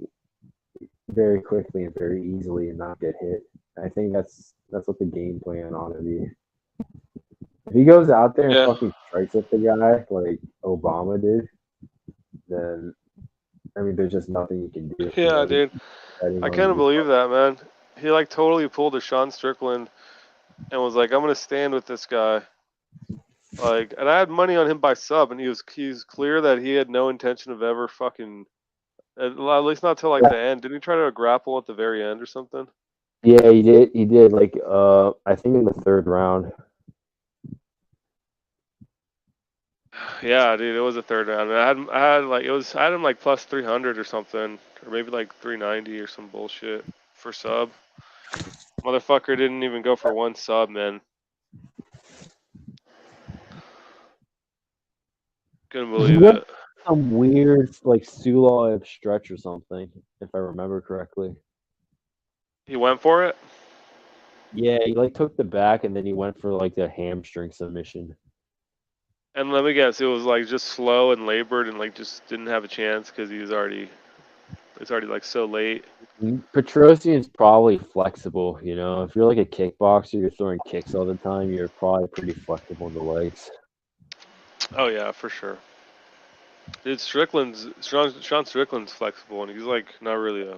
very quickly and very easily and not get hit. I think that's what the game plan ought to be. If he goes out there and Yeah. fucking strikes at the guy like Obama did, then I mean there's just nothing you can do. Yeah, dude. Betting I on can't you. believe that, man. He like totally pulled a Sean Strickland and was like, "I'm gonna stand with this guy." Like, and I had money on him by sub, and he's clear that he had no intention of ever fucking, at least not till like the end. Didn't he try to grapple at the very end or something? Yeah, he did. He did. Like, I think in the third round. Yeah, dude, it was a third round. And I had him like plus 300 or something, or maybe like 390 or some bullshit for sub. Motherfucker didn't even go for one sub, man. Couldn't believe What? it. Some weird like Sulov stretch or something, if I remember correctly. He went for it. Yeah, he like took the back and then he went for like the hamstring submission. And let me guess, it was like just slow and labored and like just didn't have a chance because it's already like so late. Petrosian's probably flexible, you know. If you're like a kickboxer, you're throwing kicks all the time, you're probably pretty flexible in the legs. Oh yeah, for sure. Dude, Sean Strickland's flexible, and he's like not really a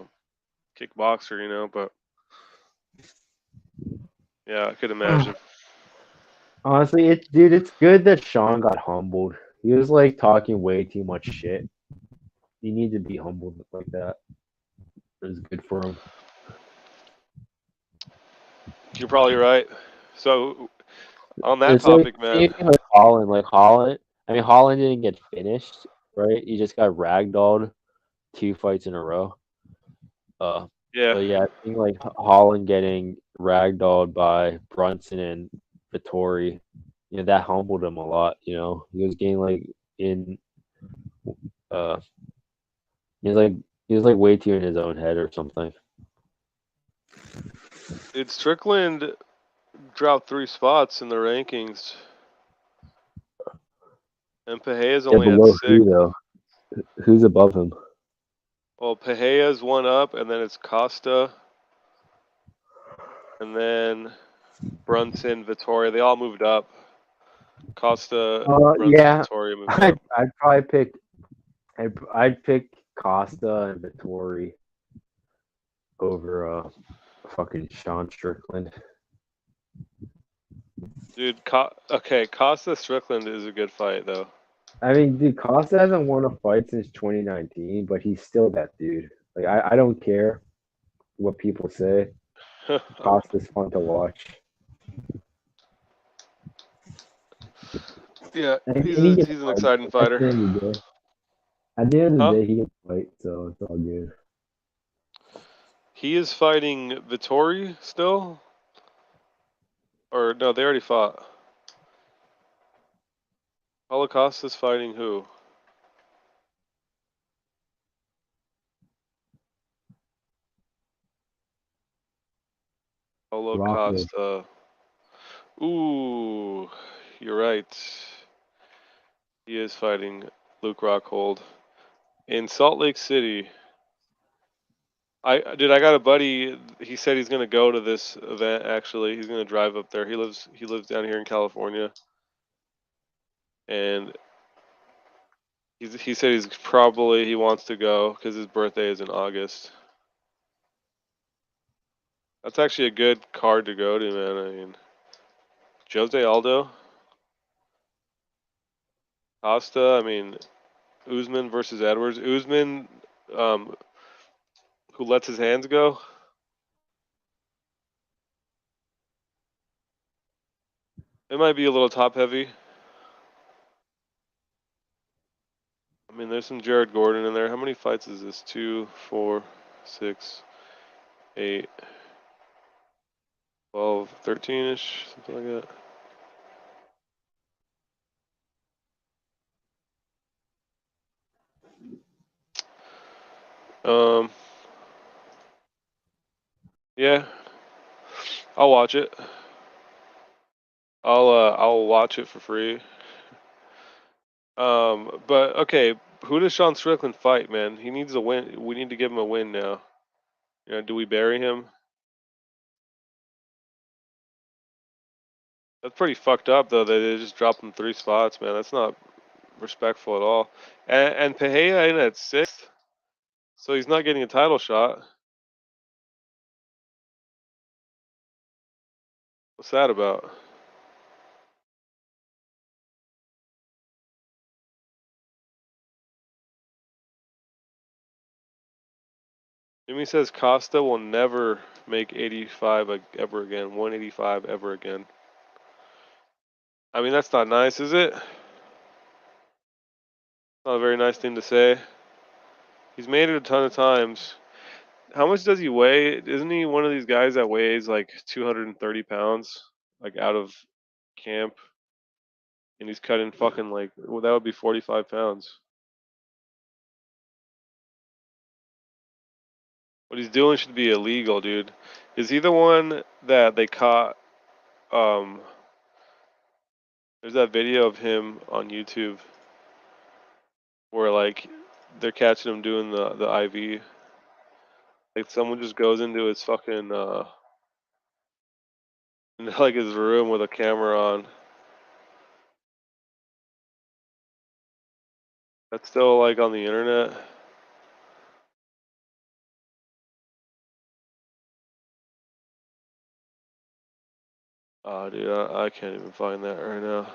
kickboxer, you know. But yeah, I could imagine. Honestly, it's good that Sean got humbled. He was like talking way too much shit. You need to be humbled like that. It was good for him. You're probably right. So on that It's like topic, man. same thing with Holland. Like Holland, I mean Holland didn't get finished, right? He just got ragdolled 2 fights in a row. Yeah. But yeah, I think like Holland getting ragdolled by Brunson and Vittori, you know, that humbled him a lot. You know, he was getting like he was like way too in his own head or something. It's Strickland dropped 3 spots in the rankings, and Pereira's only at below 6. who though? Who's above him? Well, Pereira's 1 up, and then it's Costa, and then Brunson, Vittoria. They all moved up. Costa, Brunson, Yeah, Vittoria moved up. I'd probably pick. I'd pick Costa and Vittori over fucking Sean Strickland. Dude, okay, Costa Strickland is a good fight though. I mean, dude, Costa hasn't won a fight since 2019, but he's still that dude. Like, I don't care what people say. Costa's fun to watch. Yeah, And he's he can an fight. exciting At the fighter. end of the day, at the end of the Huh? day, he can fight, so it's all good. He is fighting Vittori still? Or no, they already fought. Holocaust is fighting who? Rockhold. Holocaust. Ooh, you're right. He is fighting Luke Rockhold in Salt Lake City. I got a buddy. He said he's gonna go to this event. Actually, he's gonna drive up there. He lives down here in California, and he said he wants to go because his birthday is in August. That's actually a good card to go to, man. I mean, Jose Aldo, Costa. I mean, Usman versus Edwards. Usman, um, who lets his hands go. It might be a little top heavy. I mean, there's some Jared Gordon in there. How many fights is this? 2, 4, 6, 8, 12, 13-ish, something like that. Yeah, I'll watch it. I'll watch it for free. But okay, who does Sean Strickland fight, man? He needs a win. We need to give him a win now. You know, do we bury him? That's pretty fucked up though. That they just dropped him 3 spots, man. That's not respectful at all. And Pereira in at 6th, so he's not getting a title shot. What's that about? Jimmy says Costa will never make 85 ever again. 185 ever again. I mean, that's not nice, is it? Not a very nice thing to say. He's made it a ton of times. How much does he weigh? Isn't he one of these guys that weighs like 230 pounds, like out of camp? And he's cutting fucking like, well, that would be 45 pounds. What he's doing should be illegal, dude. Is he the one that they caught? There's that video of him on YouTube where like they're catching him doing the IV. Like someone just goes into his fucking into like his room with a camera on. That's still like on the internet. Oh, dude, I can't even find that right now.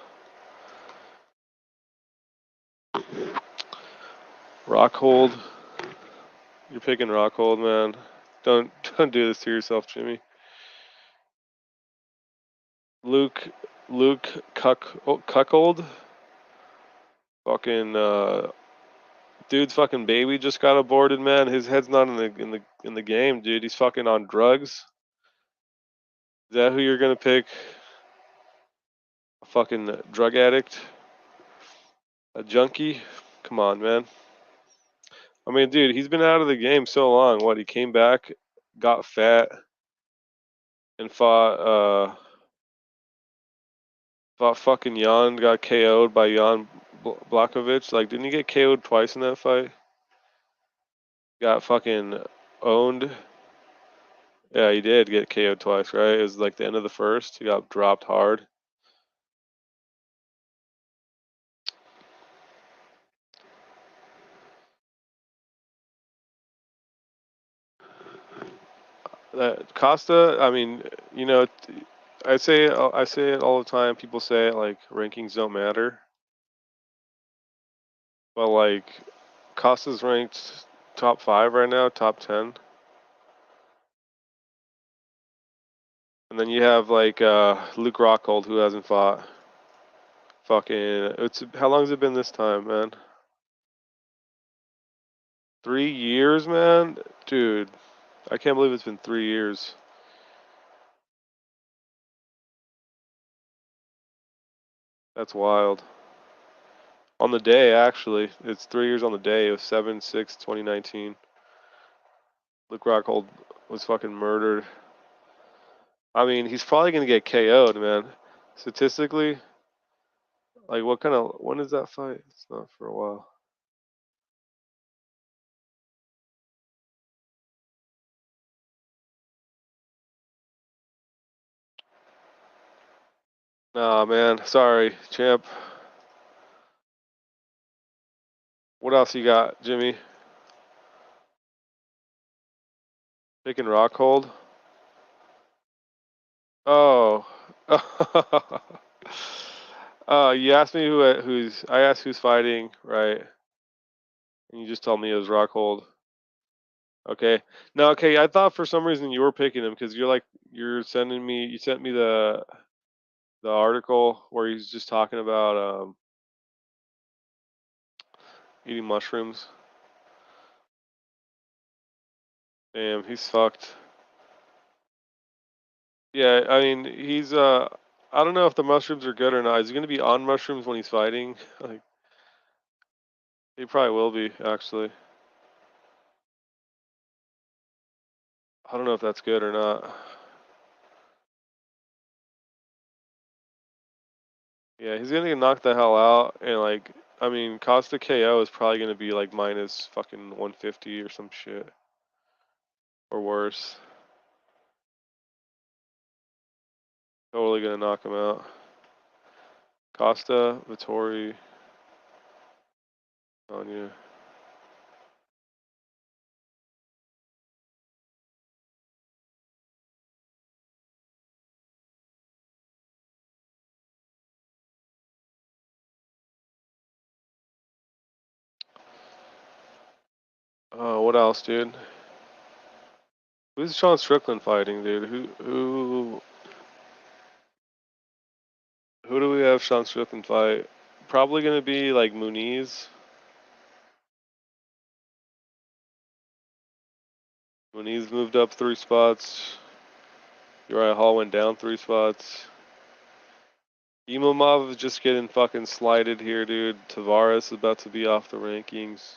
Rockhold. You're picking Rockhold, man. Don't do this to yourself, Jimmy. Luke Cuckold. Fucking dude's fucking baby just got aborted, man. His head's not in the game, dude. He's fucking on drugs. Is that who you're gonna pick? A fucking drug addict? A junkie? Come on, man. I mean, dude, he's been out of the game so long. What, he came back, got fat, and fought fucking Jan, got KO'd by Jan Blachowicz. Like, didn't he get KO'd twice in that fight? Got fucking owned. Yeah, he did get KO'd twice, right? It was like the end of the first. He got dropped hard. That Costa, I mean, you know, I say it all the time. People say like rankings don't matter, but like Costa's ranked top 5 right now, top 10, and then you have like Luke Rockhold who hasn't fought. Fucking, how long has it been this time, man? 3 years, man? Dude, I can't believe it's been 3 years. That's wild. On the day, actually. It's 3 years on the day. It was 7/6/2019. Luke Rockhold was fucking murdered. I mean, he's probably gonna get KO'd, man. Statistically, like, when is that fight? It's not for a while. Nah, man. Sorry, champ. What else you got, Jimmy? Picking Rockhold? Oh. You asked me I asked who's fighting, right? And you just told me it was Rockhold. Okay. No, okay, I thought for some reason you were picking him because you sent me the article where he's just talking about eating mushrooms. Damn, he's fucked. Yeah, I mean, I don't know if the mushrooms are good or not. Is he gonna be on mushrooms when he's fighting? Like, he probably will be, actually. I don't know if that's good or not. Yeah, he's gonna get knocked the hell out, and like, I mean, Costa KO is probably gonna be like minus fucking 150 or some shit, or worse. Totally gonna knock him out. Costa, Vittori, Anya. Oh, what else, dude? Who's Sean Strickland fighting, dude? Who do we have Sean Strickland fight? Probably gonna be like Muniz. Muniz moved up 3 spots. Uriah Hall went down 3 spots. Imamov is just getting fucking slighted here, dude. Tavares is about to be off the rankings.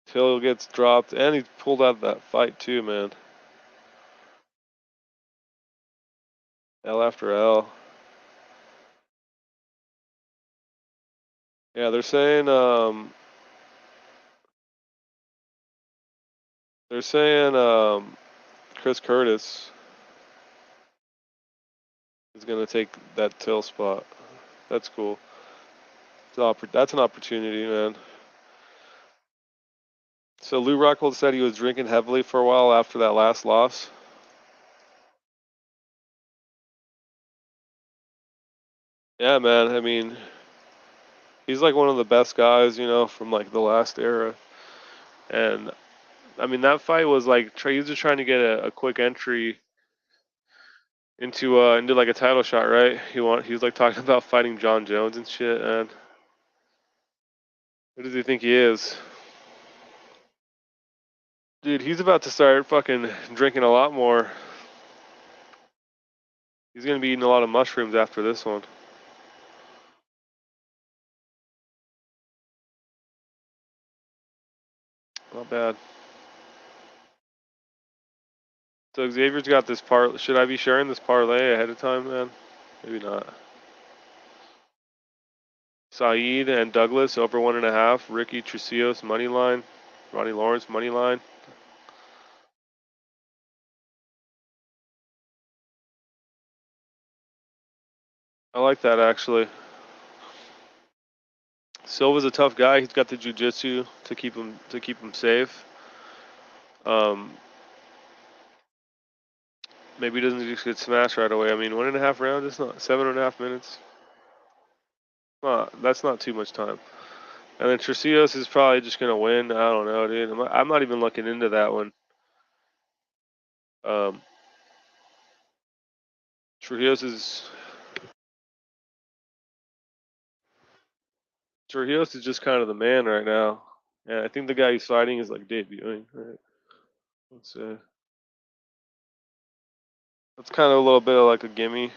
Till gets dropped, and he pulled out of that fight too, man. L after L. Yeah, they're saying Chris Curtis is gonna take that Till spot. That's cool. That's an opportunity, man. So Lou Rockhold said he was drinking heavily for a while after that last loss. Yeah, man. I mean, he's like one of the best guys, from like the last era. And I mean, that fight was like he was just trying to get a quick entry into like a title shot, right? He was like talking about fighting John Jones and shit. And who does he think he is? Dude, he's about to start fucking drinking a lot more. He's gonna be eating a lot of mushrooms after this one. Not bad. So Xavier's got this part. Should I be sharing this parlay ahead of time, man? Maybe not. Saeed and Douglas over 1.5. Ricky Tricios money line. Ronnie Lawrence money line. I like that actually. Silva's a tough guy. He's got the jiu-jitsu to keep him safe. Maybe he doesn't just get smashed right away. I mean, 1.5 rounds. It's not 7.5 minutes. That's not too much time. And then Tricios is probably just gonna win. I don't know, dude. I'm not even looking into that one. Tricios is Trujillo's is just kind of the man right now. And I think the guy he's fighting is like debuting. Right? Let's see. That's kind of a little bit of like a gimme.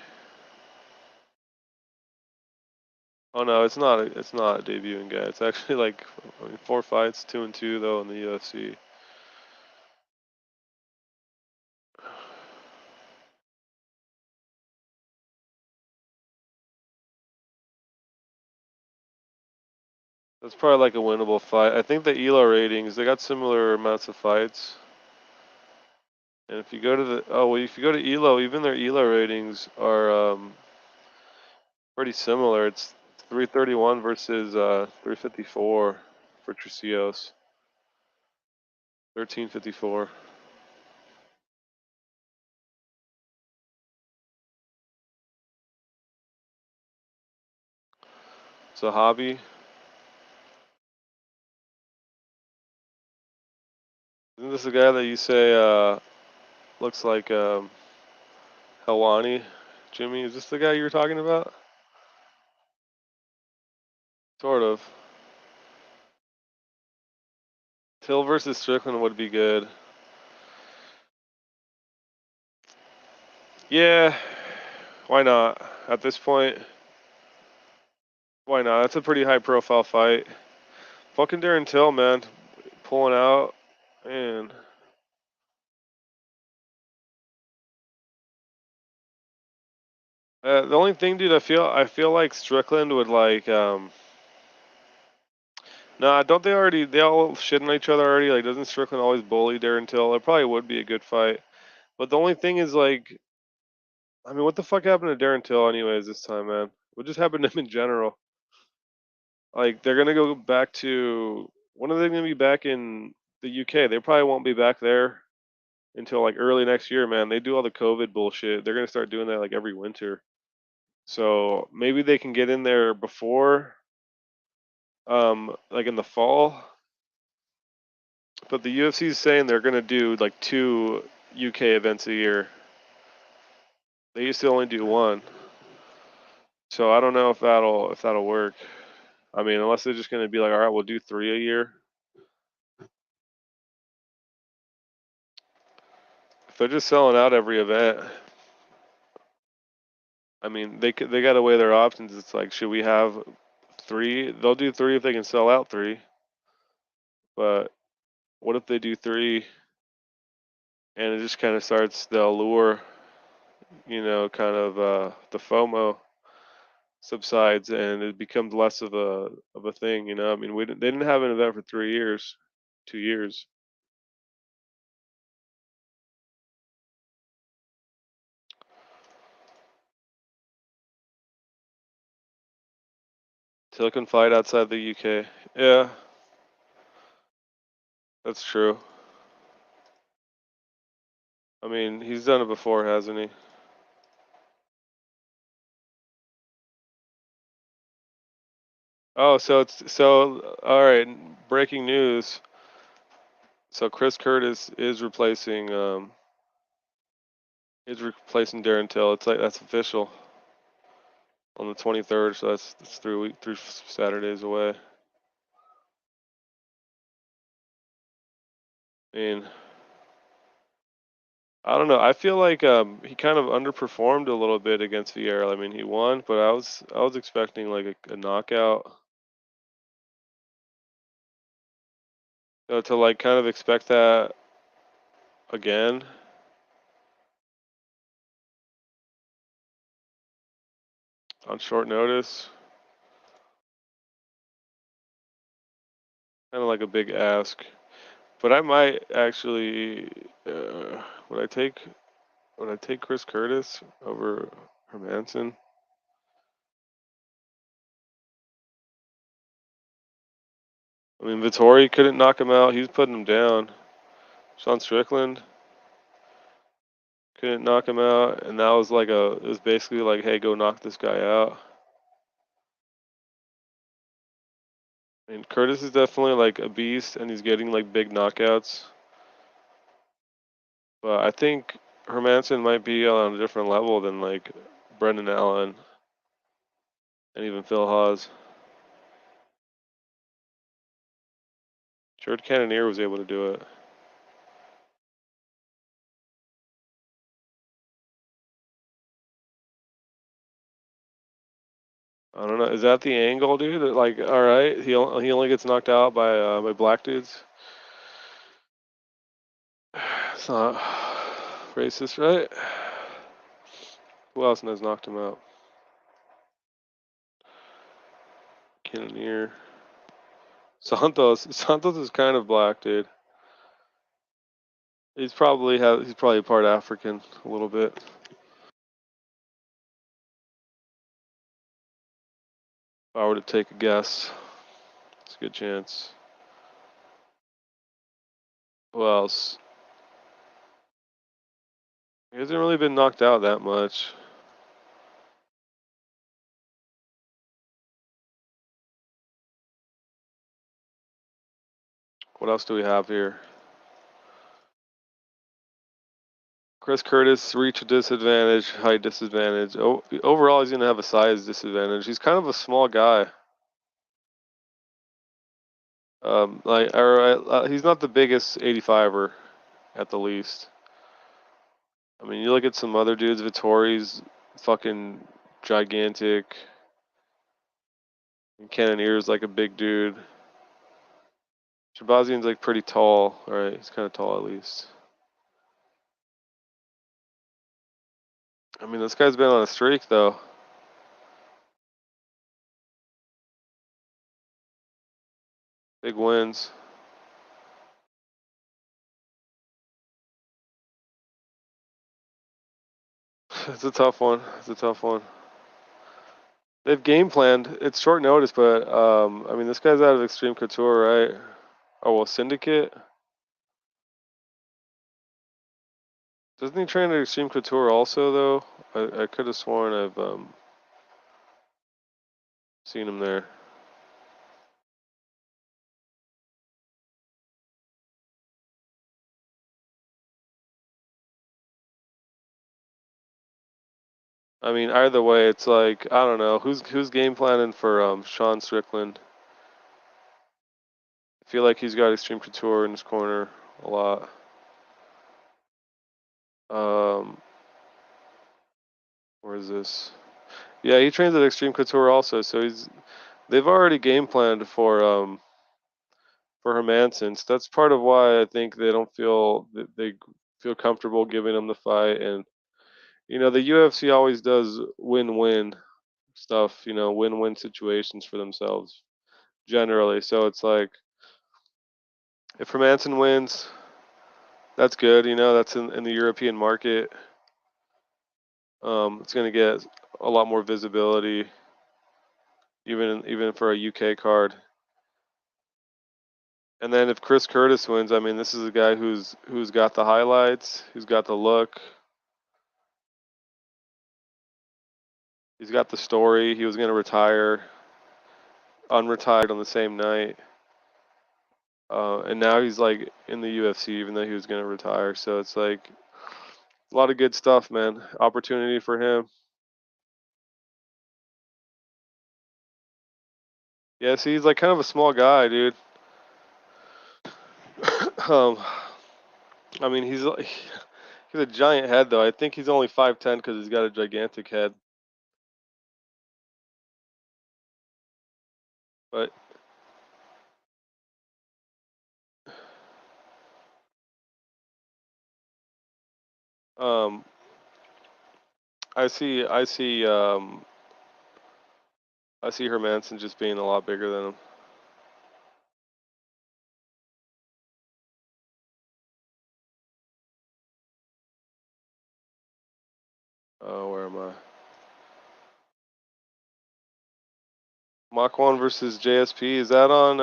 Oh no, it's not. It's not a debuting guy. It's actually like 4 fights, 2-2 though in the UFC. That's probably like a winnable fight. I think the ELO ratings, they got similar amounts of fights. And if you go to if you go to ELO, even their ELO ratings are pretty similar. It's 331 versus 354 for Trujillo's. 1354. It's a hobby. Isn't this the guy that you say looks like Helwani? Jimmy, is this the guy you were talking about? Sort of. Till versus Strickland would be good. Yeah, why not? At this point, why not? That's a pretty high profile fight. Fucking Darren Till, man. Pulling out. Man. The only thing, dude, I feel like Strickland would like nah, don't they all shit on each other already? Like, doesn't Strickland always bully Darren Till? It probably would be a good fight. But the only thing is, like, I mean, what the fuck happened to Darren Till anyways this time, man? What just happened to him in general? Like, they're gonna go back to, when are they gonna be back in the UK? They probably won't be back there until like early next year, man. They do all the COVID bullshit. They're gonna start doing that like every winter. So maybe they can get in there before, like in the fall. But the UFC is saying they're gonna do like 2 UK events a year. They used to only do 1. So I don't know if that'll work. I mean, unless they're just gonna be like, all right, we'll do 3 a year. If they're just selling out every event, I mean, they got to weigh their options. It's like, should we have 3? They'll do 3 if they can sell out 3. But what if they do 3 and it just kind of starts the allure, kind of the FOMO subsides and it becomes less of a thing, I mean, they didn't have an event for 3 years, 2 years. Silicon fight outside the UK. Yeah, that's true. I mean, he's done it before, hasn't he? Oh, all right, breaking news. So Chris Curtis is replacing Darren Till. It's like that's official on the 23rd, so that's 3 Saturdays away. I mean, I don't know. I feel like he kind of underperformed a little bit against Vieira. I mean, he won, but I was expecting like a knockout. So to like kind of expect that again. On short notice. Kind of like a big ask. But I might actually would I take Chris Curtis over Hermanson? I mean, Vittori couldn't knock him out. He was putting him down. Sean Strickland couldn't knock him out, and that was like it was basically like, hey, go knock this guy out. I mean, Curtis is definitely like a beast, and he's getting like big knockouts. But I think Hermanson might be on a different level than like Brendan Allen and even Phil Hawes. Jared Cannonier was able to do it. I don't know. Is that the angle, dude? Like, all right, he only gets knocked out by black dudes. It's not racist, right? Who else has knocked him out? Cannonier. Santos is kind of black, dude. He's probably part African a little bit. If I were to take a guess, it's a good chance. Who else? He hasn't really been knocked out that much. What else do we have here? Chris Curtis, reach disadvantage, height disadvantage. Overall, he's going to have a size disadvantage. He's kind of a small guy. He's not the biggest 85er, at the least. I mean, you look at some other dudes. Vittori's fucking gigantic. Cannonier's like a big dude. Shabazian's like pretty tall. All right, he's kind of tall at least. I mean, this guy's been on a streak though. Big wins. It's a tough one. They've game planned. It's short notice, but I mean, this guy's out of Extreme Couture, right? Oh well, Syndicate. Doesn't he train at Extreme Couture also, though? I could have sworn I've seen him there. I mean, either way, it's like I don't know who's game planning for Sean Strickland. I feel like he's got Extreme Couture in his corner a lot. Where is this? Yeah, he trains at Extreme Couture also, so they've already game planned for Hermanson. So that's part of why I think they feel comfortable giving him the fight. And you know, the UFC always does win-win stuff, you know, win-win situations for themselves generally. So it's like if Hermanson wins, that's good, you know, that's in the European market. It's going to get a lot more visibility even for a UK card. And then if Chris Curtis wins, I mean, this is a guy who's got the highlights, who's got the look, he's got the story. He was going to retire, unretired on the same night, and now he's like in the UFC, even though he was going to retire. So it's like a lot of good stuff, man. Opportunity for him. Yeah, see, he's like kind of a small guy, dude. I mean, he's a giant head, though. I think he's only 5'10" because he's got a gigantic head. But I see Hermanson just being a lot bigger than him. Where am I? Mach 1 versus JSP. Is that on?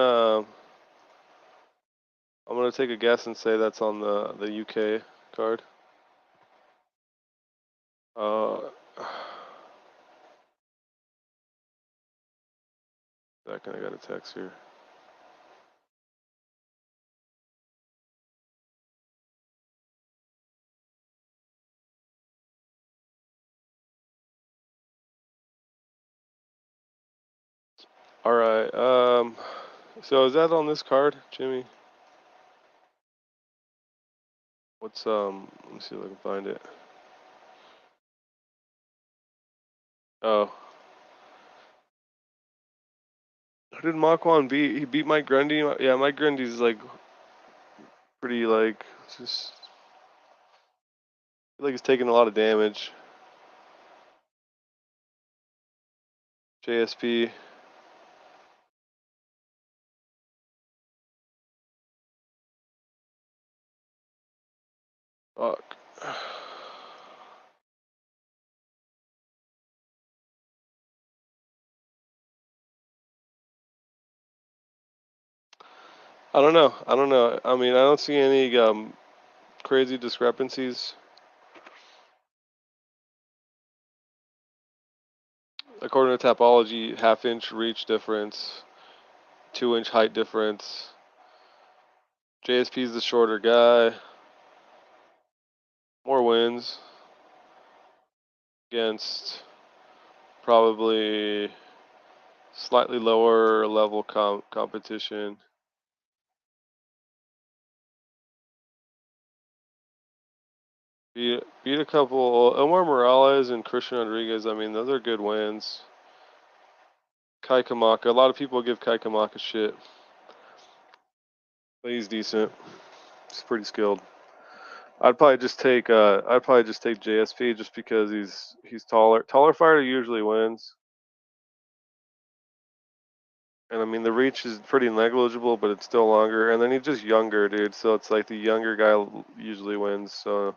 I'm gonna take a guess and say that's on the UK card. Second, I got a text here. All right. So is that on this card, Jimmy? What's let me see if I can find it. Oh. Who did Makwan beat? He beat Mike Grundy. Yeah, Mike Grundy's like pretty like just I feel like he's taking a lot of damage. JSP. Fuck. I don't know. I don't know. I mean, I don't see any crazy discrepancies. According to Tapology, half-inch reach difference, 2-inch height difference. JSP's the shorter guy. More wins against probably slightly lower level competition. Beat a couple. Omar Morales and Christian Rodriguez. I mean, those are good wins. Kai Kamaka. A lot of people give Kai Kamaka shit, but he's decent. He's pretty skilled. I'd probably just take JSP just because he's taller. Taller fighter usually wins. And I mean the reach is pretty negligible, but it's still longer. And then he's just younger, dude. So it's like the younger guy usually wins. So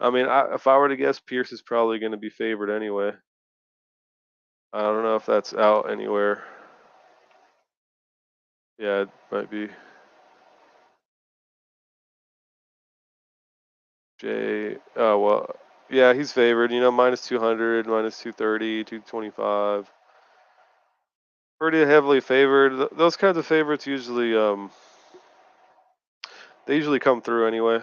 I mean, if I were to guess, Pierce is probably going to be favored anyway. I don't know if that's out anywhere. Yeah, it might be. Oh well, yeah, he's favored. You know, minus 200, minus 230, 225. Pretty heavily favored. Those kinds of favorites usually, they usually come through anyway.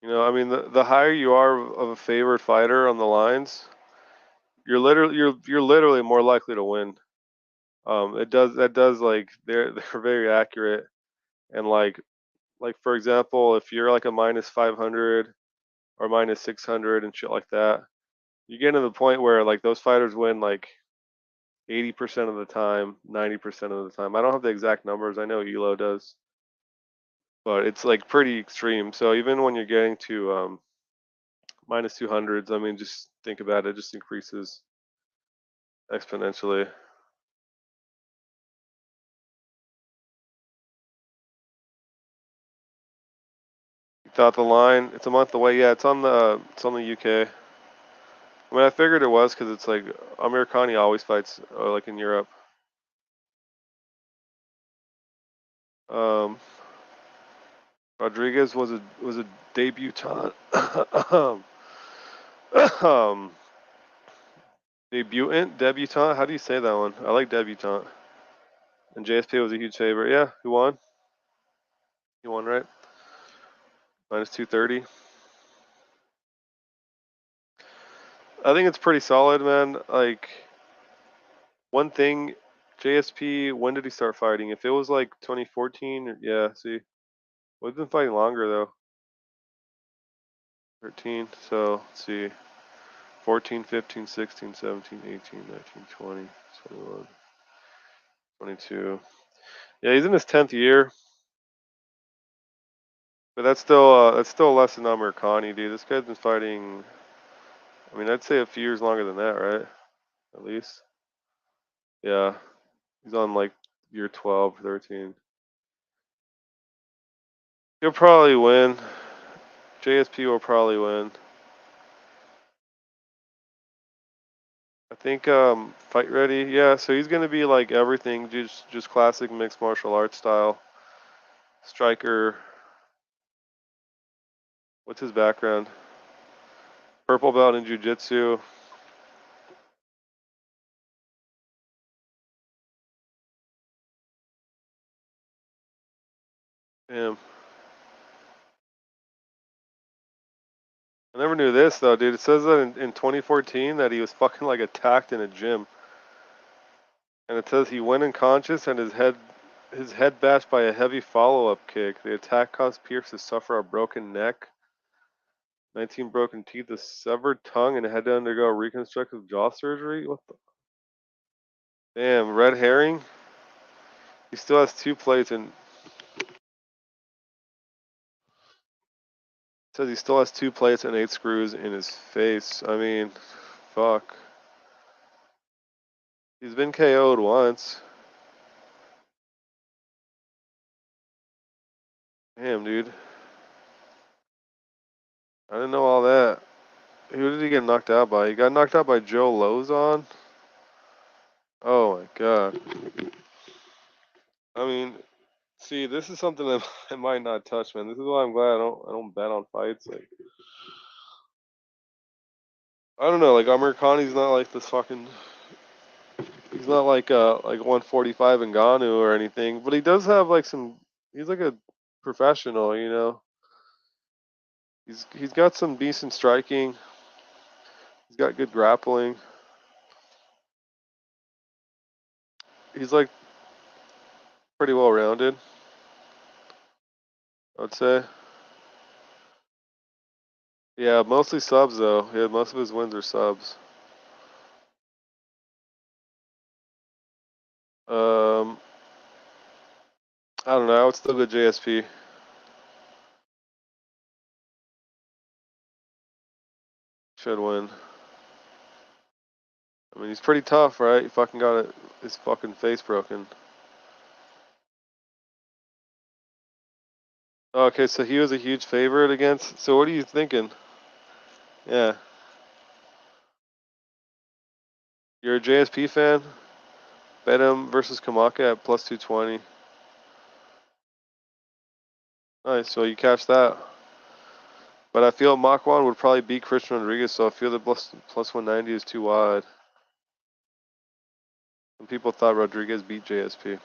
You know, I mean, the higher you are of a favored fighter on the lines, you're literally more likely to win. That does like they're very accurate, and like for example, if you're like a minus 500 or minus 600 and shit like that, you get to the point where like those fighters win like 80% of the time, 90% of the time. I don't have the exact numbers. I know Elo does, but it's like pretty extreme. So even when you're getting to minus 200s, I mean, just think about it. It just increases exponentially. You thought the line? It's a month away. Yeah, it's on the UK. I mean, I figured it was because it's like Amir Khani always fights like in Europe. Rodriguez was a debutant. Debutant. How do you say that one? I like debutant. And JSP was a huge favorite. Yeah, who won? He won, right? Minus 230. I think it's pretty solid, man. Like, one thing, JSP, when did he start fighting? If it was like 2014, yeah, see. We've been fighting longer, though. 13, so, let's see. 14, 15, 16, 17, 18, 19, 20, 21, 22. Yeah, he's in his 10th year. But that's still less than Americani, dude. This guy's been fighting, I mean, I'd say a few years longer than that, right? At least. Yeah. He's on like year 12, 13. He'll probably win. JSP will probably win. I think fight ready. Yeah, so he's gonna be like everything, just classic mixed martial arts style. Striker. What's his background? Purple belt in jiu-jitsu. Damn. I never knew this though, dude. It says that in 2014 that he was fucking like attacked in a gym. And it says he went unconscious and his head his head bashed by a heavy follow-up kick. The attack caused Pierce to suffer a broken neck, 19 broken teeth, a severed tongue, and had to undergo reconstructive jaw surgery. What the? Damn, red herring. He still has 2 plates and says he still has 2 plates and 8 screws in his face. I mean, fuck. He's been KO'd once. Damn, dude. I didn't know all that. Who did he get knocked out by? He got knocked out by Joe Lozon? Oh my god. I mean, see, this is something that I might not touch, man. This is why I'm glad I don't bet on fights. Like, I don't know, like Amirkhani's not like this fucking. He's not like 145 Ngannou or anything, but he does have like some. He's like a professional, you know. He's got some decent striking. He's got good grappling. He's like pretty well rounded, I would say. Yeah, mostly subs though. Yeah, most of his wins are subs. I don't know. I would still go JSP. Should win. I mean, he's pretty tough, right? He fucking got his fucking face broken. Okay, so he was a huge favorite against. So what are you thinking? Yeah. You're a JSP fan? Bet him versus Kamaka at plus 220. Nice, so you catch that. But I feel Makwan would probably beat Christian Rodriguez, so I feel the plus 190 is too wide. Some people thought Rodriguez beat JSP.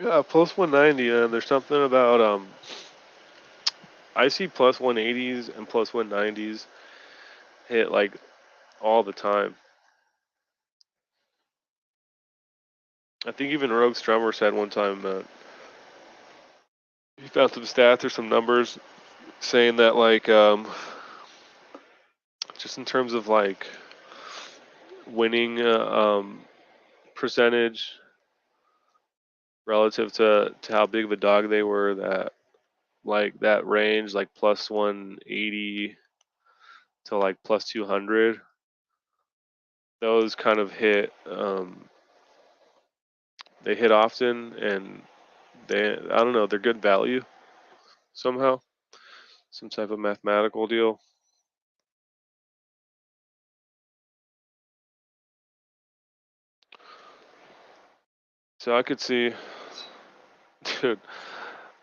Yeah, plus 190, and there's something about I see plus 180s and plus 190s hit like all the time. I think even Rogue Strummer said one time that he found some stats or some numbers saying that like just in terms of like winning percentage relative to how big of a dog they were, that like that range like plus 180 to like plus 200, those kind of hit they hit often, and I don't know, they're good value somehow, some type of mathematical deal. So I could see, dude,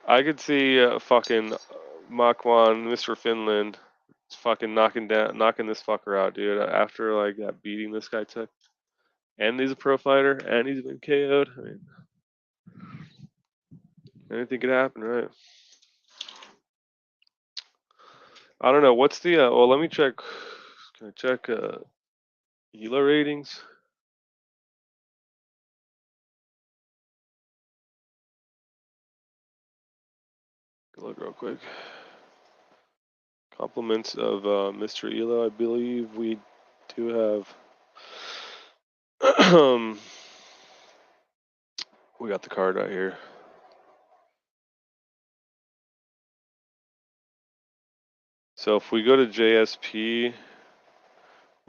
I could see fucking Makwan, Mr. Finland, fucking knocking this fucker out, dude. After like that beating this guy took, and he's a pro fighter, and he's been KO'd. I mean, anything could happen, right? I don't know. What's the? Well, let me check. Can I check ELA ratings? Look real quick. Compliments of Mr. Elo. I believe we do have. We got the card right here. So if we go to JSP,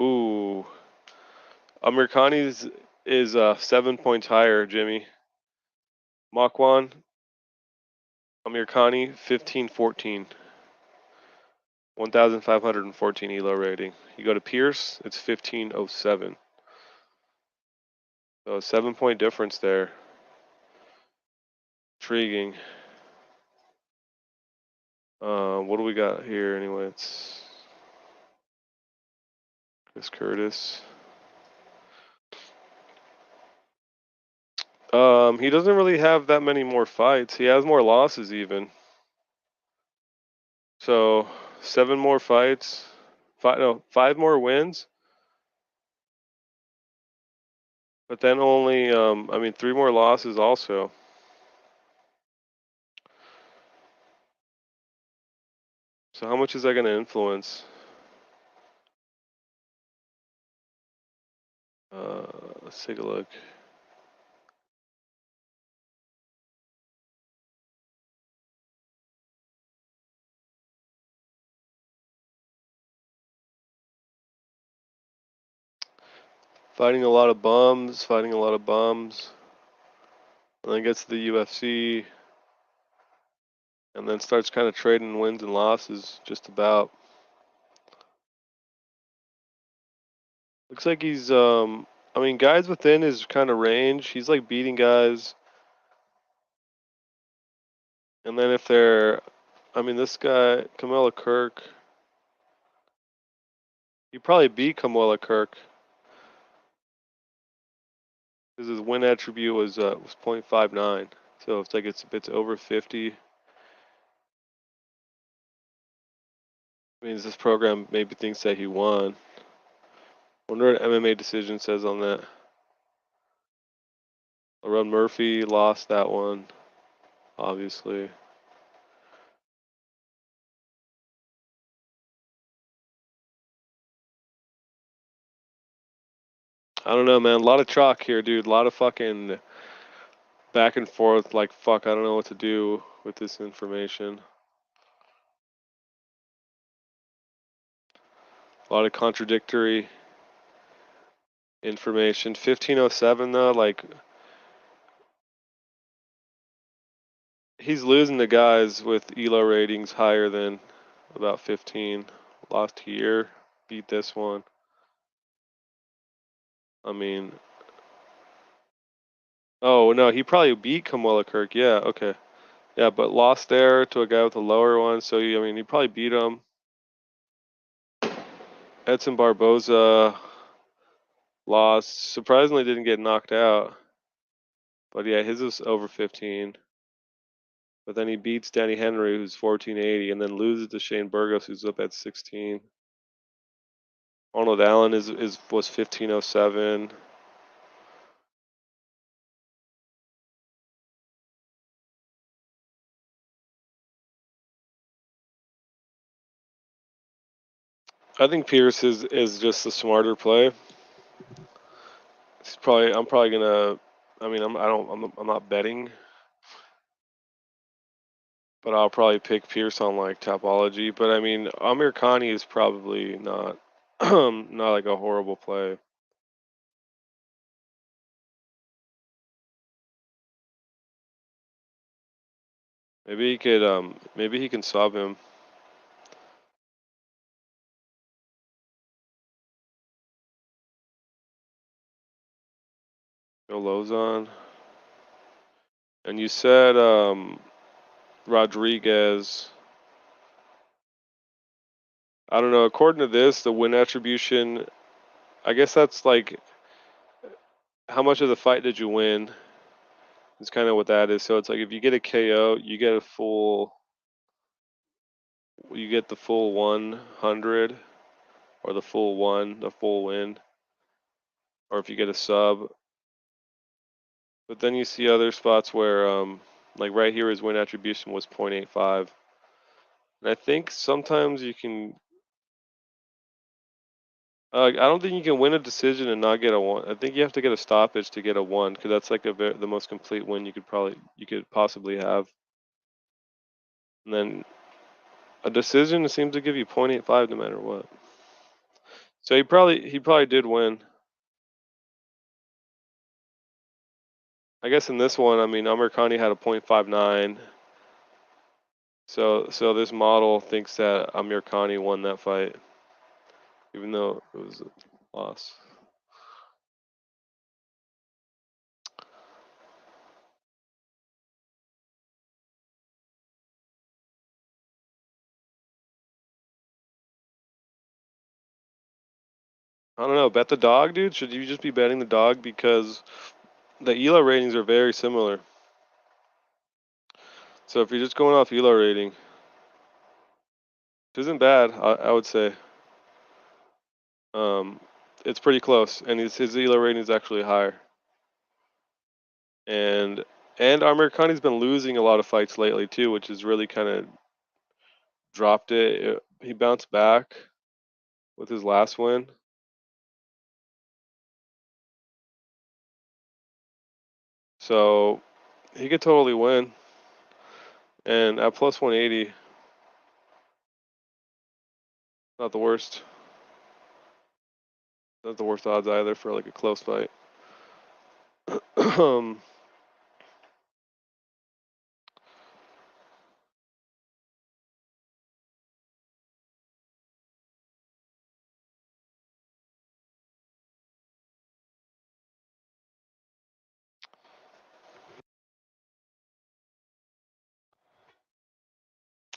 ooh, Amirkhani's is 7 points higher, Jimmy. Makwan, Amirkhani, 1514. 1,514 ELO rating. You go to Pierce, it's 1507. So a 7 point difference there. Intriguing. What do we got here anyway? It's Chris Curtis. He doesn't really have that many more fights. He has more losses even. So 7 more fights, 5 more wins, but then only 3 more losses also. So how much is that going to influence? Let's take a look. Fighting a lot of bums, and then gets to the UFC, and then starts kind of trading wins and losses just about. Looks like he's guys within his kind of range. He's like beating guys, and then if they're, this guy Kamala Kirk, he probably beat Kamala Kirk because his win attribute was 0.59. So it's like it's over 50. Means this program maybe thinks that he won. Wonder what MMA decision says on that. Ron Murphy lost that one, obviously. I don't know, man. A lot of chalk here, dude. A lot of fucking back and forth. Like, fuck, I don't know what to do with this information. A lot of contradictory information. 1507 though, like he's losing to guys with ELO ratings higher than about 15. Lost here, beat this one. Oh no, he probably beat Kamala Kirk. Yeah, okay. Yeah, but lost there to a guy with a lower one. So he probably beat him. Edson Barboza lost. Surprisingly, didn't get knocked out. But yeah, his is over 15. But then he beats Danny Henry, who's 1480, and then loses to Shane Burgos, who's up at 16. Arnold Allen was 1507. I think Pierce is just the smarter play. I'm probably gonna. I'm not betting, but I'll probably pick Pierce on like Topology. But Amir Khani is probably not not like a horrible play. Maybe he could maybe he can sub him. Go Lozon. And you said Rodriguez. I don't know. According to this, the win attribution, I guess that's like how much of the fight did you win? It's kind of what that is. So it's like if you get a KO, you get the full 100, or the full win, or if you get a sub. But then you see other spots where, like right here, his win attribution was 0.85. And I think sometimes you can. I don't think you can win a decision and not get a 1. I think you have to get a stoppage to get a 1, because that's like the most complete win you could possibly have. And then a decision seems to give you 0.85 no matter what. So he probably did win. I guess in this one, Amir Khani had a 0.59. So this model thinks that Amir Khani won that fight, even though it was a loss. I don't know. Bet the dog, dude. Should you just be betting the dog because the ELO ratings are very similar? So if you're just going off ELO rating, isn't bad. I would say. It's pretty close, and his ELO rating is actually higher. And Amir Khan's been losing a lot of fights lately too, which has really kind of dropped it. He bounced back with his last win. So he could totally win. And at plus 180, not the worst. Not the worst odds either for like a close fight.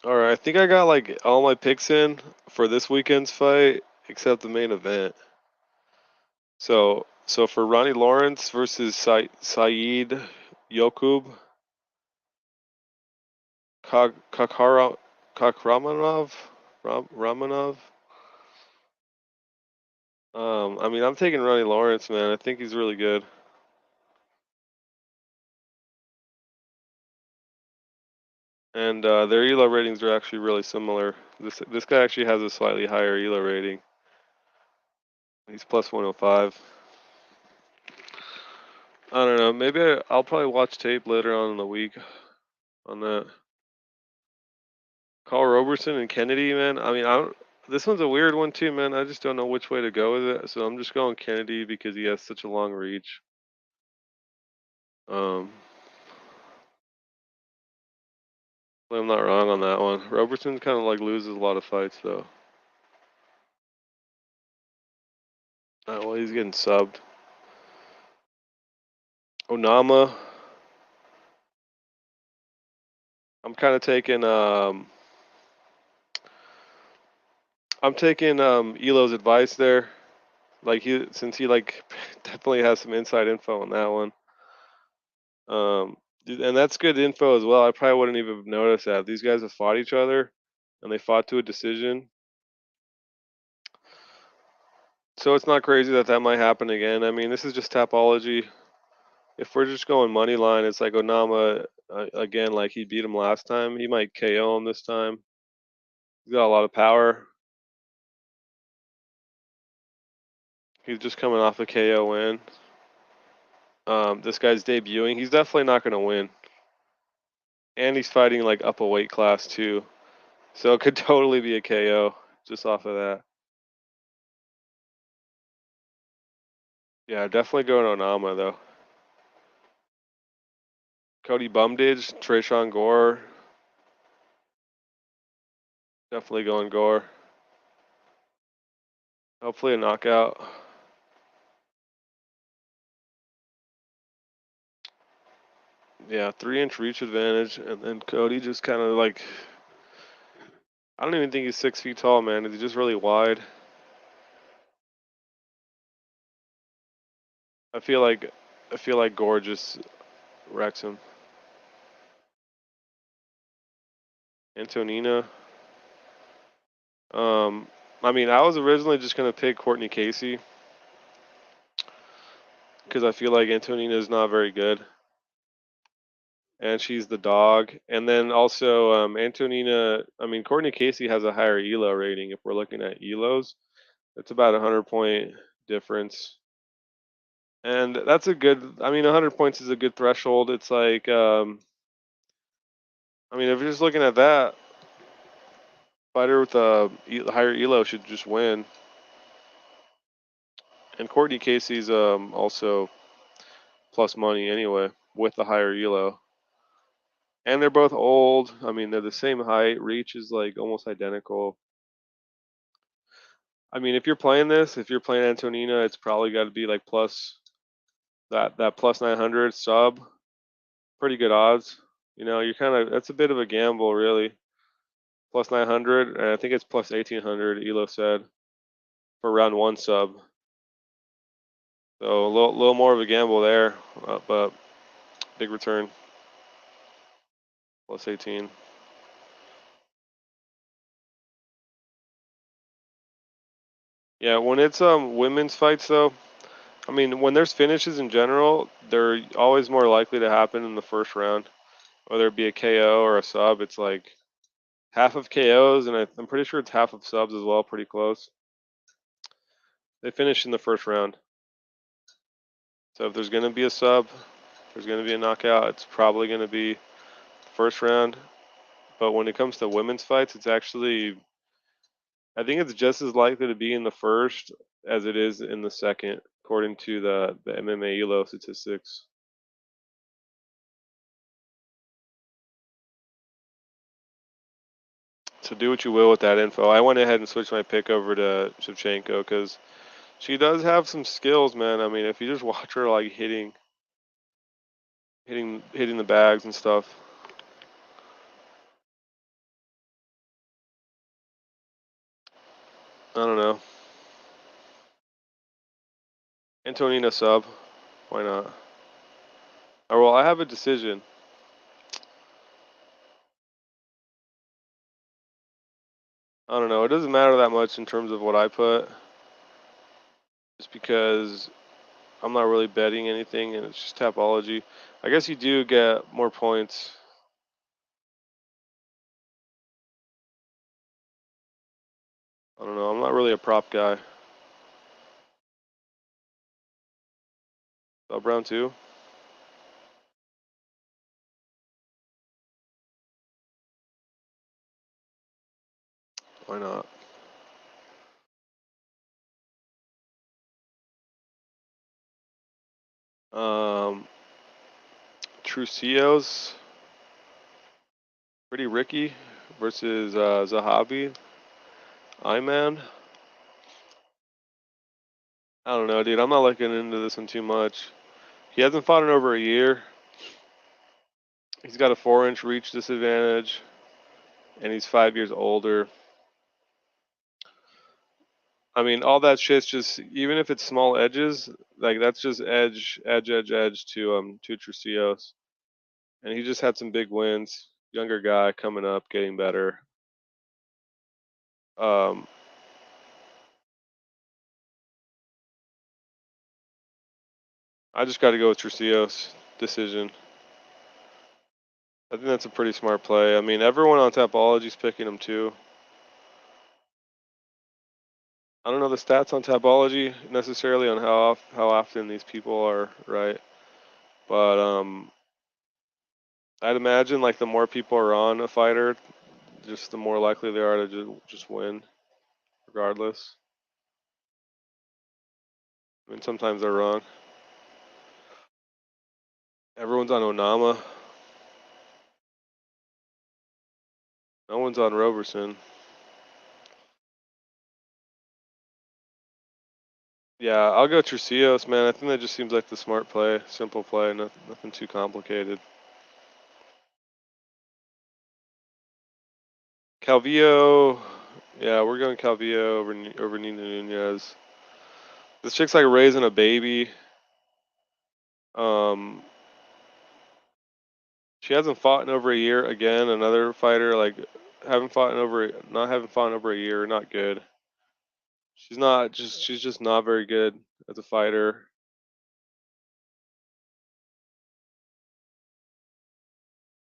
All right, I think I got like all my picks in for this weekend's fight except the main event. So for Ronnie Lawrence versus Saeed Yokub Kakramanov Ramanov. I mean, I'm taking Ronnie Lawrence, man. I think he's really good. And their ELO ratings are actually really similar. This guy actually has a slightly higher ELO rating. He's plus 105. I don't know. Maybe I'll probably watch tape later on in the week on that. Carl Roberson and Kennedy, man. I mean, this one's a weird one too, man. I just don't know which way to go with it. So I'm just going Kennedy because he has such a long reach. I'm not wrong on that one. Robertson kind of like loses a lot of fights though. Well, he's getting subbed. Onama. I'm kind of taking Elo's advice there. Like since he like definitely has some inside info on that one. And that's good info as well. I probably wouldn't even have noticed that. These guys have fought each other and they fought to a decision. So it's not crazy that might happen again. I mean, this is just Tapology. If we're just going money line, it's like Onama again, like he beat him last time. He might KO him this time. He's got a lot of power. He's just coming off a KO win. This guy's debuting. He's definitely not going to win. And he's fighting like up a weight class too. So it could totally be a KO just off of that. Yeah, definitely going Onama though. Cody Bumdidge, Trayshawn Gore. Definitely going Gore. Hopefully a knockout. Yeah, 3-inch reach advantage, and then Cody just kind of like, I don't even think he's 6 feet tall, man. He's just really wide. I feel like Gore just wrecks him. Antonina. I mean, I was originally just gonna pick Courtney Casey because I feel like Antonina is not very good, and she's the dog. And then also Antonina. I mean, Courtney Casey has a higher ELO rating. If we're looking at ELOs, it's about 100-point difference. And that's a good, I mean, 100 points is a good threshold. It's like, I mean, if you're just looking at that, fighter with a higher ELO should just win. And Courtney Casey's also plus money anyway with the higher ELO. And they're both old. I mean, they're the same height. Reach is like almost identical. I mean, if you're playing this, if you're playing Antonina, it's probably got to be like plus that plus 900 sub. Pretty good odds. You know, you're kind of, that's a bit of a gamble, really. Plus 900, and I think it's plus 1800, Elo said, for round 1 sub. So a little more of a gamble there, but big return. Plus 18. Yeah, when it's women's fights though, I mean when there's finishes in general, they're always more likely to happen in the first round. Whether it be a KO or a sub, it's like half of KOs, and I'm pretty sure it's half of subs as well, pretty close. They finish in the first round. So if there's going to be a sub, there's going to be a knockout, it's probably going to be first round. But when it comes to women's fights, it's actually, I think it's just as likely to be in the first as it is in the second, according to the MMA ELO statistics. So do what you will with that info. I went ahead and switched my pick over to Shevchenko because she does have some skills, man. I mean, if you just watch her like hitting the bags and stuff. I don't know. Antonina sub. Why not? Or well, I have a decision. I don't know. It doesn't matter that much in terms of what I put. Just because I'm not really betting anything and it's just Tapology. I guess you do get more points. I don't know. I'm not really a prop guy. Sub round 2. Why not? Trucios. Pretty Ricky versus Zahabi. Iman. I don't know, dude. I'm not looking into this one too much. He hasn't fought in over a year. He's got a 4-inch reach disadvantage, and he's 5 years older. I mean, all that shit's just, even if it's small edges, like that's just edge to Trucios. And he just had some big wins. Younger guy coming up, getting better. Um, I just got to go with Trucios decision. I think that's a pretty smart play. I mean, everyone on Tapology's picking him too. I don't know the stats on Tapology necessarily on how often these people are right, but I'd imagine like the more people are on a fighter, just the more likely they are to just win, regardless. I mean, sometimes they're wrong. Everyone's on Onama. No one's on Roberson. Yeah, I'll go Trucios, man. I think that just seems like the smart play, simple play, nothing too complicated. Calvillo, yeah, we're going Calvillo over Nina Nunez. This chick's like raising a baby. She hasn't fought in over a year. Again, another fighter like not having fought in over a year, not good. She's just not very good as a fighter.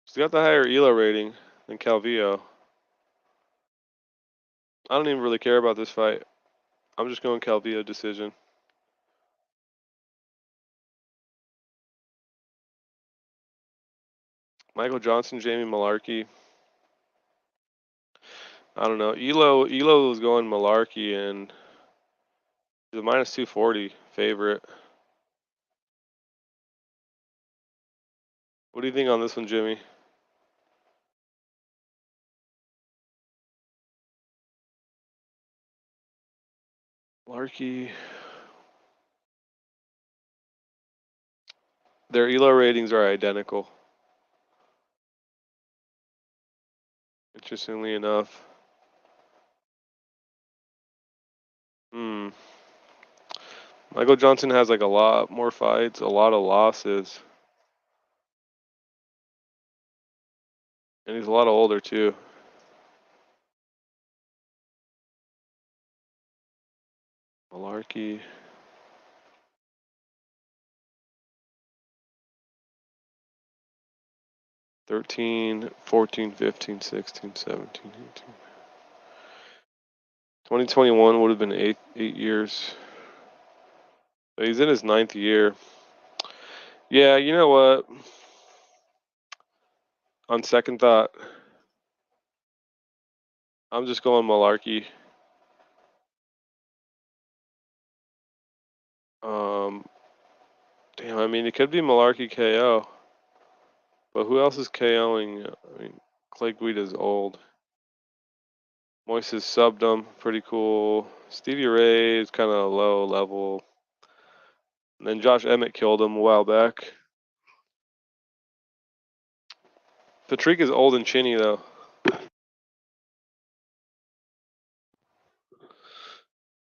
She's got the higher ELO rating than Calvillo. I don't even really care about this fight. I'm just going Calvillo decision. Michael Johnson, Jamie Malarkey. I don't know. Elo was going Malarkey and he's a minus 240 favorite. What do you think on this one, Jimmy? Malarkey. Their ELO ratings are identical. Interestingly enough. Michael Johnson has like a lot more fights, a lot of losses. And he's a lot older too. Malarkey. $13, $14, $15, $16, $17, $18. 2021 would have been eight years. But he's in his 9th year. Yeah, you know what? On second thought, I'm just going Malarkey. Damn, I mean, it could be Malarkey KO. But who else is KOing? I mean, Clay Guida's old. Moises subbed him. Pretty cool. Stevie Ray is kind of low level. And then Josh Emmett killed him a while back. Patrick is old and chinny, though.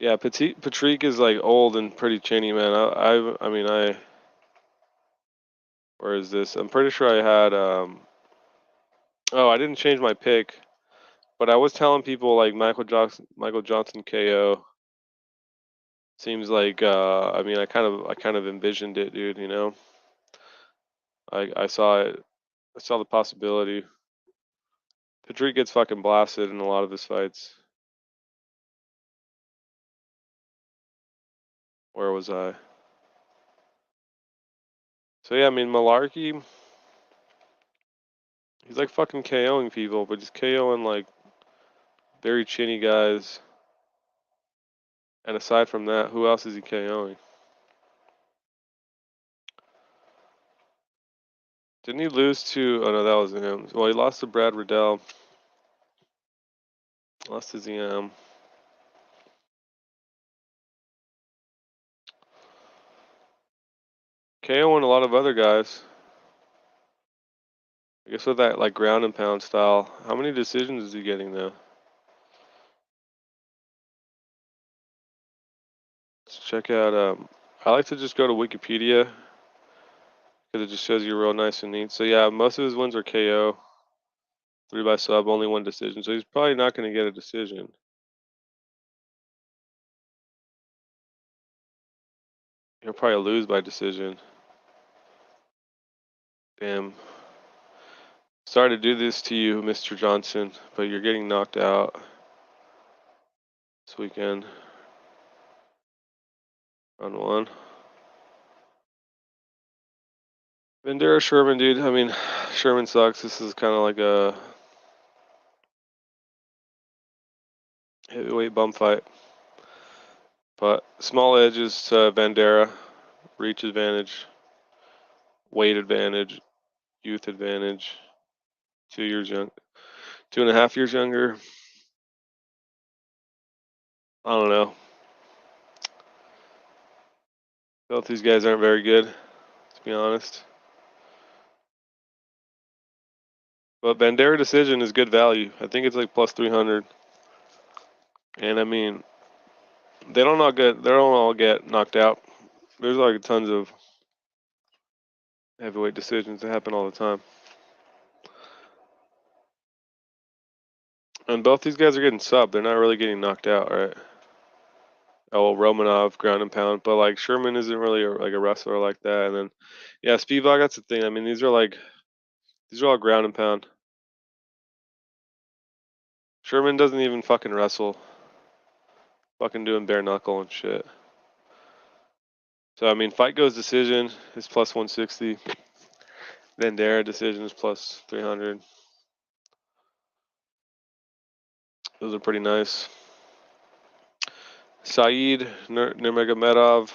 Yeah, Patrick is like old and pretty chinny, man. I mean, where is this? I'm pretty sure I had, oh, I didn't change my pick, but I was telling people like Michael Johnson KO. Seems like, I mean, I kind of envisioned it, dude, you know? I saw it. I saw the possibility. Patrick gets fucking blasted in a lot of his fights. Where was I? So yeah, I mean, Malarkey, he's like fucking KOing people, but he's KOing like very chinny guys. And aside from that, who else is he KOing? Didn't he lose to? Oh no, that was him. Well, he lost to Brad Riddell. Lost to ZM. KOing a lot of other guys. I guess with that like ground and pound style. How many decisions is he getting though? Let's check out. I like to just go to Wikipedia because it just shows you real nice and neat. So yeah, most of his wins are KO. 3 by sub, only 1 decision. So he's probably not going to get a decision. He'll probably lose by decision. Damn. Sorry to do this to you, Mr. Johnson, but you're getting knocked out this weekend. Round 1. Bandera Sherman, dude. I mean, Sherman sucks. This is kind of like a heavyweight bum fight. But small edges to Bandera, reach advantage, weight advantage, youth advantage. 2 years young, 2.5 years younger. I don't know. Both these guys aren't very good, to be honest. But Bandera decision is good value. I think it's like plus 300. And I mean, they don't all get knocked out. There's like tons of heavyweight decisions that happen all the time. And both these guys are getting subbed. They're not really getting knocked out, right? Oh, well, Romanov, ground and pound. But like Sherman isn't really like a wrestler like that. And then, yeah, Spivak, that's the thing. I mean, these are all ground and pound. Sherman doesn't even fucking wrestle. Fucking doing bare knuckle and shit. So, I mean, fight goes decision is plus 160. Bandera decision is plus 300. Those are pretty nice. Saeed Nurmagomedov.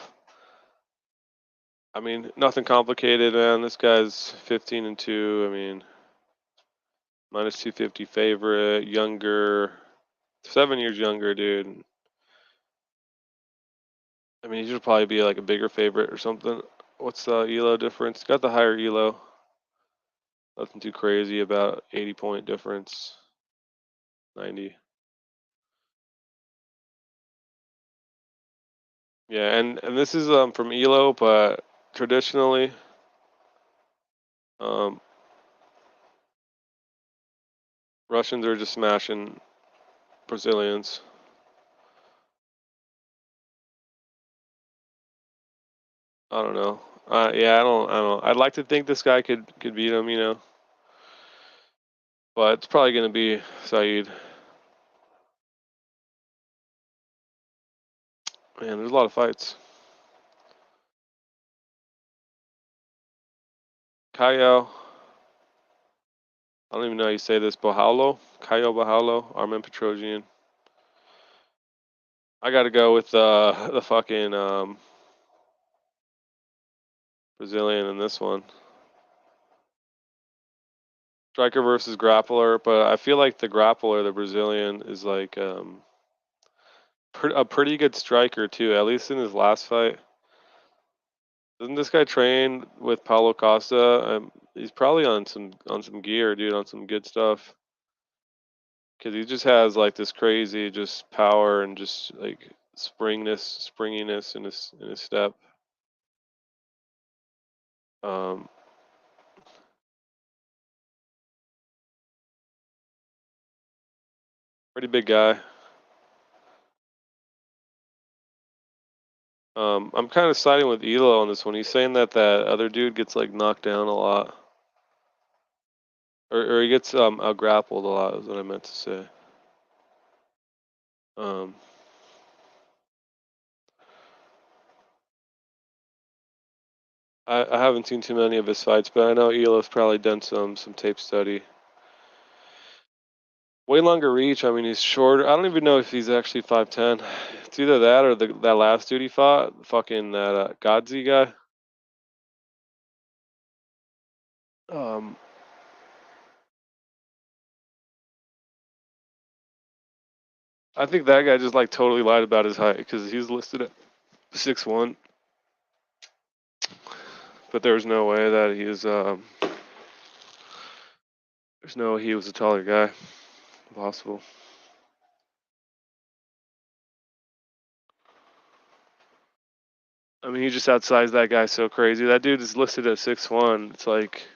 I mean, nothing complicated, man. This guy's 15-2. I mean, minus 250 favorite, younger, 7 years younger, dude. I mean, he should probably be like a bigger favorite or something. What's the ELO difference? Got the higher ELO. Nothing too crazy, about 80-point difference. 90. Yeah, and this is from ELO, but traditionally, Russians are just smashing Brazilians. I don't know. Yeah, I don't. I'd like to think this guy could beat him, you know. But it's probably gonna be Saeed. Man, there's a lot of fights. Caio. I don't even know how you say this. Caio Bahalo, Armin Petrosian. I got to go with the fucking Brazilian in this one. Striker versus grappler, but I feel like the grappler, the Brazilian, is like a pretty good striker too. At least in his last fight. Doesn't this guy train with Paulo Costa? He's probably on some gear, dude, on some good stuff. Cause he just has like this crazy just power and just like springiness in his step. Pretty big guy. I'm kind of siding with Elo on this one. He's saying that other dude gets like knocked down a lot, or he gets out grappled a lot. Is what I meant to say. I haven't seen too many of his fights, but I know Elo's probably done some tape study. Way longer reach. I mean, he's shorter. I don't even know if he's actually 5'10". It's either that or that last dude he fought, fucking that Godzi guy. I think that guy just like totally lied about his height because he was listed at 6'1", but there was no way that he was. There's no way he was a taller guy. Impossible. I mean, he just outsized that guy so crazy. That dude is listed at 6'1". It's like,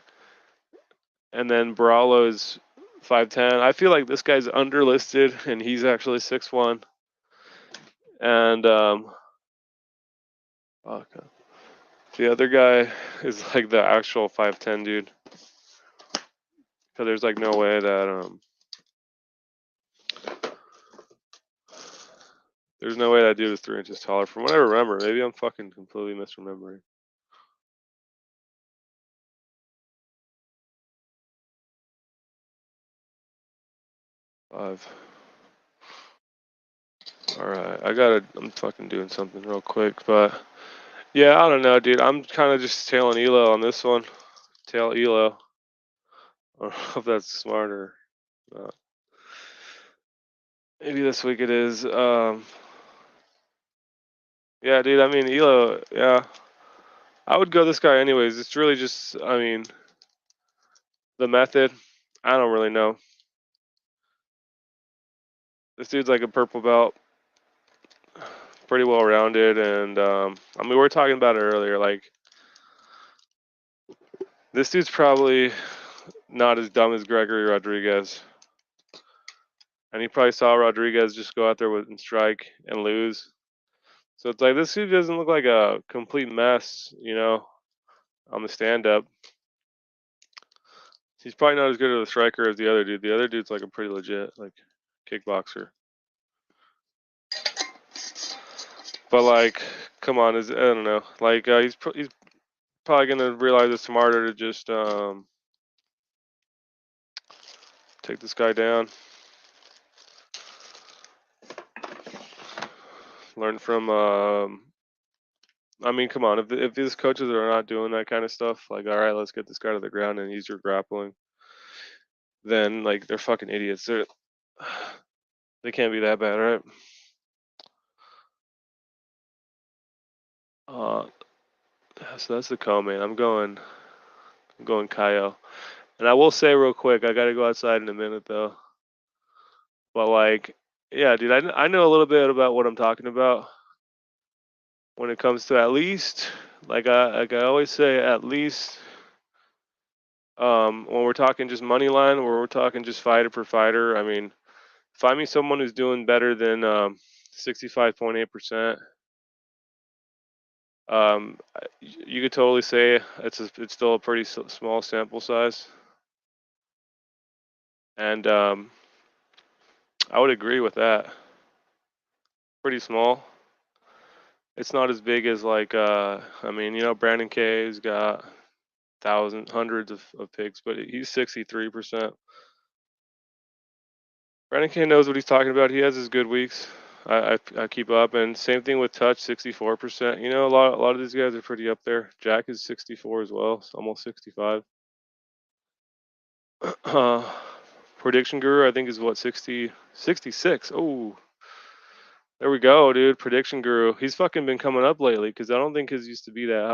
and then Brawlo is 5'10". I feel like this guy's underlisted and he's actually 6'1". And okay. The other guy is like the actual 5'10" dude. Because there's like no way that there's no way that dude is 3 inches taller. From what I remember, maybe I'm fucking completely misremembering. Five. All right, I'm fucking doing something real quick, but yeah, I don't know, dude. I'm kind of just tailing Elo on this one. Tail Elo. I don't know if that's smart or not. Maybe this week it is. Yeah, dude. I mean, Elo. Yeah, I would go this guy anyways. It's really just, I mean, the method. I don't really know. This dude's like a purple belt, pretty well rounded, and I mean, we were talking about it earlier. Like, this dude's probably not as dumb as Gregory Rodriguez. And he probably saw Rodriguez just go out there and strike and lose. So it's like, this dude doesn't look like a complete mess, you know, on the stand-up. He's probably not as good of a striker as the other dude. The other dude's like a pretty legit, like, kickboxer. But like, come on, I don't know. Like, he's probably gonna realize it's smarter to just take this guy down. Learn from. I mean, come on. If these coaches are not doing that kind of stuff, like, all right, let's get this guy to the ground and use your grappling, then like they're fucking idiots. They can't be that bad, right? So that's the co-main. I'm going Kaio. And I will say real quick, I gotta go outside in a minute though. But like, yeah, dude, I know a little bit about what I'm talking about when it comes to at least, like I always say, at least when we're talking just money line, or we're talking just fighter per fighter. I mean, find me someone who's doing better than 65.8%. You could totally say it's still a pretty small sample size, and I would agree with that. Pretty small. It's not as big as like I mean, Brandon K's got hundreds of picks, but he's 63%. Brandon K knows what he's talking about. He has his good weeks. I keep up, and same thing with Touch, 64%. A lot of these guys are pretty up there. Jack is 64 as well, so almost 65. Prediction Guru, I think, is what, 66. Oh, there we go, dude. Prediction Guru. He's fucking been coming up lately because I don't think his used to be that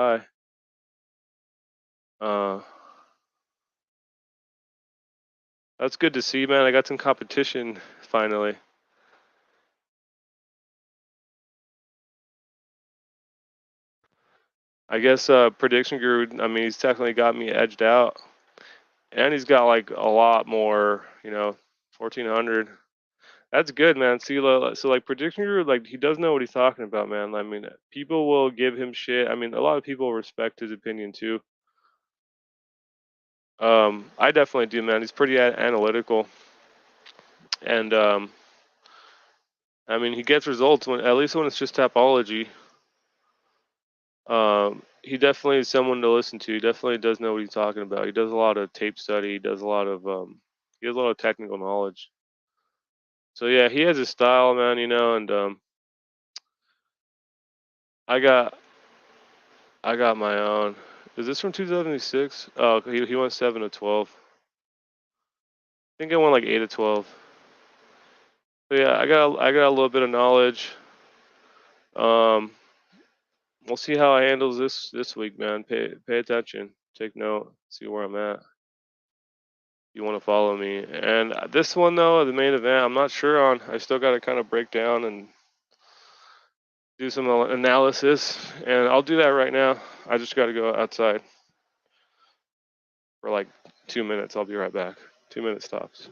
high. That's good to see, man. I got some competition finally. I guess Prediction Guru, I mean, he's technically got me edged out. And he's got like a lot more, 1,400. That's good, man. See, so like Prediction Guru, like he does know what he's talking about, man. I mean, people will give him shit. I mean, a lot of people respect his opinion too. I definitely do, man. He's pretty analytical, and I mean, he gets results at least when it's just topology. He definitely is someone to listen to. He definitely does know what he's talking about. He does a lot of tape study. He does a lot of technical knowledge. So yeah, he has his style, man. And I got my own. Is this from 2006? Oh, he went 7 to 12. I think I went like 8 to 12. So yeah, I got a little bit of knowledge. We'll see how I handles this week, man. Pay attention, take note, see where I'm at. You want to follow me, and this one though, the main event, I'm not sure on. I still got to kind of break down and do some analysis, and I'll do that right now. I just got to go outside for like 2 minutes. I'll be right back. 2 minutes tops.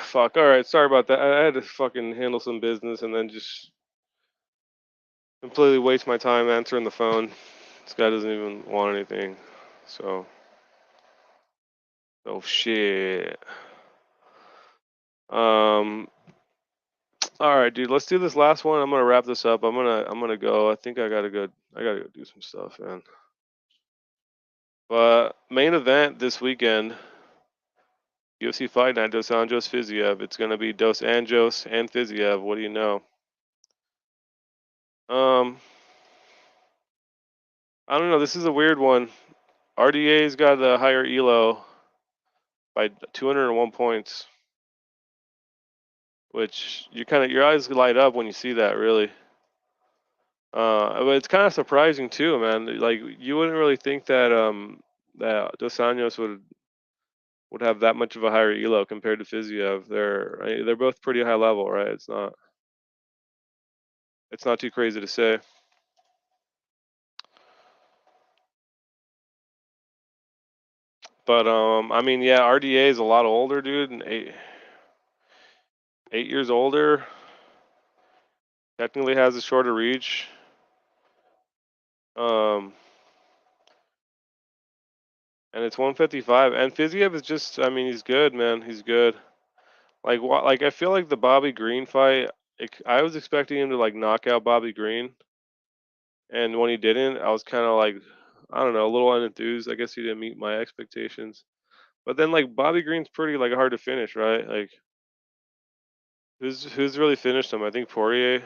Fuck. All right. Sorry about that. I had to fucking handle some business and then just completely waste my time answering the phone. This guy doesn't even want anything. So. Oh shit. All right, dude. Let's do this last one. I'm gonna wrap this up. I'm gonna go. I think I gotta go do some stuff, man. But main event this weekend. UFC Fight Night, Dos Anjos Fiziev. It's gonna be Dos Anjos and Fiziev. What do you know? I don't know. This is a weird one. RDA's got a higher elo by 201 points, which your eyes light up when you see that, really. But it's kind of surprising too, man. Like you wouldn't really think that that Dos Anjos would have that much of a higher elo compared to Fiziev. They're both pretty high level, right? It's not too crazy to say. But I mean, yeah, RDA is a lot older, dude, and 8 years older. Technically has a shorter reach. And it's 155. And Fiziev is just, I mean, he's good, man. He's good. Like what? Like I feel like the Bobby Green fight. I was expecting him to like knock out Bobby Green, and when he didn't, I was kind of like, I don't know, a little unenthused. I guess he didn't meet my expectations. But then like Bobby Green's pretty like hard to finish, right? Like who's really finished him? I think Poirier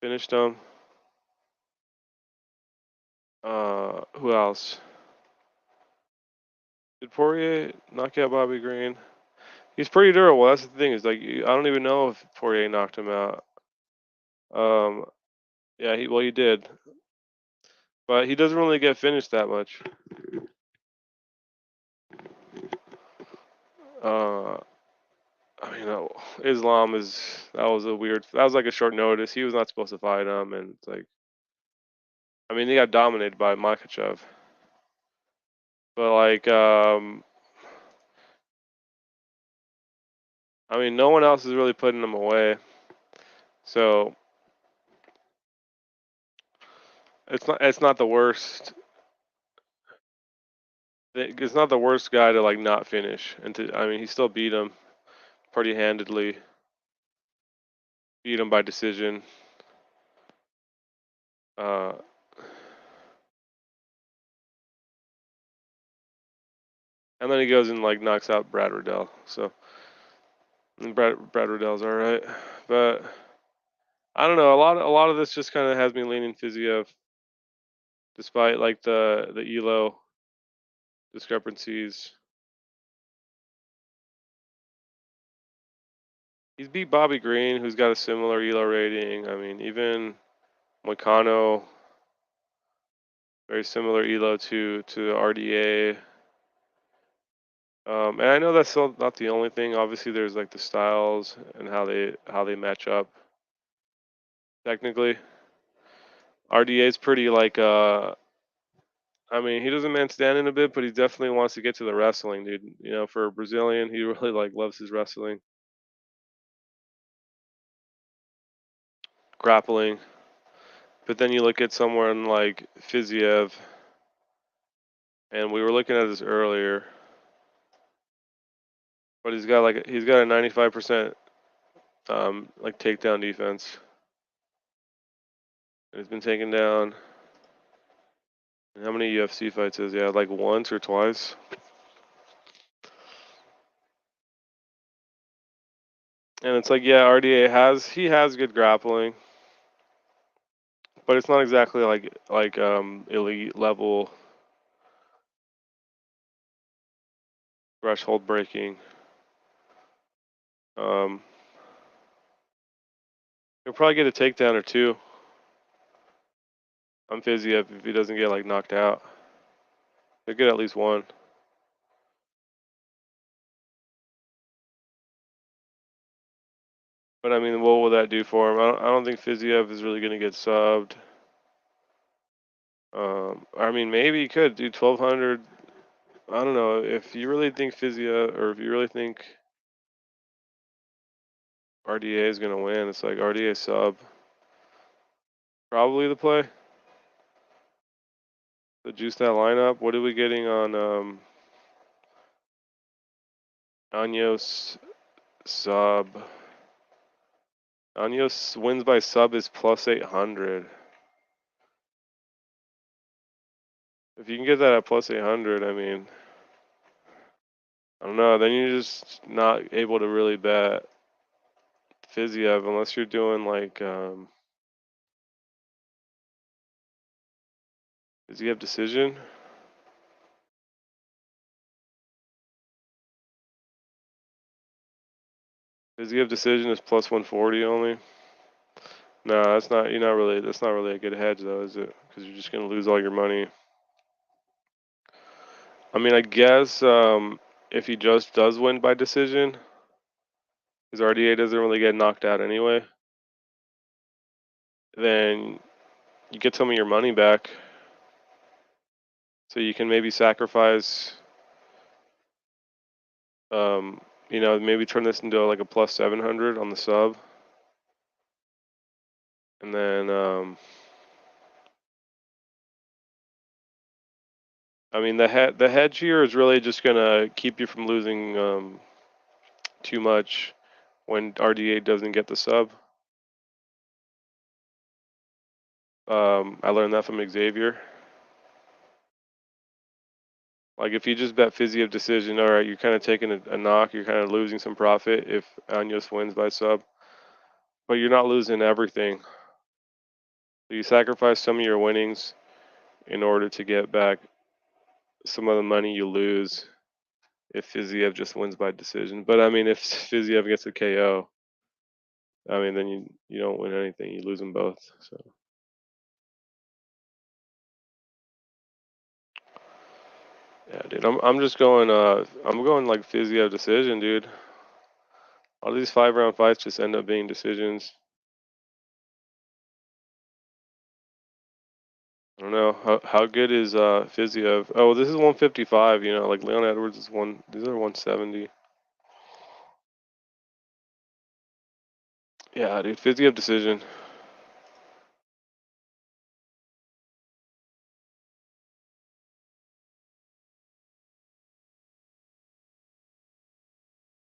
finished him. Who else? Did Poirier knock out Bobby Green? He's pretty durable. That's the thing. Is like I don't even know if Poirier knocked him out. Yeah, he did, but he doesn't really get finished that much. I mean, Islam is that was like a short notice. He was not supposed to fight him, and it's like, I mean, he got dominated by Makachev, but like, I mean, no one else is really putting him away, so it's not the worst. It's not the worst guy to like not finish, and I mean, he still beat him pretty handedly, beat him by decision. And then he goes and like knocks out Brad Riddell. So and Brad Riddell's all right, but I don't know. A lot of this just kind of has me leaning Fiziev, despite like the elo discrepancies. He's beat Bobby Green, who's got a similar elo rating. I mean, even Moicano, very similar elo to RDA. And I know that's still not the only thing. Obviously, there's like the styles and how they match up. Technically, RDA is pretty like I mean, he doesn't man stand in a bit, but he definitely wants to get to the wrestling, dude. You know, for a Brazilian, he really like loves his wrestling, grappling. But then you look at someone like Fiziev, and we were looking at this earlier, but he's got a 95% like takedown defense. And he's been taken down. And how many UFC fights has he had? Like once or twice. And it's like, yeah, RDA has good grappling, but it's not exactly like elite level threshold breaking. He'll probably get a takedown or two on Fiziev if he doesn't get like knocked out. He'll get at least one. But I mean, what will that do for him? I don't think Fiziev is really going to get subbed. I mean, maybe he could do 1,200. I don't know if you really think Fiziev, or if you really think RDA is gonna win. It's like RDA sub. Probably the play. The juice that lineup. What are we getting on Anjos sub? Anjos wins by sub is plus 800. If you can get that at plus 800, I mean, I don't know. Then you're just not able to really bet Fiziev unless you're doing like Fiziev decision. Fiziev decision is plus 140 only. No, that's not. You're not really. That's not really a good hedge though, is it? Because you're just gonna lose all your money. I mean, I guess if he just does win by decision, his RDA doesn't really get knocked out anyway, then you get some of your money back. So you can maybe sacrifice, maybe turn this into like a plus 700 on the sub. And then, I mean, the hedge here is really just going to keep you from losing too much when RDA doesn't get the sub. I learned that from Xavier. Like if you just bet Fiziev decision, all right, you're kind of taking a knock. You're kind of losing some profit if Anjos wins by sub, but you're not losing everything. So you sacrifice some of your winnings in order to get back some of the money you lose if Fiziev just wins by decision. But I mean, if Fiziev gets a KO, I mean, then you don't win anything. You lose them both. So. Yeah, dude, I'm just going I'm going like Fiziev decision, dude. All these 5-round fights just end up being decisions. I don't know how good is Fiziev. Oh, this is 155. Like Leon Edwards is one. These are 170. Yeah, dude, Fiziev decision.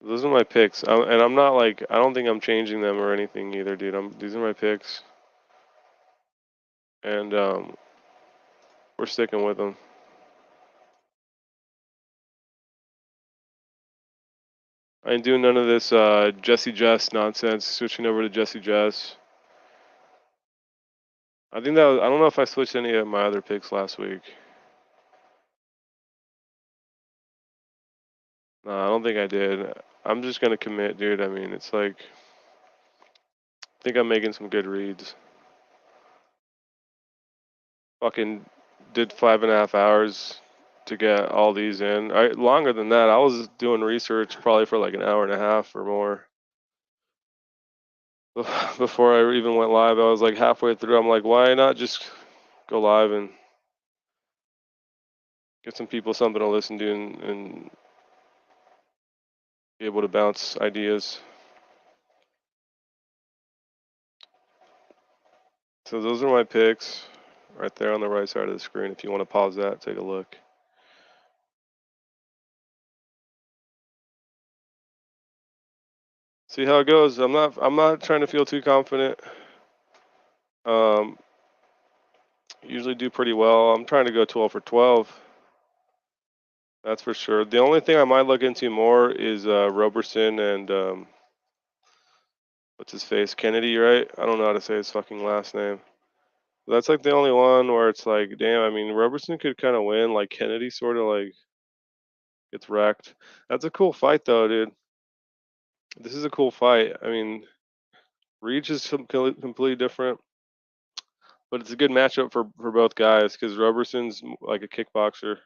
Those are my picks, and I'm not like I don't think I'm changing them or anything either, dude. These are my picks, and we're sticking with them. I ain't doing none of this Jesse Jess nonsense. Switching over to Jesse Jess. I think I don't know if I switched any of my other picks last week. No, I don't think I did. I'm just gonna commit, dude. I mean, it's like I think I'm making some good reads. Fucking did 5.5 hours to get all these in. Longer than that. I was doing research probably for like an hour and a half or more. Before I even went live, I was like halfway through. I'm like, why not just go live and get some people something to listen to and be able to bounce ideas. So those are my picks right there on the right side of the screen. If you want to pause that, take a look. See how it goes. I'm not trying to feel too confident. Usually do pretty well. I'm trying to go 12 for 12. That's for sure. The only thing I might look into more is Roberson and what's his face? Kennedy, right? I don't know how to say his fucking last name. That's like the only one where it's like, damn, I mean, Roberson could kind of win. Like Kennedy sort of like gets wrecked. That's a cool fight though, dude. This is a cool fight. I mean, reach is completely different, but it's a good matchup for both guys because Roberson's like a kickboxer.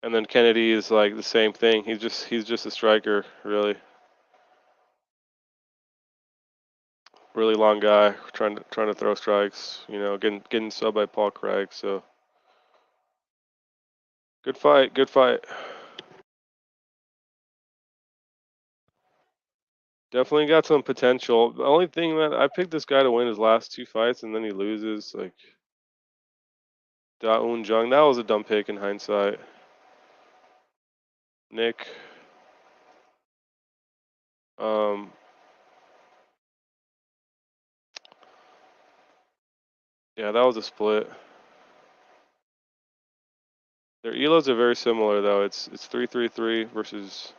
And then Kennedy is like the same thing. He's just a striker, really. Really long guy, trying to throw strikes. Getting subbed by Paul Craig. So good fight. Good fight. Definitely got some potential. The only thing, man, I picked this guy to win his last 2 fights, and then he loses. Like, Da Un Jung, that was a dumb pick in hindsight. Nick. Yeah, that was a split. Their elos are very similar though. It's 3-3-3 versus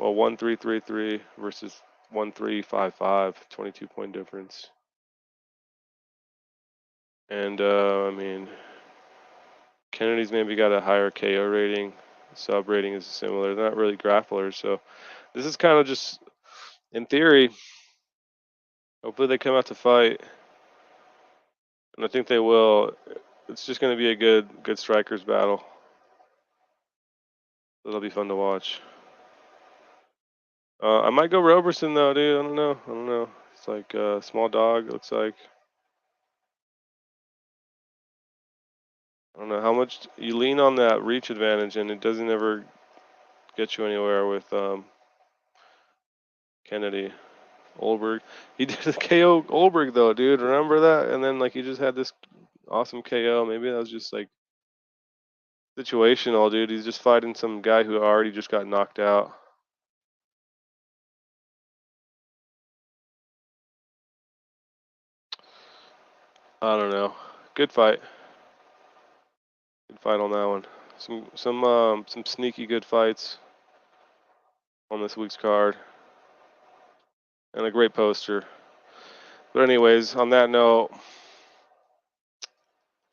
1-3-3-3 versus 1-3-5-5, 22-point difference. And I mean, Kennedy's maybe got a higher KO rating. Sub rating is similar. They're not really grapplers, so this is kind of just in theory. Hopefully they come out to fight, and I think they will. It's just going to be a good strikers battle. It'll be fun to watch. I might go Roberson though, dude. I don't know. It's like a small dog. It looks like. I don't know how much you lean on that reach advantage, and it doesn't ever get you anywhere with Kennedy. Olberg. He did a KO Olberg though, dude. Remember that? And then like he just had this awesome KO. Maybe that was just like situational, dude. He's just fighting some guy who already just got knocked out. I don't know. Good fight. Good fight on that one. Some sneaky good fights on this week's card. And a great poster. But anyways, on that note,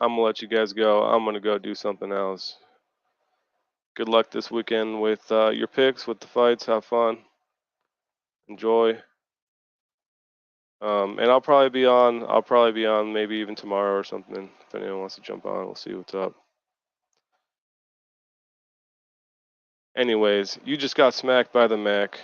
I'm gonna let you guys go. I'm gonna go do something else. Good luck this weekend with your picks, with the fights. Have fun. Enjoy. And I'll probably be on. Maybe even tomorrow or something. If anyone wants to jump on, we'll see what's up. Anyways, you just got smacked by the Mac.